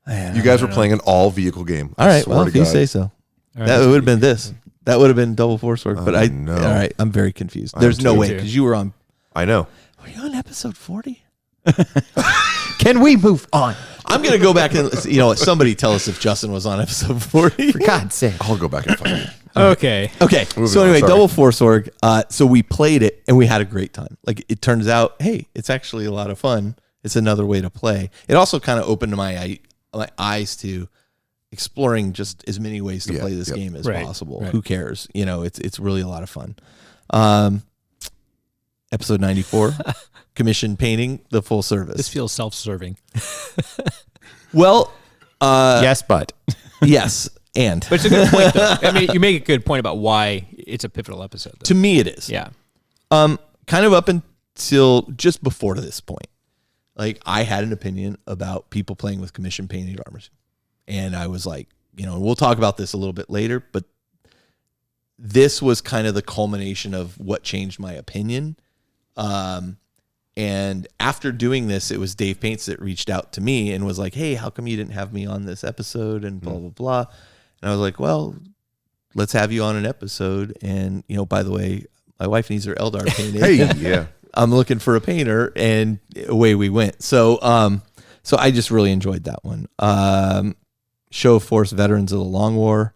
[SPEAKER 2] You guys were playing an all vehicle game.
[SPEAKER 1] All
[SPEAKER 2] I
[SPEAKER 1] right,
[SPEAKER 2] swear
[SPEAKER 1] well,
[SPEAKER 2] to
[SPEAKER 1] if you
[SPEAKER 2] God.
[SPEAKER 1] say so.
[SPEAKER 4] right,
[SPEAKER 1] That would have been this. That would have been Double Force Org. But
[SPEAKER 2] no.
[SPEAKER 1] all right, I'm very confused. There's no
[SPEAKER 2] too.
[SPEAKER 1] way, because you were on.
[SPEAKER 2] I know.
[SPEAKER 1] Were you on episode 40?
[SPEAKER 3] Can we move on?
[SPEAKER 1] I'm gonna go back and somebody tell us if Justin was on episode 40.
[SPEAKER 3] For God's sake.
[SPEAKER 2] I'll go back and find it.
[SPEAKER 4] Okay.
[SPEAKER 1] Okay,
[SPEAKER 2] Moving
[SPEAKER 1] so
[SPEAKER 2] on,
[SPEAKER 1] anyway,
[SPEAKER 2] sorry.
[SPEAKER 1] Double Force Org. So we played it and we had a great time. Like, it turns out, hey, it's actually a lot of fun, It's another way to play. It also kind of opened my eyes to exploring just as many ways to play this game as possible. Who cares? It's really a lot of fun. Episode 94, commission painting, the full service.
[SPEAKER 4] This feels self-serving.
[SPEAKER 1] Well,
[SPEAKER 3] yes, but
[SPEAKER 1] yes, and
[SPEAKER 4] but it's a good point, though. I mean, you make a good point about why it's a pivotal episode. Though.
[SPEAKER 1] To me, it is.
[SPEAKER 4] Yeah.
[SPEAKER 1] Kind of up until just before to this point, like I had an opinion about people playing with commission painted armors, and I was like, we'll talk about this a little bit later, but this was kind of the culmination of what changed my opinion. And after doing this, it was Dave Paints that reached out to me and was like, hey, how come you didn't have me on this episode and blah, blah, blah. And I was like, well, let's have you on an episode. And, by the way, my wife needs her Eldar painted.
[SPEAKER 2] Hey, yeah.
[SPEAKER 1] I'm looking for a painter, and away we went. So I just really enjoyed that one. Show of Force Veterans of the Long War.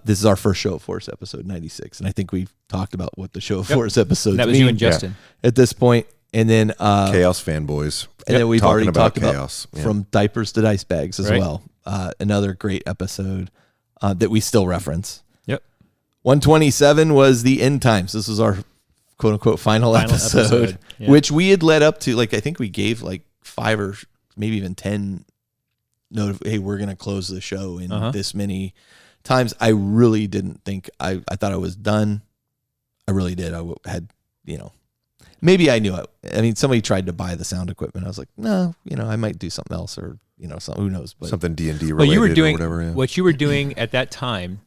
[SPEAKER 1] This is our first Show of Force episode, 96. And I think we've talked about what the Show of Force episodes
[SPEAKER 4] That was you and Justin.
[SPEAKER 1] At this point. And then
[SPEAKER 2] Chaos fanboys.
[SPEAKER 1] And then we've already talked
[SPEAKER 2] Chaos.
[SPEAKER 1] about From Diapers to Dice Bags as well. Another great episode that we still reference.
[SPEAKER 4] Yep.
[SPEAKER 1] 127 was the End Times. This was our quote unquote final episode.
[SPEAKER 4] Yeah.
[SPEAKER 1] Which we had led up to, I think we gave 5 or maybe even 10 hey, we're going to close the show in this many times. I really didn't think, I thought I was done. I really did. I had, maybe I knew it. I mean, somebody tried to buy the sound equipment. I was like, no, I might do something else or, something, who knows. But
[SPEAKER 2] something D&D related
[SPEAKER 4] well, you were doing,
[SPEAKER 2] or whatever. Yeah.
[SPEAKER 4] What you were doing at that time,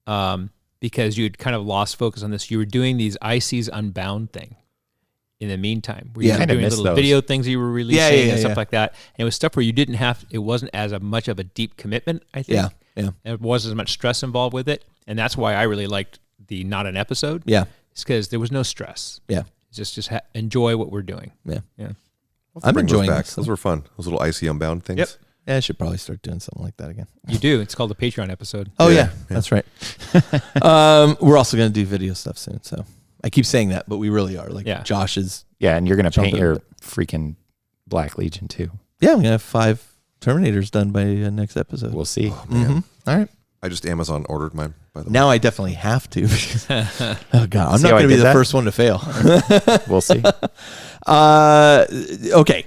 [SPEAKER 4] because you had kind of lost focus on this, you were doing these ICs Unbound thing in the meantime. Where you were doing little video things you were releasing and stuff like that. And it was stuff where you didn't have, it wasn't as much of a deep commitment, I think.
[SPEAKER 1] Yeah.
[SPEAKER 4] There wasn't as much stress involved with it. And that's why I really liked the Not an Episode.
[SPEAKER 1] Yeah.
[SPEAKER 4] It's because there was no stress.
[SPEAKER 1] Yeah.
[SPEAKER 4] Just enjoy what we're doing.
[SPEAKER 1] Yeah.
[SPEAKER 2] I'm
[SPEAKER 1] enjoying
[SPEAKER 2] those back.
[SPEAKER 1] this.
[SPEAKER 2] Those were fun. Those little IC Unbound things.
[SPEAKER 4] Yep.
[SPEAKER 1] Yeah, I should probably start doing something like that again.
[SPEAKER 4] You do. It's called the Patreon episode.
[SPEAKER 1] Oh, yeah. That's right. We're also going to do video stuff soon. So I keep saying that, but we really are. Josh is.
[SPEAKER 3] Yeah, and you're going to paint your freaking Black Legion too.
[SPEAKER 1] Yeah, I'm going to have 5 Terminators done by next episode.
[SPEAKER 3] We'll see.
[SPEAKER 1] All right.
[SPEAKER 2] I just Amazon ordered mine, by the way.
[SPEAKER 1] Now I definitely have to. Oh, God. I'm
[SPEAKER 3] See
[SPEAKER 1] not
[SPEAKER 3] how I
[SPEAKER 1] going to be
[SPEAKER 3] did
[SPEAKER 1] the
[SPEAKER 3] that?
[SPEAKER 1] first one to fail.
[SPEAKER 3] We'll see.
[SPEAKER 1] Okay.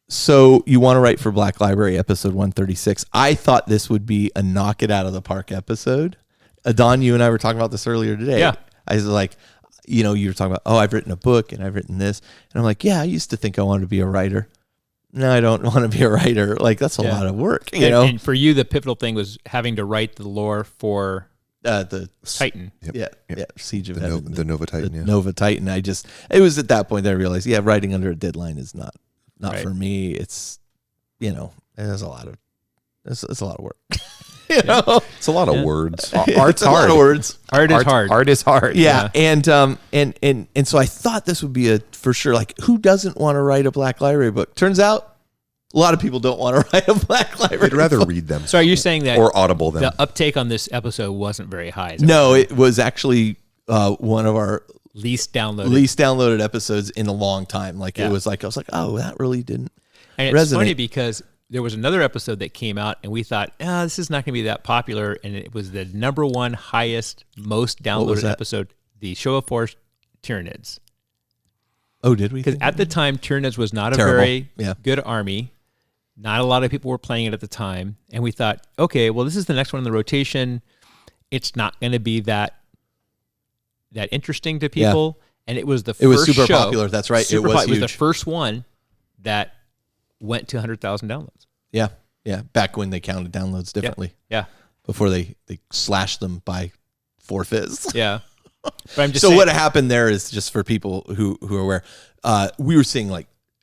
[SPEAKER 1] So you want to write for Black Library episode 136. I thought this would be a knock it out of the park episode. Don, you and I were talking about this earlier today.
[SPEAKER 4] Yeah.
[SPEAKER 1] I was like, you were talking about, I've written a book and I've written this. And I'm like, yeah, I used to think I wanted to be a writer. No, I don't want to be a writer. That's a lot of work,
[SPEAKER 4] And for you, the pivotal thing was having to write the lore for
[SPEAKER 1] the
[SPEAKER 4] Titan.
[SPEAKER 2] Yep.
[SPEAKER 1] Yeah, Siege of
[SPEAKER 2] The
[SPEAKER 1] Heaven.
[SPEAKER 2] the Nova Titan,
[SPEAKER 1] the Nova Titan. It was at that point that I realized, writing under a deadline is not for me. It's, there's a lot of, it's a lot of work.
[SPEAKER 2] It's a lot of words.
[SPEAKER 3] Art's
[SPEAKER 1] a lot
[SPEAKER 3] hard.
[SPEAKER 1] of words.
[SPEAKER 4] Art is hard.
[SPEAKER 3] Art is hard.
[SPEAKER 1] Yeah. And so I thought this would be for sure, who doesn't want to write a Black Library book? Turns out a lot of people don't want to write a Black Library
[SPEAKER 2] I'd rather
[SPEAKER 1] book.
[SPEAKER 2] read them.
[SPEAKER 4] So are you saying that
[SPEAKER 2] or Audible them.
[SPEAKER 4] the uptake on this episode wasn't very high?
[SPEAKER 1] No, it was actually one of our
[SPEAKER 4] least downloaded
[SPEAKER 1] episodes in a long time. It was I was like, oh, that really didn't
[SPEAKER 4] And it's
[SPEAKER 1] resonate.
[SPEAKER 4] funny because there was another episode that came out and we thought, this is not going to be that popular. And it was the number one highest, most downloaded episode, the Show of Force Tyranids.
[SPEAKER 1] Oh, did we?
[SPEAKER 4] Because at the time, Tyranids was not
[SPEAKER 1] Terrible.
[SPEAKER 4] a very
[SPEAKER 1] Yeah.
[SPEAKER 4] good army. Not a lot of people were playing it at the time. And we thought, okay, well, this is the next one in the rotation. It's not going to be that interesting to people. And it was the first
[SPEAKER 1] It was super
[SPEAKER 4] show,
[SPEAKER 1] popular. That's right.
[SPEAKER 4] It was
[SPEAKER 1] huge.
[SPEAKER 4] the first one that went to 100,000 downloads.
[SPEAKER 1] Yeah. Yeah. Back when they counted downloads differently.
[SPEAKER 4] Yeah.
[SPEAKER 1] Before they slashed them by 4/5.
[SPEAKER 4] Yeah. But I'm just
[SPEAKER 1] so
[SPEAKER 4] saying,
[SPEAKER 1] what happened there is, just for people who are aware, we were seeing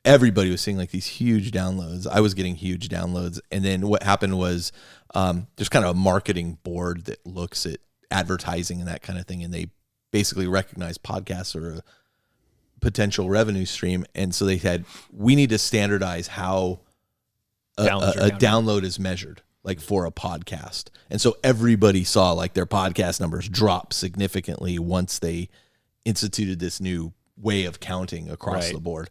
[SPEAKER 1] everybody was seeing these huge downloads. I was getting huge downloads. And then what happened was there's kind of a marketing board that looks at advertising and that kind of thing. And they basically recognize podcasts are a potential revenue stream. And so they said, we need to standardize how a download is measured, for a podcast. And so everybody saw their podcast numbers drop significantly once they instituted this new way of counting across the board.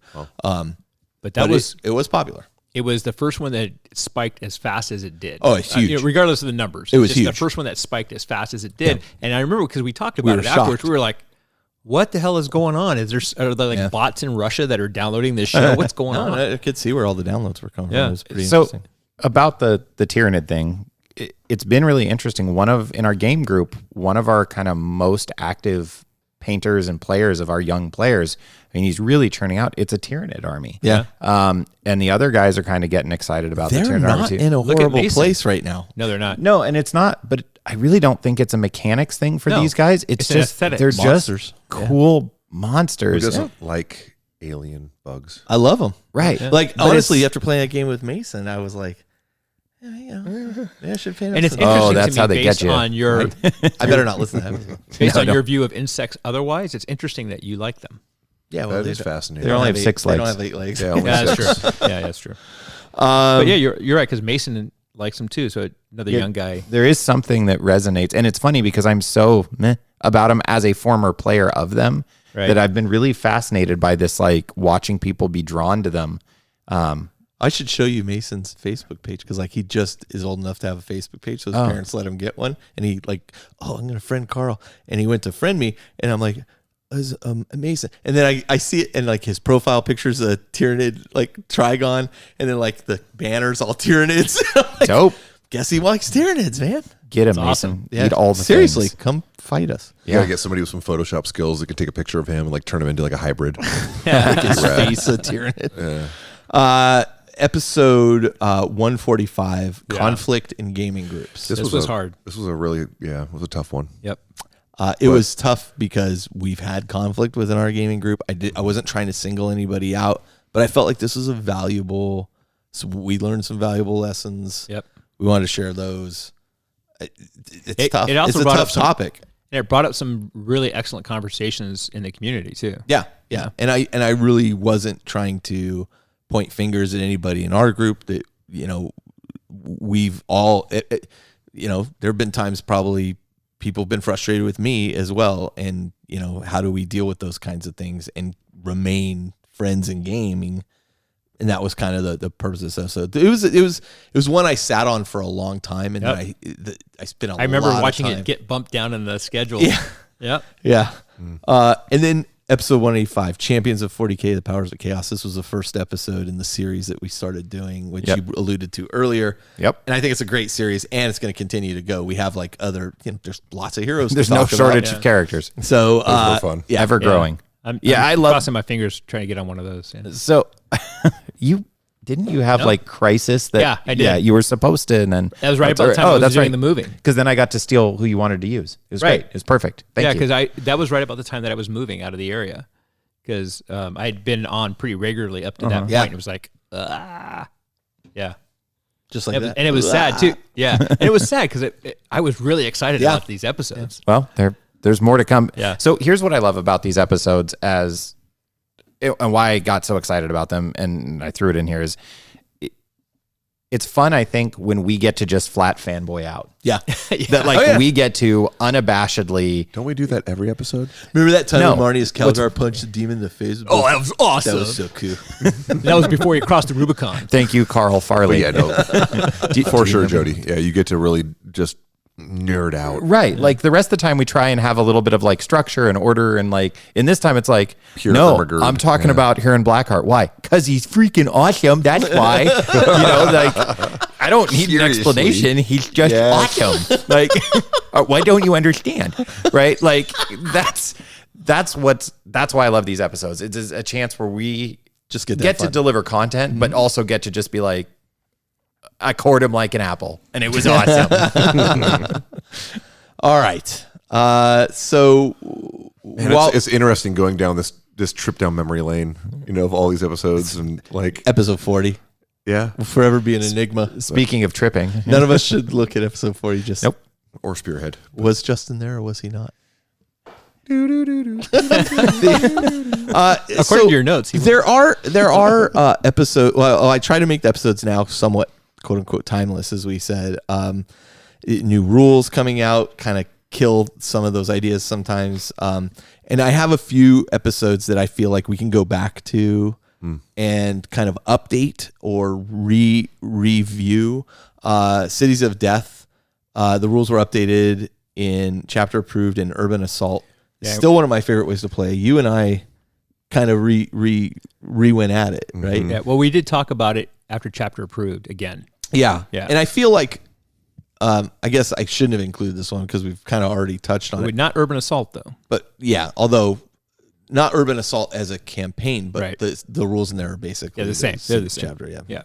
[SPEAKER 4] But that
[SPEAKER 1] it was popular.
[SPEAKER 4] It was the first one that spiked as fast as it did.
[SPEAKER 1] Oh, it's huge.
[SPEAKER 4] Regardless of the numbers.
[SPEAKER 1] It was
[SPEAKER 4] just
[SPEAKER 1] huge.
[SPEAKER 4] the first one that spiked as fast as it did.
[SPEAKER 1] Yeah.
[SPEAKER 4] And I remember because we talked about
[SPEAKER 1] were
[SPEAKER 4] it afterwards,
[SPEAKER 1] shocked.
[SPEAKER 4] we were like, what the hell is going on? Are there bots in Russia that are downloading this show? What's going on?
[SPEAKER 1] I could see where all the downloads were coming
[SPEAKER 4] Yeah.
[SPEAKER 1] from. It was pretty
[SPEAKER 3] So
[SPEAKER 1] interesting.
[SPEAKER 3] about the Tyranid thing, it's been really interesting. In our game group, one of our kind of most active painters and players of our young players, I mean, he's really churning out. It's a Tyranid army.
[SPEAKER 1] Yeah.
[SPEAKER 3] And the other guys are kind of getting excited about the
[SPEAKER 1] They're
[SPEAKER 3] Tyranid army
[SPEAKER 1] not
[SPEAKER 3] too.
[SPEAKER 1] in a
[SPEAKER 4] Look at
[SPEAKER 1] horrible
[SPEAKER 4] Mason.
[SPEAKER 1] place right now.
[SPEAKER 4] No, they're not.
[SPEAKER 3] No, and it's not, but I really don't think it's a mechanics thing for
[SPEAKER 4] No.
[SPEAKER 3] these guys.
[SPEAKER 4] It's an
[SPEAKER 3] just,
[SPEAKER 4] aesthetic.
[SPEAKER 3] they're
[SPEAKER 1] Monsters.
[SPEAKER 3] just cool
[SPEAKER 2] Who
[SPEAKER 3] monsters.
[SPEAKER 2] doesn't like alien bugs?
[SPEAKER 1] I love them.
[SPEAKER 3] Right.
[SPEAKER 1] Like,
[SPEAKER 3] But
[SPEAKER 1] honestly,
[SPEAKER 3] it's-
[SPEAKER 1] after playing that game with Mason, I was like, yeah, I should paint up
[SPEAKER 4] And it's
[SPEAKER 1] some-
[SPEAKER 4] interesting
[SPEAKER 3] that's
[SPEAKER 4] to
[SPEAKER 3] how
[SPEAKER 4] me
[SPEAKER 3] they get
[SPEAKER 4] based
[SPEAKER 3] you.
[SPEAKER 4] on your
[SPEAKER 1] I better not listen to that.
[SPEAKER 4] based
[SPEAKER 3] No,
[SPEAKER 4] on
[SPEAKER 3] no.
[SPEAKER 4] your view of insects otherwise, it's interesting that you like them.
[SPEAKER 1] Yeah,
[SPEAKER 2] That
[SPEAKER 1] they
[SPEAKER 2] is
[SPEAKER 1] don't-
[SPEAKER 2] fascinating.
[SPEAKER 3] They only have 6
[SPEAKER 1] They don't
[SPEAKER 3] legs.
[SPEAKER 1] have 8 legs.
[SPEAKER 2] Yeah, only
[SPEAKER 4] Yeah, that's
[SPEAKER 2] six.
[SPEAKER 4] true. Yeah, that's true. But yeah, you're right because Mason likes them too. So another young guy.
[SPEAKER 3] There is something that resonates, and it's funny because I'm so meh about them as a former player of them
[SPEAKER 4] Right.
[SPEAKER 3] that I've been really fascinated by this, like watching people be drawn to them.
[SPEAKER 1] I should show you Mason's Facebook page because like he just is old enough to have a Facebook page, so his parents let him get one, and he like, oh, I'm gonna friend Carl, and he went to friend me, and I'm like, is Mason, and then I see it, and like his profile picture's a Tyranid like Trigon, and then like the banners all Tyranids. Like,
[SPEAKER 3] Dope.
[SPEAKER 1] guess he likes Tyranids, man.
[SPEAKER 3] Get him,
[SPEAKER 4] awesome.
[SPEAKER 3] Mason. Eat all the
[SPEAKER 1] seriously,
[SPEAKER 3] things.
[SPEAKER 1] come fight us.
[SPEAKER 2] You gotta get somebody with some Photoshop skills that can take a picture of him and like turn him into like a hybrid.
[SPEAKER 1] His face a Tyranid. Episode 145, conflict in gaming groups.
[SPEAKER 4] This was hard.
[SPEAKER 2] This was it was a tough one.
[SPEAKER 4] Yep.
[SPEAKER 1] It was tough because we've had conflict within our gaming group. I wasn't trying to single anybody out, but I felt like this was a valuable. So we learned some valuable lessons.
[SPEAKER 4] Yep.
[SPEAKER 1] We wanted to share those. It's
[SPEAKER 4] It-
[SPEAKER 1] tough.
[SPEAKER 4] it also
[SPEAKER 1] it's a
[SPEAKER 4] brought
[SPEAKER 1] tough
[SPEAKER 4] up some-
[SPEAKER 1] topic.
[SPEAKER 4] And it brought up some really excellent conversations in the community too.
[SPEAKER 1] Yeah. And I really wasn't trying to point fingers at anybody in our group. That we've all there have been times probably people have been frustrated with me as well, and how do we deal with those kinds of things and remain friends in gaming? And that was kind of the purpose of this episode. It was one I sat on for a long time, and
[SPEAKER 4] Yep.
[SPEAKER 1] I spent a lot
[SPEAKER 4] I remember
[SPEAKER 1] of
[SPEAKER 4] watching
[SPEAKER 1] time.
[SPEAKER 4] it get bumped down in the schedule.
[SPEAKER 1] Yeah.
[SPEAKER 4] Yep.
[SPEAKER 1] Yeah. And then episode 185, Champions of 40K, The Powers of Chaos. This was the first episode in the series that we started doing, which you alluded to earlier.
[SPEAKER 3] Yep.
[SPEAKER 1] And I think it's a great series, and it's going to continue to go. We have like other, there's lots of heroes.
[SPEAKER 3] There's
[SPEAKER 1] to
[SPEAKER 3] no
[SPEAKER 1] talk
[SPEAKER 3] shortage
[SPEAKER 1] about.
[SPEAKER 3] of characters.
[SPEAKER 1] So,
[SPEAKER 2] Those were fun.
[SPEAKER 1] yeah.
[SPEAKER 3] Ever growing.
[SPEAKER 4] I'm
[SPEAKER 3] I love.
[SPEAKER 4] crossing my fingers trying to get on one of those. Yeah.
[SPEAKER 3] So, didn't you have like Crisis? That,
[SPEAKER 4] Yeah, I did.
[SPEAKER 3] Yeah, you were supposed to, and then
[SPEAKER 4] That was right about the time I was doing the moving.
[SPEAKER 3] Because then I got to steal who you wanted to use. It was
[SPEAKER 4] Right.
[SPEAKER 3] great. It was perfect. Thank you.
[SPEAKER 4] because that was right about the time that I was moving out of the area. Because I had been on pretty regularly up to that point.
[SPEAKER 1] Yeah.
[SPEAKER 4] It was like, yeah.
[SPEAKER 1] Just like that.
[SPEAKER 4] And it was sad too. Yeah. And it was sad because I was really excited about these episodes.
[SPEAKER 3] Well, there's more to come.
[SPEAKER 4] Yeah.
[SPEAKER 3] So here's what I love about these episodes and why I got so excited about them, and I threw it in here, is it's fun, I think, when we get to just flat fanboy out.
[SPEAKER 1] Yeah.
[SPEAKER 3] That we get to unabashedly.
[SPEAKER 2] Don't we do that every episode?
[SPEAKER 1] Remember that time
[SPEAKER 3] No.
[SPEAKER 1] when Marnius Calgar punched the demon in the face?
[SPEAKER 4] Oh, that was awesome.
[SPEAKER 1] That was so cool.
[SPEAKER 4] That was before you crossed the Rubicon.
[SPEAKER 3] Thank you, Carl Farley.
[SPEAKER 2] But yeah, no, for sure, Jody. Yeah, you get to really just nerd out.
[SPEAKER 3] Right. Like the rest of the time we try and have a little bit of like structure and order, and like in this time it's like,
[SPEAKER 2] Pure
[SPEAKER 3] no,
[SPEAKER 2] undergird.
[SPEAKER 3] I'm talking about Heron Blackheart. Why? Because he's freaking awesome. That's why. Like I don't need an
[SPEAKER 2] Seriously.
[SPEAKER 3] explanation. He's just
[SPEAKER 2] Yes.
[SPEAKER 3] awesome. Like why don't you understand? Right? Like that's why I love these episodes. It's a chance where we
[SPEAKER 1] Just get that
[SPEAKER 3] get to
[SPEAKER 1] fun.
[SPEAKER 3] deliver content, but also get to just be like, I cored him like an apple, and it was awesome.
[SPEAKER 1] All right. So
[SPEAKER 2] Man, it's interesting going down this trip down memory lane, of all these episodes, and like
[SPEAKER 1] episode 40
[SPEAKER 2] yeah,
[SPEAKER 1] will forever be an enigma.
[SPEAKER 3] Speaking of tripping,
[SPEAKER 1] None of us should look at episode 40. Just
[SPEAKER 3] Nope.
[SPEAKER 2] or Spearhead.
[SPEAKER 1] Was Justin there or was he not?
[SPEAKER 4] According to your notes,
[SPEAKER 1] there are episodes. Well, I try to make the episodes now somewhat quote unquote timeless, as we said. New rules coming out kind of kill some of those ideas sometimes. And I have a few episodes that I feel like we can go back to and kind of update or review Cities of Death. The rules were updated in Chapter Approved and Urban Assault.
[SPEAKER 4] Yeah.
[SPEAKER 1] Still one of my favorite ways to play. You and I kind of went at it, right?
[SPEAKER 4] Yeah. Well, we did talk about it after Chapter Approved again.
[SPEAKER 1] Yeah.
[SPEAKER 4] Yeah.
[SPEAKER 1] And I feel like, I guess I shouldn't have included this one because we've kind of already touched on it.
[SPEAKER 4] Not Urban Assault, though.
[SPEAKER 1] But yeah, although not Urban Assault as a campaign, but
[SPEAKER 4] Right.
[SPEAKER 1] the rules in there are basically
[SPEAKER 4] The same. They're the same.
[SPEAKER 1] chapter. Yeah.
[SPEAKER 4] Yeah.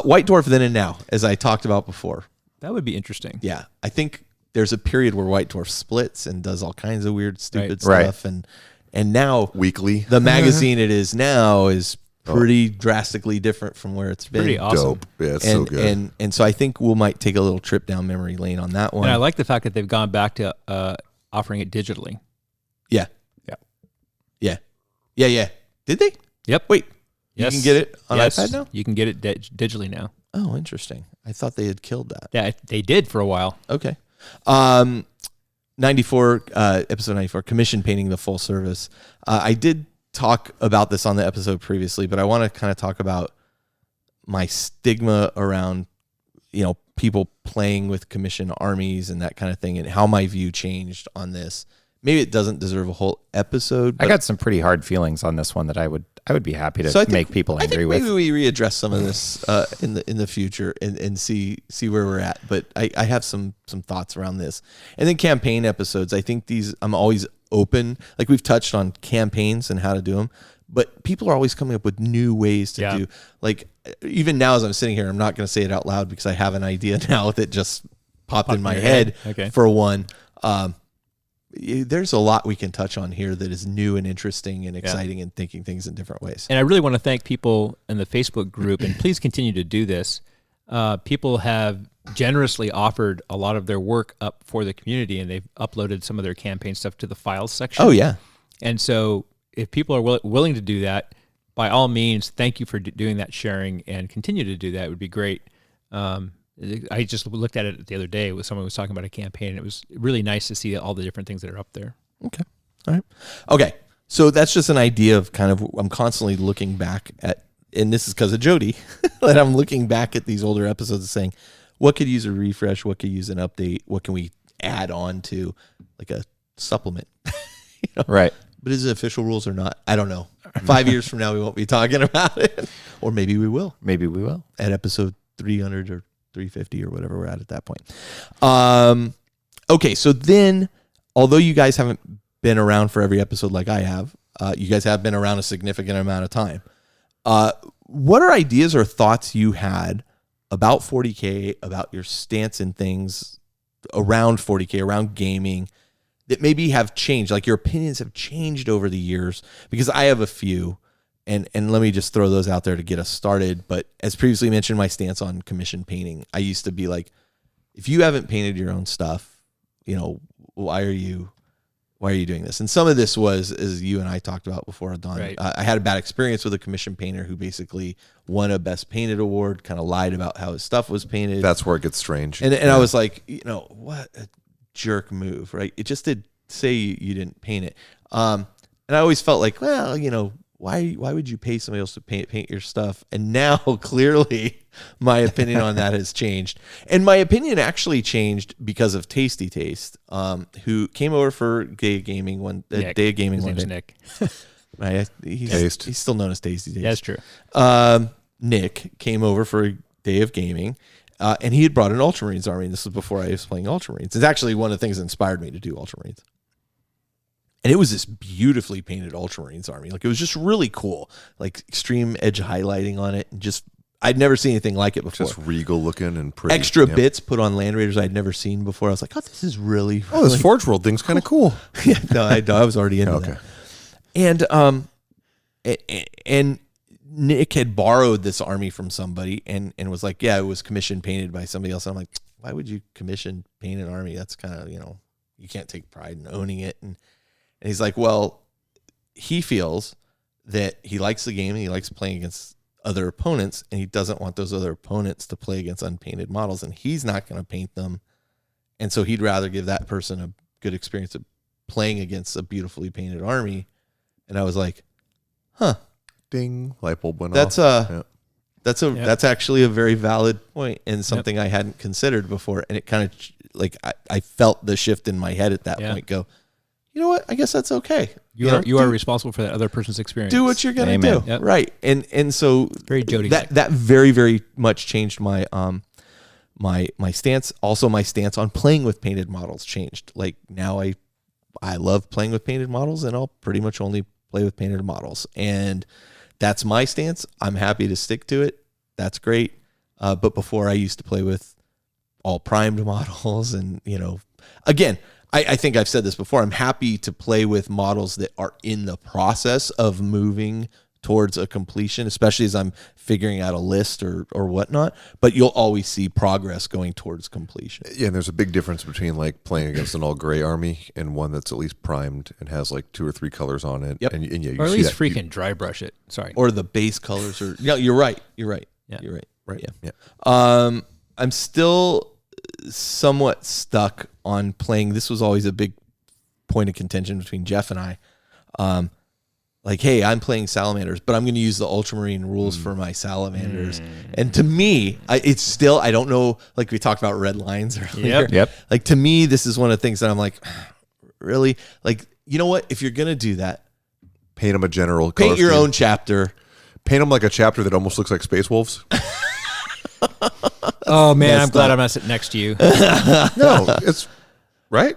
[SPEAKER 1] White Dwarf Then and Now, as I talked about before.
[SPEAKER 4] That would be interesting.
[SPEAKER 1] Yeah. I think there's a period where White Dwarf splits and does all kinds of weird, stupid
[SPEAKER 3] Right.
[SPEAKER 1] stuff. And now
[SPEAKER 2] Weekly.
[SPEAKER 1] the magazine it is now is pretty drastically different from where it's been.
[SPEAKER 4] Pretty awesome.
[SPEAKER 2] Dope. Yeah, it's so good.
[SPEAKER 1] And so I think we might take a little trip down memory lane on that one.
[SPEAKER 4] And I like the fact that they've gone back to offering it digitally.
[SPEAKER 1] Yeah.
[SPEAKER 4] Yeah.
[SPEAKER 1] Yeah. Yeah. Yeah. Did they?
[SPEAKER 4] Yep.
[SPEAKER 1] Wait.
[SPEAKER 4] Yes.
[SPEAKER 1] You can get it on
[SPEAKER 4] Yes.
[SPEAKER 1] iPad now?
[SPEAKER 4] You can get it digitally now.
[SPEAKER 1] Oh, interesting. I thought they had killed that.
[SPEAKER 4] Yeah, they did for a while.
[SPEAKER 1] Okay. 94, episode 94, commission painting the full service. I did talk about this on the episode previously, but I want to kind of talk about my stigma around, people playing with commission armies and that kind of thing and how my view changed on this. Maybe it doesn't deserve a whole episode.
[SPEAKER 3] I got some pretty hard feelings on this one that I would be happy to make people angry with.
[SPEAKER 1] Maybe we readdress some of this in the future and see where we're at. But I have some thoughts around this. And then campaign episodes. I think I'm always open. Like we've touched on campaigns and how to do them, but people are always coming up with new ways to do. Like even now as I'm sitting here, I'm not going to say it out loud because I have an idea now that just popped in my head.
[SPEAKER 4] Okay.
[SPEAKER 1] For one. There's a lot we can touch on here that is new and interesting and exciting and thinking things in different ways.
[SPEAKER 4] And I really want to thank people in the Facebook group, and please continue to do this. People have generously offered a lot of their work up for the community, and they've uploaded some of their campaign stuff to the files section.
[SPEAKER 1] Oh, yeah.
[SPEAKER 4] And so if people are willing to do that, by all means, thank you for doing that sharing and continue to do that. It would be great. I just looked at it the other day with someone who was talking about a campaign. And it was really nice to see all the different things that are up there.
[SPEAKER 1] Okay. All right. Okay. So that's just an idea of kind of, I'm constantly looking back at, and this is because of Jody, that I'm looking back at these older episodes and saying, what could use a refresh? What could use an update? What can we add on to like a supplement?
[SPEAKER 3] Right.
[SPEAKER 1] But is it official rules or not? I don't know. 5 years from now, we won't be talking about it. Or maybe we will.
[SPEAKER 3] Maybe we will.
[SPEAKER 1] At episode 300 or 350 or whatever we're at that point. Okay, so then, although you guys haven't been around for every episode like I have, you guys have been around a significant amount of time. What are ideas or thoughts you had about 40K, about your stance in things around 40K, around gaming, that maybe have changed? Like your opinions have changed over the years, because I have a few. And let me just throw those out there to get us started. But as previously mentioned, my stance on commission painting, I used to be like, if you haven't painted your own stuff, why are you doing this? And some of this was, as you and I talked about before, Don,
[SPEAKER 4] Right.
[SPEAKER 1] I had a bad experience with a commission painter who basically won a best painted award, kind of lied about how his stuff was painted.
[SPEAKER 2] That's where it gets strange.
[SPEAKER 1] And I was like, what a jerk move, right? It just did say you didn't paint it. And I always felt like, well, why would you pay somebody else to paint your stuff? And now clearly my opinion on that has changed. And my opinion actually changed because of Tasty Taste, who came over for Day of Gaming one day.
[SPEAKER 4] His name's Nick.
[SPEAKER 1] Right, he's still known as Tasty Taste.
[SPEAKER 4] That's true.
[SPEAKER 1] Nick came over for a Day of Gaming, and he had brought an Ultramarines army. This was before I was playing Ultramarines. It's actually one of the things that inspired me to do Ultramarines. And it was this beautifully painted Ultramarines army. Like, it was just really cool. Like, extreme edge highlighting on it. And just, I'd never seen anything like it before.
[SPEAKER 2] Just regal looking and pretty.
[SPEAKER 1] Extra bits put on Land Raiders I'd never seen before. I was like, oh, this is really,
[SPEAKER 2] this Forge World thing's kind of cool.
[SPEAKER 1] Yeah, no, I was already into that. And Nick had borrowed this army from somebody and was like, yeah, it was commission painted by somebody else. And I'm like, why would you commission paint an army? That's kind of, you can't take pride in owning it. And he's like, well, he feels that he likes the game and he likes playing against other opponents, and he doesn't want those other opponents to play against unpainted models, and he's not going to paint them. And so he'd rather give that person a good experience of playing against a beautifully painted army. And I was like, huh,
[SPEAKER 2] ding, light bulb went
[SPEAKER 1] That's
[SPEAKER 2] off.
[SPEAKER 1] that's actually a very valid point and something I hadn't considered before. And it kind of like I felt the shift in my head at that point. Go, you know what? I guess that's okay.
[SPEAKER 4] You are responsible for that other person's experience.
[SPEAKER 1] Do what you're gonna do, right? And so
[SPEAKER 4] very Jody.
[SPEAKER 1] That very very much changed my my stance. Also, my stance on playing with painted models changed. Like now, I love playing with painted models, and I'll pretty much only play with painted models. And that's my stance. I'm happy to stick to it. That's great. But before, I used to play with all primed models, and again, I think I've said this before. I'm happy to play with models that are in the process of moving towards a completion, especially as I'm figuring out a list or whatnot. But you'll always see progress going towards completion.
[SPEAKER 2] Yeah, and there's a big difference between like playing against an all gray army and one that's at least primed and has like 2 or 3 colors on it.
[SPEAKER 1] Yep.
[SPEAKER 2] And yeah, you
[SPEAKER 4] or at
[SPEAKER 2] see
[SPEAKER 4] least
[SPEAKER 2] that,
[SPEAKER 4] freaking dry brush it. Sorry.
[SPEAKER 1] Or the base colors are. Yeah, you're right. You're right.
[SPEAKER 4] Yeah.
[SPEAKER 1] You're right.
[SPEAKER 2] Right.
[SPEAKER 1] Yeah. I'm still somewhat stuck on playing. This was always a big point of contention between Jeff and I. Like, hey, I'm playing salamanders, but I'm going to use the ultramarine rules for my salamanders. And to me, it's still, I don't know, like we talked about red lines earlier.
[SPEAKER 3] Yep.
[SPEAKER 1] Like, to me, this is one of the things that I'm like, really? Like, you know what? If you're going to do that,
[SPEAKER 2] paint them a general
[SPEAKER 1] paint
[SPEAKER 2] color
[SPEAKER 1] your
[SPEAKER 2] scheme.
[SPEAKER 1] own chapter.
[SPEAKER 2] Paint them like a chapter that almost looks like Space Wolves.
[SPEAKER 4] Oh, man, I'm glad I'm not sitting next to you.
[SPEAKER 2] No, it's right.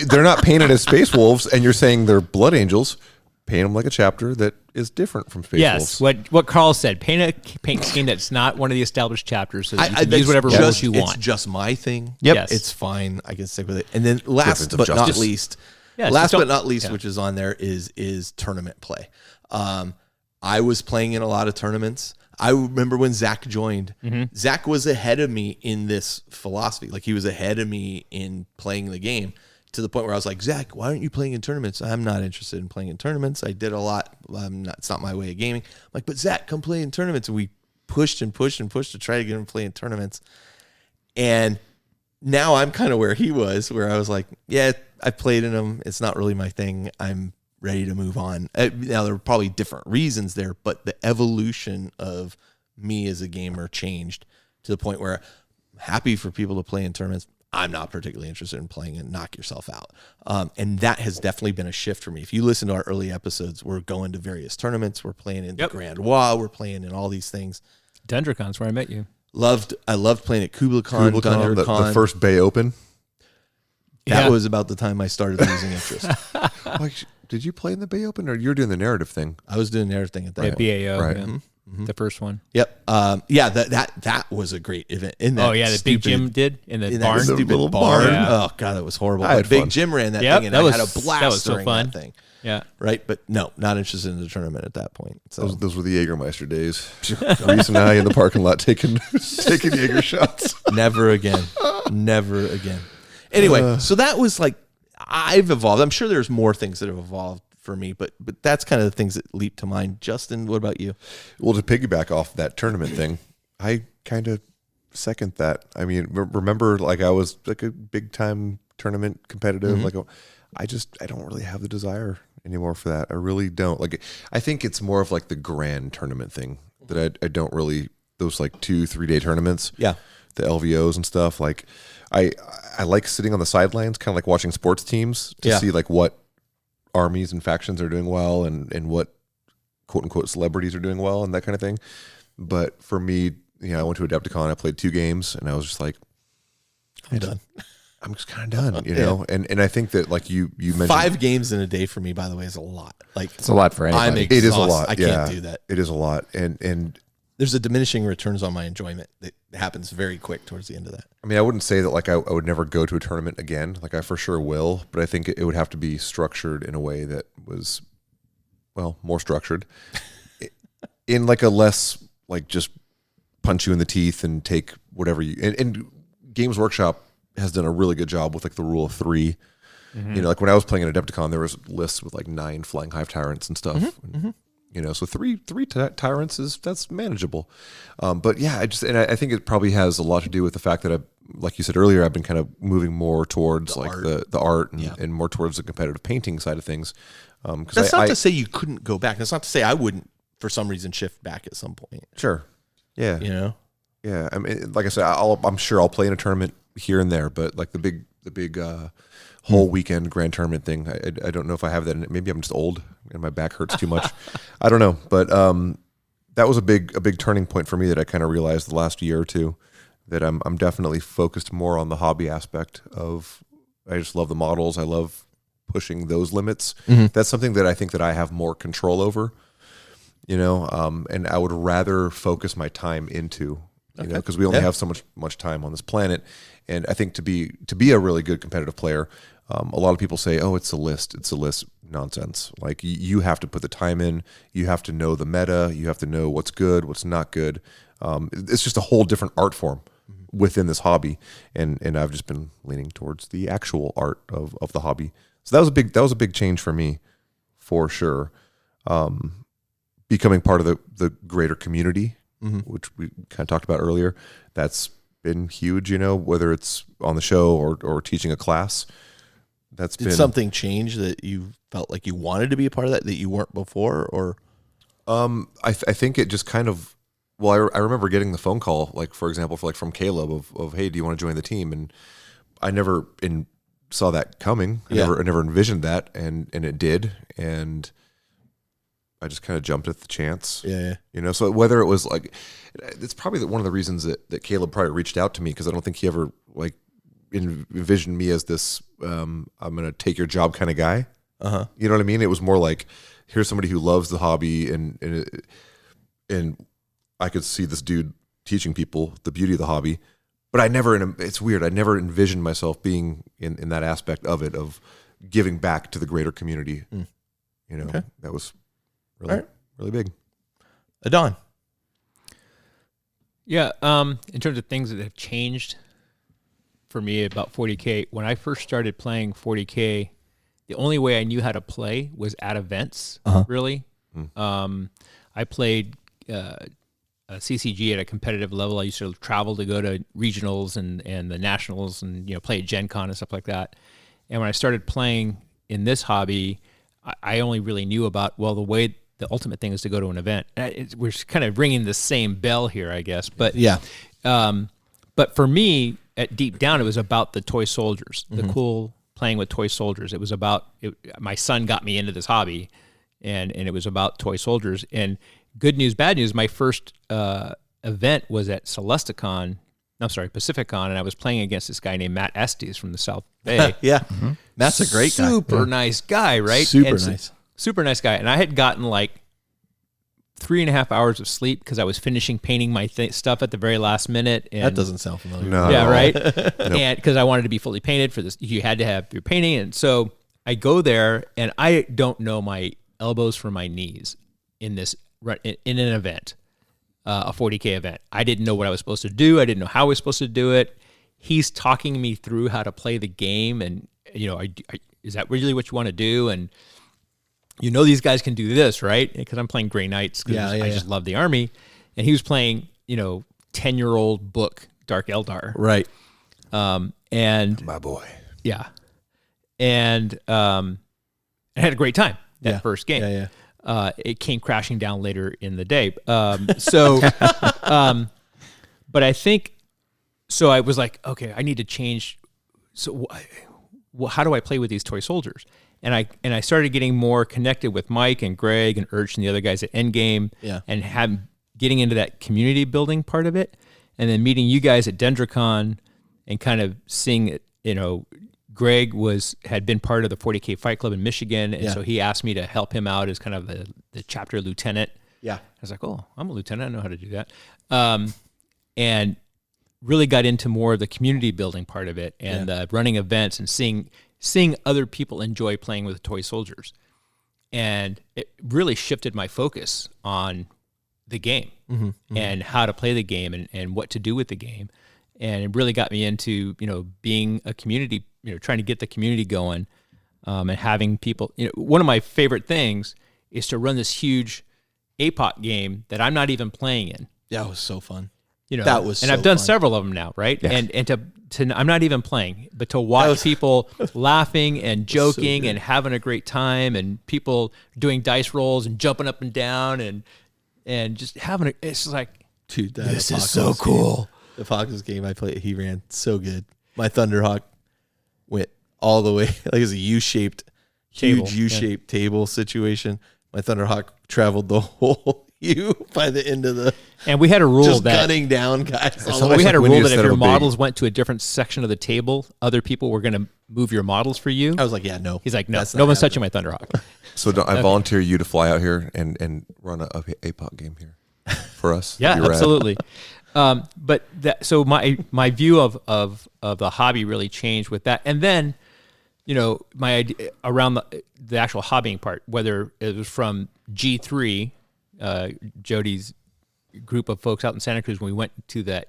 [SPEAKER 2] They're not painted as Space Wolves, and you're saying they're Blood Angels. Paint them like a chapter that is different from Space Wolves.
[SPEAKER 4] Yes, what Carl said. Paint a paint scheme that's not one of the established chapters, so that you can use whatever rules you want.
[SPEAKER 1] It's just my thing.
[SPEAKER 3] Yep.
[SPEAKER 1] Yes. It's fine. I can stick with it. And then last
[SPEAKER 2] Difference of
[SPEAKER 1] but not
[SPEAKER 2] justice.
[SPEAKER 1] least, which is on there is tournament play. I was playing in a lot of tournaments. I remember when Zach joined. Zach was ahead of me in this philosophy. Like, he was ahead of me in playing the game, to the point where I was like, Zach, why aren't you playing in tournaments? I'm not interested in playing in tournaments. I did a lot. It's not my way of gaming. I'm like, but Zach, come play in tournaments. And we pushed and pushed and pushed to try to get him to play in tournaments. And now I'm kind of where he was, where I was like, yeah, I played in them. It's not really my thing. I'm ready to move on. Now, there were probably different reasons there, but the evolution of me as a gamer changed to the point where I'm happy for people to play in tournaments. I'm not particularly interested in playing and knock yourself out. And that has definitely been a shift for me. If you listen to our early episodes, we're going to various tournaments. We're playing in the Grand Wa. We're playing in all these things.
[SPEAKER 4] Dundrecon's where I met you.
[SPEAKER 1] I loved playing at KublaCon,
[SPEAKER 2] the first Bay Open.
[SPEAKER 1] That was about the time I started losing interest.
[SPEAKER 2] Like, did you play in the Bay Open, or you're doing the narrative thing?
[SPEAKER 1] I was doing the narrative thing at that.
[SPEAKER 4] BAO,
[SPEAKER 2] right?
[SPEAKER 4] Yeah. The first one.
[SPEAKER 1] Yep. That was a great event.
[SPEAKER 4] The Big Jim did in the barn.
[SPEAKER 1] That stupid
[SPEAKER 2] little
[SPEAKER 1] barn.
[SPEAKER 2] barn.
[SPEAKER 1] Oh God, that was horrible.
[SPEAKER 2] I had
[SPEAKER 1] Big
[SPEAKER 2] fun.
[SPEAKER 1] Jim ran that
[SPEAKER 4] Yep,
[SPEAKER 1] thing, and
[SPEAKER 4] that
[SPEAKER 1] I
[SPEAKER 4] was-
[SPEAKER 1] had a blast
[SPEAKER 4] that was so
[SPEAKER 1] during
[SPEAKER 4] fun.
[SPEAKER 1] that thing.
[SPEAKER 4] Yeah.
[SPEAKER 1] Right, but no, not interested in the tournament at that point. So
[SPEAKER 2] Those were the Jägermeister days. Reese and I in the parking lot taking Jaeger shots.
[SPEAKER 1] never again. Never again. Anyway, so that was like, I've evolved. I'm sure there's more things that have evolved for me, but that's kind of the things that leap to mind. Justin, what about you?
[SPEAKER 2] Well, to piggyback off that tournament thing, I kind of second that. I mean, remember, like, I was like a big time tournament competitive. Like, I don't really have the desire anymore for that. I really don't. Like, I think it's more of like the grand tournament thing that I don't really, those like 2-3 day tournaments.
[SPEAKER 1] Yeah.
[SPEAKER 2] The LVOs and stuff. Like, I like sitting on the sidelines, kind of like watching sports teams to see like what armies and factions are doing well and what quote unquote celebrities are doing well and that kind of thing. But for me, I went to Adepticon, I played 2 games, and I was just like,
[SPEAKER 1] I'm done.
[SPEAKER 2] I'm just kind of done, you know? And I think that, like you mentioned,
[SPEAKER 1] 5 games in a day for me, by the way, is a lot. Like,
[SPEAKER 3] It's a lot for anybody.
[SPEAKER 1] I'm exhausted.
[SPEAKER 2] it is a lot.
[SPEAKER 1] I can't do that.
[SPEAKER 2] It is a lot. And
[SPEAKER 1] There's a diminishing returns on my enjoyment that happens very quick towards the end of that.
[SPEAKER 2] I mean, I wouldn't say that like I would never go to a tournament again. Like, I for sure will, but I think it would have to be structured in a way that was, well, more structured in like a less like just punch you in the teeth and take whatever you, and Games Workshop has done a really good job with like the rule of 3. You know, like when I was playing at Adepticon, there was lists with like 9 Flying Hive Tyrants and stuff. You know, so three tyrants that's manageable. But yeah, I think it probably has a lot to do with the fact that like you said earlier, I've been kind of moving more towards
[SPEAKER 1] art.
[SPEAKER 2] the art and more towards the competitive painting side of things.
[SPEAKER 1] That's not to say you couldn't go back. That's not to say I wouldn't, for some reason, shift back at some point.
[SPEAKER 2] Sure. Yeah.
[SPEAKER 1] You know?
[SPEAKER 2] Yeah. I mean, like I said, I'm sure I'll play in a tournament here and there, but like the big whole weekend grand tournament thing, I don't know if I have that in it. Maybe I'm just old and my back hurts too much. I don't know. But that was a big turning point for me that I kind of realized the last year or two, that I'm definitely focused more on the hobby aspect of, I just love the models. I love pushing those limits. That's something that I think that I have more control over, you know, and I would rather focus my time into, you know, because we only have so much time on this planet. And I think to be a really good competitive player, a lot of people say, oh, it's a list. Nonsense. Like you have to put the time in, you have to know the meta, you have to know what's good, what's not good. It's just a whole different art form within this hobby, and I've just been leaning towards the actual art of the hobby. So that was a big change for me, for sure. Becoming part of the greater community, which we kind of talked about earlier, that's been huge. You know, whether it's on the show or teaching a class,
[SPEAKER 1] Did something change that you felt like you wanted to be a part of that you weren't before, or?
[SPEAKER 2] I think it just kind of. Well, I remember getting the phone call, like for example, from Caleb of hey, do you want to join the team? And I never saw that coming. I never envisioned that, and it did, and I just kind of jumped at the chance.
[SPEAKER 1] Yeah.
[SPEAKER 2] You know, so whether it was like, it's probably one of the reasons that Caleb probably reached out to me, because I don't think he ever like envisioned me as this I'm going to take your job kind of guy. You know what I mean? It was more like, here's somebody who loves the hobby, and I could see this dude teaching people the beauty of the hobby, but it's weird. I never envisioned myself being in that aspect of it, of giving back to the greater community. You know, that was really big.
[SPEAKER 1] Adon.
[SPEAKER 4] Yeah. In terms of things that have changed for me about 40K, when I first started playing 40K, the only way I knew how to play was at events, really. I played CCG at a competitive level. I used to travel to go to regionals and the nationals and, you know, play at Gen Con and stuff like that. And when I started playing in this hobby, I only really knew about, well, the ultimate thing is to go to an event. We're kind of ringing the same bell here, I guess. But
[SPEAKER 1] yeah.
[SPEAKER 4] But for me, deep down, it was about the toy soldiers, the cool playing with toy soldiers. It was about my son got me into this hobby, and it was about toy soldiers. And good news, bad news, my first event was at Pacificon, and I was playing against this guy named Matt Estes from the South Bay.
[SPEAKER 1] Matt's a great guy.
[SPEAKER 4] Super nice guy, right? Super nice guy. And I had gotten like 3.5 hours of sleep because I was finishing painting my stuff at the very last minute. And
[SPEAKER 1] that doesn't sound familiar.
[SPEAKER 2] No.
[SPEAKER 4] Yeah, right? And because I wanted to be fully painted for this, you had to have your painting. And so I go there, and I don't know my elbows from my knees in an event, a 40K event. I didn't know what I was supposed to do. I didn't know how I was supposed to do it. He's talking me through how to play the game, and you know, is that really what you want to do? And you know, these guys can do this, right? Because I'm playing Grey Knights because I just love the army, and he was playing, you know, 10-year-old book Dark Eldar,
[SPEAKER 1] right?
[SPEAKER 2] And my boy,
[SPEAKER 4] yeah, and I had a great time that first game. It came crashing down later in the day. But I think, so I was like, okay, I need to change. So how do I play with these toy soldiers? And I started getting more connected with Mike and Greg and Urch and the other guys at Endgame, and getting into that community building part of it. And then meeting you guys at Dendricon and kind of seeing it, you know, Greg had been part of the 40K Fight Club in Michigan, and so he asked me to help him out as kind of the chapter lieutenant.
[SPEAKER 1] Yeah,
[SPEAKER 4] I was like, oh, I'm a lieutenant, I know how to do that, and really got into more of the community building part of it, and running events and seeing other people enjoy playing with the toy soldiers, and it really shifted my focus on the game and how to play the game and what to do with the game, and it really got me into, you know, being a community. You know, trying to get the community going, and having people. You know, one of my favorite things is to run this huge APOC game that I'm not even playing in.
[SPEAKER 1] Yeah, it was so fun. That was
[SPEAKER 4] and
[SPEAKER 1] so
[SPEAKER 4] I've done
[SPEAKER 1] fun.
[SPEAKER 4] several of them now, right?
[SPEAKER 3] Yeah.
[SPEAKER 4] And to I'm not even playing, but to watch people laughing and joking
[SPEAKER 1] good.
[SPEAKER 4] and having a great time, and people doing dice rolls and jumping up and down and just having it's just like,
[SPEAKER 1] Dude,
[SPEAKER 4] this is so cool.
[SPEAKER 1] The Falcons game I played, he ran so good. My Thunderhawk went all the way. Like it was a huge U-shaped table situation. My Thunderhawk traveled the whole U by the end of the.
[SPEAKER 4] And we had a rule
[SPEAKER 1] just
[SPEAKER 4] that
[SPEAKER 1] gunning down guys.
[SPEAKER 4] So we had a
[SPEAKER 2] when
[SPEAKER 4] rule
[SPEAKER 2] you
[SPEAKER 4] that
[SPEAKER 2] set
[SPEAKER 4] if
[SPEAKER 2] up
[SPEAKER 4] your
[SPEAKER 2] a big-
[SPEAKER 4] models went to a different section of the table, other people were going to move your models for you.
[SPEAKER 1] I was like, yeah, no.
[SPEAKER 4] He's like, no,
[SPEAKER 1] That's
[SPEAKER 4] no
[SPEAKER 1] not
[SPEAKER 4] one's
[SPEAKER 1] happening.
[SPEAKER 4] touching my Thunderhawk.
[SPEAKER 2] So I volunteer you to fly out here and run a APOC game here for us.
[SPEAKER 4] Yeah,
[SPEAKER 2] That'd be rad.
[SPEAKER 4] absolutely. But so my view of the hobby really changed with that, and then my idea around the actual hobbying part, whether it was from G3, Jody's group of folks out in Santa Cruz when we went to that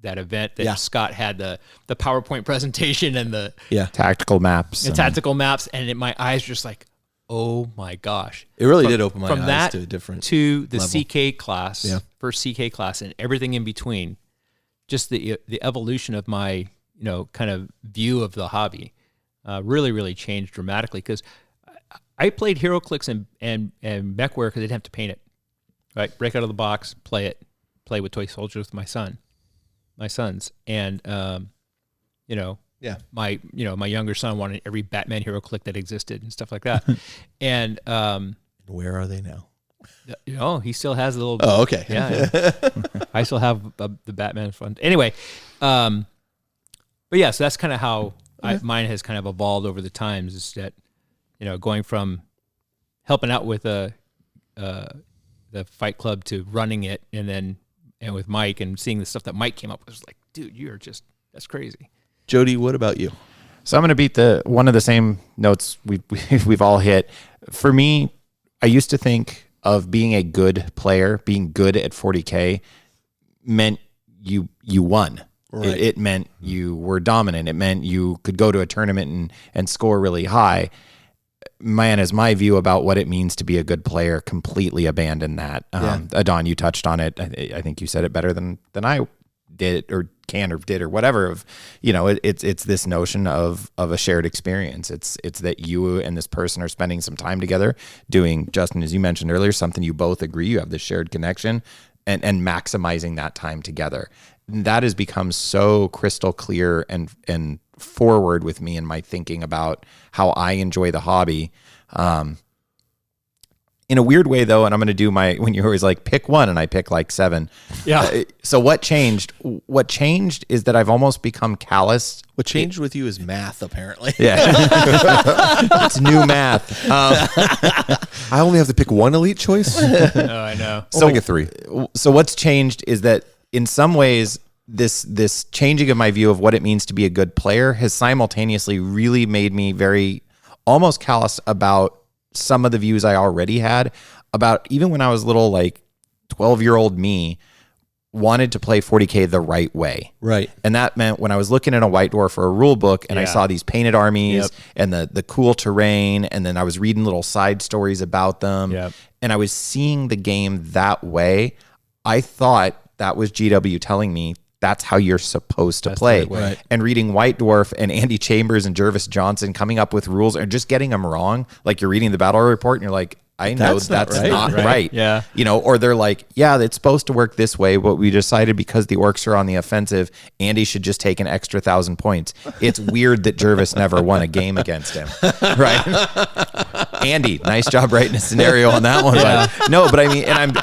[SPEAKER 4] event that Scott had the PowerPoint presentation and the
[SPEAKER 3] Tactical maps.
[SPEAKER 4] and tactical maps, and my eyes were just like, oh my gosh.
[SPEAKER 1] It really did open my
[SPEAKER 4] from
[SPEAKER 1] eyes
[SPEAKER 4] that
[SPEAKER 1] to a different
[SPEAKER 4] to the
[SPEAKER 1] level.
[SPEAKER 4] CK class, first CK class, and everything in between. Just the evolution of my kind of view of the hobby really changed dramatically, because I played HeroClix and MechWare because I didn't have to paint it. Right, break out of the box, play with toy soldiers with my sons, and my younger son wanted every Batman HeroClix that existed and stuff like that, and
[SPEAKER 1] Where are they now?
[SPEAKER 4] he still has a little.
[SPEAKER 1] Oh, okay.
[SPEAKER 4] Yeah. I still have the Batman fund. Anyway, but yeah, so that's kind of how mine has kind of evolved over the times. Is that going from helping out with the Fight Club to running it, and with Mike and seeing the stuff that Mike came up with, was like, dude, that's crazy.
[SPEAKER 1] Jody, what about you?
[SPEAKER 3] So I'm going to beat one of the same notes we've all hit. For me, I used to think of being a good player, being good at 40K meant you won.
[SPEAKER 1] Right.
[SPEAKER 3] It meant you were dominant. It meant you could go to a tournament and score really high. Man, as my view about what it means to be a good player completely abandoned that. Adon, you touched on it. I think you said it better than I did or did or whatever. Of it's this notion of a shared experience. It's that you and this person are spending some time together doing, Justin, as you mentioned earlier, something you both agree, you have this shared connection, and maximizing that time together. And that has become so crystal clear and forward with me in my thinking about how I enjoy the hobby. In a weird way, though, and I'm going to do when you're always like, pick one, and I pick like 7.
[SPEAKER 4] Yeah.
[SPEAKER 3] So what changed? What changed is that I've almost become callous.
[SPEAKER 1] What changed with you is math, apparently.
[SPEAKER 3] Yeah. It's new math.
[SPEAKER 2] I only have to pick one elite choice.
[SPEAKER 4] Oh, I know.
[SPEAKER 2] So I get 3.
[SPEAKER 3] So what's changed is that in some ways, this changing of my view of what it means to be a good player has simultaneously really made me very almost callous about some of the views I already had about, even when I was little, like 12-year-old me wanted to play 40K the right way.
[SPEAKER 1] Right.
[SPEAKER 3] And that meant when I was looking in a white dwarf or a rule book and I saw these painted armies and the cool terrain, and then I was reading little side stories about them, and I was seeing the game that way, I thought that was GW telling me that's how you're supposed to play.
[SPEAKER 1] Right.
[SPEAKER 3] And reading White Dwarf and Andy Chambers and Jervis Johnson coming up with rules and just getting them wrong. Like you're reading the battle report and you're like, I know that's not right.
[SPEAKER 4] Yeah.
[SPEAKER 3] Or they're like, yeah, it's supposed to work this way, but we decided because the orcs are on the offensive, Andy should just take an extra 1,000 points. It's weird that Jervis never won a game against him. Right. Andy, nice job writing a scenario on that one.
[SPEAKER 4] Yeah.
[SPEAKER 3] But no, but I mean, and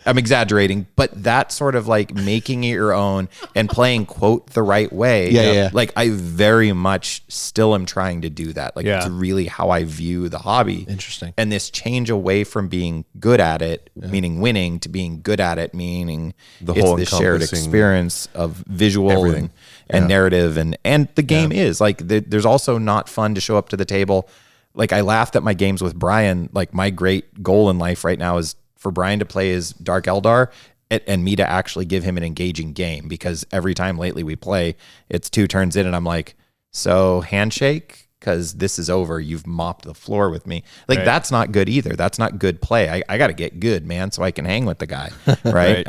[SPEAKER 3] I'm exaggerating, but that sort of like making it your own and playing quote the right way.
[SPEAKER 1] Yeah.
[SPEAKER 3] Like I very much still am trying to do that. Like it's really how I view the hobby.
[SPEAKER 1] Interesting.
[SPEAKER 3] And this change away from being good at it, meaning winning, to being good at it, meaning
[SPEAKER 2] The
[SPEAKER 3] it's
[SPEAKER 2] whole
[SPEAKER 3] this shared
[SPEAKER 2] encompassing
[SPEAKER 3] experience of visual
[SPEAKER 2] everything.
[SPEAKER 3] and narrative. And the game is like, there's also not fun to show up to the table. Like I laughed at my games with Brian. Like my great goal in life right now is for Brian to play as Dark Eldar and me to actually give him an engaging game, because every time lately we play, it's 2 turns in and I'm like, so handshake, because this is over. You've mopped the floor with me. Like that's not good either. That's not good play. I got to get good, man, so I can hang with the guy. Right.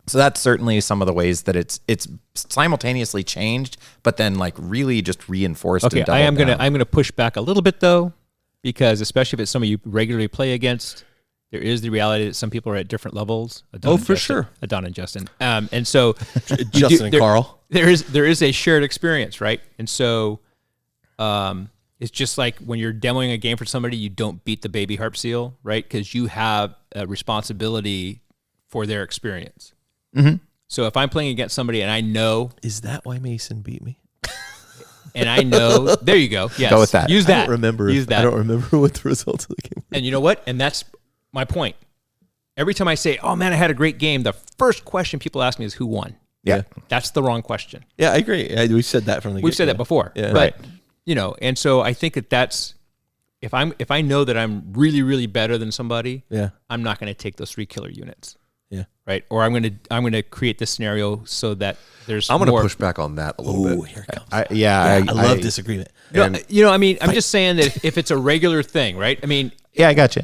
[SPEAKER 3] So that's certainly some of the ways that it's simultaneously changed, but then like really just reinforced.
[SPEAKER 4] Okay,
[SPEAKER 3] and
[SPEAKER 4] I'm
[SPEAKER 3] doubled down.
[SPEAKER 4] gonna push back a little bit though, because especially if it's somebody you regularly play against, there is the reality that some people are at different levels. Adon and Justin. And so
[SPEAKER 1] Justin and Carl.
[SPEAKER 4] There is a shared experience, right? And so it's just like when you're demoing a game for somebody, you don't beat the baby harp seal, right? Because you have a responsibility for their experience.
[SPEAKER 3] Mm-hmm.
[SPEAKER 4] So if I'm playing against somebody and I know,
[SPEAKER 1] Is that why Mason beat me?
[SPEAKER 4] and I know, there you go. Yes,
[SPEAKER 3] Go with that.
[SPEAKER 4] Use that.
[SPEAKER 1] I don't remember.
[SPEAKER 4] Use that.
[SPEAKER 1] I don't remember what the results of the game were.
[SPEAKER 4] And you know what? And that's my point. Every time I say, "Oh man, I had a great game," the first question people ask me is, "Who won?"
[SPEAKER 3] Yeah.
[SPEAKER 4] That's the wrong question.
[SPEAKER 1] Yeah, I agree. We've said that from the
[SPEAKER 4] We've said
[SPEAKER 1] get-go.
[SPEAKER 4] that before.
[SPEAKER 1] Yeah.
[SPEAKER 4] But and so I think that's if I know that I'm really, really better than somebody,
[SPEAKER 1] Yeah.
[SPEAKER 4] I'm not going to take those 3 killer units.
[SPEAKER 1] Yeah.
[SPEAKER 4] Right. Or I'm going to create this scenario so that there's
[SPEAKER 2] I'm going to
[SPEAKER 4] more.
[SPEAKER 2] push back on that a little
[SPEAKER 1] Ooh,
[SPEAKER 2] bit.
[SPEAKER 1] here it comes.
[SPEAKER 3] I
[SPEAKER 1] love disagreement.
[SPEAKER 4] No,
[SPEAKER 2] And-
[SPEAKER 4] I mean, I'm just saying that if it's a regular thing, right? I mean,
[SPEAKER 3] Yeah, I got you.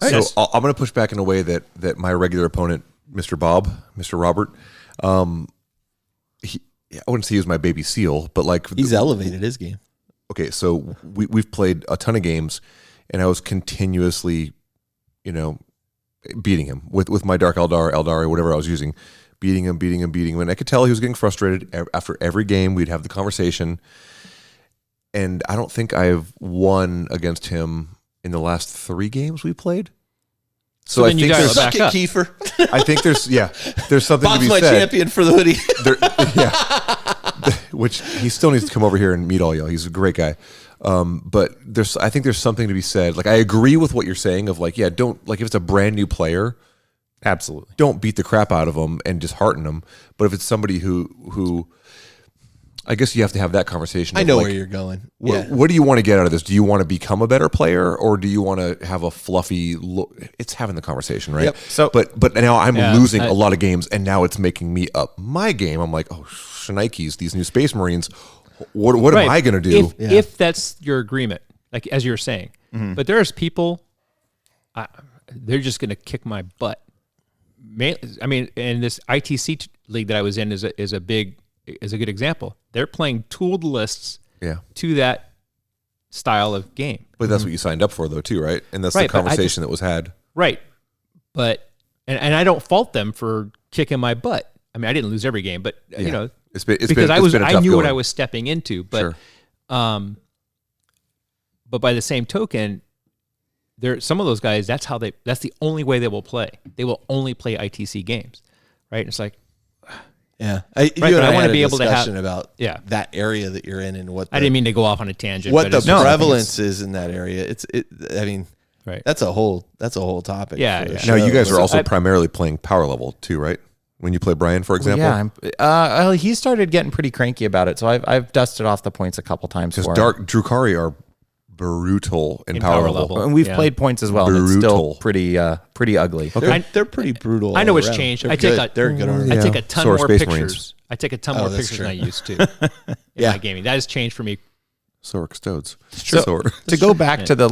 [SPEAKER 2] So I'm going to push back in a way that my regular opponent, Mr. Robert, I wouldn't say he was my baby seal, but like
[SPEAKER 1] He's elevated his game.
[SPEAKER 2] okay, so we've played a ton of games, and I was continuously, beating him with my Dark Eldari, whatever I was using, beating him, and I could tell he was getting frustrated. After every game, we'd have the conversation, and I don't think I've won against him in the last 3 games we played. So I
[SPEAKER 4] then you
[SPEAKER 2] think
[SPEAKER 4] dial
[SPEAKER 2] there's,
[SPEAKER 4] it back up.
[SPEAKER 1] Kiefer.
[SPEAKER 2] I think there's something
[SPEAKER 1] Bob's
[SPEAKER 2] to be
[SPEAKER 1] my
[SPEAKER 2] said.
[SPEAKER 1] champion for the hoodie.
[SPEAKER 2] Which he still needs to come over here and meet all y'all. He's a great guy. But I think there's something to be said. Like I agree with what you're saying of like, yeah, don't like if it's a brand new player,
[SPEAKER 3] Absolutely.
[SPEAKER 2] don't beat the crap out of them and dishearten them. But if it's somebody who I guess you have to have that conversation.
[SPEAKER 1] I
[SPEAKER 2] of
[SPEAKER 1] know
[SPEAKER 2] like,
[SPEAKER 1] where you're going.
[SPEAKER 2] What do you want to get out of this? Do you want to become a better player, or do you want to have a fluffy look? It's having the conversation, right?
[SPEAKER 1] Yep.
[SPEAKER 2] So, but now I'm
[SPEAKER 4] Yeah,
[SPEAKER 2] losing a lot of games, and now it's making me up my game. I'm like, oh, shnikes, these new Space Marines. What am I going to do?
[SPEAKER 4] If that's your agreement, like as you were saying, but there's people, they're just going to kick my butt. I mean, and this ITC league that I was in is a good example. They're playing tooled lists to that style of game.
[SPEAKER 2] But that's what you signed up for, though, too, right? And that's
[SPEAKER 4] Right,
[SPEAKER 2] the
[SPEAKER 4] but I
[SPEAKER 2] conversation that was had.
[SPEAKER 4] Right. But, and I don't fault them for kicking my butt. I mean, I didn't lose every game, but
[SPEAKER 2] It's
[SPEAKER 4] because
[SPEAKER 2] been
[SPEAKER 4] I
[SPEAKER 2] a tough
[SPEAKER 4] knew what
[SPEAKER 2] going.
[SPEAKER 4] I was stepping into. But,
[SPEAKER 2] Sure.
[SPEAKER 4] but by the same token, some of those guys, that's the only way they will play. They will only play ITC games, right? And it's like,
[SPEAKER 1] Yeah,
[SPEAKER 4] but I want to be able to have
[SPEAKER 1] about that area that you're in and what
[SPEAKER 4] I didn't mean to go off on a tangent.
[SPEAKER 1] what
[SPEAKER 4] but
[SPEAKER 1] the
[SPEAKER 4] it's just-
[SPEAKER 1] prevalence is in that area. I mean,
[SPEAKER 4] Right.
[SPEAKER 1] That's a whole topic.
[SPEAKER 4] Yeah,
[SPEAKER 1] for the
[SPEAKER 4] yeah.
[SPEAKER 1] show.
[SPEAKER 2] Now, you guys are
[SPEAKER 4] So
[SPEAKER 2] also
[SPEAKER 4] I-
[SPEAKER 2] primarily playing power level, too, right? When you play Brian, for example?
[SPEAKER 3] Yeah, he started getting pretty cranky about it, so I've dusted off the points a couple times
[SPEAKER 2] Because
[SPEAKER 3] for him.
[SPEAKER 2] Dark Drukari are brutal in power level.
[SPEAKER 3] And we've played points as well, and it's still
[SPEAKER 2] Brutal.
[SPEAKER 3] pretty ugly.
[SPEAKER 1] They're pretty brutal.
[SPEAKER 4] I know it's
[SPEAKER 1] all around.
[SPEAKER 4] changed.
[SPEAKER 1] They're
[SPEAKER 4] I take
[SPEAKER 1] good. They're good army.
[SPEAKER 4] I
[SPEAKER 2] Yeah.
[SPEAKER 4] take a ton
[SPEAKER 2] So are
[SPEAKER 4] more
[SPEAKER 2] Space
[SPEAKER 4] pictures.
[SPEAKER 2] Marines.
[SPEAKER 4] I take a ton
[SPEAKER 1] Oh,
[SPEAKER 4] more
[SPEAKER 1] that's
[SPEAKER 4] pictures
[SPEAKER 1] true.
[SPEAKER 4] than I used to in my gaming. That has changed for me.
[SPEAKER 2] So are Custodes.
[SPEAKER 3] So to go back to the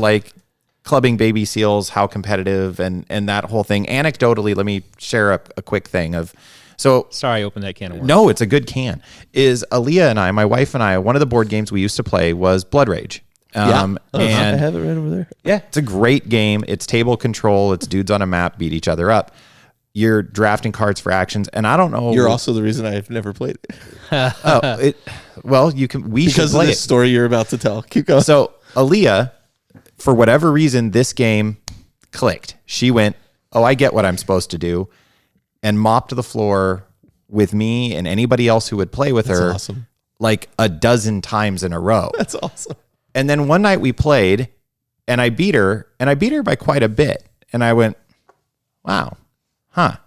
[SPEAKER 3] clubbing baby seals, how competitive and that whole thing. Anecdotally, let me share a quick thing of. So
[SPEAKER 4] Sorry, I opened that can of worms.
[SPEAKER 3] no, it's a good can. Is Aaliyah and I, my wife and I, one of the board games we used to play was Blood Rage. And
[SPEAKER 1] I have it right over there.
[SPEAKER 3] yeah, it's a great game. It's table control. It's dudes on a map beat each other up. You're drafting cards for actions, and I don't know.
[SPEAKER 1] You're also the reason I've never played it
[SPEAKER 3] you can. We should
[SPEAKER 1] because of
[SPEAKER 3] play
[SPEAKER 1] this
[SPEAKER 3] it.
[SPEAKER 1] story you're about to tell. Keep going.
[SPEAKER 3] So Aaliyah, for whatever reason, this game clicked. She went, "Oh, I get what I'm supposed to do," and mopped the floor with me and anybody else who would play with her
[SPEAKER 1] awesome.
[SPEAKER 3] like a dozen times in a row.
[SPEAKER 1] That's awesome.
[SPEAKER 3] And then one night we played, and I beat her by quite a bit. And I went, "Wow, huh."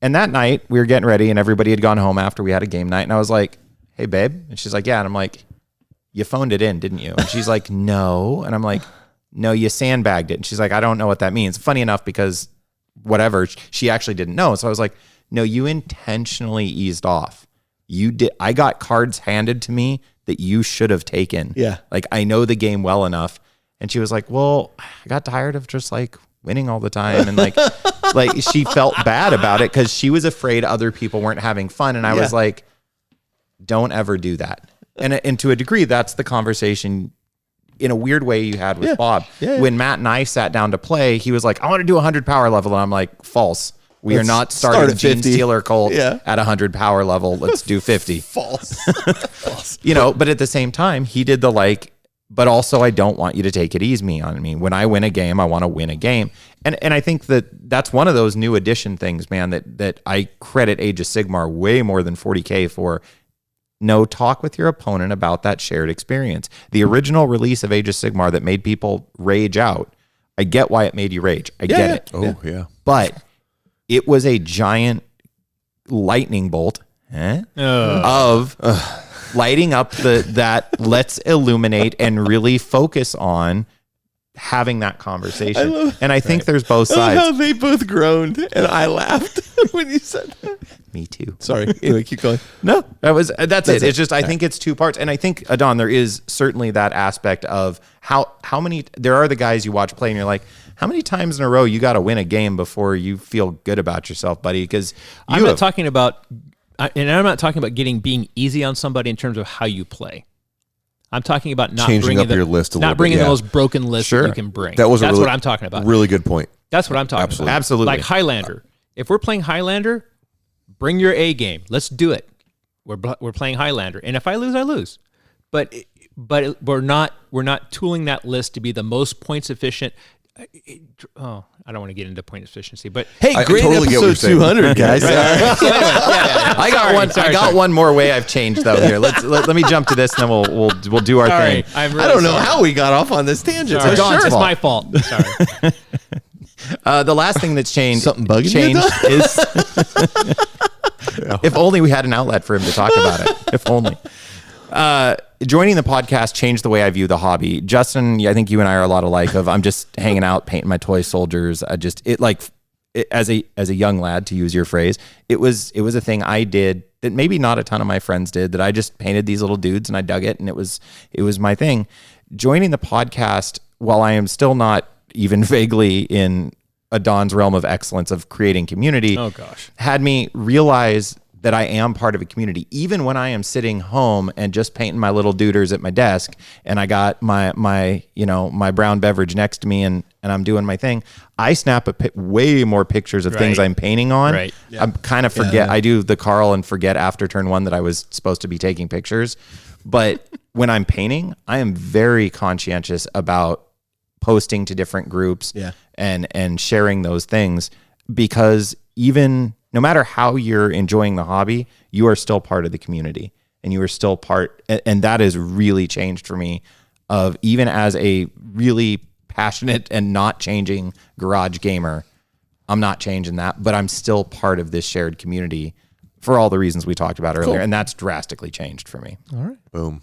[SPEAKER 3] And that night we were getting ready, and everybody had gone home after we had a game night. And I was like, "Hey, babe," and she's like, "Yeah," and I'm like, "You phoned it in, didn't you?" And she's like, "No," and I'm like, "No, you sandbagged it." And she's like, "I don't know what that means." Funny enough, because whatever, she actually didn't know. So I was like, "No, you intentionally eased off. You did. I got cards handed to me that you should have taken.
[SPEAKER 1] Yeah.
[SPEAKER 3] Like, I know the game well enough." And she was like, "Well, I got tired of just winning all the time, and like she felt bad about it because she was afraid other people weren't having fun, and I was like, don't ever do that. And to a degree, that's the conversation in a weird way you had with Bob. When Matt and I sat down to play, he was like, I want to do 100 power level, and I'm like, false. We are not starting Gene Stealer Colt at 100 power level. Let's do 50.
[SPEAKER 1] False.
[SPEAKER 3] You know, but at the same time, he did the like, but also I don't want you to take it easy on me. When I win a game, I want to win a game. And I think that's one of those new edition things, man, that I credit Age of Sigmar way more than 40K for. No, talk with your opponent about that shared experience. The original release of Age of Sigmar that made people rage out, I get why it made you rage. I get it.
[SPEAKER 2] Oh, yeah.
[SPEAKER 3] But it was a giant lightning bolt of lighting up that let's illuminate and really focus on having that conversation. I think there's both sides.
[SPEAKER 1] I love how they both groaned and I laughed when you said that.
[SPEAKER 3] Me too.
[SPEAKER 1] Sorry. Anyway, keep going.
[SPEAKER 3] No, that's it. It's just, I think it's two parts. And I think, Adon, there is certainly that aspect of how many, there are the guys you watch play and you're like, how many times in a row you got to win a game before you feel good about yourself, buddy? Because
[SPEAKER 4] I'm not talking about being easy on somebody in terms of how you play. I'm talking about not
[SPEAKER 2] changing
[SPEAKER 4] bringing
[SPEAKER 2] up your list a little
[SPEAKER 4] not bringing
[SPEAKER 2] bit,
[SPEAKER 4] the most broken list that you can bring.
[SPEAKER 2] That's
[SPEAKER 4] what I'm talking about.
[SPEAKER 2] Really good point.
[SPEAKER 4] That's what I'm talking about.
[SPEAKER 3] Absolutely.
[SPEAKER 4] Like Highlander. If we're playing Highlander, bring your A game. Let's do it. We're playing Highlander, and if I lose, I lose. But we're not tooling that list to be the most points efficient. I don't want to get into point efficiency, but
[SPEAKER 1] hey,
[SPEAKER 2] I
[SPEAKER 1] great
[SPEAKER 2] totally
[SPEAKER 1] episode 200, guys.
[SPEAKER 3] I got one more way I've changed though. Here, let me jump to this, and then we'll do our thing.
[SPEAKER 1] I don't know how we got off on this tangent.
[SPEAKER 4] Sorry. It's my fault. Sorry.
[SPEAKER 3] The last thing that's changed,
[SPEAKER 1] something bugging you,
[SPEAKER 3] is if only we had an outlet for him to talk about it. If only. Joining the podcast changed the way I view the hobby. Justin, I think you and I are a lot alike. I'm just hanging out, painting my toy soldiers. As a young lad, to use your phrase, it was a thing I did that maybe not a ton of my friends did. That I just painted these little dudes and I dug it, and it was my thing. Joining the podcast, while I am still not even vaguely in Adon's realm of excellence of creating community, had me realize that I am part of a community. Even when I am sitting home and just painting my little duders at my desk, and I got my brown beverage next to me, and I'm doing my thing, I snap way more pictures of things I'm painting on.
[SPEAKER 4] Right.
[SPEAKER 3] Yeah. I'm kind of forget. I do the Carl and forget after turn 1 that I was supposed to be taking pictures. But when I'm painting, I am very conscientious about posting to different groups and sharing those things, because even no matter how you're enjoying the hobby, you are still part of the community, and you are still part. And that has really changed for me, of even as a really passionate and not changing garage gamer, I'm not changing that, but I'm still part of this shared community for all the reasons we talked about earlier. Cool. And that's drastically changed for me.
[SPEAKER 1] All right.
[SPEAKER 2] Boom.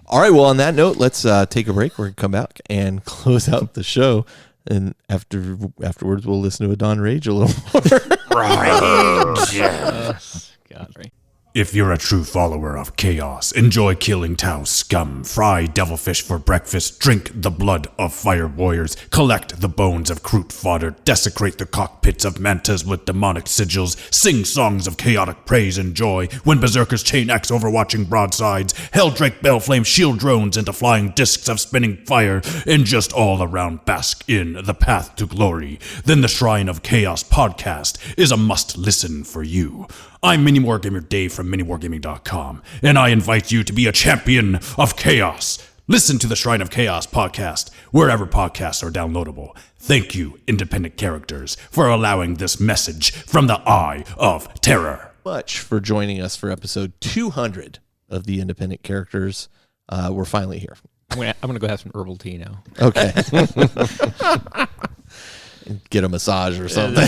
[SPEAKER 1] All right. Well, on that note, let's take a break. We're going to come back and close out the show. And afterwards, we'll listen to Adon rage a little more.
[SPEAKER 11] Rage. If you're a true follower of chaos, enjoy killing Tau scum, fry devilfish for breakfast, drink the blood of fire warriors, collect the bones of Kroot fodder, desecrate the cockpits of mantas with demonic sigils, sing songs of chaotic praise and joy, when berserkers chain axe overwatching broadsides, helldrake bellflame shield drones into flying discs of spinning fire, and just all around bask in the path to glory, then the Shrine of Chaos podcast is a must-listen for you. I'm Mini Wargamer Dave from MiniWargaming.com, and I invite you to be a champion of chaos. Listen to the Shrine of Chaos podcast wherever podcasts are downloadable. Thank you, independent characters, for allowing this message from the Eye of Terror.
[SPEAKER 1] Much for joining us for episode 200 of the Independent Characters. We're finally here.
[SPEAKER 4] I'm gonna go have some herbal tea now.
[SPEAKER 1] Okay. Get a massage or something.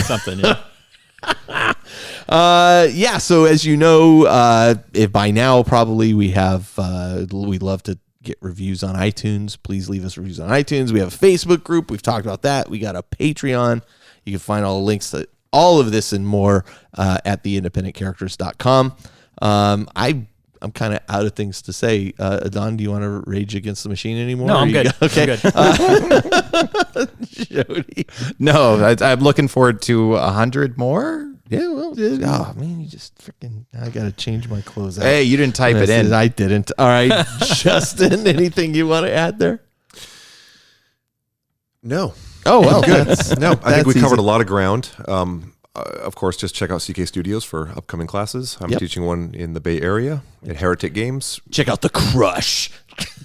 [SPEAKER 1] So as you know, if by now probably we have, we love to get reviews on iTunes. Please leave us reviews on iTunes. We have a Facebook group. We've talked about that. We got a Patreon. You can find all the links to all of this and more at theindependentcharacters.com. I'm kind of out of things to say. Don, do you want to rage against the machine anymore?
[SPEAKER 4] No, I'm good.
[SPEAKER 1] Okay.
[SPEAKER 4] I'm good.
[SPEAKER 1] Jody.
[SPEAKER 3] No, I'm looking forward to 100 more.
[SPEAKER 1] Yeah, well, oh man, you just freaking. I gotta change my clothes out.
[SPEAKER 3] Hey, you didn't type it in.
[SPEAKER 1] I didn't. All right, Justin, anything you want to add there?
[SPEAKER 2] No.
[SPEAKER 1] Oh, well,
[SPEAKER 2] good. No, I think we
[SPEAKER 1] That's
[SPEAKER 2] covered
[SPEAKER 1] easy.
[SPEAKER 2] a lot of ground. Of course, just check out CK Studios for upcoming classes. I'm
[SPEAKER 1] Yep.
[SPEAKER 2] teaching one in the Bay Area at Heretic Games.
[SPEAKER 1] Check out the Crush.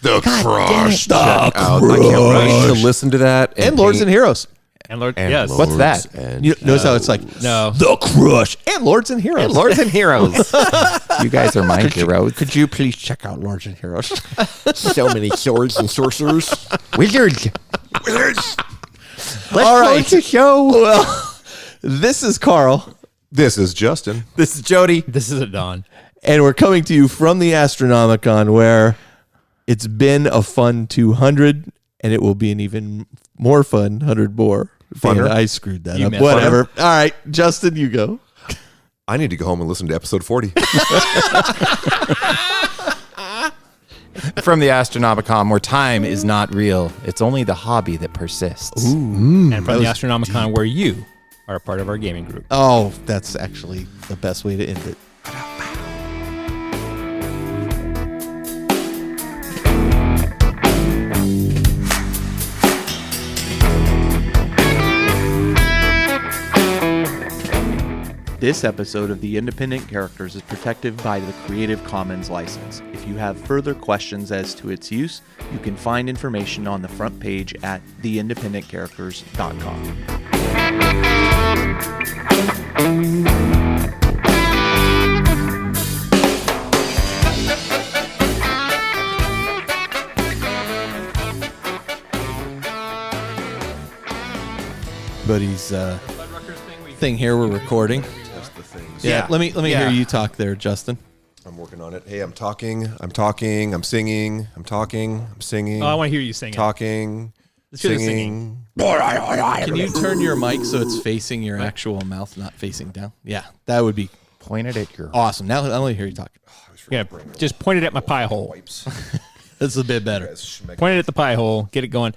[SPEAKER 2] The Crush.
[SPEAKER 1] The
[SPEAKER 2] I can't wait to listen to that.
[SPEAKER 1] And Lords and Heroes.
[SPEAKER 4] And Lord,
[SPEAKER 2] and
[SPEAKER 4] yes.
[SPEAKER 2] Lords
[SPEAKER 3] What's that?
[SPEAKER 2] and
[SPEAKER 1] You notice how it's like
[SPEAKER 4] No.
[SPEAKER 1] the Crush and Lords and Heroes.
[SPEAKER 3] Lords and Heroes. You guys are my heroes.
[SPEAKER 1] Could you please check out Lords and Heroes?
[SPEAKER 2] so many swords and sorcerers.
[SPEAKER 3] Wizards.
[SPEAKER 1] All right. Show. Well, this is Carl.
[SPEAKER 2] This is Justin.
[SPEAKER 3] This is Jody.
[SPEAKER 4] This is a Don.
[SPEAKER 1] And we're coming to you from the Astronomicon, where it's been a fun 200, and it will be an even more fun 100 more.
[SPEAKER 2] Funner.
[SPEAKER 1] Man, I screwed that
[SPEAKER 4] You
[SPEAKER 1] up.
[SPEAKER 4] messed
[SPEAKER 1] Whatever. All right, Justin, you go.
[SPEAKER 2] I need to go home and listen to episode 40.
[SPEAKER 3] From the Astronomicon, where time is not real. It's only the hobby that persists.
[SPEAKER 4] And from the Astronomicon, where you are a part of our gaming group.
[SPEAKER 1] Oh, that's actually the best way to end it.
[SPEAKER 8] This episode of The Independent Characters is protected by the Creative Commons license. If you have further questions as to its use, you can find information on the front page at theindependentcharacters.com.
[SPEAKER 1] Buddy's thing here we're recording.
[SPEAKER 2] Test the things.
[SPEAKER 1] Yeah, let me hear you talk there, Justin.
[SPEAKER 2] I'm working on it. Hey, I'm talking, I'm singing, I'm talking, I'm singing.
[SPEAKER 4] Oh, I want to hear you sing it.
[SPEAKER 2] Talking,
[SPEAKER 4] Let's hear the
[SPEAKER 2] singing.
[SPEAKER 1] Can you turn your mic so it's facing your actual mouth, not facing down? Yeah, that would be
[SPEAKER 3] Pointed at your
[SPEAKER 1] awesome. Now I want to hear you talk.
[SPEAKER 4] Yeah, just point it at my pie hole.
[SPEAKER 1] That's a bit better.
[SPEAKER 4] Point it at the pie hole. Get it going.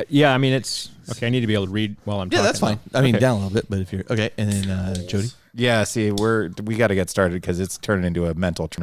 [SPEAKER 4] Yeah, I mean, it's okay. I need to be able to read while I'm
[SPEAKER 1] Yeah,
[SPEAKER 4] talking.
[SPEAKER 1] that's fine.
[SPEAKER 4] though.
[SPEAKER 1] I mean,
[SPEAKER 4] Okay.
[SPEAKER 1] down a little bit, but if you're okay, and then Jody.
[SPEAKER 3] Yeah, see, we got to get started because it's turning into a mental turnaround.